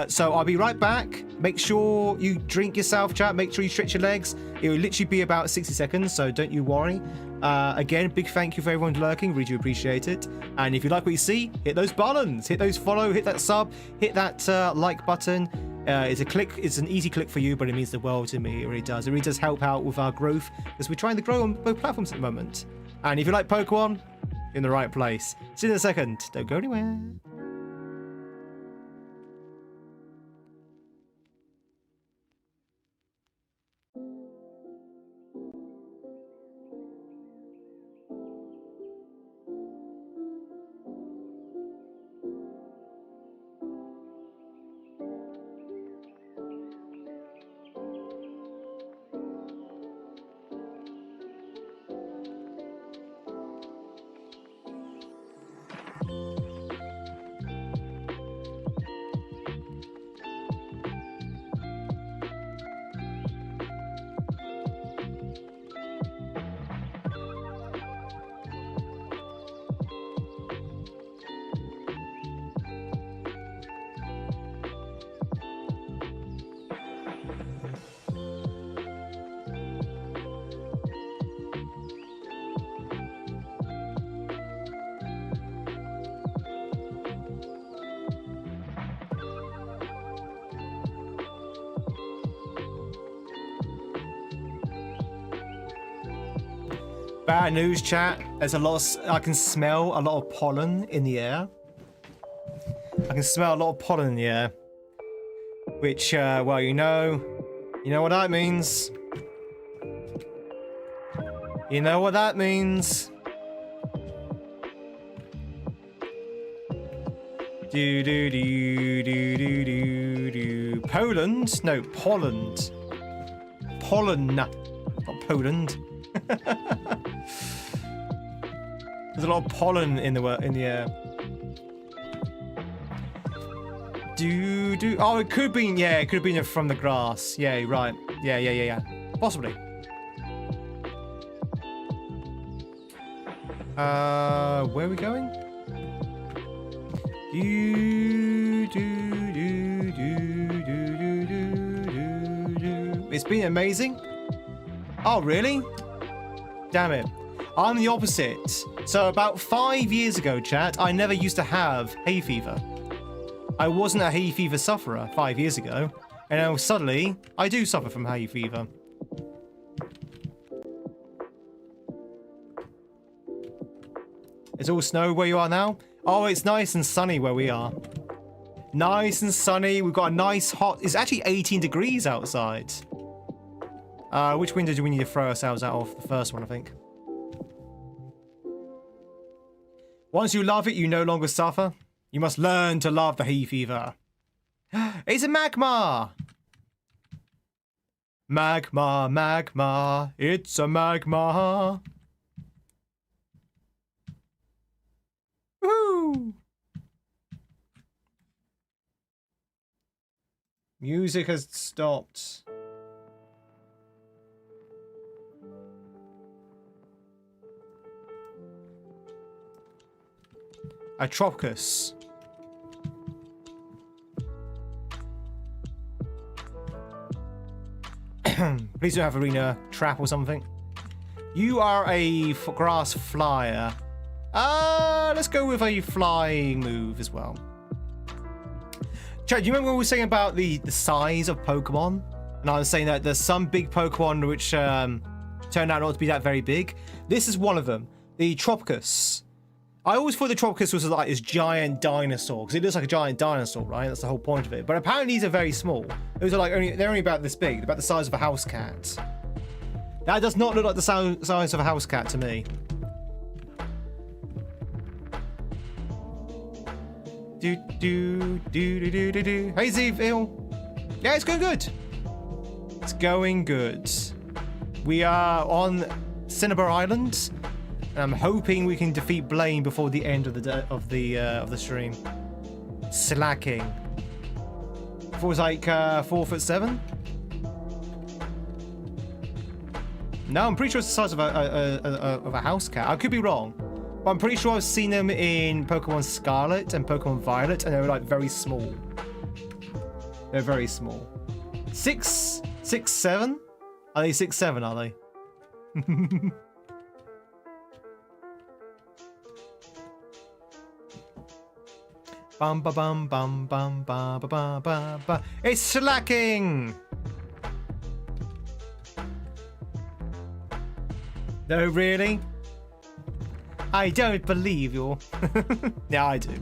So I'll be right back. Make sure you drink yourself, chat. Make sure you stretch your legs. It will literally be about 60 seconds, so don't you worry. Again, big thank you for everyone lurking. Really do appreciate it. And if you like what you see, hit those buttons. Hit those follow, hit that sub, hit that like button. It's an easy click for you, but it means the world to me. It really does. It really does help out with our growth, because we're trying to grow on both platforms at the moment. And if you like Pokemon, you're in the right place. See you in a second. Don't go anywhere. Bad news, chat. There's a lot of, I can smell a lot of pollen in the air. I can smell a lot of pollen in the air. Which, well, you know what that means. You know what that means. Do do do do do do do. Poland? No, Poland. Pollen, not Poland. There's a lot of pollen in the air. Do. Oh, it could be. Yeah, it could have been from the grass. Yeah, right. Yeah. Possibly. Where are we going? It's been amazing. Oh, really? Damn it. I'm the opposite. So about 5 years ago, chat, I never used to have hay fever. I wasn't a hay fever sufferer 5 years ago, and now suddenly I do suffer from hay fever. It's all snow where you are now? Oh, it's nice and sunny where we are. Nice and sunny. We've got a nice hot... It's actually 18 degrees outside. Which window do we need to throw ourselves out of? The first one, I think. Once you love it, you no longer suffer. You must learn to love the hay fever. It's a magma! Magma, magma. It's a magma. Woo! Music has stopped. A Tropicus. Please don't have arena trap or something. You are a grass flyer. Let's go with a flying move as well. Chad, do you remember what we were saying about the size of Pokemon? And I was saying that there's some big Pokemon which turned out not to be that very big. This is one of them. The Tropicus. I always thought the Tropicus was like this giant dinosaur, because it looks like a giant dinosaur, right? That's the whole point of it. But apparently these are very small. Those are like they're only about this big, about the size of a house cat. That does not look like the size of a house cat to me. Do do do do do do do. Hey Zeville. Yeah, it's going good. It's going good. We are on Cinnabar Island. And I'm hoping we can defeat Blaine before the end of the stream. Slacking. If it was like 4'7". No, I'm pretty sure it's the size of a house cat. I could be wrong, but I'm pretty sure I've seen them in Pokemon Scarlet and Pokemon Violet, and they're like very small. They're very small. 6'7"? Are they 6'7"? Are they? Bum ba bum bum bum ba ba ba ba ba. It's slacking. No, really? I don't believe you. Yeah, I do.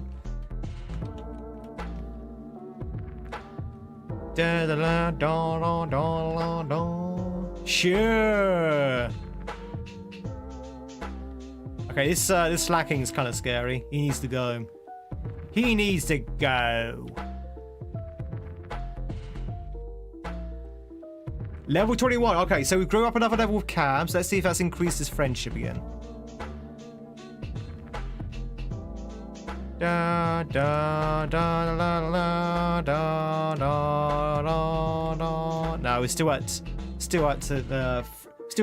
Da da da da da da da. Sure. Okay, this slacking is kind of scary. He needs to go. He needs to go. Level 21. Okay, so we grew up another level of cabs. Let's see if that's increased his friendship again. Da da da la la da da da da. No, we're still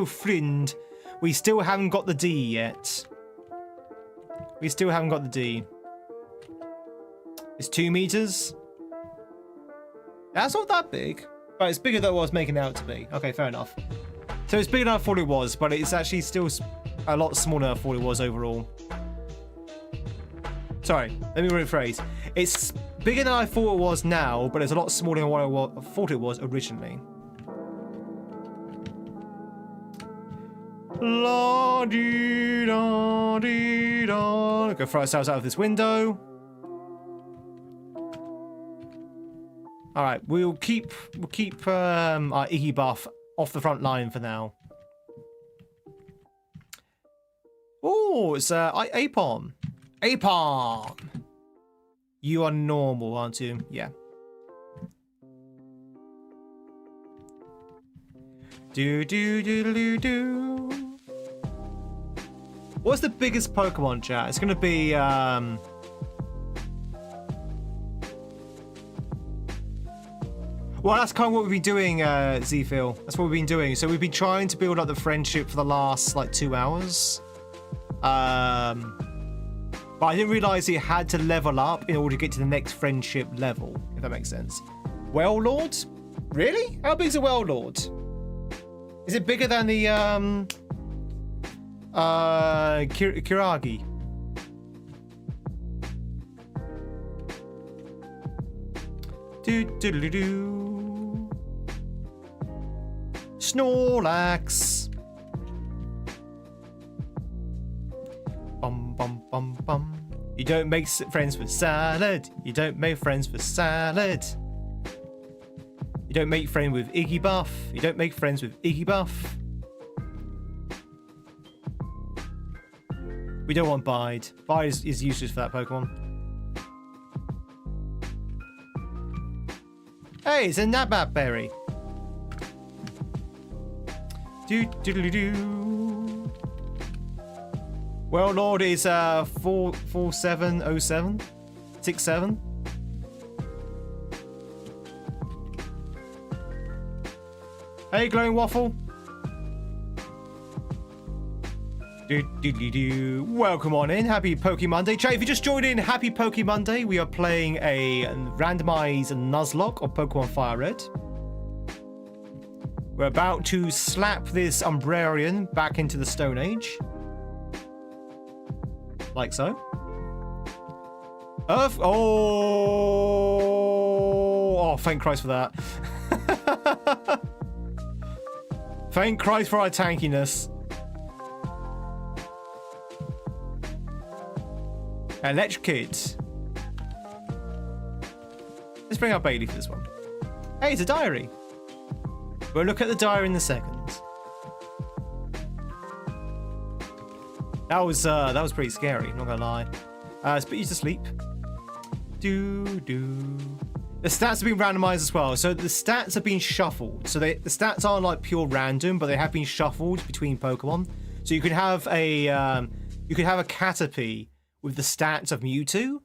friend. We still haven't got the D yet. We still haven't got the D. It's 2 meters. That's not that big. But it's bigger than what I was making it out to be. Okay, fair enough. So it's bigger than I thought it was, but it's actually still a lot smaller than I thought it was overall. Sorry, let me rephrase. It's bigger than I thought it was now, but it's a lot smaller than what I thought it was originally. La dee da dee da. Go throw ourselves out of this window. All right, we'll keep our Iggy buff off the front line for now. Oh, it's Apom. Apom. You are normal, aren't you? Yeah. Do do do do do. What's the biggest Pokemon, chat? It's gonna be Well, that's kind of what we've been doing, Zphil. That's what we've been doing. So we've been trying to build up the friendship for the last, like, 2 hours. But I didn't realize it had to level up in order to get to the next friendship level, if that makes sense. Well-Lord? Really? How big is a Well-Lord? Is it bigger than the, Kiragi. Do. Snorlax. Bum. You don't make friends with salad. You don't make friends with salad. You don't make friends with Iggy Buff. You don't make friends with Iggy Buff. We don't want Bide. Bide is useless for that Pokemon. Hey, it's a Nabat Berry. Do. Well, Lord is 4707 67. Hey, glowing waffle. Do. Welcome on in. Happy Poke Monday. Chat, if you just joined in, happy Poke Monday. We are playing a randomized Nuzlocke of Pokemon Fire Red. We're about to slap this Umbreon back into the Stone Age. Like so. Earth. Oh, thank Christ for that. Thank Christ for our tankiness. Electrocute. Let's bring out Bailey for this one. Hey, it's a diary. We'll look at the diary in a second. That was pretty scary, not gonna lie. Let's put you to sleep. Do. The stats have been randomized as well. So the stats have been shuffled. So the stats aren't like pure random, but they have been shuffled between Pokemon. So you could have a Caterpie with the stats of Mewtwo,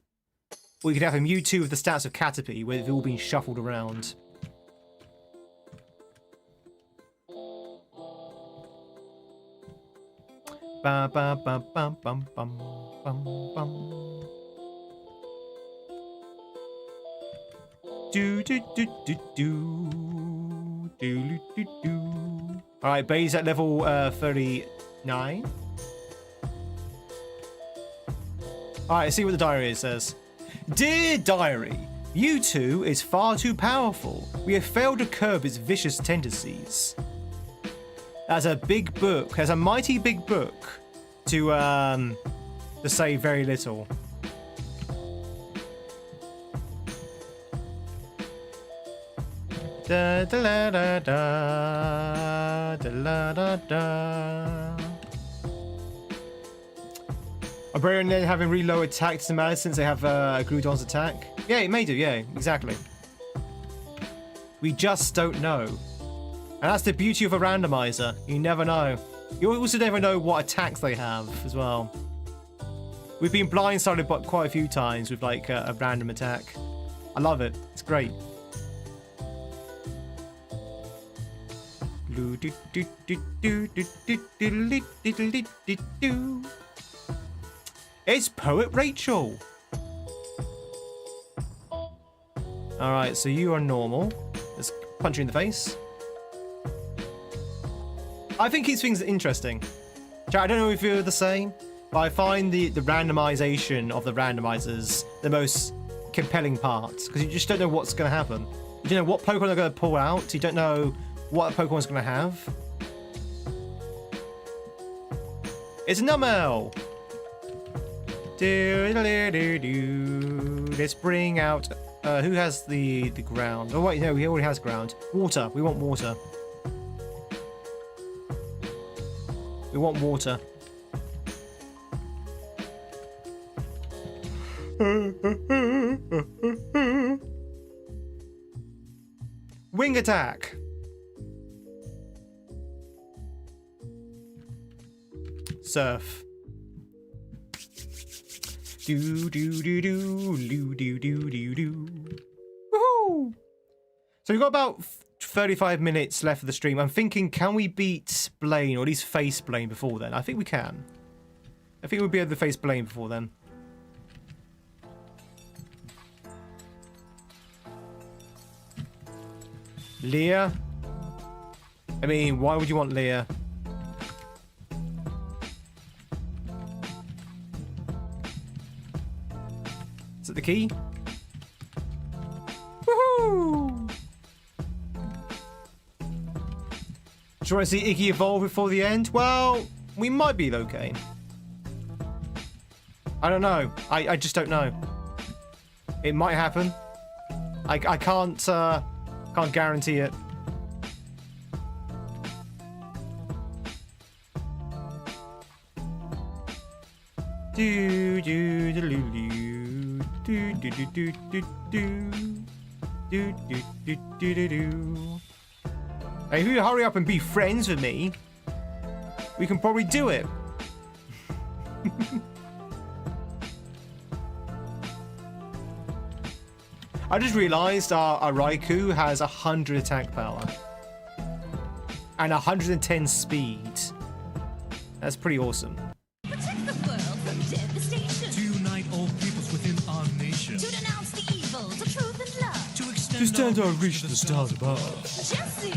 or you could have a Mewtwo with the stats of Caterpie, where they've all been shuffled around. Ba ba ba bum bum bum bum bum. Do. All right, Bay's at level 39. All right, let's see what the diary says. Dear diary, Mewtwo is far too powerful. We have failed to curb its vicious tendencies. That's a big book. Has a mighty big book to say very little. Da da la da da da la da da. Umbreon then having really low attack to matter since they have Groudon's attack. Yeah, it may do. Yeah, exactly. We just don't know. And that's the beauty of a randomizer. You never know. You also never know what attacks they have as well. We've been blindsided but quite a few times with like a random attack. I love it. It's great. It's Poet Rachel. Alright, so you are normal. Let's punch you in the face. I think these things are interesting. Chat, I don't know if you're the same, but I find the randomization of the randomizers the most compelling part, because you just don't know what's going to happen. You don't know what Pokemon they're going to pull out. You don't know what a Pokemon's going to have. It's a Numel. Let's bring out who has the ground. Oh wait, no, he already has ground. Water. We want water. We want water. Wing attack. Surf. Do. Woohoo! So we've got about 35 minutes left of the stream. I'm thinking, can we beat Blaine, or at least face Blaine before then? I think we can. I think we'll be able to face Blaine before then. Leah? I mean, why would you want Leah? key. Woohoo! Do you want to see Iggy evolve before the end? Well, we might be though, Kane. I don't know. I just don't know. It might happen. I can't guarantee it. Do do do do do do do do do do do do do do. Hey, if you hurry up and be friends with me, we can probably do it. I just realized our Raikou has 100 attack power and 110 speed. That's pretty awesome. Protect the world from devastation. To unite all peoples within our nation. To denounce the evils of truth and love. To extend To stand our our reach to the stars above. Jesse.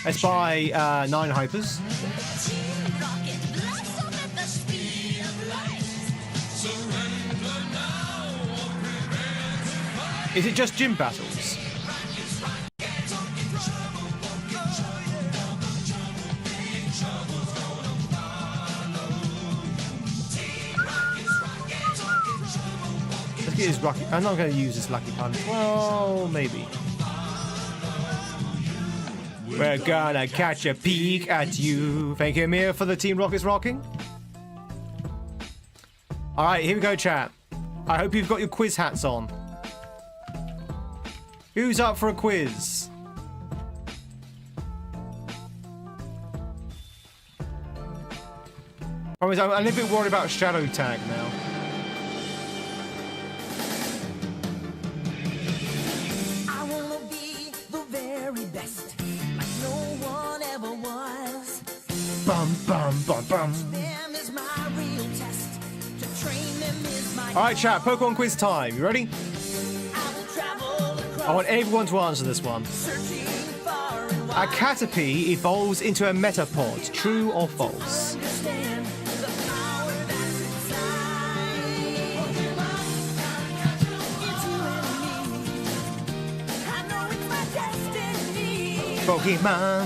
Let's buy 9 hypers. Team Rocket blasts off at the speed of light. Is it just gym battles? Let's get his rocket. I'm not going to use this lucky punch. Well, maybe. We're gonna catch a peek at you. Thank you, Amir, for the Team Rockets rocking. All right, here we go, chat. I hope you've got your quiz hats on. Who's up for a quiz? I'm a little bit worried about Shadow Tag now. I wanna be the very best, like no one ever was. Bum, bum, bum, bum. Them is my real test. To train them is my. All right, chat. Pokemon quiz time. You ready? I will travel across. I want everyone to answer this one. Searching far and A wide. Caterpie evolves into a Metapod. True or false? Understand the power that's inside. It's you and me. I know it's my destiny. Pokemon.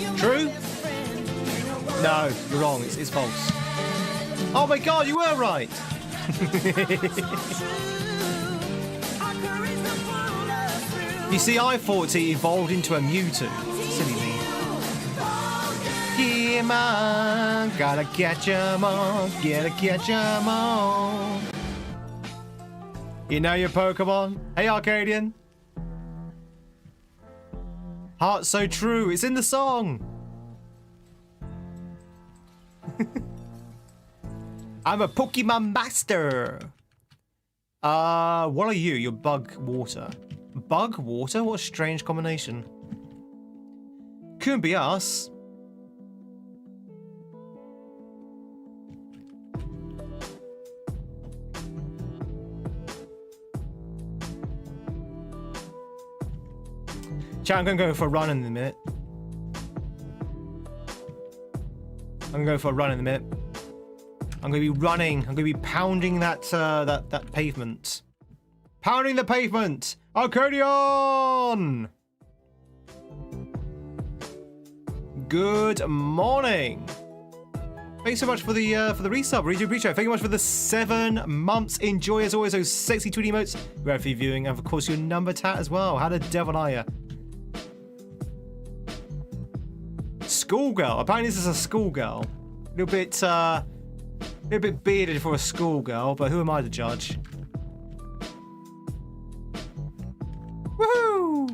You're True? my best friend. No, you're wrong. It's false. Oh my god, you were right. You see, I thought he evolved into a Mewtwo. Silly me. Pokemon, gotta catch 'em all, gotta catch 'em all. You know your Pokemon? Hey, Arcadian. Heart so true. It's in the song. I'm a Pokemon master. What are you? You're Bug Water. Bug Water? What a strange combination. Couldn't be us. Chat, I'm gonna go for a run in a minute. I'm gonna go for a run in a minute. I'm gonna be running. I'm gonna be pounding that that pavement. Pounding the pavement. Arcadion! Good morning. Thanks so much for the resub. Really do appreciate it. Thank you much for the 7 months. Enjoy as always those sexy Tweed emotes. Great for your viewing, and of course your number tat as well. How the devil are you? Schoolgirl. Apparently this is a schoolgirl. A little bit bearded for a schoolgirl, but who am I to judge? Woohoo!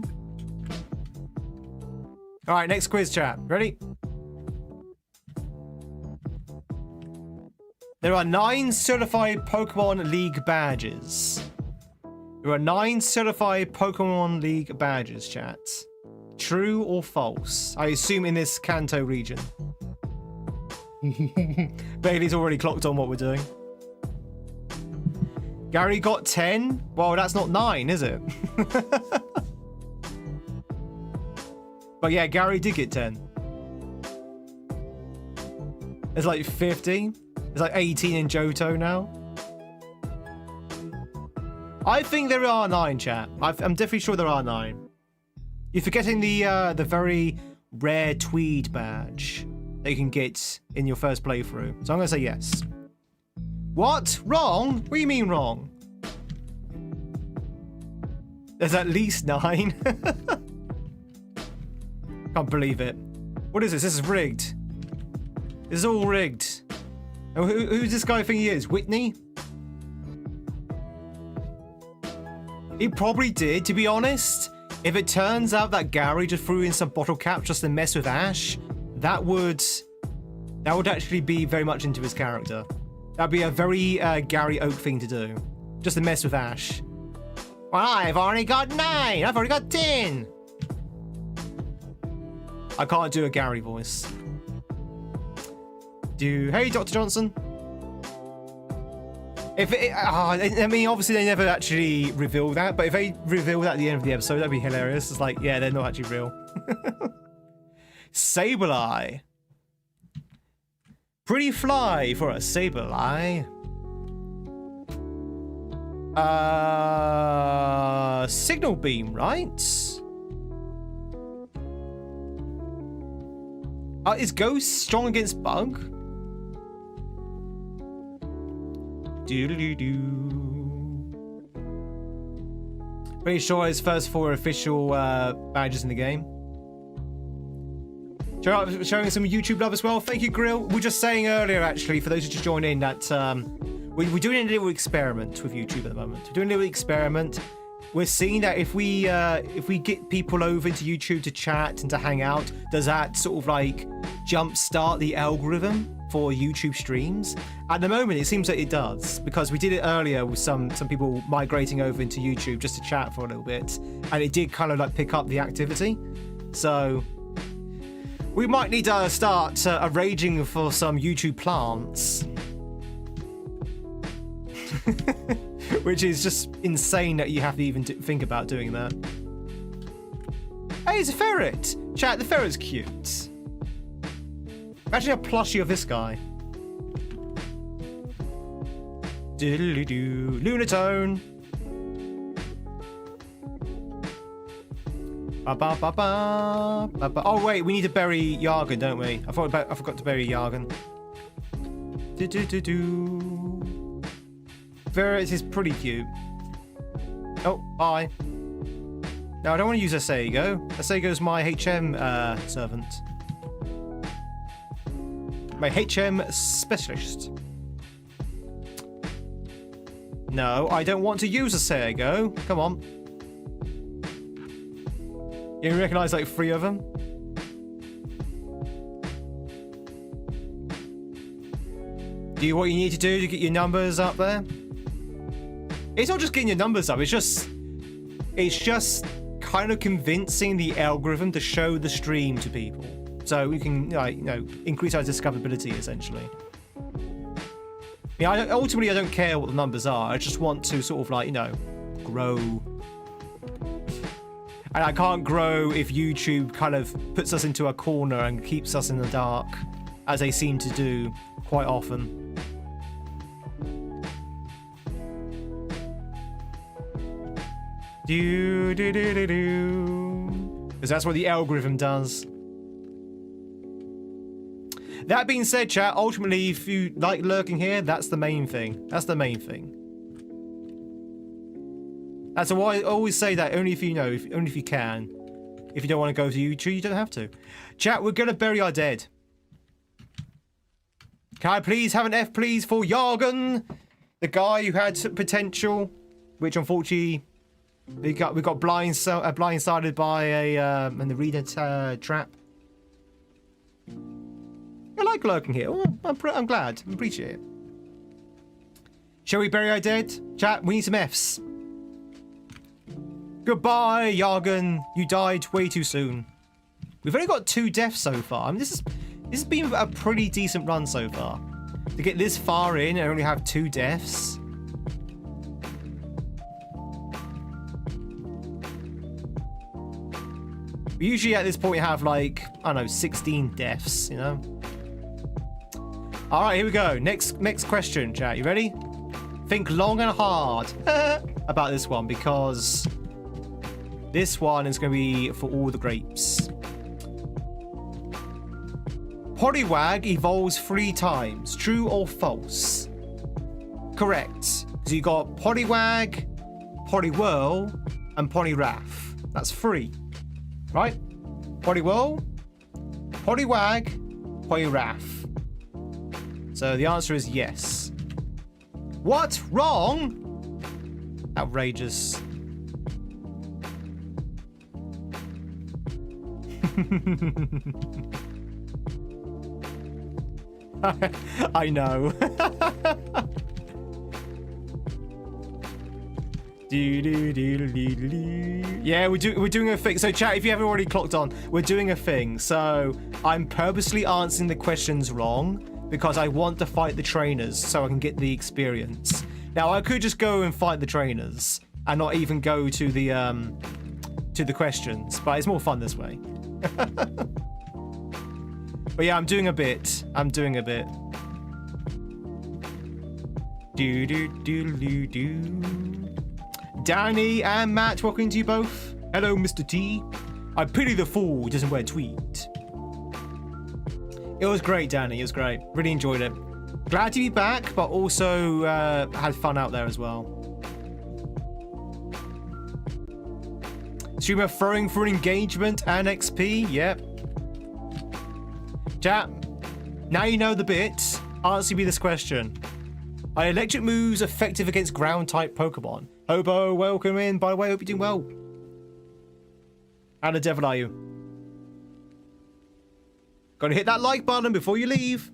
All right, next quiz, chat. Ready? There are 9 certified Pokemon League badges. There are 9 certified Pokemon League badges, chat. True or false? I assume in this Kanto region. Bailey's already clocked on what we're doing. Gary got 10? Well, that's not 9, is it? But yeah, Gary did get 10. It's like 50. It's like 18 in Johto now. I think there are 9, chat. I'm definitely sure there are 9. You're forgetting the very rare Tweed badge that you can get in your first playthrough. So I'm going to say yes. What? Wrong? What do you mean wrong? There's at least 9. Can't believe it. What is this? This is rigged. This is all rigged. Oh, who's this guy think he is? Whitney? He probably did, to be honest. If it turns out that Gary just threw in some bottle caps just to mess with Ash, that would actually be very much into his character. That'd be a very Gary Oak thing to do. Just to mess with Ash. Well, I've already got 9. I've already got 10. I can't do a Gary voice. Hey, Dr. Johnson. I mean, obviously they never actually reveal that, but if they reveal that at the end of the episode, that'd be hilarious. It's like, yeah, they're not actually real. Sableye. Pretty fly for a Sableye. Signal beam, right? Is Ghost strong against Bug? Doodle-doo-doo. Pretty sure his first 4 official badges in the game. Showing some YouTube love as well. Thank you, Grill. We were just saying earlier, actually, for those who just joined in, that we're doing a little experiment with YouTube at the moment. We're doing a little experiment. We're seeing that if we get people over into YouTube to chat and to hang out, does that sort of like jumpstart the algorithm for YouTube streams? At the moment, it seems that it does, because we did it earlier with some people migrating over into YouTube just to chat for a little bit, and it did kind of like pick up the activity. So we might need to start arranging for some YouTube plants. Which is just insane that you have to even think about doing that. Hey, it's a ferret! Chat, the ferret's cute. Actually, a plushie of this guy. Diddly-doo. Lunatone. Ba-ba-ba-ba. Oh, wait, we need to bury Yargan, don't we? I forgot to bury Yargan. Do-do-do-do. Ferret is pretty cute. Oh, bye. No, I don't want to use Asego. Asego's my HM servant. My HM specialist. No, I don't want to use Asego. Come on. You recognize like 3 of them? Do what you need to do to get your numbers up there? It's not just getting your numbers up, it's just kind of convincing the algorithm to show the stream to people. So we can, like, you know, increase our discoverability, essentially. I mean, ultimately, I don't care what the numbers are. I just want to sort of, like, you know, grow. And I can't grow if YouTube kind of puts us into a corner and keeps us in the dark, as they seem to do quite often. Because that's what the algorithm does. That being said, chat, ultimately, if you like lurking here, that's the main thing. That's the main thing. That's why I always say that only if you know, only if you can. If you don't want to go to YouTube, you don't have to. Chat, we're going to bury our dead. Can I please have an F, please, for Yargan? The guy who had potential, which unfortunately... We got blindsided by an arena trap. I like lurking here. Oh, I'm glad. I appreciate it. Shall we bury our dead? Chat, we need some Fs. Goodbye, Yargan. You died way too soon. We've only got 2 deaths so far. I mean, this has been a pretty decent run so far. To get this far in and only have 2 deaths. We usually at this point have like, I don't know, 16 deaths, you know? Alright, here we go. Next question, chat. You ready? Think long and hard. about this one because this one is going to be for all the grapes. Poliwag evolves 3 times. True or false? Correct. So you got Poliwag, Poliwhirl, and Poliwrath. That's 3. Right? Poliwhirl, Poliwag, Poliwrath. So the answer is yes. What? Wrong? Outrageous. I know. Yeah, we're doing a thing. So chat, if you haven't already clocked on, we're doing a thing. So I'm purposely answering the questions wrong because I want to fight the trainers so I can get the experience. Now I could just go and fight the trainers and not even go to the questions, but it's more fun this way. But yeah, I'm doing a bit. Danny and Matt, welcome to you both. Hello, Mr. T. I pity the fool who doesn't wear tweed. It was great, Danny. It was great. Really enjoyed it. Glad to be back, but also had fun out there as well. Streamer throwing for engagement and XP. Yep. Chat, now you know the bit. Answer me this question. Are electric moves effective against ground type Pokemon? Hobo, welcome in. By the way, I hope you're doing well. How the devil are you? Gotta hit that like button before you leave.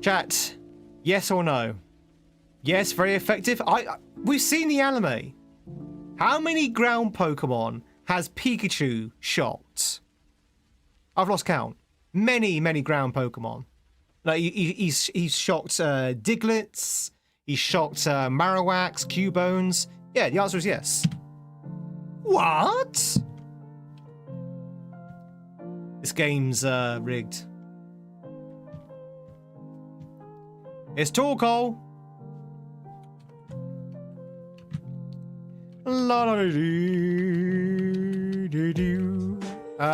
Chat, yes or no? Yes, very effective. We've seen the anime. How many ground Pokemon has Pikachu shot? I've lost count. Many ground Pokemon. Like he's shocked Diglets. He's shocked Marowaks, Cubones. Yeah, the answer is yes. What? This game's rigged. It's Torkoal. La la doo doo doo. We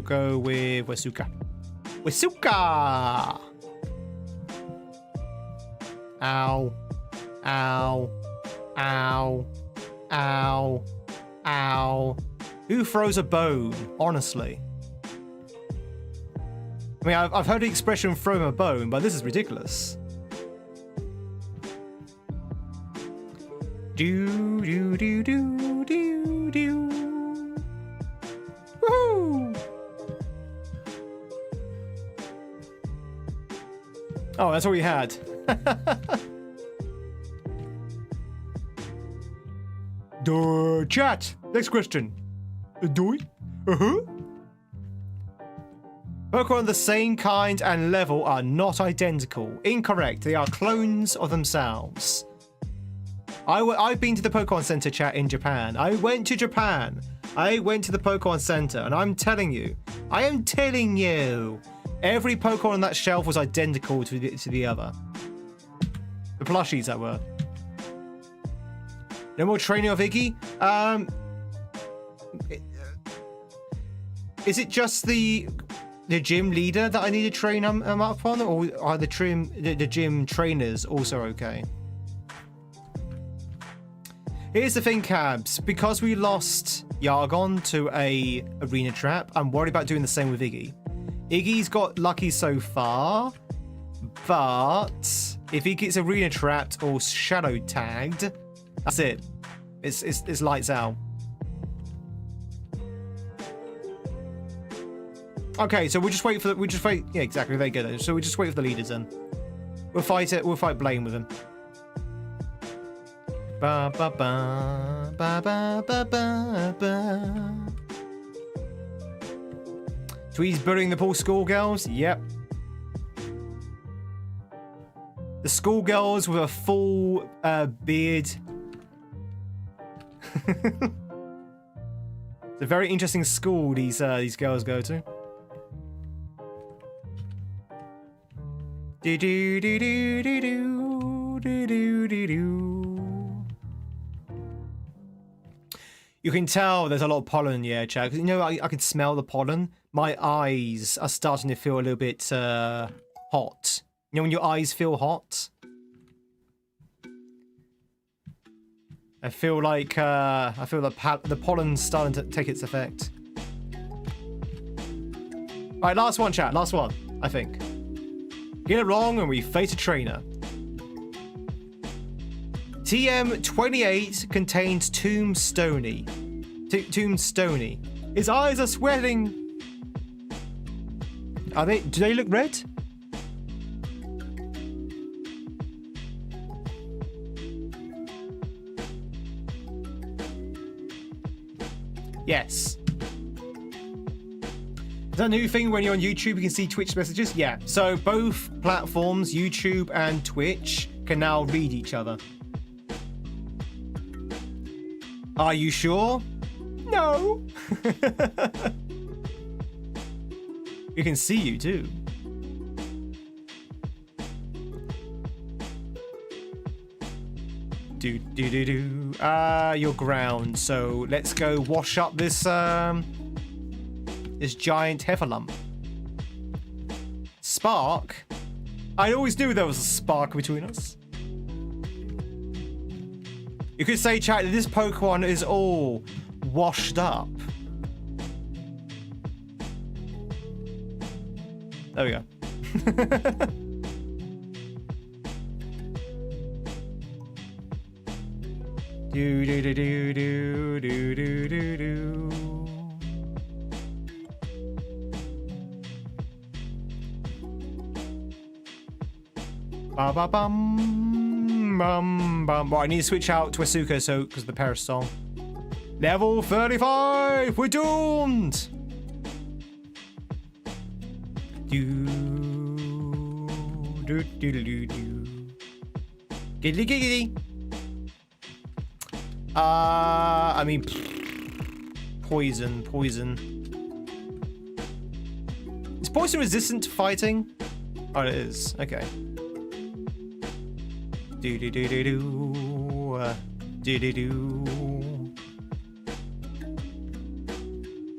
go with Wasuka. Wasuka! Ow. Ow. Ow. Ow. Ow. Who throws a bone, honestly? I mean, I've heard the expression throw him a bone, but this is ridiculous. Do do do do do do. Woohoo! Oh, that's all we had. Duh, chat. Next question. Do it? Pokemon the same kind and level are not identical. Incorrect. They are clones of themselves. I've been to the Pokemon Center, chat, in Japan. I went to Japan. I went to the Pokemon Center, and I'm telling you, every Pokemon on that shelf was identical to the other. The plushies that were. No more training of Iggy? Is it just the gym leader that I need to train him up on, or are the gym trainers also okay? Here's the thing, Cabs. Because we lost Yargon to a arena trap, I'm worried about doing the same with Iggy. Iggy's got lucky so far, but if he gets arena trapped or shadow tagged, that's it. It's lights out. Okay, so we'll just wait. Yeah, exactly. There you go. So we just wait for the leaders then. We'll fight it. We'll fight Blaine with him. Ba ba ba ba ba ba ba ba. Tweed's bullying the poor schoolgirls. Yep. The schoolgirls with a full beard. It's a very interesting school these girls go to. Do do do do do do You can tell there's a lot of pollen in the air, chat. You know, I can smell the pollen. My eyes are starting to feel a little bit hot. You know when your eyes feel hot? I feel like the pollen's starting to take its effect. All right, last one, chat. Last one, I think. Get it wrong and we face a trainer. TM28 contains Tombstoney. Tombstoney. His eyes are sweating. Do they look red? Yes. Is that a new thing when you're on YouTube you can see Twitch messages? Yeah. So both platforms, YouTube and Twitch, can now read each other. Are you sure? No. We can see you too. You're ground, so let's go wash up this this giant heifer lump. Spark? I always knew there was a spark between us. You could say, chat, that this Pokemon is all washed up. There we go. Do do do do do do do do do. Ba ba bum bum bum. Well, I need to switch out to Asuka because of the Paris song. Level 35. We're doomed. Do do do do do. Giggly giggly. I mean, poison. Is poison resistant to fighting? Oh, it is. Okay. Do do do do do. Do do do.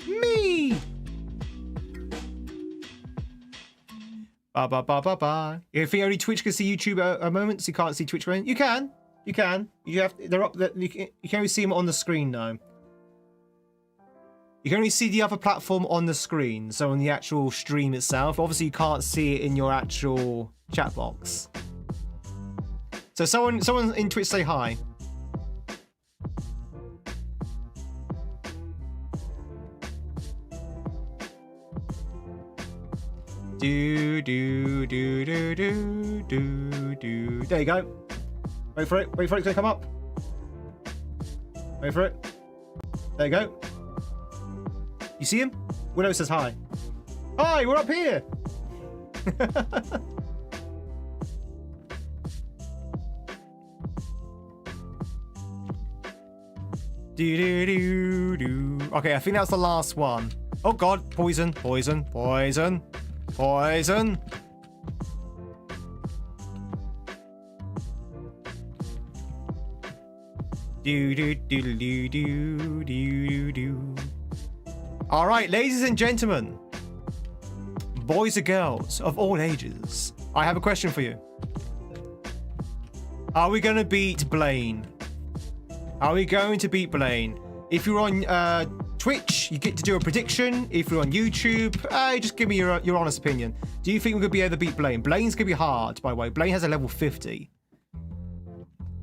Me. Ba ba ba ba ba. If you only Twitch can see YouTube at moments, you can't see Twitch. You can. You can. You have. They're up. You can only see them on the screen now. You can only see the other platform on the screen, so on the actual stream itself. Obviously, you can't see it in your actual chat box. So someone in Twitch say hi. Do do do do do do do. There you go. Wait for it. Wait for it to come up. Wait for it. There you go. You see him? Willow says hi. Hi, we're up here. Do do do do. Okay, I think that's the last one. Oh god, poison, poison, poison, poison. Do do do do do do do. All right, ladies and gentlemen, boys and girls of all ages, I have a question for you. Are we going to beat Blaine? Are we going to beat Blaine? If you're on Twitch, you get to do a prediction. If you're on YouTube, just give me your honest opinion. Do you think we're going to be able to beat Blaine? Blaine's going to be hard, by the way. Blaine has a level 50.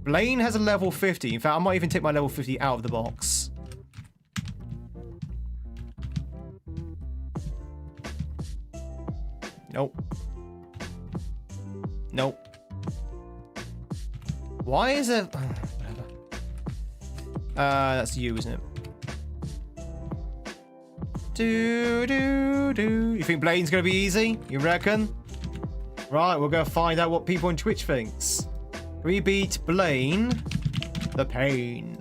Blaine has a level 50. In fact, I might even take my level 50 out of the box. Nope. Nope. Why is it... that's you, isn't it? Do do do. You think Blaine's gonna be easy? You reckon? Right, we're gonna find out what people on Twitch thinks. Can we beat Blaine? The pain.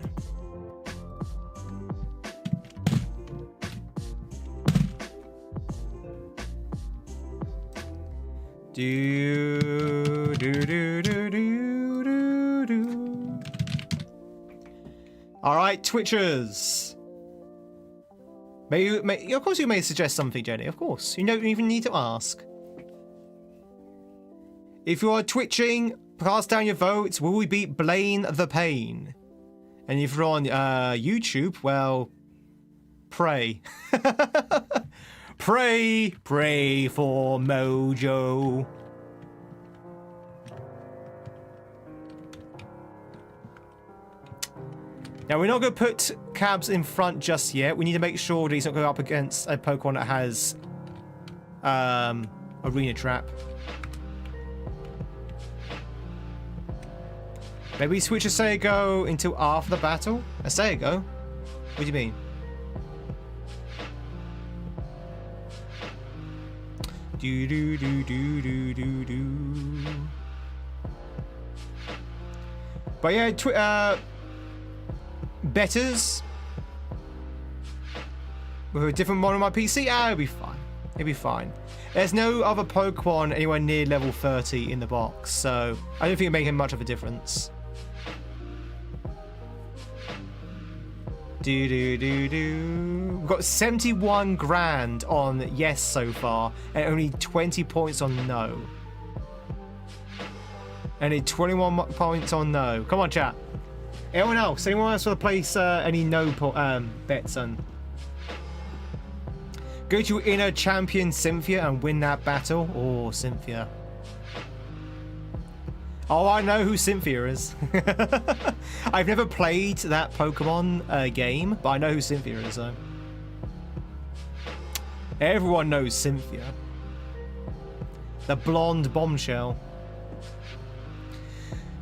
Do do do do do do All right, Twitchers. Of course you may suggest something, Jenny. Of course. You don't even need to ask. If you are twitching, cast down your votes. Will we beat Blaine the Pain? And if you're on YouTube, well, pray. Pray for Mojo. Now, we're not going to put Cabs in front just yet. We need to make sure that he's not going up against a Pokemon that has Arena Trap. Maybe switch Asego until after the battle? Asego? What do you mean? Do do do do do do do. But yeah, betters with a different mod on my PC. It'll be fine. It'll be fine. There's no other Pokemon anywhere near level 30 in the box, so I don't think it'll make much of a difference. Do do do do. We've got 71 grand on yes so far, and only 20 points on no. Only 21 points on no. Come on, chat. Anyone else? Anyone else want to place any no bets on? Go to inner champion Cynthia and win that battle. Oh, Cynthia. Oh, I know who Cynthia is. I've never played that Pokemon game, but I know who Cynthia is, though. Everyone knows Cynthia. The blonde bombshell.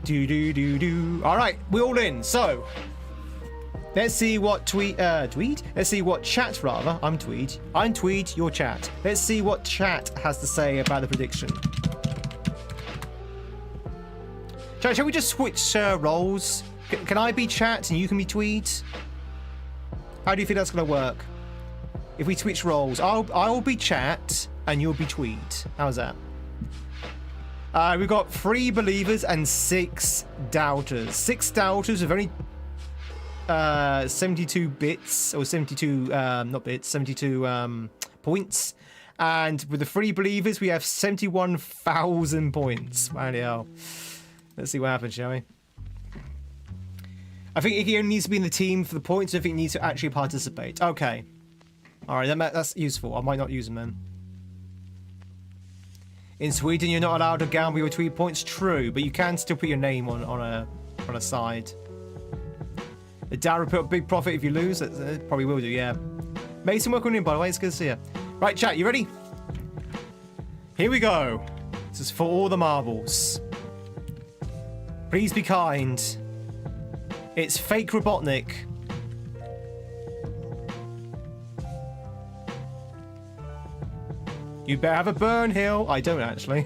Do do do do. All right, we're all in. So let's see what Tweed. Let's see what chat rather. I'm Tweed. I'm Tweed. Your chat. Let's see what chat has to say about the prediction. Chat, shall we just switch roles? Can I be chat and you can be Tweed? How do you think that's gonna work? If we switch roles, I'll be chat and you'll be Tweed. How's that? We've got 3 believers and 6 doubters. 6 doubters with only 72 bits, or 72, not bits, 72 points. And with the 3 believers, we have 71,000 points. Wow, hell. Let's see what happens, shall we? I think he only needs to be in the team for the points. I think he needs to actually participate. Okay. All right, that's useful. I might not use him then. In Sweden, you're not allowed to gamble your Tweed points. True, but you can still put your name on a side. The dad will put a big profit if you lose. It probably will do, yeah. Mason, welcome in, by the way. It's good to see you. Right, chat, you ready? Here we go. This is for all the marbles. Please be kind. It's fake Robotnik. You better have a burn hill. I don't actually.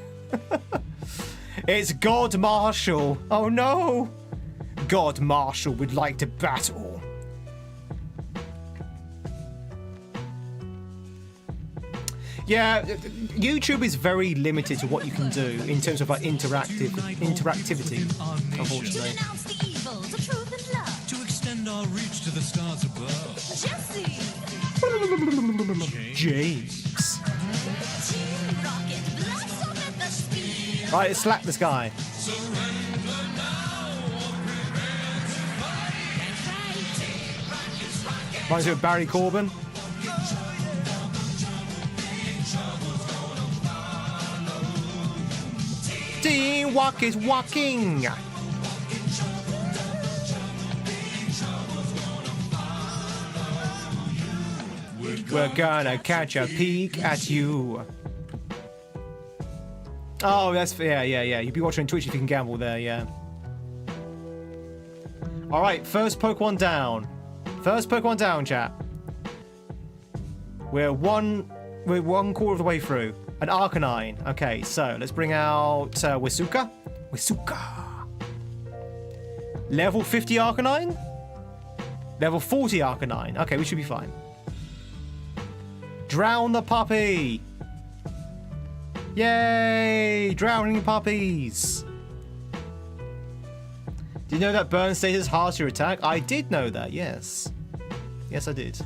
It's God Marshall. Oh no. God Marshall would like to battle. Yeah, YouTube is very limited to what you can do in terms of like interactivity, unfortunately. Denounce the evils of truth and love. To extend our reach to the stars above. Jesse. James. Team Rocket. Blast off at the speed. Right, let's slap this guy. Reminds me of Barry Corbin. Team Walk is walking. We're gonna catch a peek at you. Oh, that's yeah. You'd be watching on Twitch if you can gamble there, yeah. All right, first Pokemon down. First Pokemon down, chat. We're one quarter of the way through. An Arcanine. Okay, so let's bring out Wisuka. Level 50 Arcanine? Level 40 Arcanine. Okay, we should be fine. Drown the puppy. Yay! Drowning puppies. Did you know that burn status halves your attack? I did know that, yes. Yes, I did.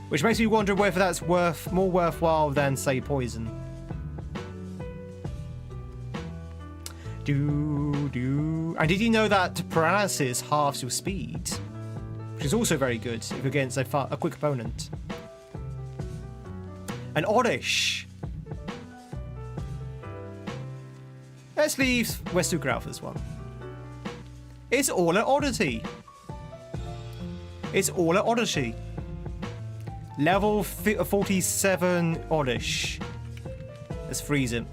Which makes me wonder whether that's more worthwhile than, say, poison. And did you know that paralysis halves your speed? Which is also very good if you're against a quick opponent. An Oddish. Let's leave Westugrau for this one. It's all an oddity. It's all an oddity. Level 47 Oddish. Let's freeze him.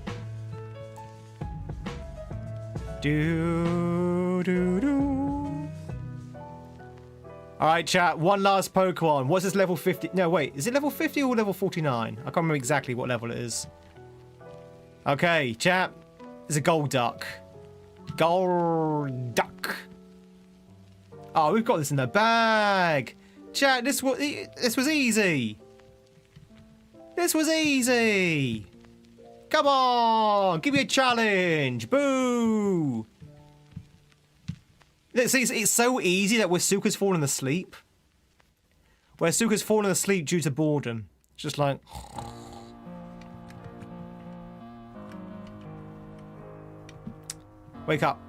Alright, chat. One last Pokemon. What's this level 50? No, wait. Is it level 50 or level 49? I can't remember exactly what level it is. Okay, chat. It's a gold duck. Gold duck. Oh, we've got this in the bag. Chat, this was easy. This was easy. Come on, give me a challenge. Boo. It's so easy that Wasuka's fallen asleep. Wasuka's fallen asleep due to boredom. It's just like... Wake up.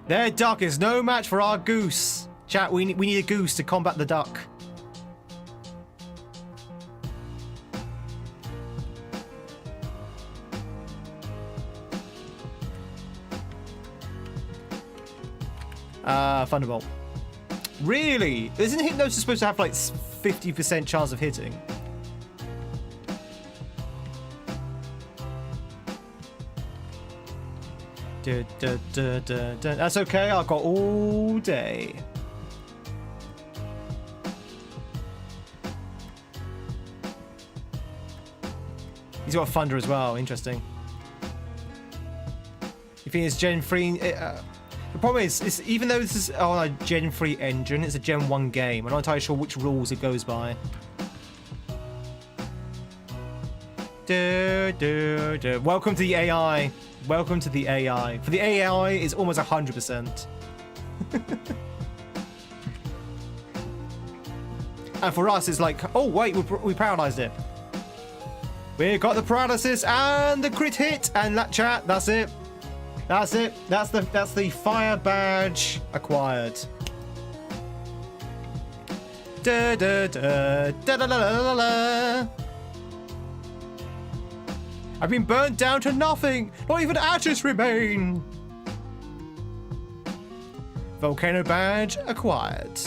Their duck is no match for our goose. Chat, we need a goose to combat the duck. Thunderbolt. Really? Isn't Hypnosis supposed to have like 50% chance of hitting? That's okay, I've got all day. He's got Thunder as well, interesting. You think it's Gen 3? The problem is, even though this is on a Gen 3 engine, it's a Gen 1 game. I'm not entirely sure which rules it goes by. Welcome to the AI. Welcome to the AI. For the AI, it's almost 100%. And for us, it's like, oh wait, we paralyzed it. We got the paralysis and the crit hit, and that chat. That's it. That's it. That's the fire badge acquired. Da da da da da da da. I've been burnt down to nothing. Not even ashes remain. Volcano badge acquired.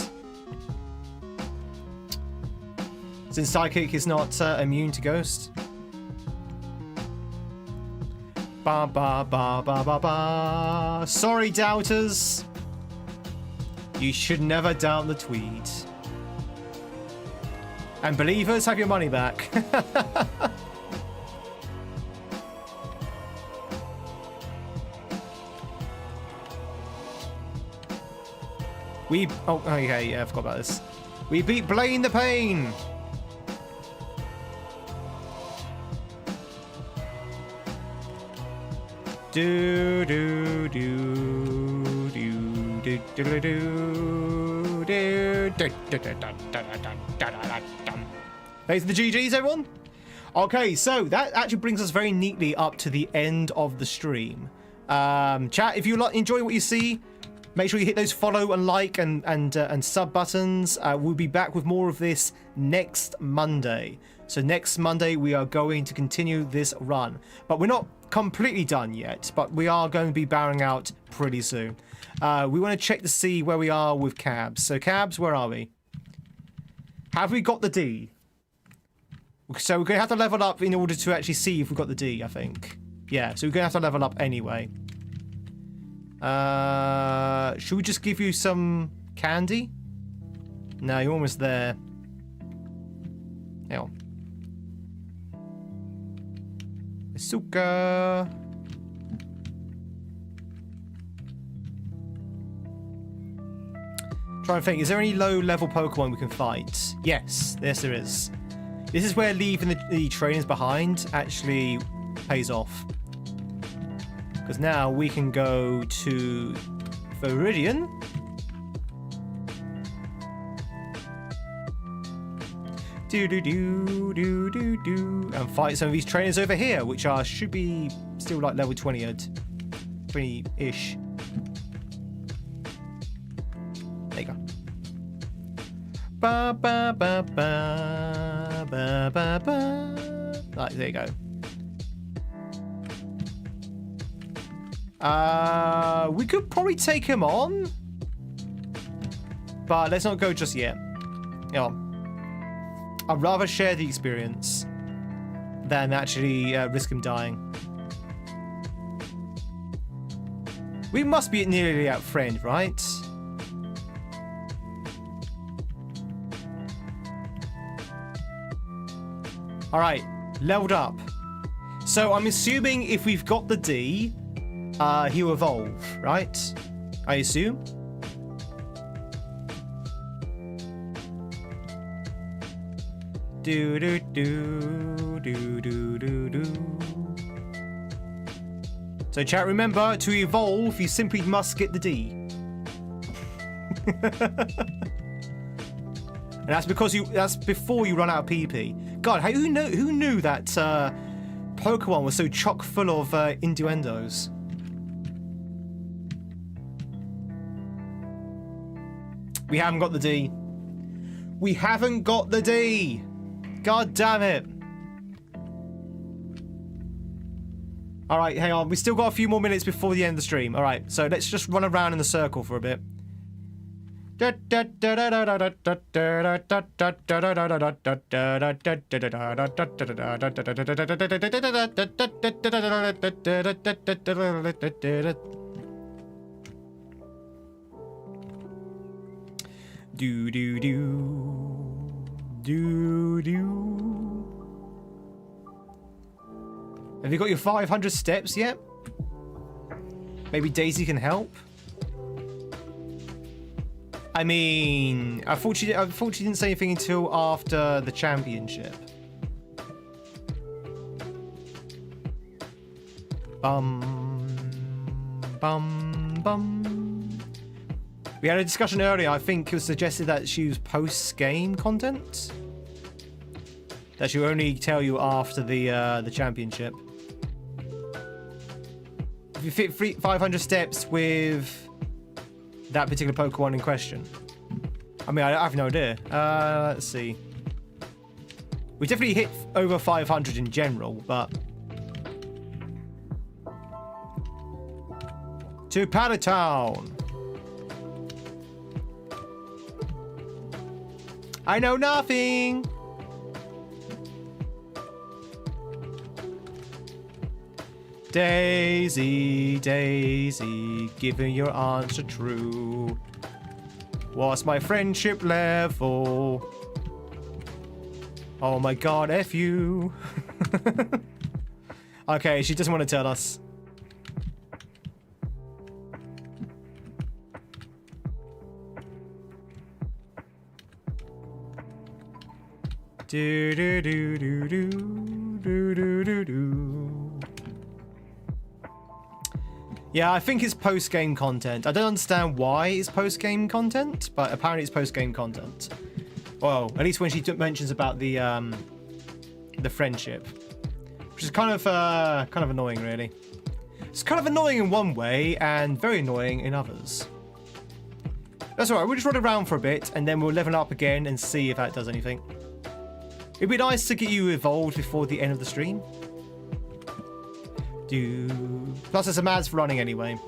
Since Psychic is not immune to Ghost. Ba ba ba ba ba ba. Sorry, doubters. You should never doubt the Tweed. And believers, have your money back. Oh, okay, yeah, I forgot about this. We beat Blaine the Pain. Do do do do do do do do. Thanks for the GGs, everyone. Okay, so that actually brings us very neatly up to the end of the stream. Chat, if you enjoy what you see, make sure you hit those follow and like and sub buttons. We'll be back with more of this next Monday. So next Monday we are going to continue this run, but we're not completely done yet. But we are going to be bowing out pretty soon. We want to check to see where we are with Cabs. So Cabs, where are we? Have we got the D? So we're going to have to level up in order to actually see if we've got the D, I think. Yeah, so we're going to have to level up anyway. Should we just give you some candy? No, you're almost there. Hang on. Asuka. Trying to think, is there any low level Pokemon we can fight? Yes, there is. This is where leaving the trainers behind actually pays off. Because now we can go to Viridian. And fight some of these trainers over here, which should be still like level 20-ish. There you go. Ba ba ba ba ba ba ba. Right, there you go. We could probably take him on, but let's not go just yet. Yeah. I'd rather share the experience than actually risk him dying. We must be nearly at friend, right? Alright, leveled up. So I'm assuming if we've got the D, he'll evolve, right? I assume. Do do do do do do do. So chat, remember to evolve, you simply must get the D. And that's because that's before you run out of PP. God, who knew that Pokemon was so chock full of innuendos? We haven't got the D. We haven't got the D. God damn it. Alright, hang on. We still got a few more minutes before the end of the stream. Alright, so let's just run around in the circle for a bit. Do do do do do. Have you got your 500 steps yet? Maybe Daisy can help. I mean, I thought she didn't say anything until after the championship. Bum bum. We had a discussion earlier. I think it was suggested that she was post-game content. That she'll only tell you after the championship. If you fit 500 steps with that particular Pokemon in question. I mean, I have no idea. Let's see. We definitely hit over 500 in general, but... To Powder Town! I know nothing! Daisy, Daisy, giving your answer true. What's my friendship level? Oh my god, F you. Okay, she doesn't want to tell us. Do do do do do do do do do. Yeah, I think it's post-game content. I don't understand why it's post-game content, but apparently it's post-game content. Well, at least when she mentions about the friendship, which is kind of annoying, really. It's kind of annoying in one way and very annoying in others. That's alright. We'll just run around for a bit and then we'll level up again and see if that does anything. It'd be nice to get you evolved before the end of the stream. Plus there's some ads for running anyway.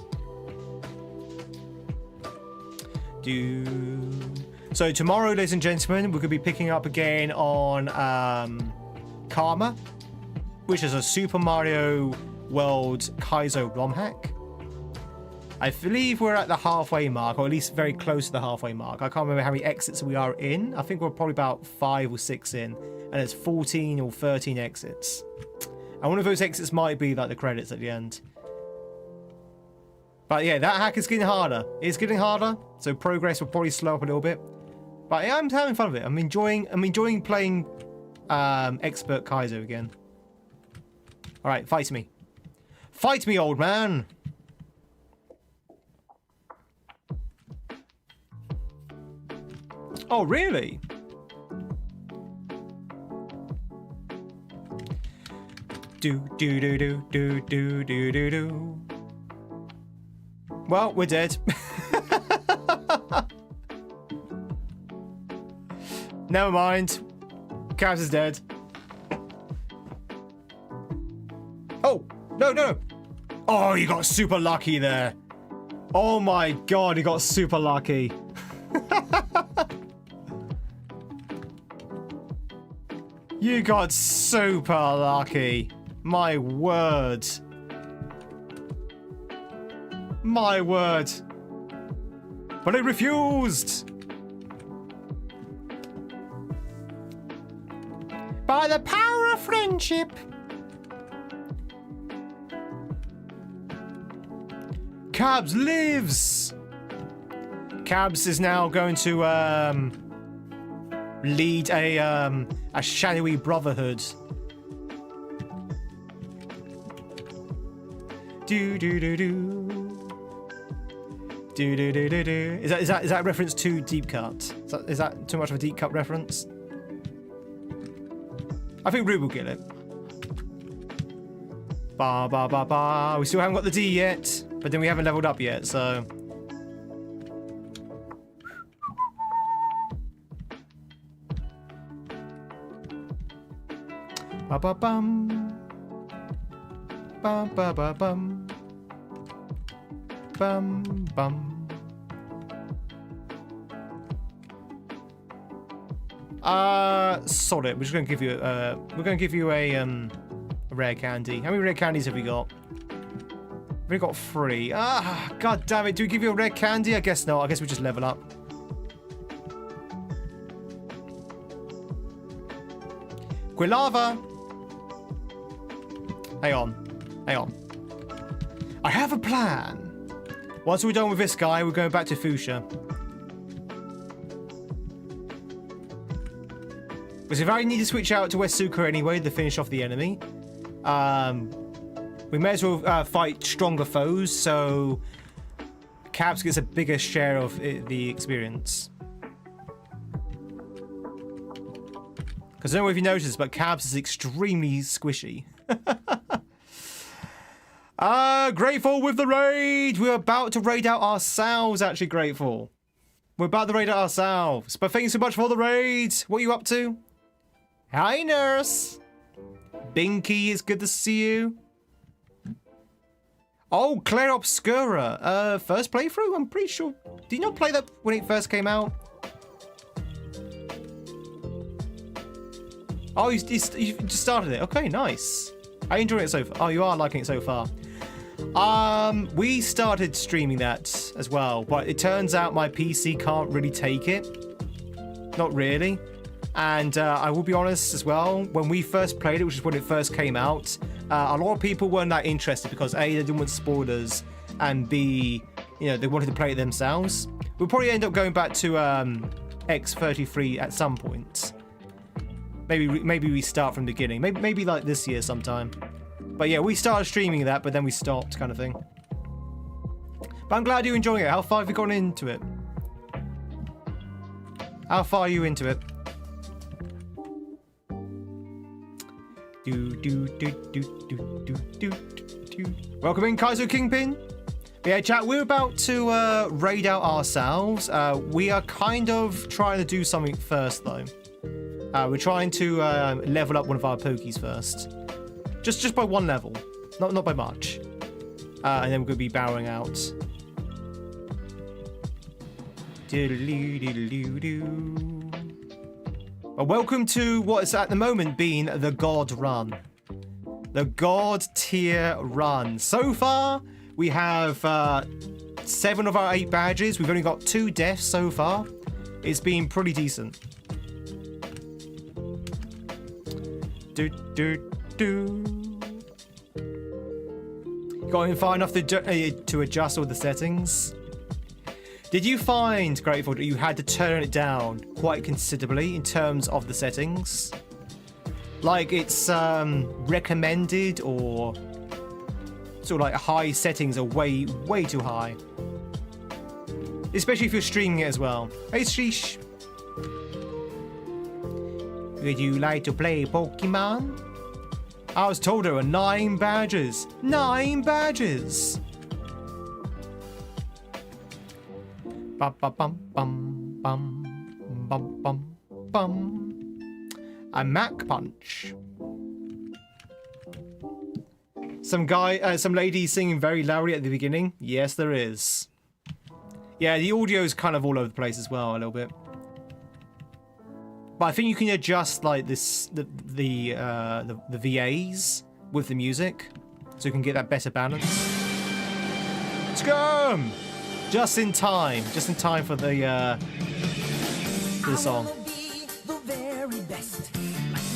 So tomorrow, ladies and gentlemen, we're going to be picking up again on Karma, which is a Super Mario World kaizo ROM hack. I believe we're at the halfway mark, or at least very close to the halfway mark. I can't remember how many exits we are in. I think we're probably about 5 or 6 in, and it's 14 or 13 exits. And one of those exits might be like the credits at the end. But yeah, that hack is getting harder. It's getting harder, so progress will probably slow up a little bit. But yeah, I'm having fun with it. I'm enjoying playing Expert Kaizo again. Alright, fight me. Fight me, old man. Oh, really? Do do do do do do do do do. Well, we're dead. Never mind. Cabs is dead. Oh, no, no. Oh, you got super lucky there. Oh my god, you got super lucky. You got super lucky. My word. My word. But it refused. By the power of friendship. Cabs lives. Cabs is now going to lead a shadowy brotherhood. Do do do do. Do do do do do. Is that reference to Deep Cut? Is that too much of a Deep Cut reference? I think Rube will get it. Ba ba ba ba. We still haven't got the D yet, but then we haven't leveled up yet, so. Ba ba bum. Ba ba ba bum. Bum bum. Solid. We're just gonna give you a rare candy. How many rare candies have we got? We've got 3. Ah, god damn it! Do we give you a rare candy? I guess not. I guess we just level up. Quilava. Hang on. Hang on. I have a plan. Once we're done with this guy, we're going back to Fuchsia. Because if I need to switch out to Wesuka anyway to finish off the enemy, we may as well fight stronger foes, so Cabs gets a bigger share of the experience. Because I don't know if you noticed, but Cabs is extremely squishy. Grateful with the raid! We're about to raid out ourselves, actually, Grateful. We're about to raid out ourselves. But thank you so much for the raid. What are you up to? Hi, Nurse. Binky, it's good to see you. Oh, Claire Obscura. First playthrough? I'm pretty sure. Did you not play that when it first came out? Oh, you just started it. Okay, nice. How are you enjoying it so far? Oh, you are liking it so far. We started streaming that as well, but it turns out my PC can't really take it. Not really. And I will be honest as well, when we first played it, which is when it first came out, a lot of people weren't that interested because A, they didn't want spoilers, and B, you know, they wanted to play it themselves. We'll probably end up going back to X33 at some point. Maybe we start from the beginning. Maybe like this year sometime. But yeah, we started streaming that, but then we stopped, kind of thing. But I'm glad you're enjoying it. How far have you gone into it? How far are you into it? Welcome in, Kaizo Kingpin. But yeah, chat, we're about to raid out ourselves. We are kind of trying to do something first, though. We're trying to level up one of our pokies first. Just by 1 level. Not by much. And then we're going to be bowing out. Well, welcome to what is at the moment being the God Run. The God Tier Run. So far, we have 7 of our 8 badges. We've only got 2 deaths so far. It's been pretty decent. Got far enough to adjust all the settings. Did you find, Grateful, that you had to turn it down quite considerably in terms of the settings? Like it's recommended or sort of like high settings are way too high. Especially if you're streaming it as well. Hey, Sheesh. Would you like to play Pokemon? I was told there were 9 badges. 9 badges! Bum bum bum bum bum bum bum bum. A Mac Punch. Some lady singing very loudly at the beginning. Yes, there is. Yeah, the audio is kind of all over the place as well, a little bit. But I think you can adjust like this, the VAs with the music, so you can get that better balance. Scum! Just in time for the song.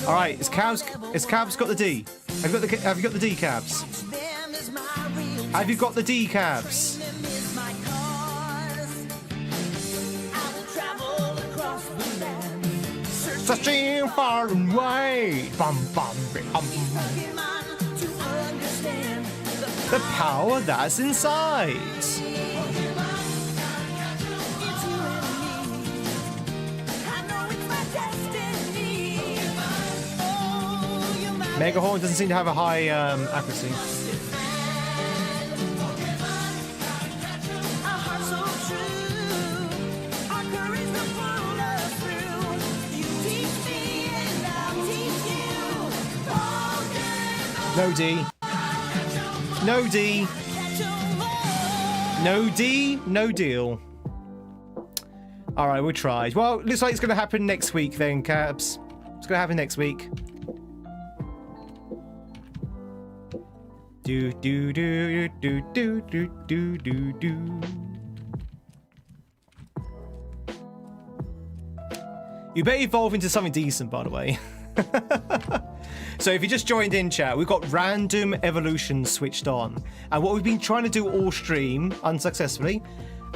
All right, is Cabs got the D? Have you got the D, Cabs? Have you got the D, Cabs? Searching far and wide. Bum, bum, bum. The power that's inside. Megahorn doesn't seem to have a high accuracy. No D. No D. No D, no deal. Alright, we'll try. Well, looks like it's going to happen next week then, Cabs. It's going to happen next week. Do do do do do do do do do. You better evolve into something decent, by the way. So if you just joined in, chat, we've got random evolution switched on, and what we've been trying to do all stream unsuccessfully,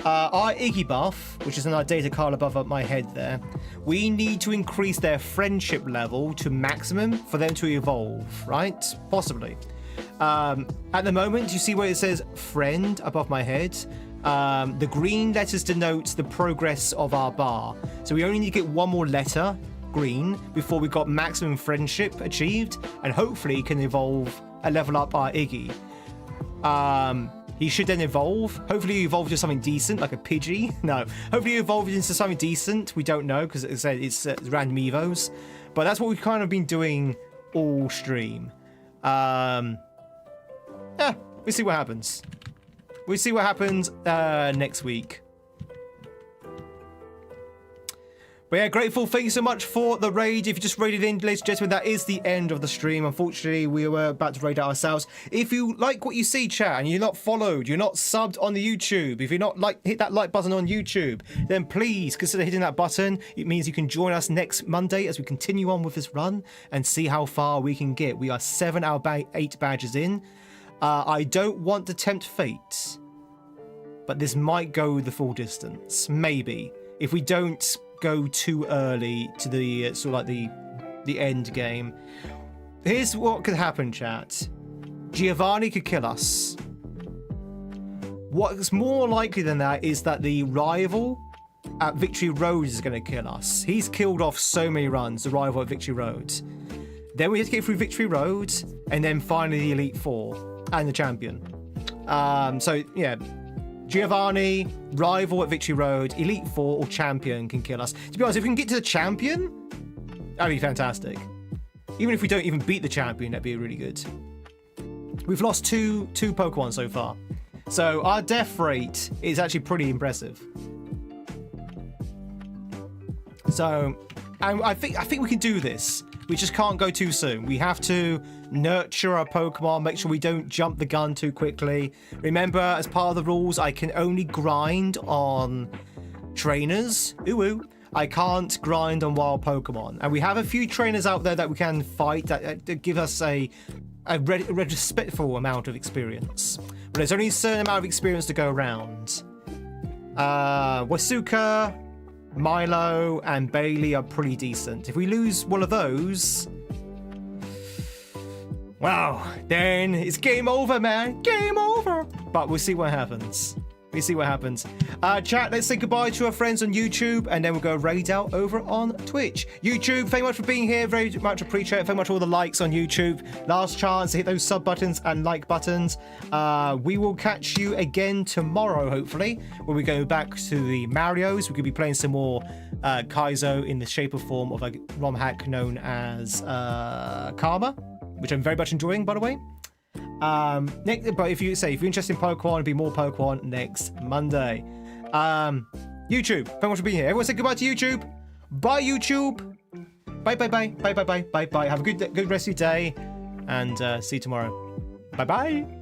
our Iggy buff, which is in our data card above my head there, we need to increase their friendship level to maximum for them to evolve, right? Possibly. At the moment, you see where it says friend above my head? The green letters denote the progress of our bar. So we only need to get one more letter, green, before we got maximum friendship achieved, and hopefully can evolve and level up our Iggy. He should then evolve. Hopefully he evolved to something decent, like a Pidgey. No, hopefully he evolved into something decent. We don't know, because it's random evos. But that's what we've kind of been doing all stream. We'll see what happens. We'll see what happens next week. But yeah, grateful. Thank you so much for the raid. If you just raided in, ladies and gentlemen, that is the end of the stream. Unfortunately, we were about to raid out ourselves. If you like what you see, chat, and you're not followed, you're not subbed on the YouTube, if you're not hit that like button on YouTube, then please consider hitting that button. It means you can join us next Monday as we continue on with this run and see how far we can get. We are 7 out of 8 badges in. I don't want to tempt fate, but this might go the full distance. Maybe. If we don't go too early to the sort of like the end game. Here's what could happen, chat. Giovanni could kill us. What's more likely than that is that the rival at Victory Road is going to kill us. He's killed off so many runs, the rival at Victory Road. Then we have to get through Victory Road, and then finally the Elite Four and the champion. So yeah, Giovanni, rival at Victory Road, Elite Four, or champion can kill us. To be honest, if we can get to the champion, that'd be fantastic. Even if we don't even beat the champion, that'd be really good. We've lost two Pokemon so far, so our death rate is actually pretty impressive. So, and I think we can do this. We just can't go too soon. We have to nurture our Pokemon, make sure we don't jump the gun too quickly. Remember, as part of the rules, I can only grind on trainers. Ooh. I can't grind on wild Pokemon. And we have a few trainers out there that we can fight that give us a respectful amount of experience. But there's only a certain amount of experience to go around. Wasuka, Milo, and Bailey are pretty decent. If we lose one of those, Wow, then it's game over, man. Game over. But we'll see what happens. We see what happens. Chat, let's say goodbye to our friends on YouTube, and then we'll go raid out over on Twitch. YouTube, thank you much for being here. Very much appreciate it. Thank you much for all the likes on YouTube. Last chance to hit those sub buttons and like buttons. We will catch you again tomorrow, hopefully, when we go back to the Marios. We could be playing some more kaizo in the shape or form of a ROM hack known as Karma, which I'm very much enjoying, by the way. But if you're interested in Pokemon, it'll be more Pokemon next Monday. YouTube, thank you much for being here. Everyone say goodbye to YouTube. Bye, YouTube. Bye, bye, bye, bye, bye, bye, bye, bye. Have a good rest of your day, and see you tomorrow. Bye, bye.